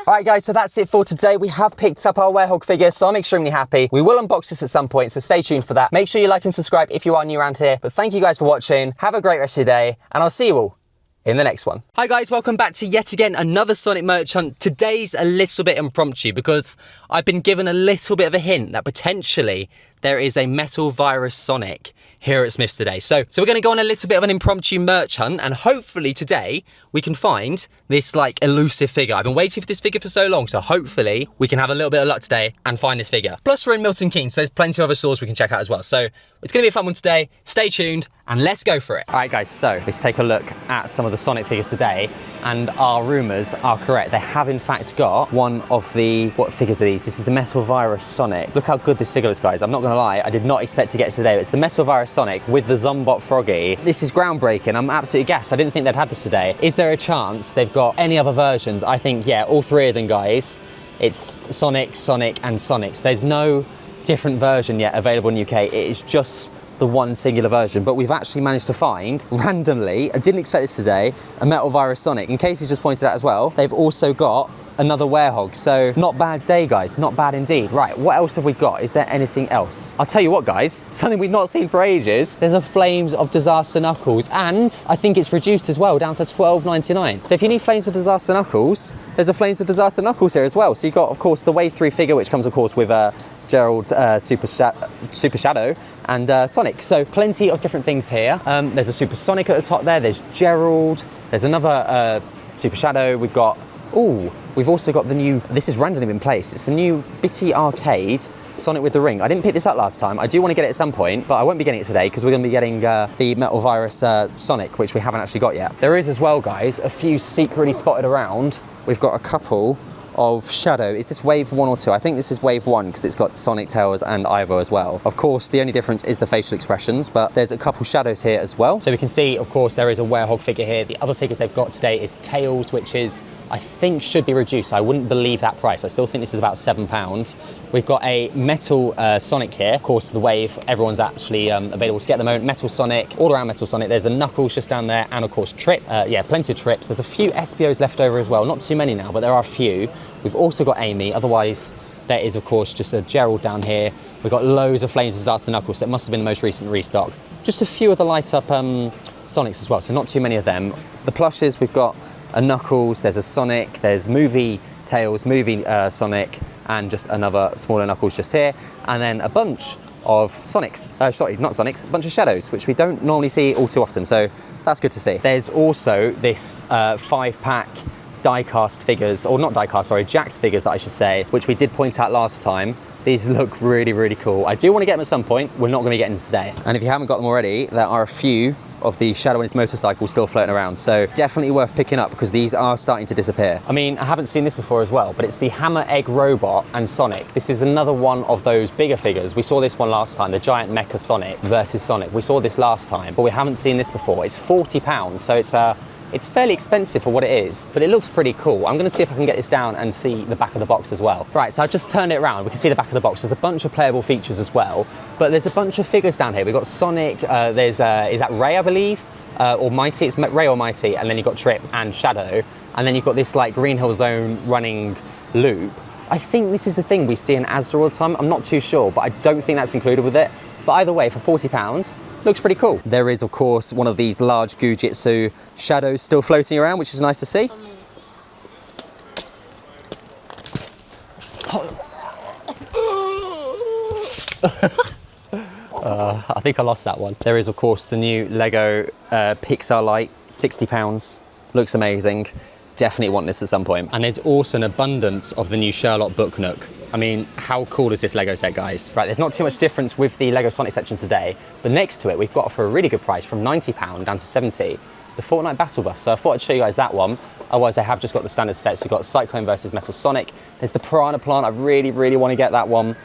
All right, guys, so that's it for today. We have picked up our Werehog figure, so I'm extremely happy. We will unbox this at some point, so stay tuned for that. Make sure you like and subscribe if you are new around here. But thank you guys for watching. Have a great rest of your day, and I'll see you all in the next one. Hi guys, welcome back to yet again another Sonic merch hunt. Today's a little bit impromptu because I've been given a little bit of a hint that potentially there is a Metal Virus Sonic here at Smith's today. So we're going to go on a little bit of an impromptu merch hunt, and hopefully today we can find this like elusive figure. I've been waiting for this figure for so long, so hopefully we can have a little bit of luck today and find this figure. Plus we're in Milton Keynes, so there's plenty of other stores we can check out as well. So it's going to be a fun one today. Stay tuned and let's go for it. All right guys, so let's take a look at some of the Sonic figures today, and our rumours are correct. They have in fact got one of the, what figures are these? This is the Metal Virus Sonic. Look how good this figure is, guys. I'm not going to lie, I did not expect to get it today, but it's the Metal Virus Sonic with the Zombot Froggy. This is groundbreaking. I'm absolutely gassed. I didn't think they'd had this today. Is there a chance they've got any other versions? I think, yeah, all three of them, guys. It's Sonic, Sonic and Sonic. So there's no different version yet available in the UK. It is just the one singular version, but we've actually managed to find, randomly, I didn't expect this today, a Metal Virus Sonic. In case you just pointed out as well, they've also got another Werehog, so not bad day, guys, not bad indeed. Right, what else have we got? Is there anything else? I'll tell you what, guys, something we've not seen for ages. There's a Flames of Disaster Knuckles, and I think it's reduced as well, down to £12.99. So if you need Flames of Disaster Knuckles, there's a Flames of Disaster Knuckles here as well. So you've got, of course, the Wave 3 figure, which comes, of course, with Gerald, Super Shadow, and Sonic. So plenty of different things here. There's a Super Sonic at the top there, there's Gerald, there's another Super Shadow, we've got, ooh, we've also got the new, this has randomly been placed, it's the new Bitty Arcade Sonic with the Ring. I didn't pick this up last time. I do want to get it at some point, but I won't be getting it today because we're going to be getting the Metal Virus Sonic, which we haven't actually got yet. There is as well, guys, a few secretly spotted around. We've got a couple of Shadow. Is this wave 1 or 2? I think this is wave 1 because it's got Sonic, Tails and Ivo as well. Of course, the only difference is the facial expressions, but there's a couple Shadows here as well. So we can see, of course, there is a Werehog figure here. The other figures they've got today is Tails, which is, I think, should be reduced. I wouldn't believe that price. I still think this is about £7. We've got a Metal Sonic here. Of course, the wave, everyone's actually available to get at the moment. Metal Sonic, all around Metal Sonic. There's a Knuckles just down there, and of course, Trip. Yeah, plenty of Trips. There's a few SPOs left over as well. Not too many now, but there are a few. We've also got Amy. Otherwise, there is, of course, just a Gerald down here. We've got loads of Flames of Disaster Knuckles, so it must have been the most recent restock. Just a few of the light-up Sonics as well, so not too many of them. The plushes, we've got a Knuckles, there's a Sonic, there's Movie Tails, Movie Sonic, and just another smaller Knuckles just here, and then a bunch of Sonics, sorry, not Sonics, a bunch of Shadows, which we don't normally see all too often, so that's good to see. There's also this 5-pack die-cast figures, or not die-cast, sorry, Jax figures, I should say, which we did point out last time. These look really, really cool. I do want to get them at some point. We're not going to be getting them today. And if you haven't got them already, there are a few of the Shadow and its motorcycle still floating around, so definitely worth picking up because these are starting to disappear. I mean, I haven't seen this before as well, but it's the Hammer Egg Robot and Sonic. This is another one of those bigger figures. We saw this one last time, the giant Mecha Sonic versus Sonic. We saw this last time, but we haven't seen this before. It's £40, so it's fairly expensive for what it is, but it looks pretty cool. I'm gonna see if I can get this down and see the back of the box as well. Right, so I've just turned it around. We can see the back of the box. There's a bunch of playable features as well, but there's a bunch of figures down here. We've got Sonic, is that Ray, I believe? Or Mighty, it's Ray or Mighty, and then you've got Trip and Shadow, and then you've got this like Green Hill Zone running loop. I think this is the thing we see in Asda all the time. I'm not too sure, but I don't think that's included with it. But either way, for £40, looks pretty cool. There is, of course, one of these large Gujitsu Shadows still floating around, which is nice to see. I think I lost that one. There is, of course, the new Lego Pixar Light, £60. Looks amazing. Definitely want this at some point. And there's also an abundance of the new Sherlock Book Nook. I mean, how cool is this Lego set, guys? Right, there's not too much difference with the Lego Sonic section today, but next to it, we've got for a really good price from £90 down to £70, the Fortnite Battle Bus. So I thought I'd show you guys that one. Otherwise, they have just got the standard sets. We've got Cyclone versus Metal Sonic. There's the Piranha Plant. I really, really want to get that one.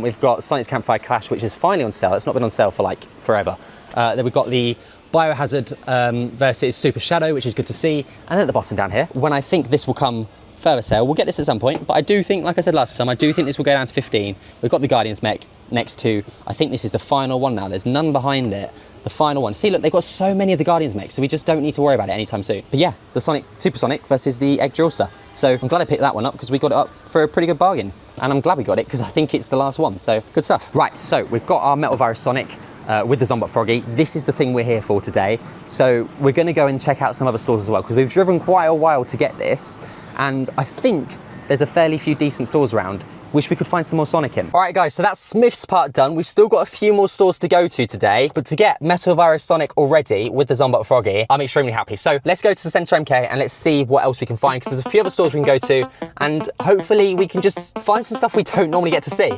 We've got Sonic's Campfire Clash, which is finally on sale. It's not been on sale for like forever. Then we've got the Biohazard versus Super Shadow, which is good to see. And then at the bottom down here, when I think this will come further sale, we'll get this at some point, but I do think, like I said last time, I do think this will go down to 15. We've got the Guardians mech next to, I think this is the final one now. There's none behind it. The final one. See, look, they've got so many of the Guardians mechs, so we just don't need to worry about it anytime soon. But yeah, the Super Sonic versus the Egg Drillster. So I'm glad I picked that one up because we got it up for a pretty good bargain. And I'm glad we got it because I think it's the last one. So good stuff. Right, so we've got our Metal Virus Sonic with the Zombot Froggy. This is the thing we're here for today. So we're going to go and check out some other stores as well because we've driven quite a while to get this. And I think there's a fairly few decent stores around. Wish we could find some more Sonic in. All right, guys, so that's Smith's part done. We've still got a few more stores to go to today, but to get Metal Virus Sonic already with the Zombot Froggy, I'm extremely happy. So let's go to the Centre MK and let's see what else we can find, because there's a few other stores we can go to, and hopefully we can just find some stuff we don't normally get to see.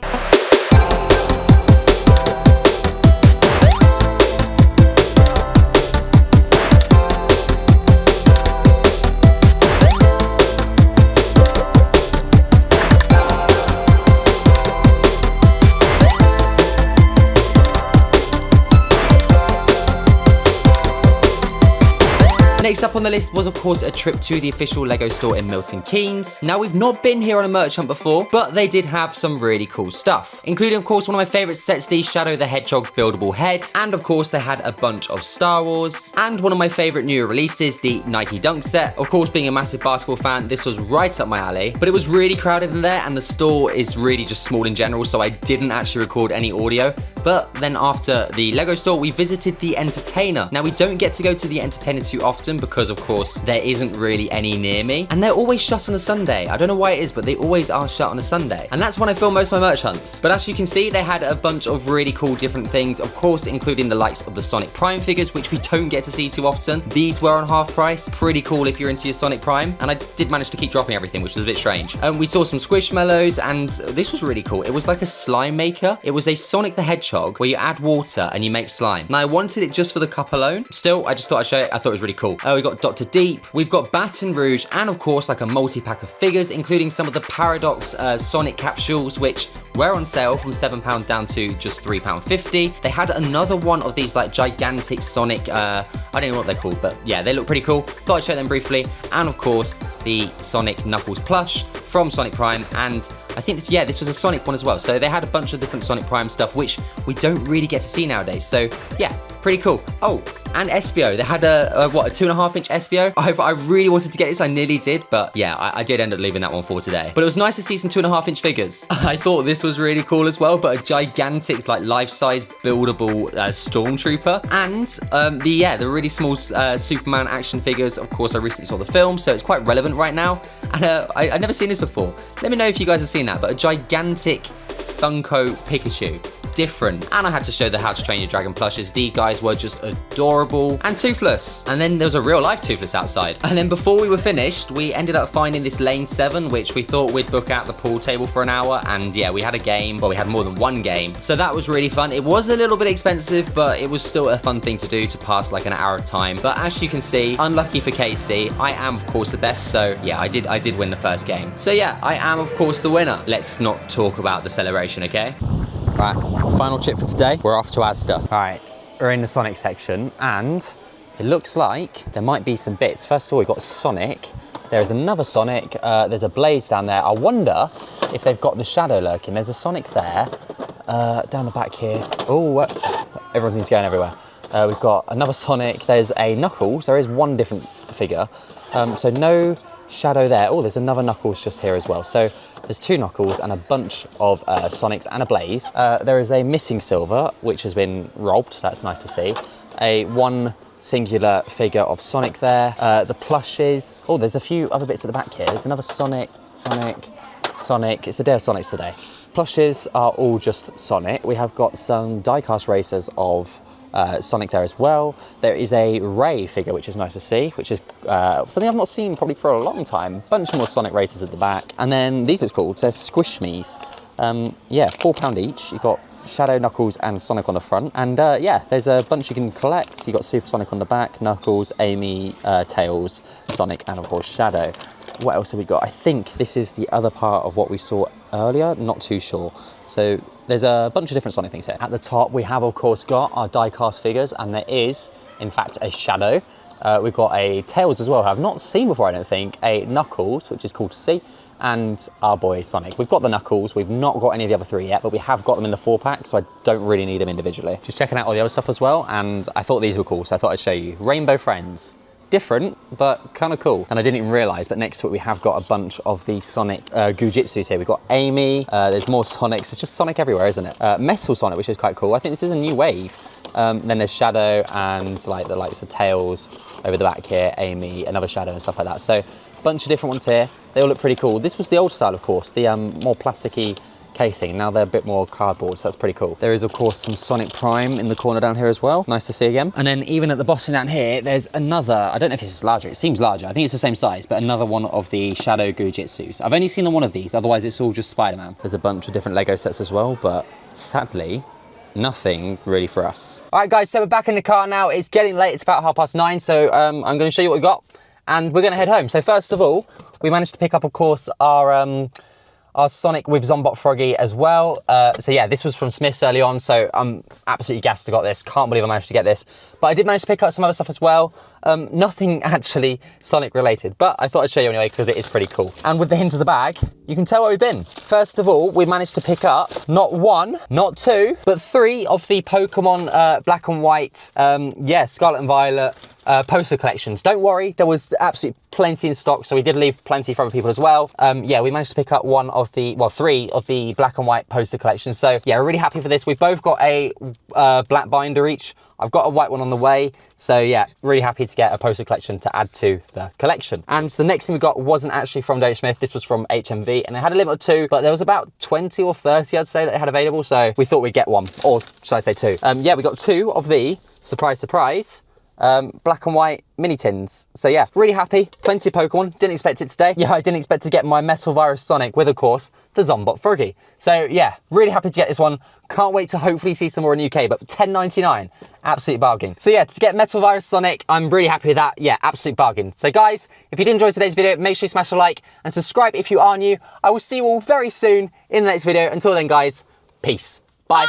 Next up on the list was, of course, a trip to the official Lego store in Milton Keynes. Now, we've not been here on a merch hunt before, but they did have some really cool stuff, including, of course, one of my favorite sets, the Shadow the Hedgehog buildable head, and of course, they had a bunch of Star Wars, and one of my favorite newer releases, the Nike Dunk set. Of course, being a massive basketball fan, this was right up my alley, but it was really crowded in there, and the store is really just small in general, so I didn't actually record any audio. But then after the Lego store, we visited the Entertainer. Now, we don't get to go to the Entertainer too often because, of course, there isn't really any near me, and they're always shut on a Sunday. I don't know why it is, but they always are shut on a Sunday, and that's when I film most of my merch hunts. But as you can see, they had a bunch of really cool different things, of course, including the likes of the Sonic Prime figures, which we don't get to see too often. These were on half price. Pretty cool if you're into your Sonic Prime, and I did manage to keep dropping everything, which was a bit strange. We saw some Squishmallows, and this was really cool. It was like a slime maker. It was a Sonic the Hedgehog where you add water and you make slime. Now, I wanted it just for the cup alone. Still, I just thought I'd show it. I thought it was really cool. We got Dr. Deep, we've got Baton Rouge, and of course, like a multi-pack of figures, including some of the Paradox Sonic capsules, which were on sale from £7 down to just £3.50. They had another one of these like gigantic Sonic, I don't know what they're called, but yeah, they look pretty cool. Thought I'd show them briefly. And of course, the Sonic Knuckles plush from Sonic Prime, and I think this was a Sonic one as well. So they had a bunch of different Sonic Prime stuff, which we don't really get to see nowadays. So yeah, pretty cool. Oh, and Espio. They had a 2.5-inch Espio. I really wanted to get this. I nearly did, but yeah, I did end up leaving that one for today. But it was nice to see some 2.5-inch figures. I thought this was really cool as well, but a gigantic, like, life-size buildable Stormtrooper, and the really small Superman action figures. Of course, I recently saw the film, so it's quite relevant right now, and I've never seen this before. Let me know if you guys have seen that, but a gigantic Funko Pikachu. Different. And I had to show the How to Train Your Dragon plushes. These guys were just adorable and Toothless. And then there was a real life Toothless outside. And then before we were finished, we ended up finding this Lane 7, which we thought we'd book out the pool table for an hour. And yeah, we had a game, but we had more than one game. So that was really fun. It was a little bit expensive, but it was still a fun thing to do to pass like an hour of time. But as you can see, unlucky for Casey, I am of course the best. So yeah, I did win the first game. So yeah, I am of course the winner. Let's not talk about the celebration, okay? Right, final chip for today. We're off to Asda. All right, we're in the Sonic section, and it looks like there might be some bits. First of all, we've got Sonic. There's another Sonic. There's a Blaze down there. I wonder if they've got the Shadow lurking. There's a Sonic there, down the back here. Oh, everything's going everywhere. We've got another Sonic. There's a Knuckles. There is one different figure. So no Shadow there. Oh, there's another Knuckles just here as well. So there's two Knuckles and a bunch of Sonics and a Blaze. There is a missing Silver, which has been robbed, so that's nice to see. One singular figure of Sonic there. The plushes. Oh, there's a few other bits at the back here. There's another Sonic. It's the day of Sonics today. Plushes are all just Sonic. We have got some die-cast racers of Sonic there as well. There is a Ray figure, which is nice to see, which is something I've not seen probably for a long time. Bunch more Sonic racers at the back. And then these look cool. They're Squish Me's. Yeah, £4 each. You've got Shadow, Knuckles and Sonic on the front. And yeah, there's a bunch you can collect. You've got Super Sonic on the back, Knuckles, Amy, Tails, Sonic and of course Shadow. What else have we got? I think this is the other part of what we saw earlier, not too sure. So there's a bunch of different Sonic things here. At the top, we have, of course, got our die-cast figures, and there is, in fact, a Shadow. We've got a Tails as well, who I've not seen before, I don't think. A Knuckles, which is cool to see, and our boy Sonic. We've got the Knuckles, we've not got any of the other three yet, but we have got them in the 4-pack, so I don't really need them individually. Just checking out all the other stuff as well, and I thought these were cool, so I thought I'd show you. Rainbow Friends. Different, but kind of cool. And I didn't even realise, but next to it we have got a bunch of the Sonic Gujitsus here. We've got Amy, there's more Sonics. It's just Sonic everywhere, isn't it? Metal Sonic, which is quite cool. I think this is a new wave. Then there's Shadow and like the likes of Tails over the back here, Amy, another Shadow and stuff like that. So bunch of different ones here. They all look pretty cool. This was the old style, of course, the more plasticky casing. Now they're a bit more cardboard, so that's pretty cool. There is, of course, some Sonic Prime in the corner down here as well. Nice to see again. And then even at the bottom down here, there's another, I don't know if this is larger, it seems larger. I think it's the same size, but another one of the Shadow Gujitsus. I've only seen the one of these, otherwise it's all just Spider-Man. There's a bunch of different Lego sets as well, but sadly, nothing really for us. All right, guys, so we're back in the car now. It's getting late, it's about 9:30, so I'm gonna show you what we got, and we're gonna head home. So first of all, we managed to pick up, of course, our Sonic with Zombot Froggy as well. So yeah, this was from Smith's early on, so I'm absolutely gassed I got this. Can't believe I managed to get this. But I did manage to pick up some other stuff as well. Nothing actually Sonic related, but I thought I'd show you anyway because it is pretty cool. And with the hint of the bag, you can tell where we've been. First of all, we managed to pick up not one, not two, but 3 of the Pokemon Black and White, yeah, Scarlet and Violet poster collections. Don't worry, there was absolutely plenty in stock, so we did leave plenty for other people as well. Yeah, we managed to pick up 3 of the Black and White poster collections. So yeah, we're really happy for this. We've both got a black binder each. I've got a white one on the way. So yeah, really happy to get a poster collection to add to the collection. And the next thing we got wasn't actually from Dave Smith. This was from HMV, and they had a limit of 2, but there was about 20 or 30, I'd say, that they had available. So we thought we'd get 1, or should I say 2? Yeah, we got 2 of the, surprise, surprise, Black and White mini tins. So yeah, really happy. Plenty of Pokemon. Didn't expect it today. Yeah, I didn't expect to get my Metal Virus Sonic with, of course, the Zombot Froggy. So yeah, really happy to get this one. Can't wait to hopefully see some more in the UK, but £10.99, absolute bargain. So yeah, to get Metal Virus Sonic, I'm really happy with that. Yeah, absolute bargain. So guys, if you did enjoy today's video, make sure you smash a like and subscribe if you are new. I will see you all very soon in the next video. Until then, guys, peace. Bye.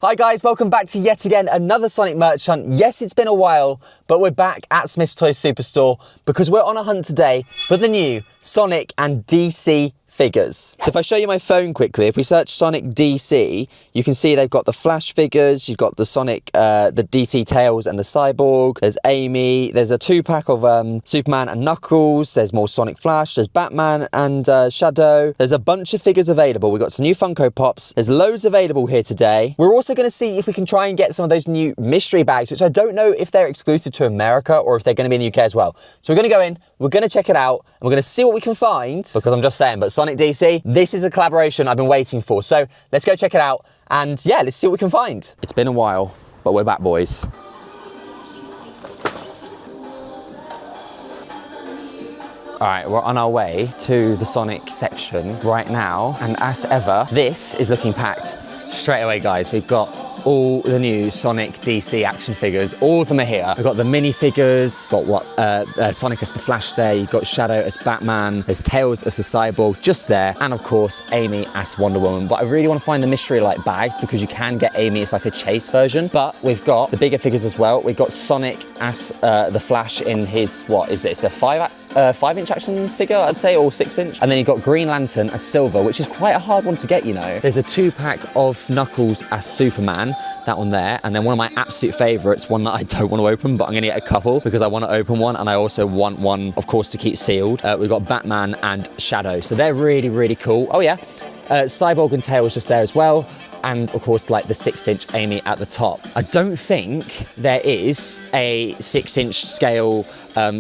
Hi guys, welcome back to yet again another Sonic merch hunt. Yes, it's been a while, but we're back at Smith's Toys Superstore because we're on a hunt today for the new Sonic and DC figures. So if I show you my phone quickly, if we search Sonic DC, you can see they've got the Flash figures, you've got the Sonic, the DC Tails and the Cyborg, there's Amy, there's a 2-pack of Superman and Knuckles, there's more Sonic Flash, there's Batman and Shadow. There's a bunch of figures available. We've got some new Funko Pops. There's loads available here today. We're also going to see if we can try and get some of those new mystery bags, which I don't know if they're exclusive to America or if they're going to be in the UK as well. So we're going to go in, we're going to check it out, and we're going to see what we can find, because I'm just saying, but Sonic DC, this is a collaboration I've been waiting for. So let's go check it out, and yeah, let's see what we can find. It's been a while, but we're back, boys. All right, we're on our way to the Sonic section right now, and as ever, this is looking packed straight away, guys. We've got all the new Sonic DC action figures. All of them are here. We've got the minifigures, got what Sonic as the Flash there, you've got Shadow as Batman, there's Tails as the Cyborg just there, and of course Amy as Wonder Woman. But I really want to find the mystery like bags, because you can get Amy as like a chase version. But we've got the bigger figures as well. We've got Sonic as the Flash in his, what is this, a 5-inch action figure, I'd say, or 6-inch. And then you've got Green Lantern as Silver, which is quite a hard one to get, you know. There's a 2-pack of Knuckles as Superman, that one there. And then one of my absolute favorites, one that I don't want to open, but I'm gonna get a couple because I want to open one, and I also want one, of course, to keep sealed. We've got Batman and Shadow. So they're really, really cool. Oh yeah, Cyborg and Tails just there as well. And of course, like the 6-inch Amy at the top. I don't think there is a 6-inch scale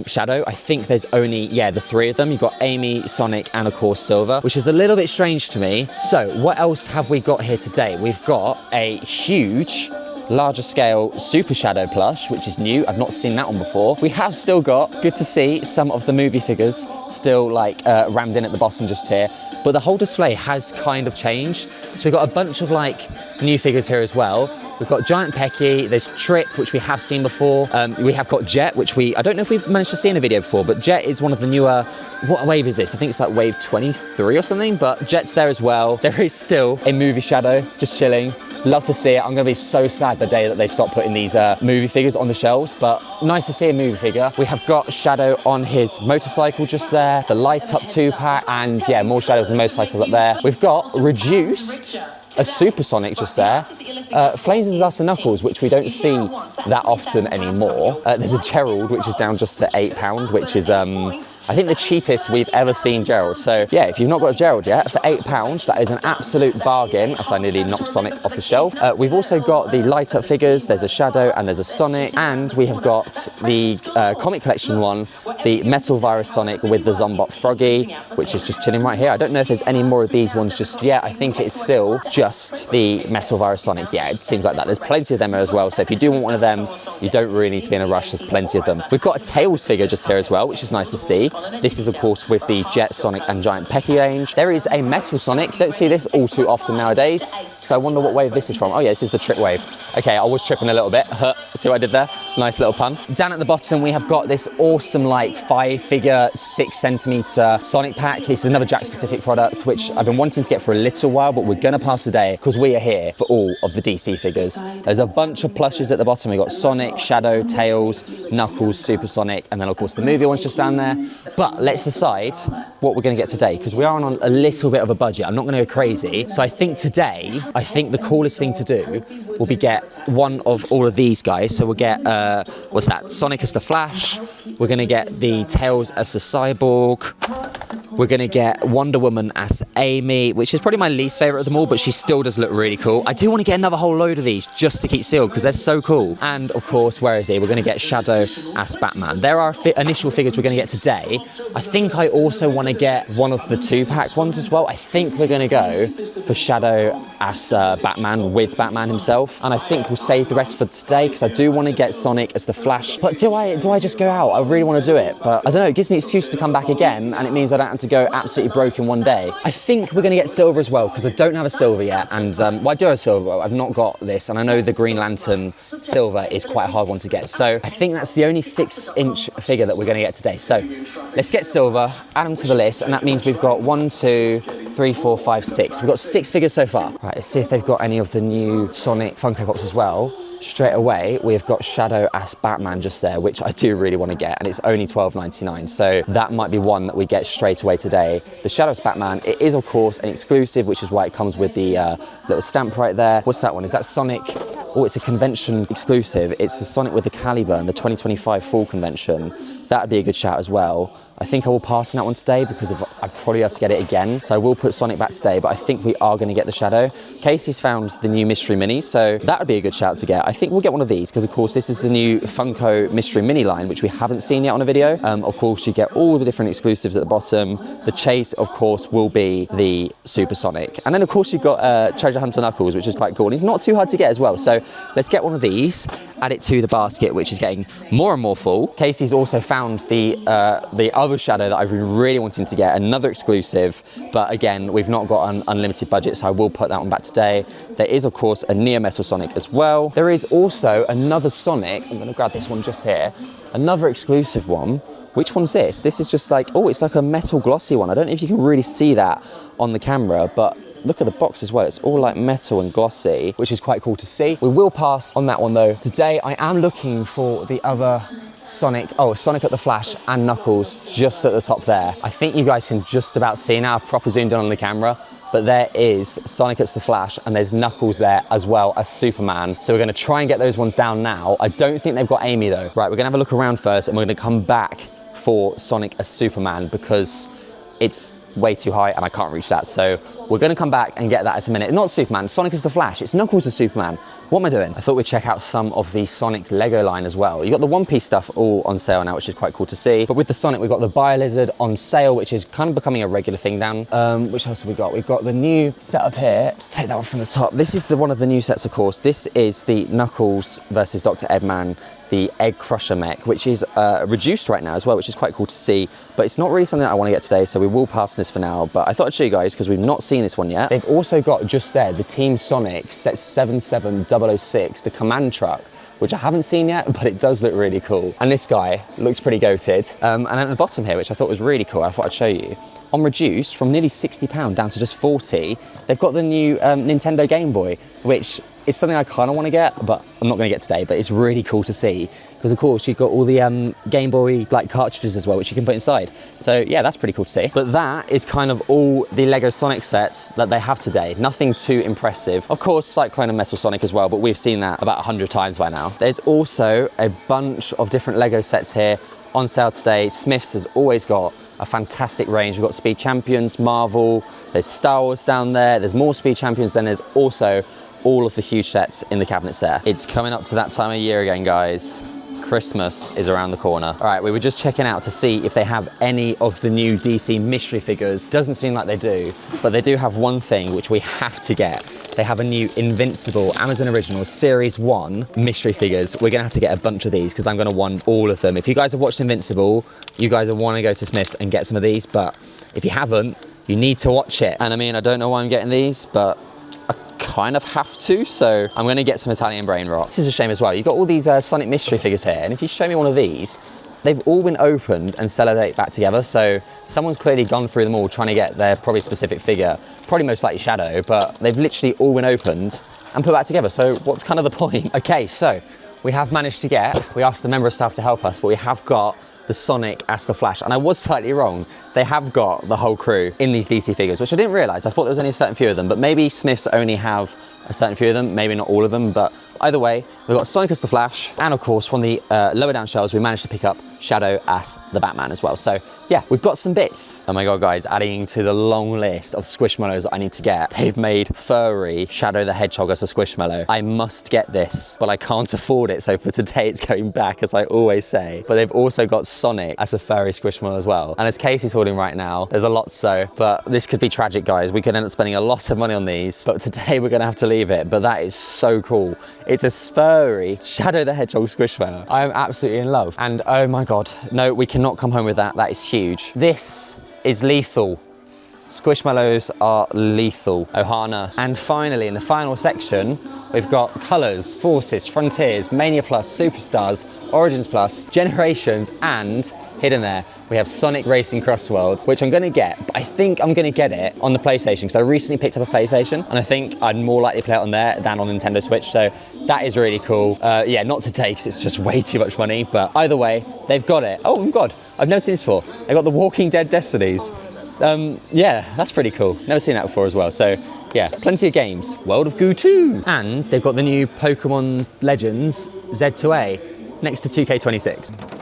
Shadow. I think there's only, yeah, the 3 of them. You've got Amy, Sonic, and of course Silver, which is a little bit strange to me. So what else have we got here today? We've got a huge, larger scale Super Shadow plush, which is new. I've not seen that one before. We have still got, good to see, some of the movie figures still like rammed in at the bottom just here. But the whole display has kind of changed. So we've got a bunch of like new figures here as well. We've got Giant Pecky, there's Trip, which we have seen before. We have got Jet, which I don't know if we've managed to see in a video before, but Jet is one of the newer, what wave is this? I think it's like wave 23 or something, but Jet's there as well. There is still a movie Shadow, just chilling. Love to see it. I'm gonna be so sad the day that they stop putting these movie figures on the shelves, but nice to see a movie figure. We have got Shadow on his motorcycle just there, the light up 2-pack, and yeah, more Shadows and motorcycles up there. We've got reduced a Super Sonic just there. Flames and Us and Knuckles, which we don't see that often anymore. There's a Gerald, which is down just to £8, which is, I think, the cheapest we've ever seen Gerald. So yeah, if you've not got a Gerald yet, for £8, that is an absolute bargain. As I nearly knocked Sonic off the shelf. We've also got the light up figures. There's a Shadow and there's a Sonic, and we have got the comic collection one, the Metal Virus Sonic with the Zombot Froggy, which is just chilling right here. I don't know if there's any more of these ones just yet. I think it's still just the Metal Virus Sonic. Yeah, it seems like that. There's plenty of them as well, so if you do want one of them, you don't really need to be in a rush. There's plenty of them. We've got a Tails figure just here as well, which is nice to see. This is of course with the Jet, Sonic and Giant Pecky range. There is a Metal Sonic. Don't see this all too often nowadays, so I wonder what wave this is from. Oh yeah, this is the Trick wave. Okay, I was tripping a little bit. See what I did there? Nice little pun. Down at the bottom we have got this awesome like 5-figure 6cm Sonic pack. This is another Jakks specific product which I've been wanting to get for a little while, but we're gonna pass the day because we are here for all of the DC figures. There's a bunch of plushes at the bottom. We've got Sonic, Shadow, Tails, Knuckles, Super Sonic, and then of course the movie one's just down there. But let's decide what we're gonna get today, because we are on a little bit of a budget. I'm not gonna go crazy. So I think today, the coolest thing to do will be get one of all of these guys. So we'll get, what's that? Sonic as the Flash. We're gonna get the Tails as the Cyborg. We're gonna get Wonder Woman as Amy, which is probably my least favorite of them all, but she still does look really cool. I do want to get another whole load of these just to keep sealed because they're so cool. And of course, where is he? We're gonna get Shadow as Batman. There are initial figures we're gonna get today. I think I also want to get one of the 2-pack ones as well. I think we're gonna go for Shadow as Batman with Batman himself, and I think we'll save the rest for today because I do want to get Sonic as the Flash. But do I just go out? I really want to do it, but I don't know. It gives me an excuse to come back again, and it means I don't have to go absolutely broken one day. I think we're going to get Silver as well because I don't have a Silver yet, and well, I do have a Silver, but I've not got this, and I know the Green Lantern Silver is quite a hard one to get. So I think that's the only 6-inch figure that we're going to get today. So let's get Silver, add them to the list, and that means we've got 1, 2, 3, 4, 5, 6. We've got 6 figures so far. Right, let's see if they've got any of the new Sonic Funko Pops as well. straight away, we've got Shadow as Batman just there, which I do really want to get, and it's only $12.99, so that might be one that we get straight away today. The Shadow as Batman, it is of course an exclusive, which is why it comes with the little stamp right there. What's that one? Is that Sonic? Oh, it's a convention exclusive. It's the Sonic with the Caliburn, the 2025 Fall Convention. That would be a good shout as well. I think I will pass on that one today because I probably have to get it again. So I will put Sonic back today, but I think we are going to get the Shadow. Casey's found the new Mystery Mini, so that would be a good shout to get. I think we'll get one of these because, of course, this is the new Funko Mystery Mini line, which we haven't seen yet on a video. Of course, you get all the different exclusives at the bottom. The chase, of course, will be the Super Sonic. And then, of course, you've got Treasure Hunter Knuckles, which is quite cool. And he's not too hard to get as well. So let's get one of these, add it to the basket, which is getting more and more full. Casey's also found the other Shadow that I've been really wanting to get, another exclusive, but again, we've not got an unlimited budget, so I will put that one back today. There is, of course, a Neo Metal Sonic as well. There is also another Sonic. I'm gonna grab this one just here. Another exclusive one. Which one's this? This is just like, oh, it's like a metal glossy one. I don't know if you can really see that on the camera, but look at the box as well. It's all like metal and glossy, which is quite cool to see. We will pass on that one though. Today, I am looking for the other Sonic, Sonic at the Flash and Knuckles just at the top there. I think you guys can just about see now. I've proper zoomed in on the camera, but there is Sonic at the Flash and there's Knuckles there as well as Superman. So we're gonna try and get those ones down now. I don't think they've got Amy though. Right, we're gonna have a look around first and we're gonna come back for Sonic as Superman because it's way too high and I can't reach that. So we're gonna come back and get that in a minute. Not Superman, Sonic as the Flash, it's Knuckles as Superman. What am I doing? I thought we'd check out some of the Sonic Lego line as well. You got the One Piece stuff all on sale now, which is quite cool to see. But with the Sonic, we've got the Bio-Lizard on sale, which is kind of becoming a regular thing down. Which else have we got? We've got the new set up here. Let's take that one from the top. This is one of the new sets, of course. This is the Knuckles versus Dr. Eggman, the Egg Crusher mech, which is reduced right now as well, which is quite cool to see. But it's not really something that I want to get today, so we will pass this for now. But I thought I'd show you guys because we've not seen this one yet. They've also got just there the Team Sonic set 77006, the command truck, which I haven't seen yet, but it does look really cool. And this guy looks pretty goated. And at the bottom here, which I thought was really cool, I thought I'd show you. On reduced from nearly £60 down to just 40, they've got the new Nintendo Game Boy, which is something I kind of want to get, but I'm not going to get today, but it's really cool to see. Because of course you've got all the Game Boy like cartridges as well, which you can put inside. So yeah, that's pretty cool to see. But that is kind of all the Lego Sonic sets that they have today. Nothing too impressive. Of course, Cyclone and Metal Sonic as well, but we've seen that about 100 times by now. There's also a bunch of different Lego sets here on sale today. Smiths has always got a fantastic range. We've got Speed Champions, Marvel, there's Star Wars down there, there's more Speed Champions, then there's also all of the huge sets in the cabinets there. It's coming up to that time of year again, guys. Christmas is around the corner. All right, we were just checking out to see if they have any of the new DC mystery figures. Doesn't seem like they do, but they do have one thing which we have to get. They have a new Invincible Amazon Original Series 1 mystery figures. We're gonna have to get a bunch of these because I'm gonna want all of them. If you guys have watched Invincible, you guys will wanna go to Smith's and get some of these, but if you haven't, you need to watch it. And I mean, I don't know why I'm getting these, but kind of have to, so I'm gonna get some Italian Brain Rot. This is a shame as well. You've got all these Sonic mystery figures here, and if you show me one of these, they've all been opened and sellotape back together, so someone's clearly gone through them all trying to get their probably specific figure, probably most likely Shadow, but they've literally all been opened and put back together, so what's kind of the point? Okay, so we have managed to get, we asked the member of staff to help us, but we have got the Sonic as the Flash, and I was slightly wrong. They have got the whole crew in these DC figures, which I didn't realise. I thought there was only a certain few of them, but maybe Smiths only have a certain few of them, maybe not all of them, but either way, we've got Sonic as the Flash, and of course from the lower down shelves, we managed to pick up Shadow as the Batman as well. So yeah, we've got some bits. Oh my God, guys, adding to the long list of Squishmallows that I need to get. They've made furry Shadow the Hedgehog as a Squishmallow. I must get this, but I can't afford it. So for today, it's going back, as I always say. But they've also got Sonic as a furry Squishmallow as well. And as Casey's holding right now, there's a lot so, but this could be tragic, guys. We could end up spending a lot of money on these, but today we're gonna have to leave it. But that is so cool. It's a furry Shadow the Hedgehog Squishmallow. I am absolutely in love. And oh my God, no, we cannot come home with that. That is huge. This is lethal. Squishmallows are lethal. Ohana. And finally, in the final section, We've got Colours, Forces, Frontiers, Mania Plus, Superstars, Origins Plus, Generations, and hidden there, we have Sonic Racing Cross Worlds, which I'm going to get, but I think I'm going to get it on the PlayStation because I recently picked up a PlayStation and I think I'd more likely play it on there than on Nintendo Switch, so that is really cool. Yeah, not to take because it's just way too much money, but either way, they've got it. Oh my God, I've never seen this before. They've got the Walking Dead Destinies. Yeah, that's pretty cool. Never seen that before as well, so yeah, plenty of games. World of Goo 2. And they've got the new Pokemon Legends Z2A next to 2K26.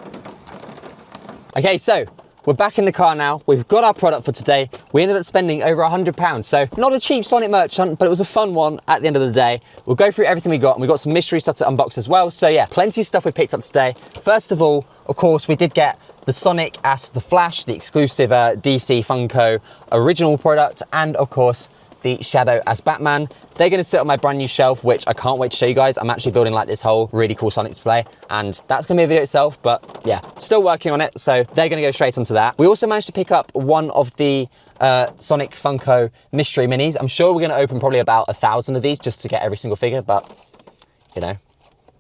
Okay, so we're back in the car now. We've got our product for today. We ended up spending over £100. So not a cheap Sonic merch hunt, but it was a fun one at the end of the day. We'll go through everything we got, and we got some mystery stuff to unbox as well. So yeah, plenty of stuff we picked up today. First of all, of course, we did get the Sonic as the Flash, the exclusive DC Funko original product, and of course, the Shadow as Batman. They're gonna sit on my brand new shelf, which I can't wait to show you guys. I'm actually building like this whole really cool Sonic display, and that's gonna be a video itself, but yeah, still working on it, so they're gonna go straight onto that. We also managed to pick up one of the Sonic Funko mystery minis. I'm sure we're gonna open probably about 1,000 of these just to get every single figure, but you know,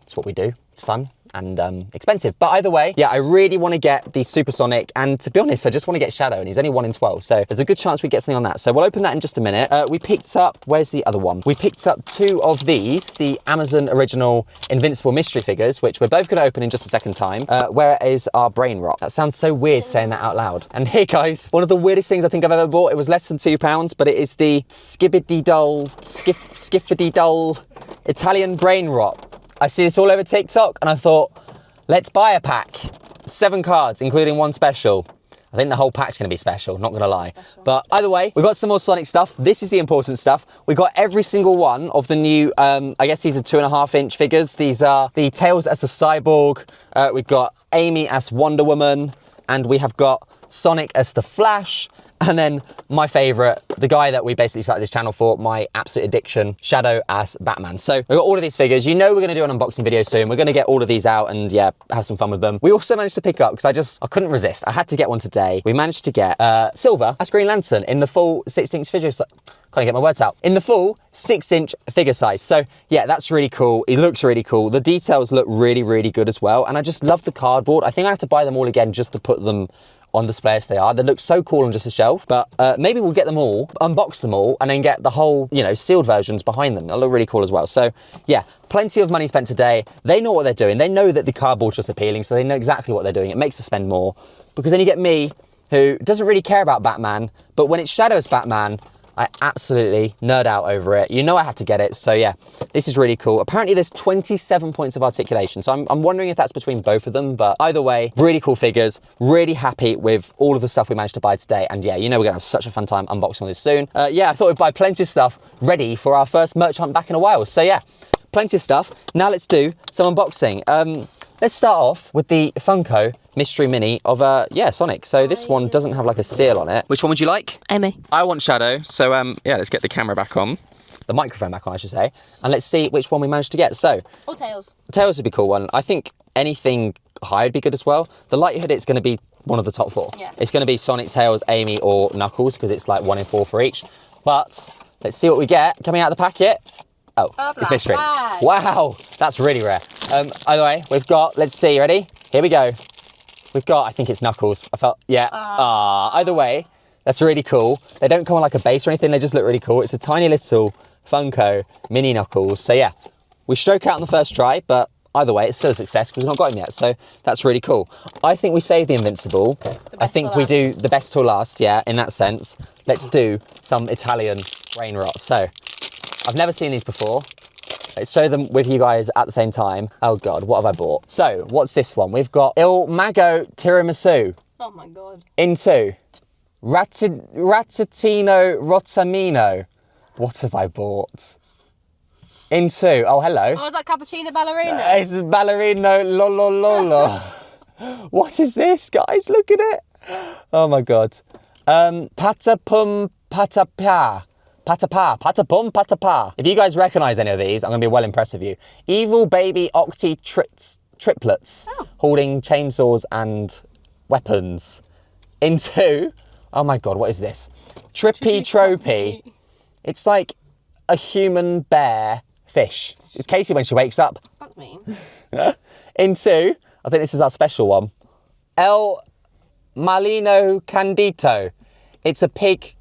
it's what we do, it's fun and expensive. But either way, yeah, I really want to get the Supersonic, and to be honest, I just want to get Shadow, and he's only 1 in 12, so there's a good chance we get something on that. So we'll open that in just a minute. We picked up, where's the other one? We picked up 2 of these, the Amazon original Invincible mystery figures, which we're both going to open in just a second time. Where is our brain rot? That sounds so weird saying that out loud. And here, guys, one of the weirdest things I think I've ever bought. It was less than £2, but it is the Skiffity Doll Italian brain rot. I see this all over TikTok and I thought, let's buy a pack. 7 cards, including 1 special. I think the whole pack's gonna be special, not gonna lie. But either way, we've got some more Sonic stuff. This is the important stuff. We got every single one of the new, I guess these are 2.5-inch figures. These are the Tails as the Cyborg. We've got Amy as Wonder Woman, and we have got Sonic as the Flash. And then my favorite, the guy that we basically started this channel for, my absolute addiction, Shadow as Batman. So we've got all of these figures. You know we're gonna do an unboxing video soon. We're gonna get all of these out and yeah, have some fun with them. We also managed to pick up, because I couldn't resist. I had to get one today. We managed to get Silver as Green Lantern in the full 6-inch figure size. Can't get my words out. In the full 6-inch figure size. So yeah, that's really cool. It looks really cool. The details look really, really good as well. And I just love the cardboard. I think I have to buy them all again just to put them on display as they are. They look so cool on just a shelf, but maybe we'll get them all, unbox them all, and then get the whole, you know, sealed versions behind them. They'll look really cool as well. So yeah, plenty of money spent today. They know what they're doing. They know that the cardboard's just appealing, so they know exactly what they're doing. It makes us spend more, because then you get me, who doesn't really care about Batman, but when it's Shadow's Batman, I absolutely nerd out over it. You know I have to get it, so yeah, this is really cool. Apparently there's 27 points of articulation, so I'm wondering if that's between both of them, but either way, really cool figures, really happy with all of the stuff we managed to buy today, and yeah, you know we're gonna have such a fun time unboxing this soon. Yeah, I thought we'd buy plenty of stuff ready for our first merch hunt back in a while, so yeah, plenty of stuff. Now let's do some unboxing. Let's start off with the Funko Mystery Mini of, yeah, Sonic. So this one doesn't have like a seal on it. Which one would you like? Amy. I want Shadow, so yeah, let's get the camera back on. The microphone back on, I should say. And let's see which one we managed to get. So, Or Tails. Tails would be a cool one. I think anything high would be good as well. The likelihood it's going to be one of the top 4. Yeah. It's going to be Sonic, Tails, Amy, or Knuckles, because it's like 1 in 4 for each. But let's see what we get coming out of the packet. Oh, it's mystery. Bag. Wow, that's really rare. Either way, we've got, let's see, ready? Here we go. We've got, I think it's Knuckles. Yeah. Either way, that's really cool. They don't come on like a base or anything, they just look really cool. It's a tiny little Funko mini Knuckles. So yeah, we stroke out on the first try, but either way, it's still a success because we've not got him yet. So that's really cool. I think we save the Invincible. I think we do the best till last, yeah, in that sense. Let's do some Italian brain rot. So I've never seen these before. Let's show them with you guys at the same time. Oh God, what have I bought? So, what's this one? We've got Il Mago Tiramisu. Oh my God. Into Ratatino Rotamino. What have I bought? Into, oh hello. Oh, is that Cappuccino Ballerina? It's Ballerino Lolololo. What is this, guys? Look at it. Oh my God. Patapum Patapa. Patapum Patapa. If you guys recognise any of these, I'm going to be well impressed with you. Evil baby octi triplets holding chainsaws and weapons. Into, oh my God, what is this? Trippy Tropy. It's like a human bear fish. It's Casey when she wakes up. That's mean. In 2, I think this is our special one. El Malino Candito. It's a pig,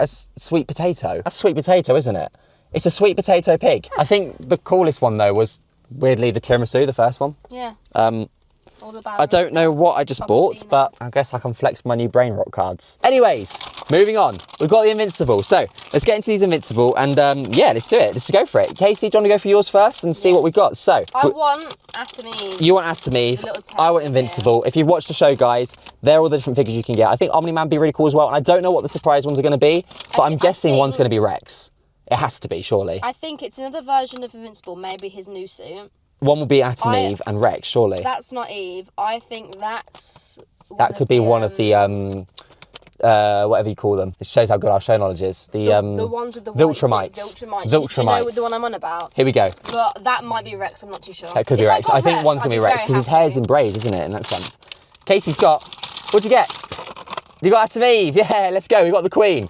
sweet potato. That's sweet potato, isn't it? It's a sweet potato pig. I think the coolest one though was weirdly the tiramisu, the first one. Yeah. All about I don't know what I just bought, but I guess I can flex my new brain rot cards. Anyways, moving on. We've got the Invincible. So let's get into these Invincible and yeah, let's do it. Let's go for it. Casey, do you want to go for yours first and see what we've got? So I want Atom Eve. you want Atom Eve, The little I want tail, Invincible. If you've watched the show, guys, they're all the different figures you can get. I think Omni-Man would be really cool as well, and I don't know what the surprise ones are going to be, but I'm guessing one's going to be Rex. It has to be, surely. I think it's another version of Invincible, maybe his new suit. One will be Atom Eve and Rex, surely. That's not Eve. I think that's... That could be one of the, whatever you call them. It shows how good our show knowledge is. The ones with the Viltrumites. Viltrumites. You know Viltrumites. the one I'm on about. Here we go. But that might be Rex, I'm not too sure. That could be If Rex. got I think one's I'd going to be Rex very because his happy. hair's in braids, isn't it, in that sense? Casey's got... What'd you get? You got Atom Eve. Yeah, let's go. We got the Queen.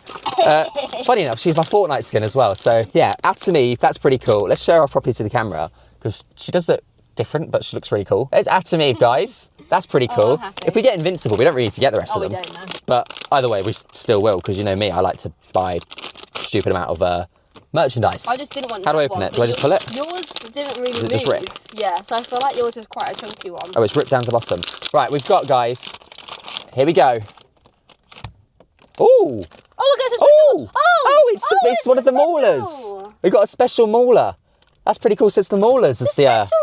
Funny enough, she's my Fortnite skin as well. So yeah, Atom Eve, that's pretty cool. Let's show her properly to the camera because she does look different, but she looks really cool. There's Atom Eve, guys. That's pretty cool. happy. If we get Invincible, we don't really need to get the rest of we them. don't know. But either way, we still will because you know me, I like to buy a stupid amount of merchandise. I just didn't want How do I that open one, it? Do I just pull it? Yours didn't really Does it move. just rip? Yeah, so I feel like yours is quite a chunky one. Oh, it's ripped down to the bottom. Right, we've got, guys. Here we go. Ooh. Oh, look, it's a special. Oh, it's one of the maulers. special. We got a special mauler. That's pretty cool. So it's the maulers. It's the Special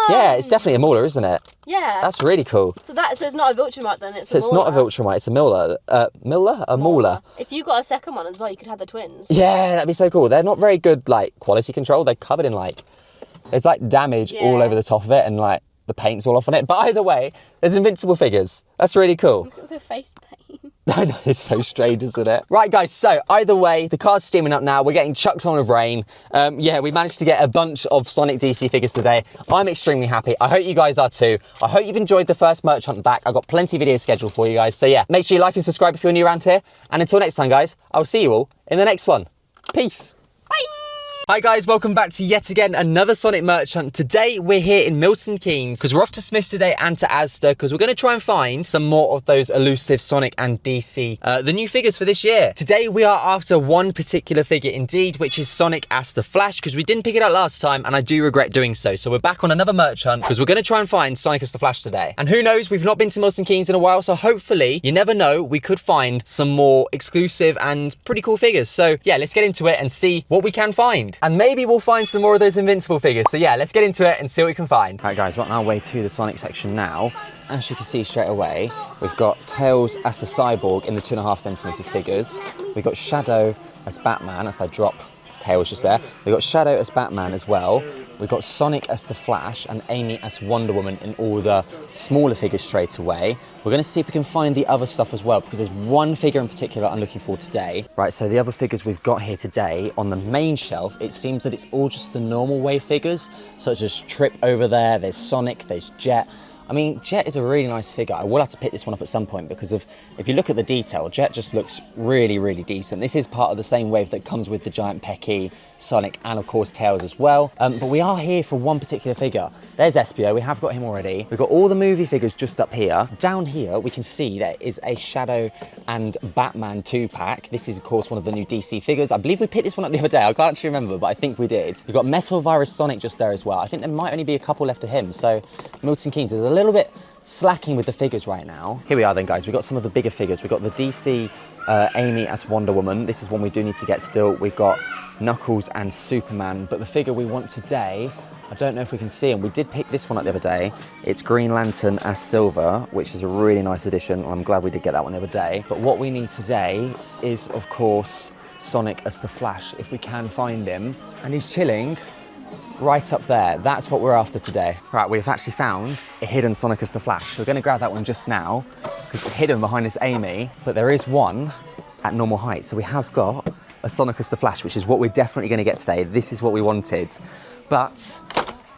one. yeah, it's definitely a mauler, isn't it? Yeah. That's really cool. So it's not a Viltrumite then, it's So a it's not a Mauler. Viltrumite, it's a mauler. A mauler. If you got a second one as well, you could have the twins. Yeah, that'd be so cool. They're not very good, like, quality control. They're covered in, like, there's, like, damage all Yeah. over the top of it and, like, the paint's all off on it. But either way, there's Invincible figures. That's really cool. Look at the face paint. I know, it's so strange, isn't it? Right, guys, so either way, the car's steaming up now. We're getting chucked on with rain. Yeah, we managed to get a bunch of Sonic DC figures today. I'm extremely happy. I hope you guys are too. I hope you've enjoyed the first merch hunt back. I've got plenty of videos scheduled for you guys. So yeah, make sure you like and subscribe if you're new around here. And until next time, guys, I'll see you all in the next one. Peace. Bye! Hi guys, welcome back to yet again another Sonic merch hunt. Today we're here in Milton Keynes because we're off to Smith's today and to Asda because we're going to try and find some more of those elusive Sonic and DC, the new figures for this year. Today we are after one particular figure indeed, which is Sonic as the Flash, because we didn't pick it up last time and I do regret doing so. So we're back on another merch hunt because we're going to try and find Sonic as the Flash today. And who knows, we've not been to Milton Keynes in a while, so hopefully, you never know, we could find some more exclusive and pretty cool figures. So yeah, let's get into it and see what we can find. And maybe we'll find some more of those Invincible figures. So yeah, let's get into it and see what we can find. All right guys, we're on our way to the Sonic section now. As you can see straight away, we've got Tails as the Cyborg in the 2.5 centimeters figures. We've got Shadow as Batman, as I drop Tails just there. We've got Shadow as Batman as well. We've got Sonic as the Flash and Amy as Wonder Woman in all the smaller figures straight away. We're going to see if we can find the other stuff as well, because there's one figure in particular I'm looking for today. Right, so the other figures we've got here today on the main shelf, it seems that it's all just the normal wave figures, such as Trip over there, there's Sonic, there's Jet. I mean, Jet is a really nice figure. I will have to pick this one up at some point because if you look at the detail, Jet just looks really, really decent. This is part of the same wave that comes with the Giant Pecky, Sonic, and of course Tails as well. But we are here for one particular figure. There's Espio, we have got him already. We've got all the movie figures just up here. Down here, we can see there is a Shadow and Batman 2-pack. This is of course one of the new DC figures. I believe we picked this one up the other day. I can't actually remember, but I think we did. We've got Metal Virus Sonic just there as well. I think there might only be a couple left of him. So Milton Keynes is a little bit slacking with the figures right now. Here we are then, guys. We've got some of the bigger figures. We've got the DC Amy as Wonder Woman. This is one we do need to get still. We've got Knuckles and Superman, but the figure we want today, I don't know if we can see him. We did pick this one up the other day. It's Green Lantern as Silver, which is a really nice addition. I'm glad we did get that one the other day. But what we need today is, of course, Sonic as the Flash, if we can find him. And he's chilling right up there. That's what we're after today. Right, we've actually found a hidden Sonic as the Flash. We're going to grab that one just now because it's hidden behind this Amy, but there is one at normal height. So we have got a Sonic as the Flash, which is what we're definitely going to get today. This is what we wanted. But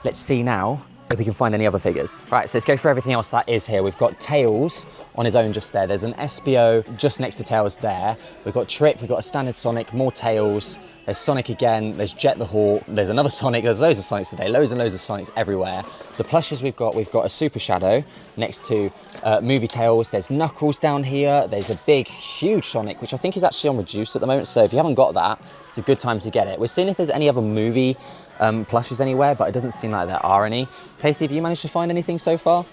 let's see now if we can find any other figures. Right, so let's go for everything else that is here. We've got Tails on his own just there. There's an Espio just next to Tails there. We've got Trip, we've got a standard Sonic, more Tails. There's Sonic again, there's Jet the Hawk, there's another Sonic, there's loads of Sonics today, loads and loads of Sonics everywhere. The plushes we've got a Super Shadow next to Movie Tails, there's Knuckles down here, there's a big, huge Sonic, which I think is actually on reduce at the moment, so if you haven't got that, it's a good time to get it. We're seeing if there's any other movie plushes anywhere, but it doesn't seem like there are any. Casey, have you managed to find anything so far?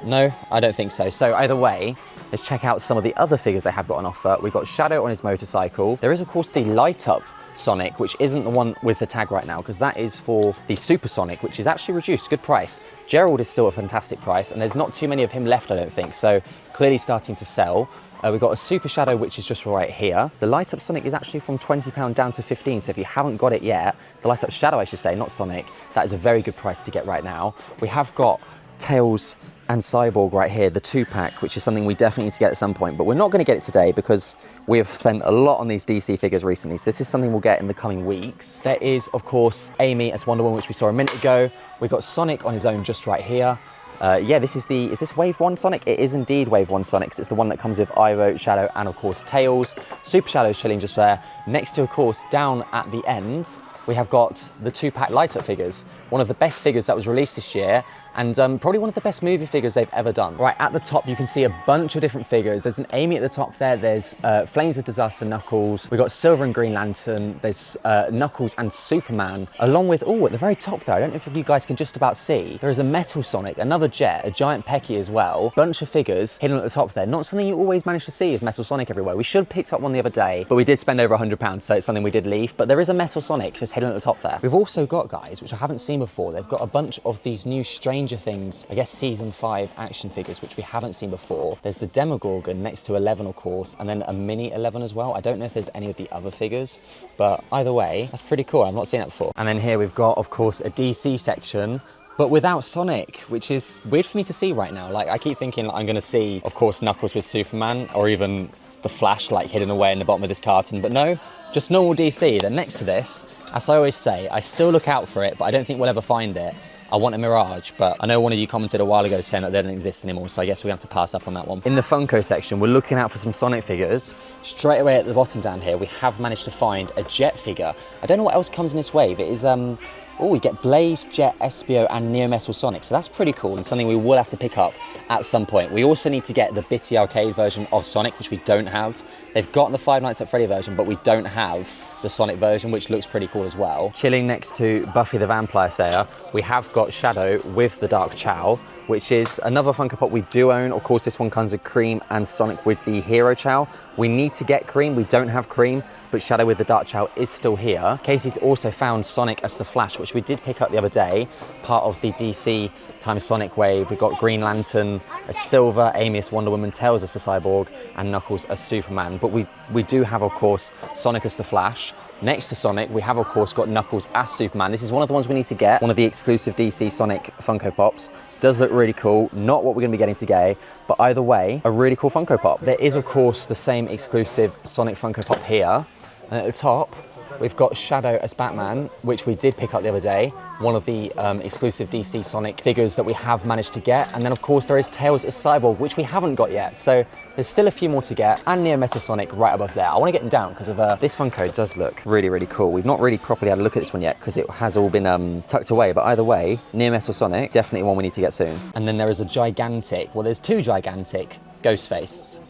No, I don't think so. So either way, let's check out some of the other figures they have got on offer. We've got Shadow on his motorcycle. There is, of course, the light up Sonic, which isn't the one with the tag right now, because that is for the Super Sonic, which is actually reduced, good price. Gerald is still a fantastic price, and there's not too many of him left, I don't think, so clearly starting to sell. We've got a Super Shadow, which is just right here. The light up Sonic is actually from £20 down to 15, so if you haven't got it yet, the light up Shadow, I should say, not Sonic, that is a very good price to get right now. We have got Tails and Cyborg right here, the 2-pack, which is something we definitely need to get at some point, but we're not going to get it today because we have spent a lot on these DC figures recently, so this is something we'll get in the coming weeks. There is, of course, Amy as Wonder Woman, which we saw a minute ago. We've got Sonic on his own just right here. Yeah, is this Wave 1 Sonic? It is indeed Wave 1 Sonic, because it's the one that comes with Ivo, Shadow, and of course Tails. Super Shadow's chilling just there. Next to, of course, down at the end, we have got the 2-pack light-up figures. One of the best figures that was released this year, and probably one of the best movie figures they've ever done. Right, at the top, you can see a bunch of different figures. There's an Amy at the top there. There's Flames of Disaster Knuckles. We've got Silver and Green Lantern. There's Knuckles and Superman, along with, oh, at the very top there, I don't know if you guys can just about see, there is a Metal Sonic, another Jet, a Giant Pecky as well. Bunch of figures hidden at the top there. Not something you always manage to see with Metal Sonic everywhere. We should have picked up one the other day, but we did spend over £100, so it's something we did leave. But there is a Metal Sonic just hidden at the top there. We've also got, guys, which I haven't seen before, they've got a bunch of these new Stranger Things, I guess Season 5 action figures, which we haven't seen before. There's the Demogorgon next to 11, of course, and then a mini 11 as well. I don't know if there's any of the other figures, but either way, that's pretty cool. I've not seen that before. And then here we've got, of course, a DC section, but without Sonic, which is weird for me to see right now. Like, I keep thinking I'm gonna see, of course, Knuckles with Superman, or even the Flash, like, hidden away in the bottom of this carton, but no, just normal DC. Then next to this, as I always say, I still look out for it, but I don't think we'll ever find it. I want a Mirage, but I know one of you commented a while ago saying that they don't exist anymore, so I guess we have to pass up on that one. In the Funko section, we're looking out for some Sonic figures. Straight away at the bottom down here, we have managed to find a Jet figure. I don't know what else comes in this wave. It is, oh, we get Blaze, Jet, Espio, and Neo Metal Sonic, so that's pretty cool and something we will have to pick up at some point. We also need to get the Bitty Arcade version of Sonic, which we don't have. They've got the Five Nights at Freddy version, but we don't have the Sonic version, which looks pretty cool as well. Chilling next to Buffy the Vampire Slayer, we have got Shadow with the Dark Chow, which is another Funko Pop we do own. Of course, this one comes with Cream and Sonic with the Hero Chow. We need to get Cream, we don't have Cream, but Shadow with the Dark Chow is still here. Casey's also found Sonic as the Flash, which we did pick up the other day, part of the DC times Sonic wave. We've got Green Lantern as Silver, Amy as Wonder Woman, Tails as the Cyborg, and Knuckles as Superman. But we do have, of course, Sonic as the Flash. Next to Sonic, we have, of course, got Knuckles as Superman. This is one of the ones we need to get, one of the exclusive DC Sonic Funko Pops. Does look really cool, not what we're gonna be getting today, but either way, a really cool Funko Pop. There is, of course, the same exclusive Sonic Funko Pop here. And at the top, we've got Shadow as Batman, which we did pick up the other day, one of the exclusive DC Sonic figures that we have managed to get. And then, of course, there is Tails as Cyborg, which we haven't got yet. So there's still a few more to get, and Neo Metal Sonic right above there. I want to get them down because of this Funko does look really, really cool. We've not really properly had a look at this one yet because it has all been tucked away. But either way, Neo Metal Sonic, definitely one we need to get soon. And then there is a gigantic, well, there's two gigantic Ghostface.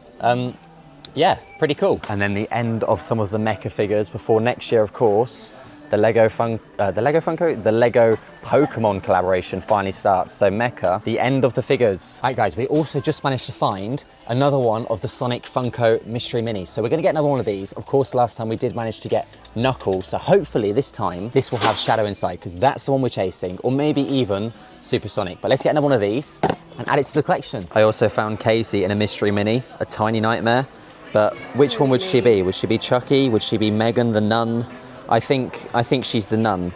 Yeah, pretty cool. And then the end of some of the mecha figures before next year, of course, the Lego Pokemon collaboration finally starts. So mecha, the end of the figures. All right, guys, we also just managed to find another one of the Sonic Funko Mystery Minis. So we're gonna get another one of these. Of course, last time we did manage to get Knuckles. So hopefully this time, this will have Shadow inside because that's the one we're chasing, or maybe even Super Sonic. But let's get another one of these and add it to the collection. I also found Casey in a Mystery Mini, a Tiny Nightmare. But which one would she be? Would she be Chucky? Would she be Megan the nun? I think she's the nun.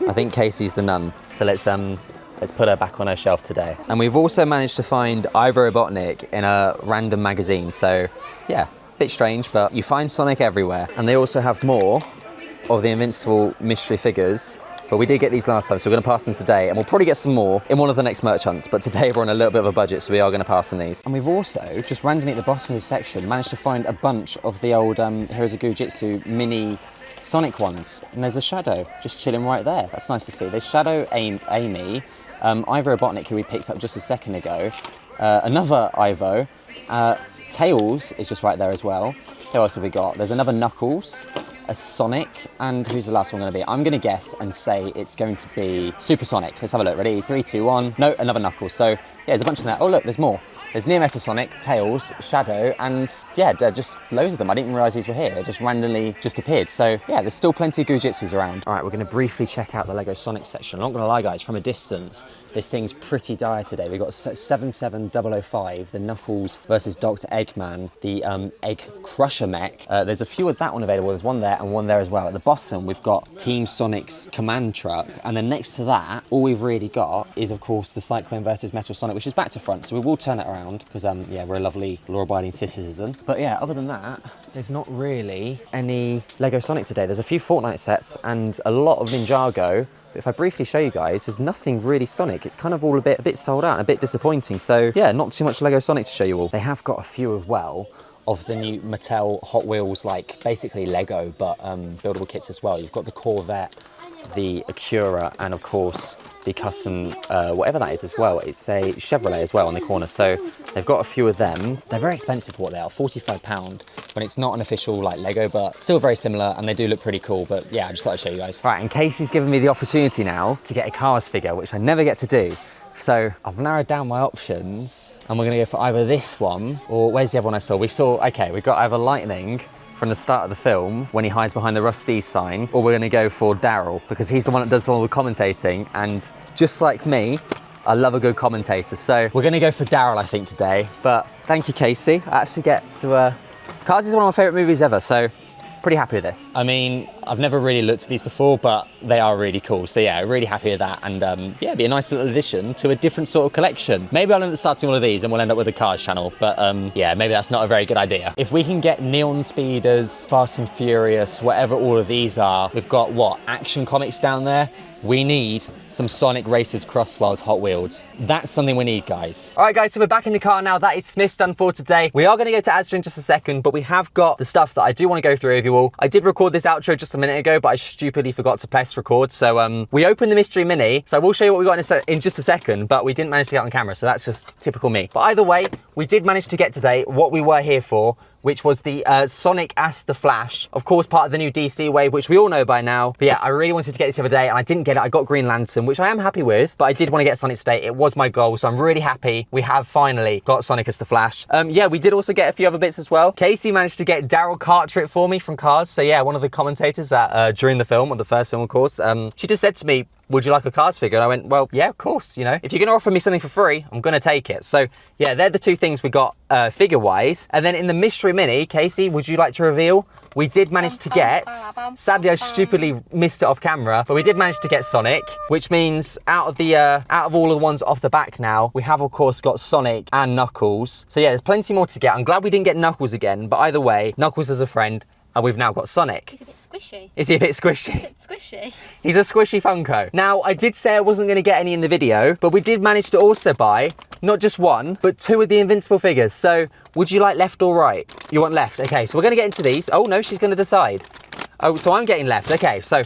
I think Casey's the nun. So let's put her back on her shelf today. And we've also managed to find Ivo Robotnik in a random magazine. So yeah, a bit strange, but you find Sonic everywhere. And they also have more of the Invincible mystery figures. But we did get these last time, so we're going to pass them today, and we'll probably get some more in one of the next merch hunts. But today we're on a little bit of a budget, so we are going to pass on these. And we've also, just randomly at the bottom of this section, managed to find a bunch of the old Heroes of Goo-Jitsu mini Sonic ones. And there's a Shadow just chilling right there. That's nice to see. There's Shadow, Amy, Ivo Robotnik, who we picked up just a second ago, another Ivo, Tails is just right there as well. Who else have we got? There's another Knuckles, a Sonic, and who's the last one going to be? I'm going to guess and say it's going to be Supersonic. Let's have a look. Ready? 3, 2, 1. No, another Knuckles. So, yeah, there's a bunch in there. Oh, look, there's more. There's Neo Metal Sonic, Tails, Shadow, and yeah, just loads of them. I didn't even realise these were here. They just randomly just appeared. So yeah, there's still plenty of Gujitsus around. All right, we're going to briefly check out the Lego Sonic section. I'm not going to lie, guys, from a distance, this thing's pretty dire today. We've got 77005, the Knuckles versus Dr. Eggman, the Egg Crusher mech. There's a few of that one available. There's one there and one there as well. At the bottom, we've got Team Sonic's command truck. And then next to that, all we've really got is, of course, the Cyclone versus Metal Sonic, which is back to front. So we will turn it around because yeah, we're a lovely law-abiding citizen. But yeah, other than that, there's not really any Lego Sonic today. There's a few Fortnite sets and a lot of Ninjago. But if I briefly show you guys, there's nothing really Sonic. It's kind of all a bit sold out and a bit disappointing. So yeah, not too much Lego Sonic to show you all. They have got a few as well of the new Mattel Hot Wheels, like basically Lego, but buildable kits as well. You've got the Corvette, the Acura, and of course the custom, whatever that is as well. It's a Chevrolet as well on the corner. So they've got a few of them. They're very expensive for what they are, £45, when it's not an official like Lego, but still very similar, and they do look pretty cool. But yeah, I just thought I'd show you guys. Right, and Casey's given me the opportunity now to get a Cars figure, which I never get to do. So I've narrowed down my options, and we're gonna go for either this one, or where's the other one I saw? Okay, we've got either Lightning from the start of the film when he hides behind the Rust-eze sign, or we're going to go for Daryl because he's the one that does all the commentating, and just like me, I love a good commentator. So we're going to go for Daryl, I think, today. But thank you, Casey. I actually get to Cars is one of my favourite movies ever, so pretty happy with this. I mean, I've never really looked at these before, but they are really cool. So yeah, really happy with that. And yeah, it'd be a nice little addition to a different sort of collection. Maybe I'll end up starting one of these and we'll end up with a Cars channel. But yeah, maybe that's not a very good idea. If we can get Neon Speeders, Fast and Furious, whatever all of these are, we've got what? Action Comics down there. We need some Sonic Racers Crossworlds Hot Wheels. That's something we need, guys. All right, guys, so we're back in the car now. That is Smith's done for today. We are going to go to Asda in just a second, but we have got the stuff that I do want to go through with you all. I did record this outro just a minute ago, but I stupidly forgot to press record. So we opened the Mystery Mini. So I will show you what we got in just a second, but we didn't manage to get on camera. So that's just typical me. But either way, we did manage to get today what we were here for, which was the Sonic As the Flash. Of course, part of the new DC wave, which we all know by now. But yeah, I really wanted to get this the other day, and I didn't get it. I got Green Lantern, which I am happy with, but I did want to get Sonic today. It was my goal, so I'm really happy we have finally got Sonic As the Flash. Yeah, we did also get a few other bits as well. Casey managed to get Daryl Cartwright for me from Cars. So yeah, one of the commentators during the film, or the first film, of course, she just said to me, would you like a Cars figure? And I went, well, yeah, of course, you know. If you're going to offer me something for free, I'm going to take it. So, yeah, they're the two things we got figure-wise. And then in the Mystery Mini, Casey, would you like to reveal? We did manage to get, sadly, I stupidly missed it off camera, but we did manage to get Sonic, which means out of all of the ones off the back now, we have, of course, got Sonic and Knuckles. So, yeah, there's plenty more to get. I'm glad we didn't get Knuckles again, but either way, Knuckles is a friend. And we've now got Sonic. He's a bit squishy. Is he a bit squishy? A bit squishy. He's a squishy Funko. Now, I did say I wasn't going to get any in the video, but we did manage to also buy not just one, but two of the Invincible figures. So, would you like left or right? You want left. Okay, so we're going to get into these. Oh, no, she's going to decide. Oh, so I'm getting left. Okay, so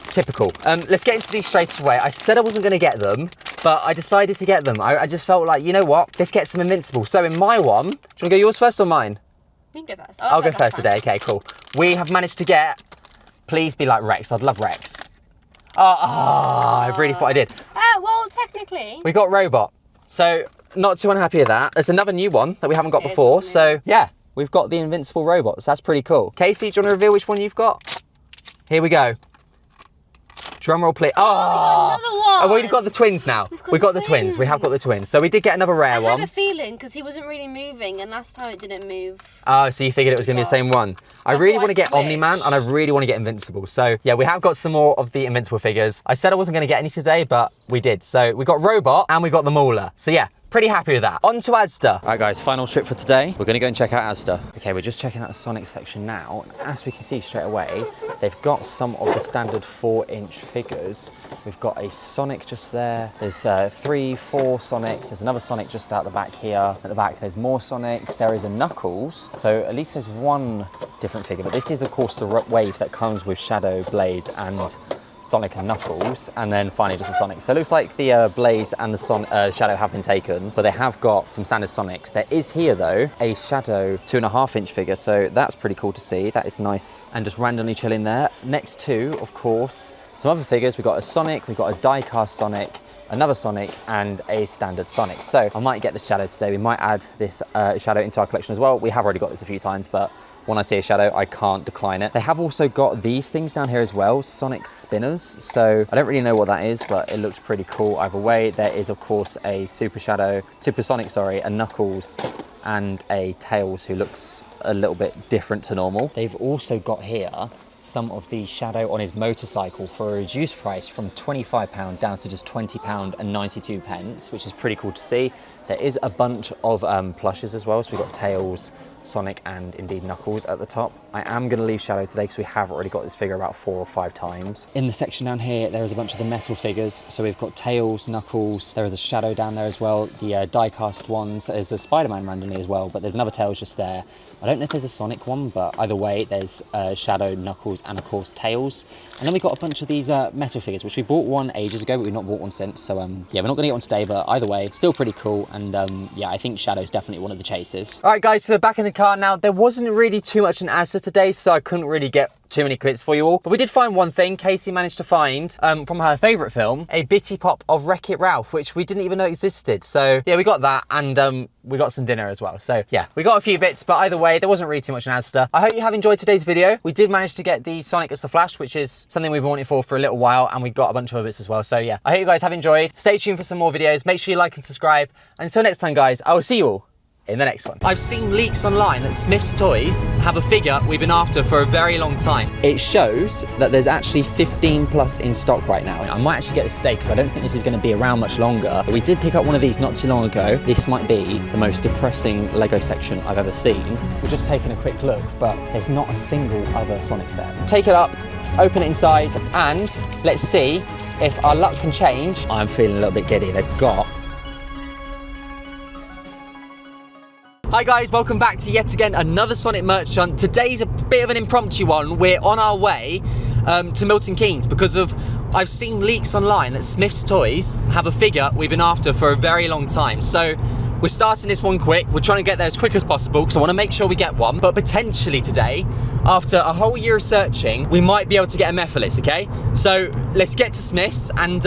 typical. Let's get into these straight away. I said I wasn't going to get them, but I decided to get them. I just felt like, you know what? Let's get some Invincible. So in my one, do you want to go yours first or mine? You can go first. I'll go first today. Okay, cool. We have managed to get, please be like Rex. I'd love Rex. I really thought I did. Well, technically. We got Robot. So not too unhappy with that. There's another new one that we haven't got before. So yeah, we've got the Invincible Robots. That's pretty cool. Casey, do you want to reveal which one you've got? Here we go. Drum roll, please. Oh, another one. Oh, we've got the twins now. We've got the twins. We have got the twins. So we did get another rare one. I had a feeling because he wasn't really moving, and last time it didn't move. Oh, so you figured it was going to be the same one. I really want to get Omni-Man, and I really want to get Invincible. So yeah, we have got some more of the Invincible figures. I said I wasn't going to get any today, but we did. So we got Robot and we got the Mauler. So yeah, pretty happy with that. On to Asda. All right, guys, final trip for today. We're gonna go and check out Asda. Okay, we're just checking out the Sonic section now. As we can see straight away, they've got some of the standard 4-inch figures. We've got a Sonic just there. There's 3, 4 Sonics. There's another Sonic just out the back here. At the back, there's more Sonics. There is a Knuckles. So at least there's one different figure, but this is of course the wave that comes with Shadow, Blaze, and Sonic and Knuckles, and then finally just a Sonic. So it looks like the Blaze and the Shadow have been taken, but they have got some standard Sonics. There is here though a Shadow 2.5-inch figure, so that's pretty cool to see. That is nice and just randomly chilling there. Next to, of course, some other figures. We've got a Sonic, we've got a die-cast Sonic, another Sonic, and a standard Sonic. So I might get the Shadow today. We might add this Shadow into our collection as well. We have already got this a few times, but when I see a Shadow, I can't decline it. They have also got these things down here as well, Sonic Spinners. So I don't really know what that is, but it looks pretty cool either way. There is, of course, a Super Sonic, sorry, a Knuckles, and a Tails who looks a little bit different to normal. They've also got here some of the Shadow on his motorcycle for a reduced price from £25 down to just £20 and 92 pence, which is pretty cool to see. There is a bunch of plushes as well. So we've got Tails, Sonic, and indeed Knuckles at the top. I am going to leave Shadow today because we have already got this figure about 4 or 5 times. In the section down here, there is a bunch of the metal figures. So we've got Tails, Knuckles, there is a Shadow down there as well. The die-cast ones, there's a Spider-Man randomly as well, but there's another Tails just there. I don't know if there's a Sonic one, but either way, there's Shadow, Knuckles, and of course Tails. And then we got a bunch of these metal figures, which we bought one ages ago, but we've not bought one since. So yeah, we're not gonna get one today, but either way, still pretty cool. And yeah, I think Shadow's definitely one of the chasers. All right, guys, so we're back in the car now. There wasn't really too much in Asda today, so I couldn't really get too many clips for you all. But we did find one thing. Casey managed to find, from her favourite film, a Bitty Pop of Wreck-It Ralph, which we didn't even know existed. So yeah, we got that, and we got some dinner as well. So yeah, we got a few bits, but either way, there wasn't really too much in Asda. I hope you have enjoyed today's video. We did manage to get the Sonic as the Flash, which is something we've been wanting for a little while, and we got a bunch of other bits as well. So yeah, I hope you guys have enjoyed. Stay tuned for some more videos. Make sure you like and subscribe. And until next time, guys, I will see you all in the next one. I've seen leaks online that Smith's Toys have a figure we've been after for a very long time. It shows that there's actually 15 plus in stock right now. I might actually get this today because I don't think this is going to be around much longer. We did pick up one of these not too long ago. This might be the most depressing Lego section I've ever seen. We're just taking a quick look, but there's not a single other Sonic set. Take it up, open it inside, and let's see if our luck can change. I'm feeling a little bit giddy. They've got... Hi guys, welcome back to yet again another Sonic merch hunt. Today's a bit of an impromptu one. We're on our way to Milton Keynes because I've seen leaks online that Smith's Toys have a figure we've been after for a very long time. So we're starting this one quick. We're trying to get there as quick as possible because I want to make sure we get one. But potentially today, after a whole year of searching, we might be able to get a Mephiles, okay? So let's get to Smith's and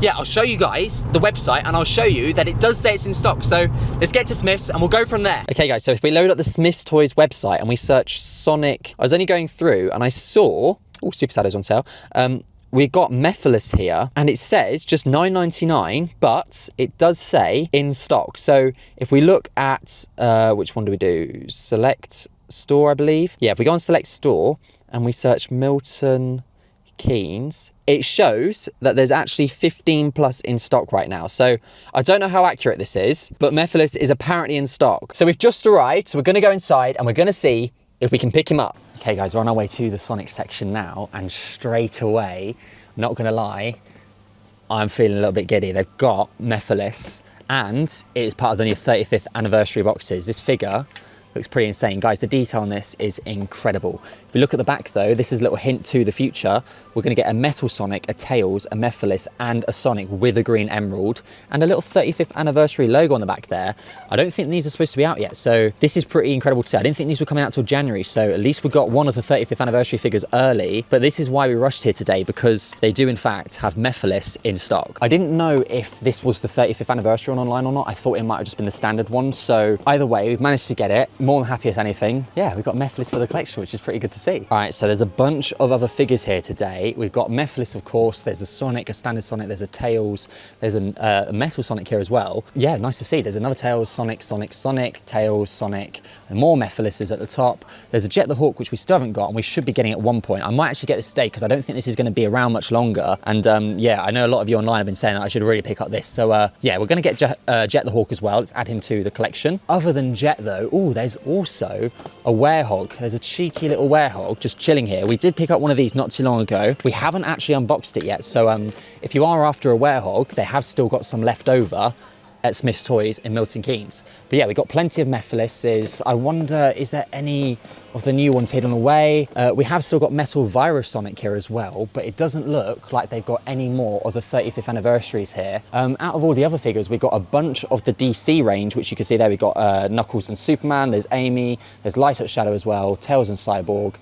yeah, I'll show you guys the website and I'll show you that it does say it's in stock. So let's get to Smith's and we'll go from there. Okay guys, so if we load up the Smith's Toys website and we search Sonic, I was only going through and I saw, oh, Super Shadow's on sale. We got Mephiles here and it says just $9.99, but it does say in stock. So if we look at, which one do we do? Select Store, I believe. Yeah, if we go on Select Store and we search Milton Keynes, it shows that there's actually 15 plus in stock right now. So I don't know how accurate this is, but Mephiles is apparently in stock. So we've just arrived, so we're gonna go inside and we're gonna see if we can pick him up. Okay guys, we're on our way to the Sonic section now, and straight away, I'm not gonna lie, I'm feeling a little bit giddy. They've got Mephiles, and it is part of the new 35th anniversary boxes. This figure looks pretty insane. Guys, the detail on this is incredible. If we look at the back though, this is a little hint to the future. We're gonna get a Metal Sonic, a Tails, a Mephiles, and a Sonic with a green emerald, and a little 35th anniversary logo on the back there. I don't think these are supposed to be out yet, so this is pretty incredible to see. I didn't think these were coming out till January, so at least we got one of the 35th anniversary figures early, but this is why we rushed here today, because they do in fact have Mephiles in stock. I didn't know if this was the 35th anniversary one online or not. I thought it might have just been the standard one, so either way, we've managed to get it. more than happy as anything. Yeah, we've got Mephiles for the collection, which is pretty good to see. All right, so there's a bunch of other figures here today. We've got Mephiles, of course. There's a Sonic, a standard Sonic. There's a Tails. There's a Metal Sonic here as well. Yeah, nice to see. There's another Tails, Sonic, Tails, Sonic, and more Mephiles at the top. There's a Jet the Hawk, which we still haven't got, and we should be getting at one point. I might actually get this today because I don't think this is going to be around much longer. And yeah, I know a lot of you online have been saying that I should really pick up this. So yeah, we're going to get Jet the Hawk as well. Let's add him to the collection. Other than Jet though, oh, there's also a Werehog. There's a cheeky little Werehog just chilling here. We did pick up one of these not too long ago. We haven't actually unboxed it yet. So if you are after a Werehog, they have still got some left over at Smith's Toys in Milton Keynes. But yeah, we got plenty of Mephiles. I wonder, is there any of the new ones hidden away? We have still got Metal Virus Sonic here as well, but it doesn't look like they've got any more of the 35th anniversaries here. Out of all the other figures, we've got a bunch of the DC range, which you can see there. We've got Knuckles and Superman, there's Amy, there's Light Up Shadow as well, Tails and Cyborg,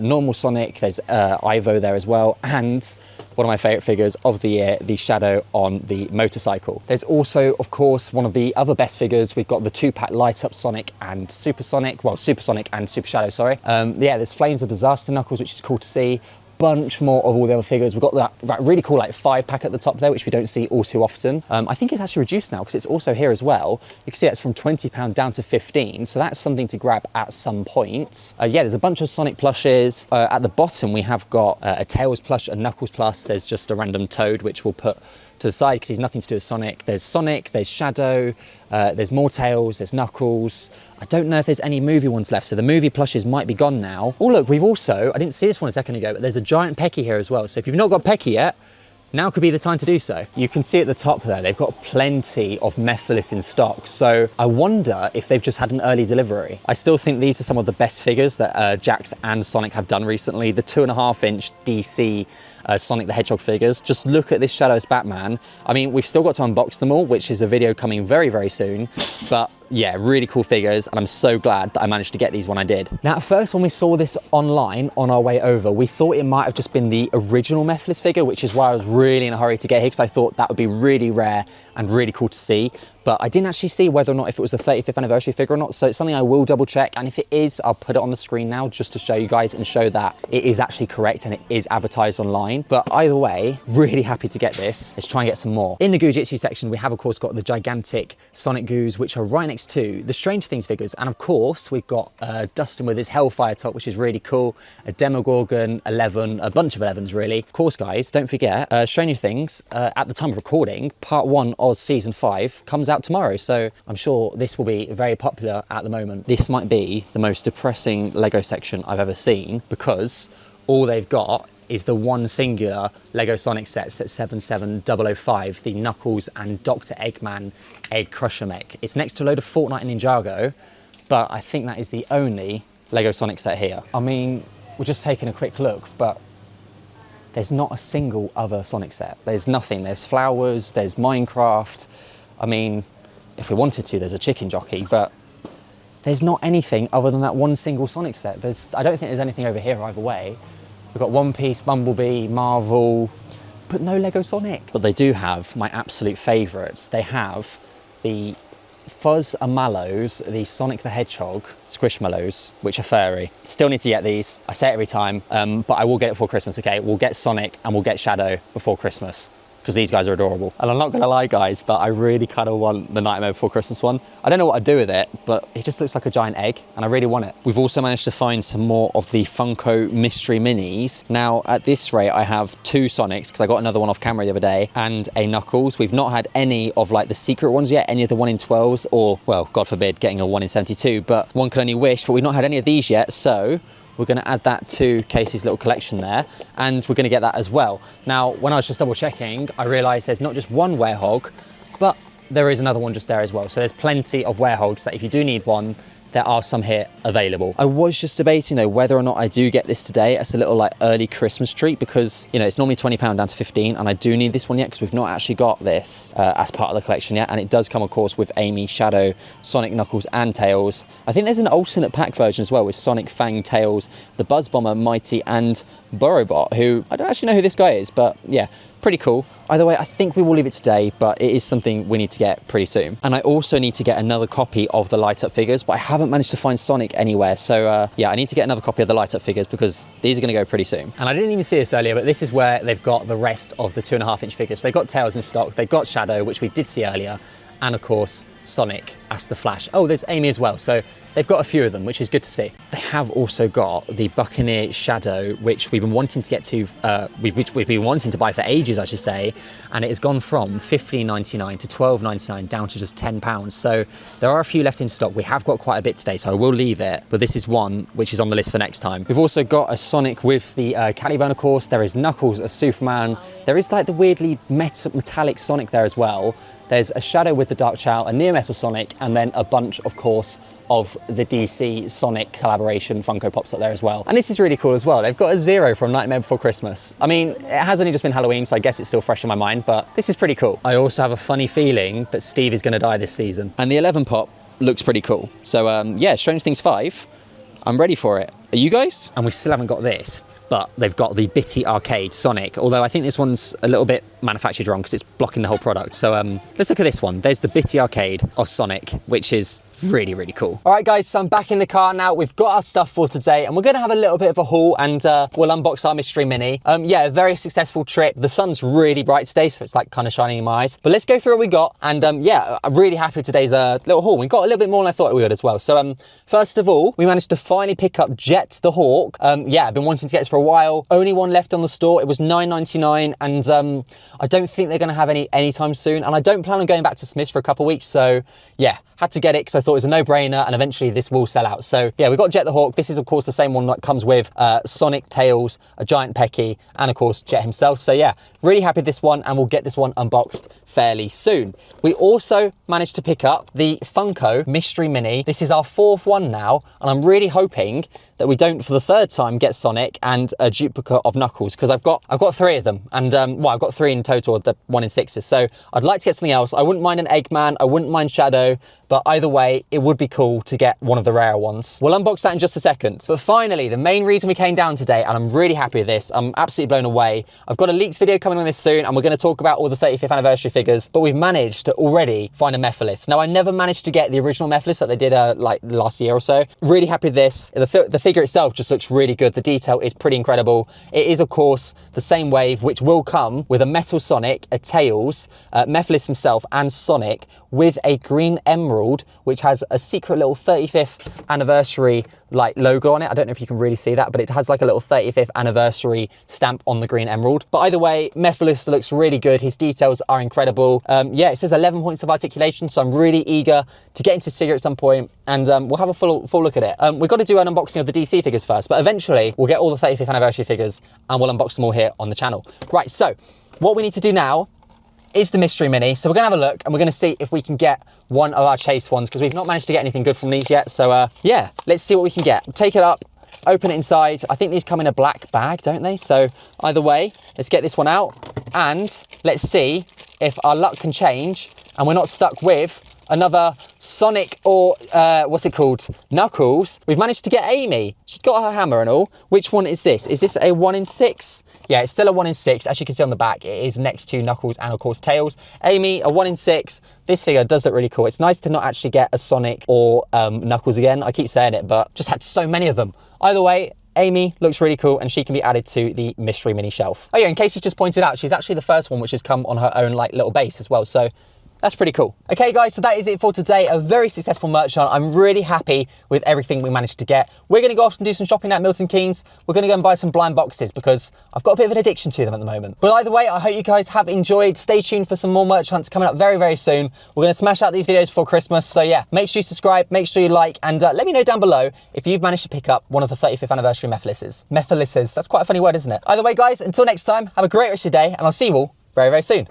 normal Sonic, there's Ivo there as well, and one of my favourite figures of the year, the Shadow on the motorcycle. There's also, of course, one of the other best figures. We've got the 2-pack Light Up Sonic and Super Sonic, well, Super Sonic and Super Shadow, sorry. Yeah, there's Flames of Disaster Knuckles, which is cool to see. Bunch more of all the other figures. We've got that really cool like 5-pack at the top there, which we don't see all too often. I think it's actually reduced now because it's also here as well. You can see it's from £20 down to 15, so that's something to grab at some point. Yeah, there's a bunch of Sonic plushes. At the bottom we have got a Tails plush, a Knuckles plus. There's just a random Toad, which we'll put to the side because he's nothing to do with Sonic. There's Shadow, there's more Tails, there's Knuckles. I don't know if there's any movie ones left, so the movie plushes might be gone now. Oh look, we've also, I didn't see this one a second ago, but there's a giant Pecky here as well. So if you've not got Pecky yet, now could be the time to do so. You can see at the top there, they've got plenty of Mephiles in stock. So I wonder if they've just had an early delivery. I still think these are some of the best figures that Jax and Sonic have done recently. The 2.5-inch DC Sonic the Hedgehog figures. Just look at this Shadow's Batman. I mean, we've still got to unbox them all, which is a video coming very, very soon. But yeah, really cool figures, and I'm so glad that I managed to get these when I did. Now, at first, when we saw this online on our way over, we thought it might have just been the original Mephiles figure, which is why I was really in a hurry to get here, because I thought that would be really rare and really cool to see. But I didn't actually see whether or not if it was the 35th anniversary figure or not, so it's something I will double check, and if it is, I'll put it on the screen now just to show you guys and show that it is actually correct and it is advertised online. But either way, really happy to get this. Let's try and get some more. In the Goo-Jitsu section, we have of course got the gigantic Sonic Goos, which are right next to the Stranger Things figures, and of course we've got Dustin with his Hellfire top, which is really cool, a Demogorgon 11, a bunch of 11s really. Of course guys, don't forget, Stranger Things, at the time of recording, part 1 of season 5 comes out tomorrow, so I'm sure this will be very popular at the moment. This might be the most depressing Lego section I've ever seen, because all they've got is the one singular Lego Sonic set 77005, the Knuckles and Dr. Eggman Egg Crusher mech. It's next to a load of Fortnite and Ninjago, but I think that is the only Lego Sonic set here. I mean, we're just taking a quick look, but there's not a single other Sonic set. There's nothing. There's Flowers, there's Minecraft. I mean, if we wanted to, there's a Chicken Jockey, but there's not anything other than that one single Sonic set. I don't think there's anything over here either way. We've got One Piece, Bumblebee, Marvel, but no Lego Sonic. But they do have my absolute favourites. They have the Fuzz Mallows, the Sonic the Hedgehog Squishmallows, which are furry. Still need to get these. I say it every time, but I will get it before Christmas, okay? We'll get Sonic and we'll get Shadow before Christmas, because these guys are adorable. And I'm not gonna lie guys, but I really kind of want the Nightmare Before Christmas one. I don't know what I'd do with it, but it just looks like a giant egg and I really want it. We've also managed to find some more of the Funko Mystery Minis. Now at this rate, I have 2 Sonics, because I got another one off camera the other day, and a Knuckles. We've not had any of like the secret ones yet, any of the 1 in 12s, or well, God forbid, getting a 1 in 72, but one can only wish, but we've not had any of these yet, so we're going to add that to Casey's little collection there, and we're going to get that as well. Now, when I was just double checking, I realised there's not just one Werehog, but there is another one just there as well. So there's plenty of Werehogs that if you do need one, there are some here available. I was just debating though whether or not I do get this today as a little like early Christmas treat, because you know it's normally £20 down to 15, and I do need this one yet because we've not actually got this as part of the collection yet, and it does come of course with Amy, Shadow, Sonic, Knuckles and Tails. I think there's an alternate pack version as well with Sonic, Fang, Tails, the Buzz Bomber, Mighty and Borobot, who I don't actually know who this guy is, but yeah, pretty cool. Either way, I think we will leave it today, but it is something we need to get pretty soon. And I also need to get another copy of the light up figures, but I haven't managed to find Sonic anywhere. So yeah, I need to get another copy of the light up figures because these are going to go pretty soon. And I didn't even see this earlier, but this is where they've got the rest of the 2.5-inch figures. They've got Tails in stock, they've got Shadow, which we did see earlier, and of course, Sonic as the Flash. Oh, there's Amy as well. So they've got a few of them, which is good to see. They have also got the Buccaneer Shadow, which we've been wanting to get to, which we've been wanting to buy for ages, I should say, and it has gone from $15.99 to $12.99 down to just £10. So there are a few left in stock. We have got quite a bit today, so I will leave it, but this is one which is on the list for next time. We've also got a Sonic with the Calibone, of course. There is Knuckles as Superman. There is like the weirdly metallic Sonic there as well. There's a Shadow with the Dark Chow, a Neo Metal Sonic, and then a bunch, of course, of the DC Sonic collaboration Funko Pops up there as well. And this is really cool as well. They've got a Zero from Nightmare Before Christmas. I mean, it has only just been Halloween, so I guess it's still fresh in my mind, but this is pretty cool. I also have a funny feeling that Steve is going to die this season. And the 11 pop looks pretty cool. So yeah, Stranger Things 5, I'm ready for it. Are you guys? And we still haven't got this, but they've got the Bitty Arcade Sonic, although I think this one's a little bit manufactured wrong because it's blocking the whole product. So let's look at this one. There's the Bitty Arcade of Sonic, which is really, really cool. All right, guys, so I'm back in the car now. We've got our stuff for today, and we're going to have a little bit of a haul, and we'll unbox our Mystery Mini. Yeah, a very successful trip. The sun's really bright today, so it's like kind of shining in my eyes. But let's go through what we got, and yeah, I'm really happy with today's little haul. We got a little bit more than I thought we would as well. So first of all, we managed to finally pick up Jet the Hawk. Yeah, I've been wanting to get this for a while. Only one left on the store. It was $9.99, and I don't think they're going to have any anytime soon, and I don't plan on going back to Smith's for a couple of weeks, so yeah, had to get it because I thought it was a no-brainer, and eventually this will sell out. So yeah, we've got Jet the Hawk. This is of course the same one that comes with Sonic, Tails, a giant Pecky, and of course Jet himself. So yeah, really happy with this one, and we'll get this one unboxed fairly soon. We also managed to pick up the Funko Mystery Mini. This is our 4th one now, and I'm really hoping that we don't for the 3rd time get Sonic and a duplicate of Knuckles, because I've got 3 of them, and well, I've got 3 in total, the 1 in 6s. So I'd like to get something else. I wouldn't mind an Eggman, I wouldn't mind Shadow, but either way, it would be cool to get one of the rare ones. We'll unbox that in just a second. But finally, the main reason we came down today, and I'm really happy with this, I'm absolutely blown away. I've got a leaks video coming on this soon, and we're going to talk about all the 35th anniversary figures, but we've managed to already find a Mephiles. Now, I never managed to get the original Mephiles that they did like last year or so. Really happy with this. The figure itself just looks really good. The detail is pretty incredible. It is, of course, the same wave, which will come with a Metal Sonic, a Tails, Mephiles himself, and Sonic, with a green emerald, which has a secret little 35th anniversary like logo on it. I don't know if you can really see that, but it has like a little 35th anniversary stamp on the green emerald. But either way, Mephiles looks really good. His details are incredible. Yeah, it says 11 points of articulation, so I'm really eager to get into this figure at some point, and we'll have a full look at it. We've got to do an unboxing of the DC figures first, but eventually we'll get all the 35th anniversary figures and we'll unbox them all here on the channel. Right, so what we need to do now is the Mystery Mini. So we're gonna have a look, and we're gonna see if we can get one of our chase ones, because we've not managed to get anything good from these yet. So yeah, let's see what we can get. Take it up, open it inside. I think these come in a black bag, don't they? So either way, let's get this one out, and let's see if our luck can change and we're not stuck with another Sonic or what's it called, Knuckles. We've managed to get Amy. She's got her hammer and all. Which one is this? Is this a 1 in 6? Yeah, it's still a 1 in 6. As you can see on the back, it is next to Knuckles and of course Tails. Amy, a 1 in 6. This figure does look really cool. It's nice to not actually get a Sonic or Knuckles again. I keep saying it, but just had so many of them. Either way, Amy looks really cool, and she can be added to the Mystery Mini shelf. Oh yeah, in case you just pointed out, she's actually the first one which has come on her own like little base as well. So that's pretty cool. Okay guys, so that is it for today. A very successful merch hunt. I'm really happy with everything we managed to get. We're gonna go off and do some shopping at Milton Keynes. We're gonna go and buy some blind boxes because I've got a bit of an addiction to them at the moment. But either way, I hope you guys have enjoyed. Stay tuned for some more merch hunts coming up very, very soon. We're gonna smash out these videos before Christmas. So yeah, make sure you subscribe, make sure you like, and let me know down below if you've managed to pick up one of the 35th anniversary Mephileses. Mephileses, that's quite a funny word, isn't it? Either way guys, until next time, have a great rest of your day, and I'll see you all very, very soon.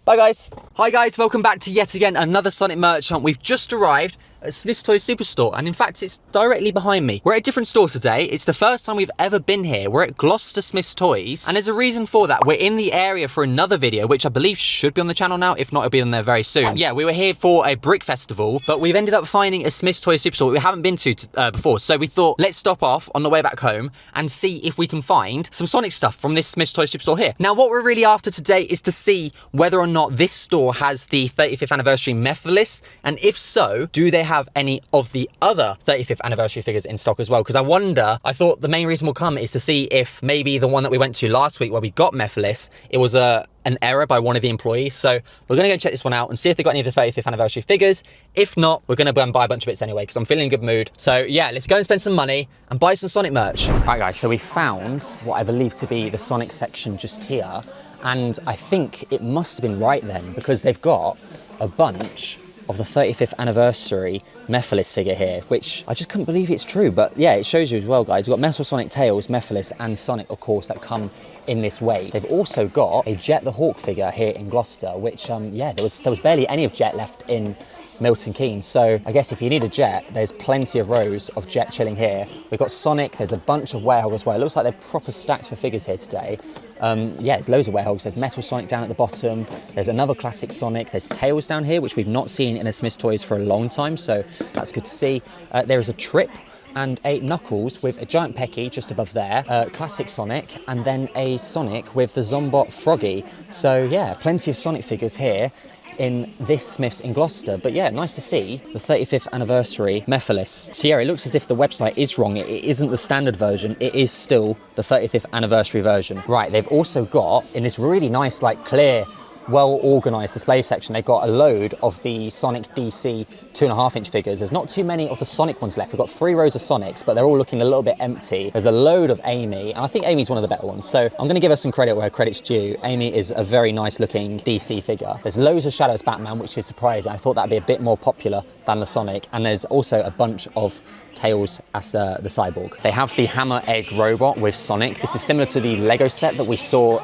Bye guys. Hi guys, welcome back to yet again another Sonic merch hunt. We've just arrived at Smyths Toys Superstore, and in fact it's directly behind me. We're at a different store today. It's the first time we've ever been here. We're at Gloucester Smyths Toys, and there's a reason for that. We're in the area for another video, which I believe should be on the channel now. If not, it'll be on there very soon. Yeah, we were here for a brick festival, but we've ended up finding a Smyths Toys Superstore we haven't been to before, so we thought let's stop off on the way back home and see if we can find some Sonic stuff from this Smyths Toys Superstore here. Now, what we're really after today is to see whether or not this store has the 35th anniversary Mephiles, and if so, do they have any of the other 35th anniversary figures in stock as well? Because I thought the main reason we'll come is to see if maybe the one that we went to last week where we got Mephiles, it was an error by one of the employees. So we're gonna go check this one out and see if they've got any of the 35th anniversary figures. If not, we're gonna go and buy a bunch of bits anyway, because I'm feeling in a good mood. So yeah, let's go and spend some money and buy some Sonic merch. Right guys, so we found what I believe to be the Sonic section just here. And I think it must have been right then, because they've got a bunch of the 35th anniversary Mephiles figure here, which I just couldn't believe it's true. But yeah, it shows you as well, guys. We've got Metal Sonic, Tails, Mephiles, and Sonic, of course, that come in this way. They've also got a Jet the Hawk figure here in Gloucester, which, yeah, there was barely any of Jet left in Milton Keynes. So I guess if you need a Jet, there's plenty of rows of Jet chilling here. We've got Sonic, there's a bunch of Werehog as well. It looks like they're proper stacked for figures here today. Yeah, there's loads of Werehogs. There's Metal Sonic down at the bottom. There's another classic Sonic. There's Tails down here, which we've not seen in a Smyths Toys for a long time, so that's good to see. There is a Trip and a Knuckles with a giant Pecky just above there, classic Sonic, and then a Sonic with the Zombot Froggy. So yeah, plenty of Sonic figures here in this Smyths in Gloucester. But yeah, nice to see the 35th anniversary Mephiles. So yeah, it looks as if the website is wrong. It isn't the standard version. It is still the 35th anniversary version. Right, they've also got, in this really nice, like clear, well-organised display section, they've got a load of the Sonic DC 2.5-inch figures. There's not too many of the Sonic ones left. We've got 3 rows of Sonics, but they're all looking a little bit empty. There's a load of Amy, and I think Amy's one of the better ones. So I'm going to give her some credit where credit's due. Amy is a very nice-looking DC figure. There's loads of Shadows Batman, which is surprising. I thought that'd be a bit more popular than the Sonic. And there's also a bunch of Tails as the Cyborg. They have the Hammer Egg robot with Sonic. This is similar to the Lego set that we saw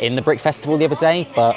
in the Brick Festival the other day, but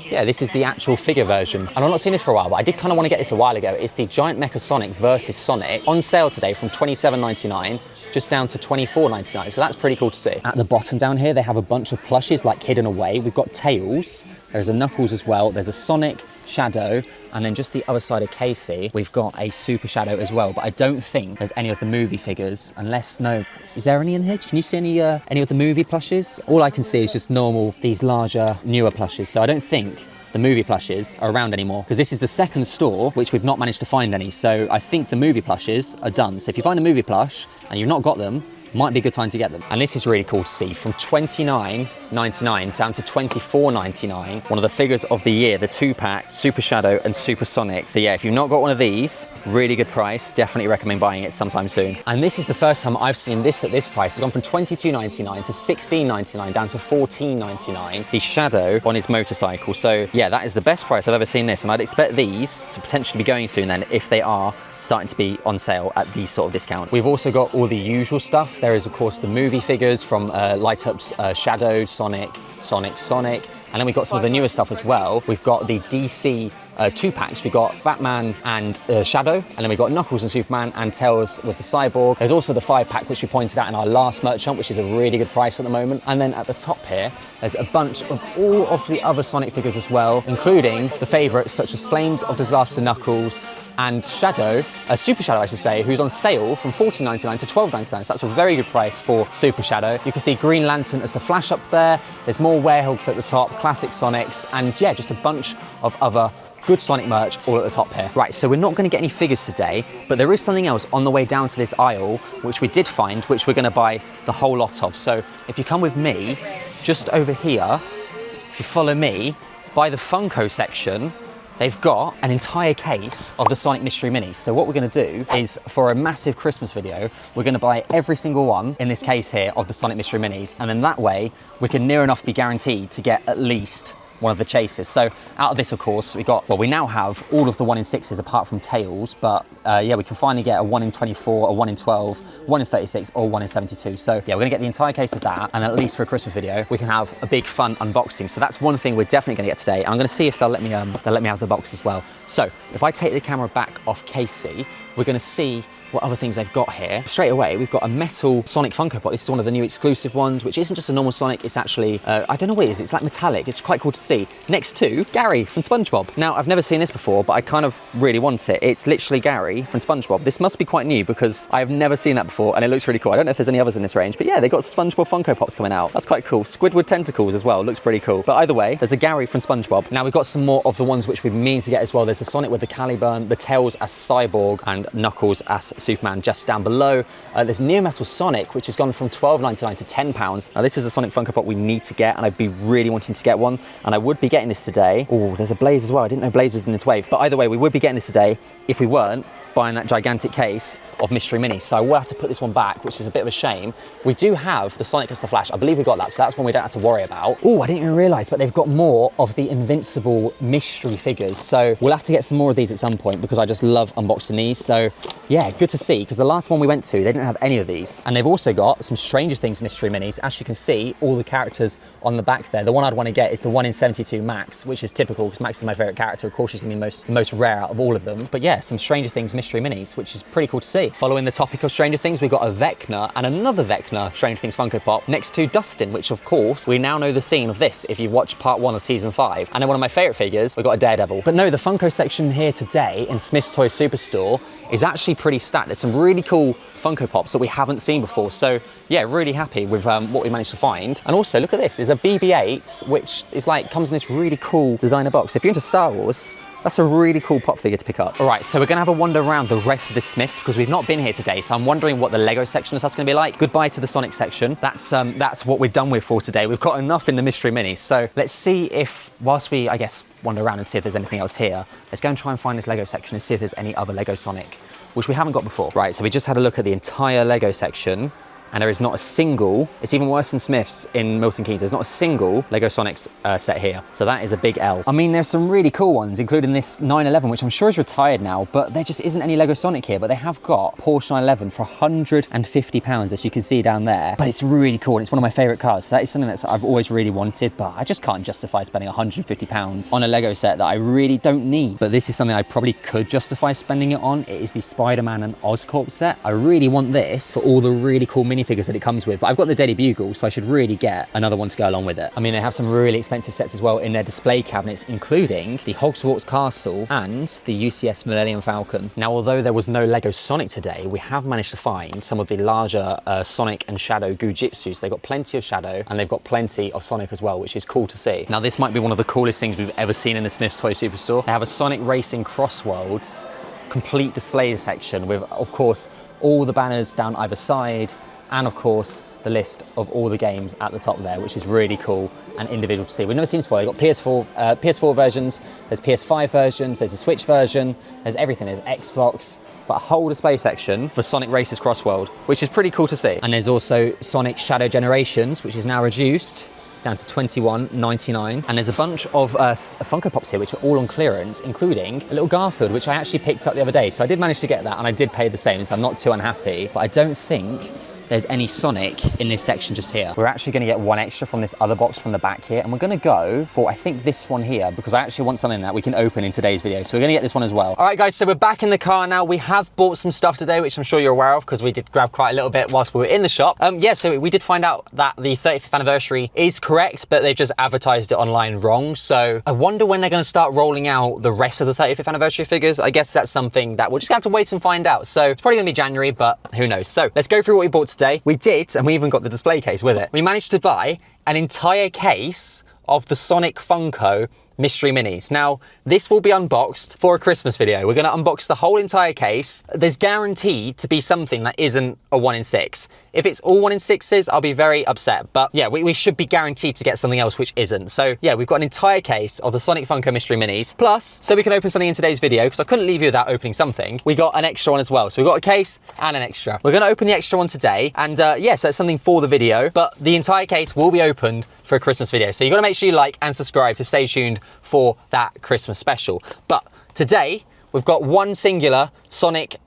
yeah, this is the actual figure version. And I've not seen this for a while, but I did kind of want to get this a while ago. It's the Giant Mecha Sonic versus Sonic, on sale today from $27.99 just down to $24.99. So that's pretty cool to see. At the bottom down here, they have a bunch of plushes like hidden away. We've got Tails, there's a Knuckles as well, there's a Sonic, Shadow, and then just the other side of Casey, we've got a Super Shadow as well, but I don't think there's any of the movie figures, unless, no, is there any in here? Can you see any of the movie plushes? All I can see is just normal, these larger, newer plushes, so I don't think the movie plushes are around anymore, because this is the second store which we've not managed to find any, so I think the movie plushes are done. So if you find a movie plush and you've not got them, might be a good time to get them. And this is really cool to see, from $29.99 down to $24.99. One of the figures of the year, the 2-pack Super Shadow and Super Sonic. So yeah, if you've not got one of these, really good price. Definitely recommend buying it sometime soon. And this is the first time I've seen this at this price. It's gone from $22.99 to $16.99 down to $14.99. The Shadow on his motorcycle. So yeah, that is the best price I've ever seen this. And I'd expect these to potentially be going soon then, if they are starting to be on sale at these sort of discount. We've also got all the usual stuff. There is of course the movie figures from Light Up's Shadow, Sonic, and then we've got some of the newer stuff as well. We've got the DC 2-packs. We've got Batman and Shadow, and then we've got Knuckles and Superman and Tails with the Cyborg. There's also the 5-pack which we pointed out in our last merch hunt, which is a really good price at the moment. And then at the top here, there's a bunch of all of the other Sonic figures as well, including the favourites such as Flames of Disaster Knuckles and Shadow, Super Shadow I should say, who's on sale from $14.99 to $12.99. So that's a very good price for Super Shadow. You can see Green Lantern as the Flash up there. There's more Werehogs at the top, classic Sonics, and yeah, just a bunch of other good Sonic merch all at the top here. Right, so we're not going to get any figures today, but there is something else on the way down to this aisle, which we did find, which we're going to buy the whole lot of. So if you come with me, just over here, if you follow me, by the Funko section, they've got an entire case of the Sonic Mystery Minis. So what we're going to do is, for a massive Christmas video, we're going to buy every single one in this case here of the Sonic Mystery Minis, and then that way we can near enough be guaranteed to get at least one of the chases. So out of this, of course, we now have all of the 1 in 6s apart from Tails, but yeah, we can finally get a 1 in 24, a 1 in 12, 1 in 36, or 1 in 72. So yeah, we're gonna get the entire case of that, and at least for a Christmas video, we can have a big fun unboxing. So that's one thing we're definitely gonna get today. I'm gonna see if they'll let me have the box as well. So if I take the camera back off Casey, we're gonna see what other things they've got here. Straight away, we've got a metal Sonic Funko Pop. This is one of the new exclusive ones, which isn't just a normal Sonic, it's actually, I don't know what it is, it's like metallic. It's quite cool to see. Next to Gary from SpongeBob. Now, I've never seen this before, but I kind of really want it. It's literally Gary from SpongeBob. This must be quite new because I've never seen that before, and it looks really cool. I don't know if there's any others in this range, but yeah, they've got SpongeBob Funko Pops coming out. That's quite cool. Squidward tentacles as well, looks pretty cool. But either way, there's a Gary from SpongeBob. Now, we've got some more of the ones which we mean to get as well. There's a Sonic with the Caliburn, the Tails as Cyborg, and Knuckles as Superman just down below. There's Neometal Sonic, which has gone from £12.99 to £10. Now, this is a Sonic Funko Pop we need to get, and I'd be really wanting to get one, and I would be getting this today. Oh, there's a Blaze as well. I didn't know Blaze was in its wave. But either way, we would be getting this today if we weren't buying that gigantic case of Mystery Minis. So I will have to put this one back, which is a bit of a shame. We do have the Sonic as the Flash. I believe we got that, so that's one we don't have to worry about. Oh, I didn't even realize, but they've got more of the Invincible mystery figures. So we'll have to get some more of these at some point because I just love unboxing these. So yeah, good to see, because the last one we went to, they didn't have any of these. And they've also got some Stranger Things mystery minis. As you can see, all the characters on the back there. The one I'd want to get is the 1 in 72 Max, which is typical because Max is my favorite character. Of course, she's gonna be the most rare out of all of them. But yeah, some Stranger Things mystery minis, which is pretty cool to see. Following the topic of Stranger Things, we've got a Vecna and another Vecna Stranger Things Funko Pop next to Dustin, which of course, we now know the scene of this if you've watched part 1 of season 5. And then one of my favorite figures, we've got a Daredevil. But no, the Funko section here today in Smyths Toy Superstore is actually pretty stacked. There's some really cool Funko Pops that we haven't seen before. So yeah, really happy with what we managed to find. And also look at this, there's a BB-8, which is comes in this really cool designer box. If you're into Star Wars, that's a really cool pop figure to pick up. All right, so we're gonna have a wander around the rest of the Smyths because we've not been here today. So I'm wondering what the Lego section is gonna be like. Goodbye to the Sonic section. That's what we're done with for today. We've got enough in the mystery minis. So let's see if, whilst we, I guess, wander around and see if there's anything else here, let's go and try and find this Lego section and see if there's any other Lego Sonic, which we haven't got before. Right, so we just had a look at the entire Lego section, and there is not a single, it's even worse than Smyths in Milton Keynes, there's not a single Lego Sonic set here. So that is a big L. I mean, there's some really cool ones, including this 911, which I'm sure is retired now, but there just isn't any Lego Sonic here, but they have got Porsche 911 for £150, as you can see down there. But it's really cool, and it's one of my favorite cars. So that is something that I've always really wanted, but I just can't justify spending £150 on a Lego set that I really don't need. But this is something I probably could justify spending it on. It is the Spider-Man and Oscorp set. I really want this for all the really cool minifigures that it comes with, but I've got the Daily Bugle, so I should really get another one to go along with it. I mean, they have some really expensive sets as well in their display cabinets, including the Hogwarts Castle and the UCS Millennium Falcon. Now, although there was no Lego Sonic today, we have managed to find some of the larger Sonic and Shadow Gujitsus. They've got plenty of Shadow and they've got plenty of Sonic as well, which is cool to see. Now, this might be one of the coolest things we've ever seen in the Smyths Toy Superstore. They have a Sonic Racing Crossworlds complete display section with, of course, all the banners down either side, and of course, the list of all the games at the top there, which is really cool and individual to see. We've never seen this before. They've got PS4 versions, there's PS5 versions, there's a Switch version, there's everything, there's Xbox, but a whole display section for Sonic Races Crossworld, which is pretty cool to see. And there's also Sonic Shadow Generations, which is now reduced down to £21.99. And there's a bunch of Funko Pops here, which are all on clearance, including a little Garfield, which I actually picked up the other day. So I did manage to get that, and I did pay the same, so I'm not too unhappy. But I don't think there's any Sonic in this section just here. We're actually gonna get one extra from this other box from the back here, and we're gonna go for, I think, this one here, because I actually want something that we can open in today's video. So we're gonna get this one as well. All right, guys, so we're back in the car now. We have bought some stuff today, which I'm sure you're aware of, because we did grab quite a little bit whilst we were in the shop. Yeah, so we did find out that the 35th anniversary is correct, but they've just advertised it online wrong. So I wonder when they're gonna start rolling out the rest of the 35th anniversary figures. I guess that's something that we'll just have to wait and find out. So it's probably gonna be January, but who knows? So let's go through what we bought today. We did, and we even got the display case with it. We managed to buy an entire case of the Sonic Funko Mystery Minis. Now, this will be unboxed for a Christmas video. We're going to unbox the whole entire case. There's guaranteed to be something that isn't a 1 in 6. If it's all 1 in 6s, I'll be very upset. But yeah, we should be guaranteed to get something else which isn't. So yeah, we've got an entire case of the Sonic Funko Mystery Minis. Plus, so we can open something in today's video, because I couldn't leave you without opening something, we got an extra one as well. So we've got a case and an extra. We're going to open the extra one today. And yeah, so it's something for the video. But the entire case will be opened for a Christmas video. So you've got to make sure you like and subscribe to stay tuned for that Christmas special. But today, we've got one singular Sonic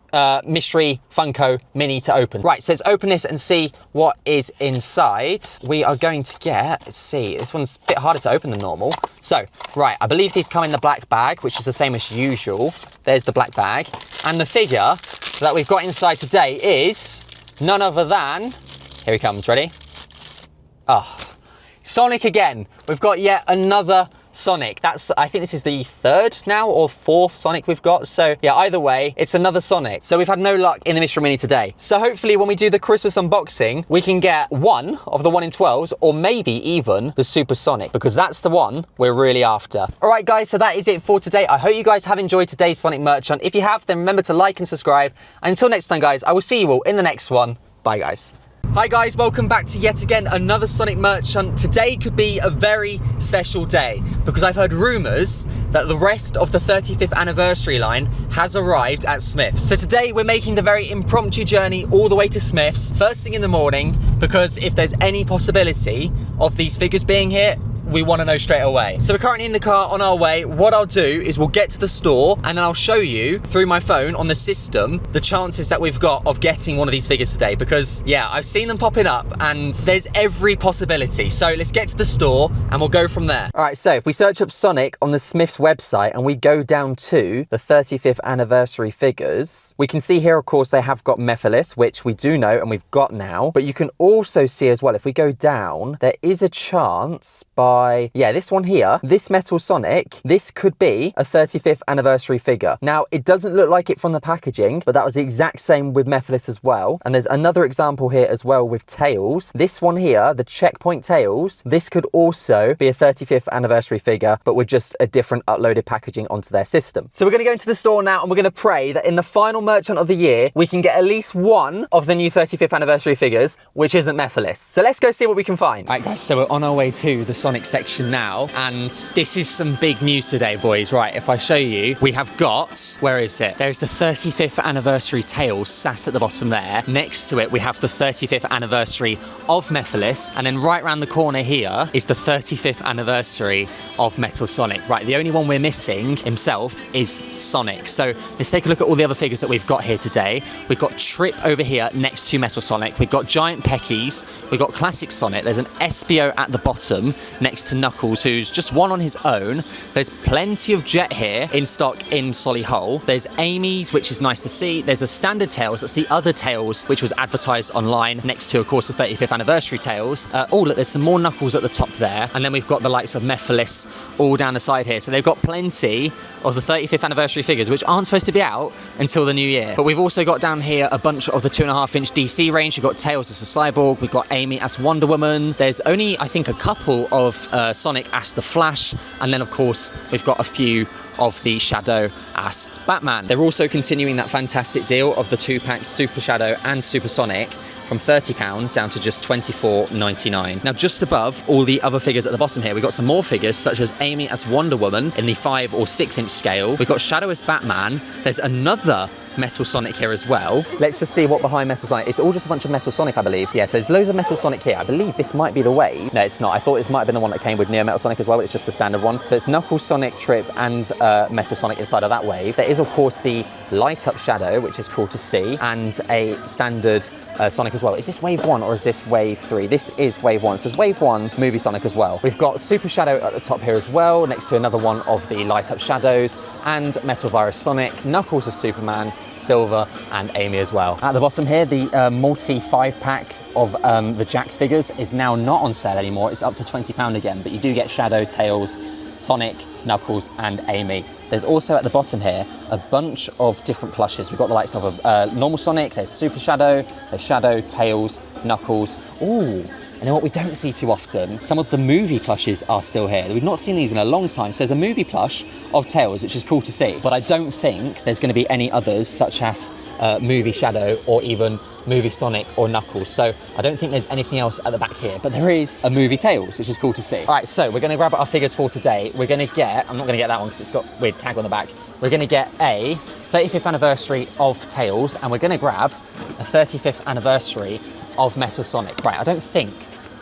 Mystery Funko Mini to open. Right, so let's open this and see what is inside. We are going to get, let's see, this one's a bit harder to open than normal. So, right, I believe these come in the black bag, which is the same as usual. There's the black bag. And the figure that we've got inside today is none other than, here he comes, ready? Oh, Sonic again. We've got yet another Sonic. I think this is the 3rd now or 4th Sonic we've got. So yeah, either way, it's another Sonic. So we've had no luck in the Mystery Mini today. So hopefully when we do the Christmas unboxing, we can get one of the 1 in 12s or maybe even the Super Sonic, because that's the one we're really after. All right, guys, so that is it for today. I hope you guys have enjoyed today's Sonic merch hunt. If you have, then remember to like and subscribe. And until next time, guys, I will see you all in the next one. Bye, guys. Hi guys, welcome back to yet again another Sonic merch hunt. Today could be a very special day because I've heard rumours that the rest of the 35th anniversary line has arrived at Smith's. So today we're making the very impromptu journey all the way to Smith's first thing in the morning, because if there's any possibility of these figures being here, we want to know straight away. So we're currently in the car on our way. What I'll do is we'll get to the store and then I'll show you through my phone on the system the chances that we've got of getting one of these figures today, because yeah, I've seen them popping up and there's every possibility. So let's get to the store and we'll go from there. All right, so if we search up Sonic on the Smith's website and we go down to the 35th anniversary figures, we can see here, of course, they have got Mephiles, which we do know and we've got now. But you can also see as well, if we go down, there is a chance by, yeah, this one here, this Metal Sonic, this could be a 35th anniversary figure. Now, it doesn't look like it from the packaging, but that was the exact same with Mephiles as well. And there's another example here as well with Tails. This one here, the Checkpoint Tails, this could also be a 35th anniversary figure, but with just a different uploaded packaging onto their system. So we're going to go into the store now and we're going to pray that in the final merch hunt of the year, we can get at least one of the new 35th anniversary figures, which isn't Mephiles. So let's go see what we can find. All right, guys, so we're on our way to the Sonic section now, and this is some big news today, boys. Right, if I show you, we have got, where is it? There's the 35th anniversary Tails sat at the bottom there. Next to it, we have the 35th anniversary of Mephiles, and then right around the corner here is the 35th anniversary of Metal Sonic. Right, the only one we're missing himself is Sonic. So let's take a look at all the other figures that we've got here today. We've got Trip over here next to Metal Sonic. We've got Giant Peckies. We've got Classic Sonic. There's an SBO at the bottom next to Knuckles, who's just one on his own. There's plenty of Jet here in stock in Solihull. There's Amy's, which is nice to see. There's a standard Tails. That's the other Tails, which was advertised online next to, of course, the 35th anniversary Tails. Oh, look, there's some more Knuckles at the top there. And then we've got the likes of Mephiles all down the side here. So they've got plenty of the 35th anniversary figures, which aren't supposed to be out until the new year. But we've also got down here a bunch of the 2.5-inch DC range. We've got Tails as a Cyborg. We've got Amy as Wonder Woman. There's only, I think, a couple of Sonic as the Flash. And then, of course, we've got a few of the Shadow as Batman. They're also continuing that fantastic deal of the 2-pack Super Shadow and Super Sonic from £30 down to just £24.99. Now, just above all the other figures at the bottom here, we've got some more figures, such as Amy as Wonder Woman in the 5 or 6-inch scale. We've got Shadow as Batman. There's another Metal Sonic here as well. Let's just see what behind Metal Sonic. It's all just a bunch of Metal Sonic, I believe. Yeah, so there's loads of Metal Sonic here. I believe this might be the wave. No, it's not. I thought this might have been the one that came with Neo Metal Sonic as well. It's just the standard one. So it's Knuckles, Sonic, Trip, and Metal Sonic inside of that wave. There is, of course, the Light Up Shadow, which is cool to see, and a standard Sonic as well. Is this wave 1 or is this wave 3? This is wave 1. So it's wave 1 movie Sonic as well. We've got Super Shadow at the top here as well, next to another one of the Light Up Shadows, and Metal Virus Sonic, Knuckles as Superman, Silver, and Amy as well. At the bottom here, the multi 5-pack of the Jax figures is now not on sale anymore. It's up to £20 again, but you do get Shadow, Tails, Sonic, Knuckles, and Amy. There's also at the bottom here a bunch of different plushes. We've got the likes of a normal Sonic, there's Super Shadow, there's Shadow, Tails, Knuckles. Ooh, And then what we don't see too often, some of the movie plushes are still here. We've not seen these in a long time. So there's a movie plush of Tails, which is cool to see. But I don't think there's going to be any others, such as movie Shadow or even movie Sonic or Knuckles. So I don't think there's anything else at the back here, but there is a movie Tails, which is cool to see. All right, so we're going to grab our figures for today. We're going to get, I'm not going to get that one because it's got a weird tag on the back. We're going to get a 35th anniversary of Tails, and we're going to grab a 35th anniversary of Metal Sonic. Right, I don't think,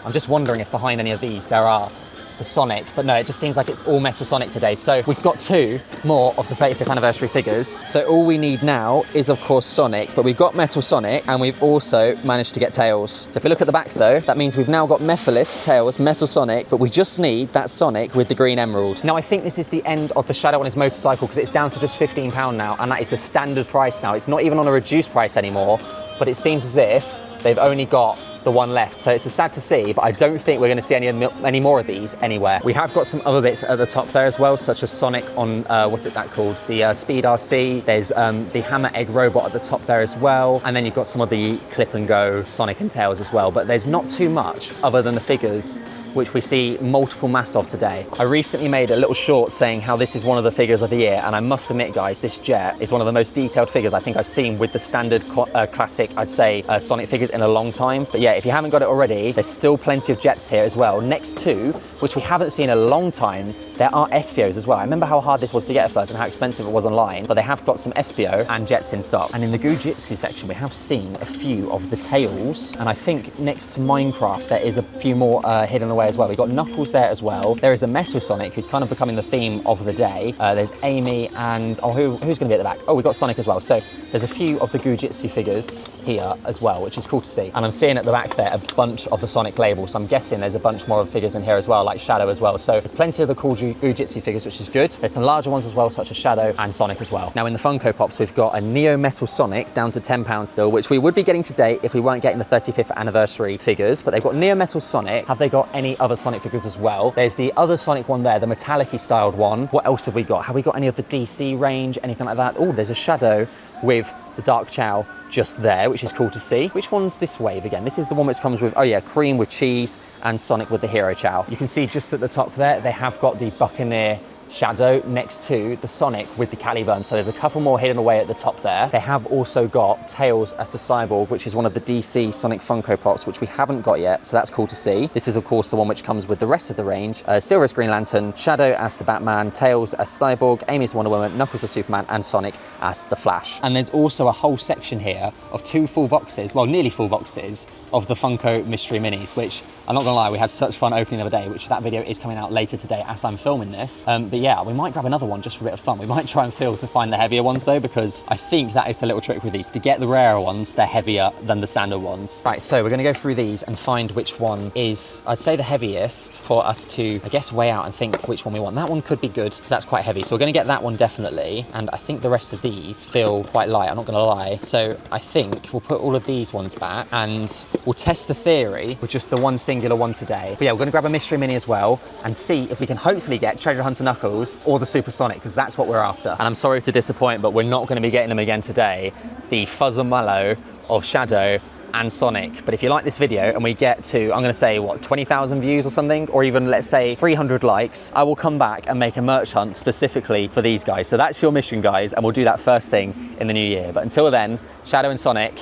I'm just wondering if behind any of these there are the Sonic, but no, it just seems like it's all Metal Sonic today. So we've got 2 more of the 35th anniversary figures. So all we need now is of course Sonic, but we've got Metal Sonic and we've also managed to get Tails. So if we look at the back though, that means we've now got Mephiles, Tails, Metal Sonic, but we just need that Sonic with the green emerald. Now I think this is the end of the Shadow on his motorcycle because it's down to just £15 now, and that is the standard price now. It's not even on a reduced price anymore, but it seems as if they've only got the one left. So it's sad to see, but I don't think we're going to see any more of these anywhere. We have got some other bits at the top there as well, such as Sonic on, what's it that called? The Speed RC. There's the Hammer Egg Robot at the top there as well. And then you've got some of the Clip and Go Sonic and Tails as well. But there's not too much other than the figures, which we see multiple mass of today. I recently made a little short saying how this is one of the figures of the year, and I must admit guys, this jet is one of the most detailed figures I think I've seen with the standard classic, I'd say, Sonic figures in a long time. But yeah, if you haven't got it already, there's still plenty of jets here as well. Next to, which we haven't seen in a long time, there are Espios as well. I remember how hard this was to get at first and how expensive it was online, but they have got some Espio and jets in stock. And in the Gujitsu section, we have seen a few of the Tails, and I think next to Minecraft, there is a few more hidden away as well. We've got Knuckles there as well. There is a Metal Sonic who's kind of becoming the theme of the day. There's Amy and, oh, who's going to be at the back? Oh, we've got Sonic as well. So there's a few of the Gujitsu figures here as well, which is cool to see. And I'm seeing at the back there a bunch of the Sonic labels. So I'm guessing there's a bunch more of figures in here as well, like Shadow as well. So there's plenty of the cool Gujitsu figures, which is good. There's some larger ones as well, such as Shadow and Sonic as well. Now in the Funko Pops, we've got a Neo Metal Sonic down to £10 still, which we would be getting today if we weren't getting the 35th anniversary figures. But they've got Neo Metal Sonic. Have they got any other Sonic figures as well? There's the other Sonic one there, the metallic-y styled one. What else have we got? Have we got any of the DC range, anything like that? Oh, there's a Shadow with the Dark Chow just there, which is cool to see. Which one's this wave again? This is the one which comes with, oh yeah, cream with cheese and Sonic with the Hero Chow. You can see just at the top there, they have got the Buccaneer Shadow next to the Sonic with the Caliburn. So there's a couple more hidden away at the top there. They have also got Tails as the Cyborg, which is one of the DC Sonic Funko Pops, which we haven't got yet. So that's cool to see. This is of course the one which comes with the rest of the range. Silver as Green Lantern, Shadow as the Batman, Tails as Cyborg, Amy as Wonder Woman, Knuckles as Superman, and Sonic as the Flash. And there's also a whole section here of 2 full boxes, well nearly full boxes, of the Funko Mystery Minis, which I'm not gonna lie, we had such fun opening the other day, which that video is coming out later today as I'm filming this. But yeah, we might grab another one just for a bit of fun. We might try and to find the heavier ones though, because I think that is the little trick with these. To get the rarer ones, they're heavier than the standard ones. Right, so we're gonna go through these and find which one is, I'd say, the heaviest for us to, I guess, weigh out and think which one we want. That one could be good, because that's quite heavy. So we're gonna get that one definitely. And I think the rest of these feel quite light, I'm not gonna lie. So I think we'll put all of these ones back and we'll test the theory with just the one singular one today. But yeah, we're gonna grab a Mystery Mini as well and see if we can hopefully get Treasure Hunter Knuckles or the Super Sonic, because that's what we're after. And I'm sorry to disappoint, but we're not going to be getting them again today. The Fuzzamallow of Shadow and Sonic. But if you like this video and we get to, I'm going to say, what, 20,000 views or something, or even let's say 300 likes, I will come back and make a merch hunt specifically for these guys. So that's your mission, guys, and we'll do that first thing in the new year. But until then, Shadow and Sonic,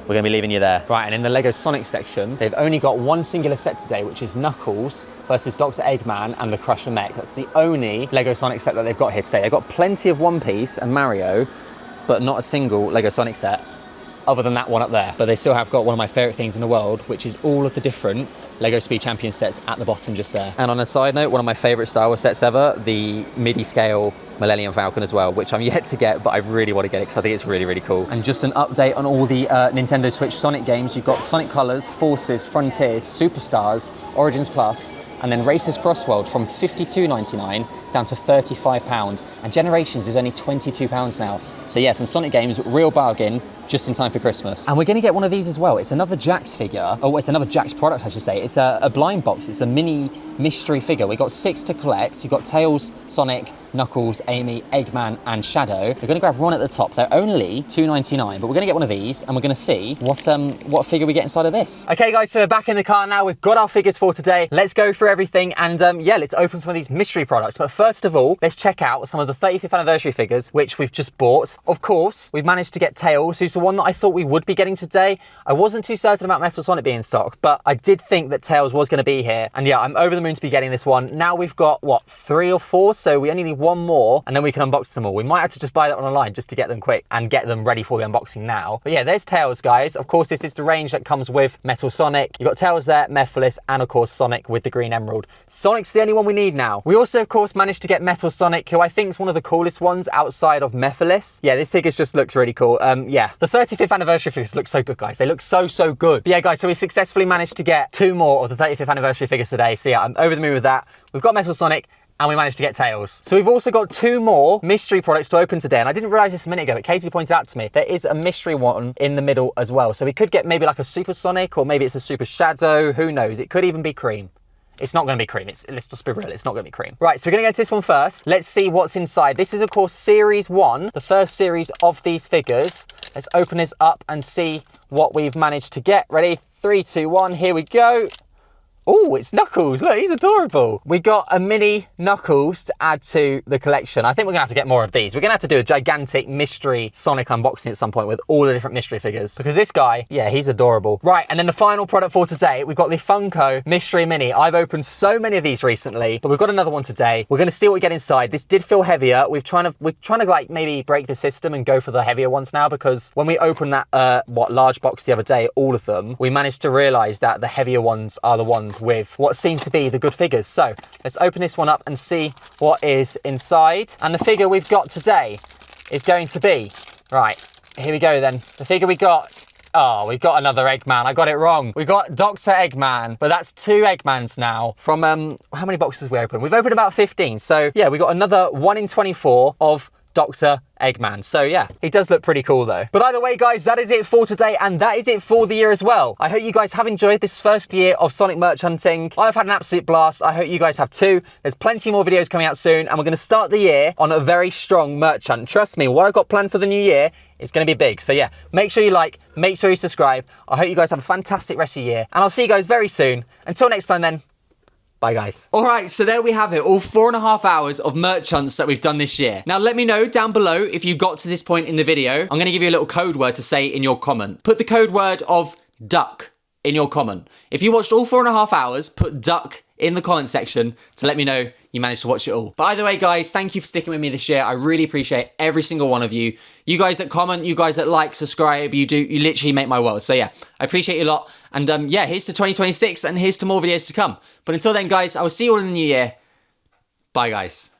we're going to be leaving you there. Right, and in the Lego Sonic section, they've only got one singular set today, which is Knuckles versus Dr. Eggman and the Crusher Mech. That's the only Lego Sonic set that they've got here today. They've got plenty of One Piece and Mario, but not a single Lego Sonic set other than that one up there. But they still have got one of my favorite things in the world, which is all of the different Lego Speed Champion sets at the bottom just there. And on a side note, one of my favorite Star Wars sets ever, the MIDI scale Millennium Falcon as well, which I'm yet to get, but I really want to get it because I think it's really, really cool. And just an update on all the Nintendo Switch Sonic games. You've got Sonic Colors, Forces, Frontiers, Superstars, Origins Plus, and then Racers Crossworld from $52.99 down to £35. And Generations is only £22 now. So yeah, some Sonic games, real bargain, just in time for Christmas. And we're gonna get one of these as well. It's another Jax figure, or it's another Jax product, I should say. It's a blind box, it's a mini mystery figure. We got 6 to collect. You've got Tails, Sonic, Knuckles, Amy, Eggman, and Shadow. We're going to grab Ron at the top. They're only $2.99, but we're going to get one of these, and we're going to see what figure we get inside of this. Okay, guys, so we're back in the car now. We've got our figures for today. Let's go through everything, and yeah, let's open some of these mystery products. But first of all, let's check out some of the 35th anniversary figures, which we've just bought. Of course, we've managed to get Tails, who's the one that I thought we would be getting today. I wasn't too certain about Metal Sonic being in stock, but I did think that Tails was going to be here. And yeah, I'm over the moon to be getting this one. Now we've got, what, 3 or 4? So we only need one more, and then we can unbox them all. We might have to just buy that one online just to get them quick and get them ready for the unboxing now. But yeah, there's Tails, guys. Of course, this is the range that comes with Metal Sonic. You've got Tails there, Mephiles, and of course Sonic with the green emerald. Sonic's the only one we need now. We also, of course, managed to get Metal Sonic, who I think is one of the coolest ones outside of Mephiles. Yeah, this figure just looks really cool. Yeah, the 35th anniversary figures look so good, guys. They look so good. But yeah, guys, so we successfully managed to get 2 more of the 35th anniversary figures today. So yeah, I'm over the moon with that. We've got Metal Sonic, and we managed to get Tails. So we've also got 2 more mystery products to open today, and I didn't realise this a minute ago, but Katie pointed out to me, there is a mystery one in the middle as well. So we could get maybe like a Super Sonic, or maybe it's a Super Shadow, who knows? It could even be Cream. It's not going to be Cream. Let's just be real. It's not going to be Cream. Right, so we're going to go to this one first. Let's see what's inside. This is, of course, Series 1, the first series of these figures. Let's open this up and see what we've managed to get. Ready? 3, 2, 1. Here we go. Oh, it's Knuckles. Look, he's adorable. We got a mini Knuckles to add to the collection. I think we're going to have to get more of these. We're going to have to do a gigantic mystery Sonic unboxing at some point with all the different mystery figures. Because this guy, yeah, he's adorable. Right, and then the final product for today, we've got the Funko Mystery Mini. I've opened so many of these recently, but we've got another one today. We're going to see what we get inside. This did feel heavier. We're trying to like maybe break the system and go for the heavier ones now, because when we opened that, large box the other day, all of them, we managed to realize that the heavier ones are the ones with what seem to be the good figures. So let's open this one up and see what is inside. And the figure we've got today is going to be, right, here we go then. The figure we got, oh, we've got another Eggman. I got it wrong. We got Dr. Eggman, but that's 2 Eggmans now from, how many boxes we opened? We've opened about 15. So yeah, we got another 1 in 24 of Dr. Eggman. So yeah, he does look pretty cool though. But either way, guys, that is it for today, and that is it for the year as well. I hope you guys have enjoyed this first year of Sonic merch hunting. I've had an absolute blast. I hope you guys have too. There's plenty more videos coming out soon, and we're going to start the year on a very strong merch hunt. Trust me, what I've got planned for the new year, it's going to be big. So yeah, make sure you like, make sure you subscribe. I hope you guys have a fantastic rest of the year, and I'll see you guys very soon. Until next time then, bye guys. All right, so there we have it, all 4.5 hours of merch hunts that we've done this year. Now let me know down below if you got to this point in the video. I'm going to give you a little code word to say in your comment. Put the code word of duck in your comment. If you watched all 4.5 hours, put duck in the comment section to let me know you managed to watch it all. But either way, guys, thank you for sticking with me this year. I really appreciate every single one of you. You guys that comment, you guys that like, subscribe, you literally make my world. So yeah, I appreciate you a lot. And yeah, here's to 2026, and here's to more videos to come. But until then, guys, I will see you all in the new year. Bye, guys.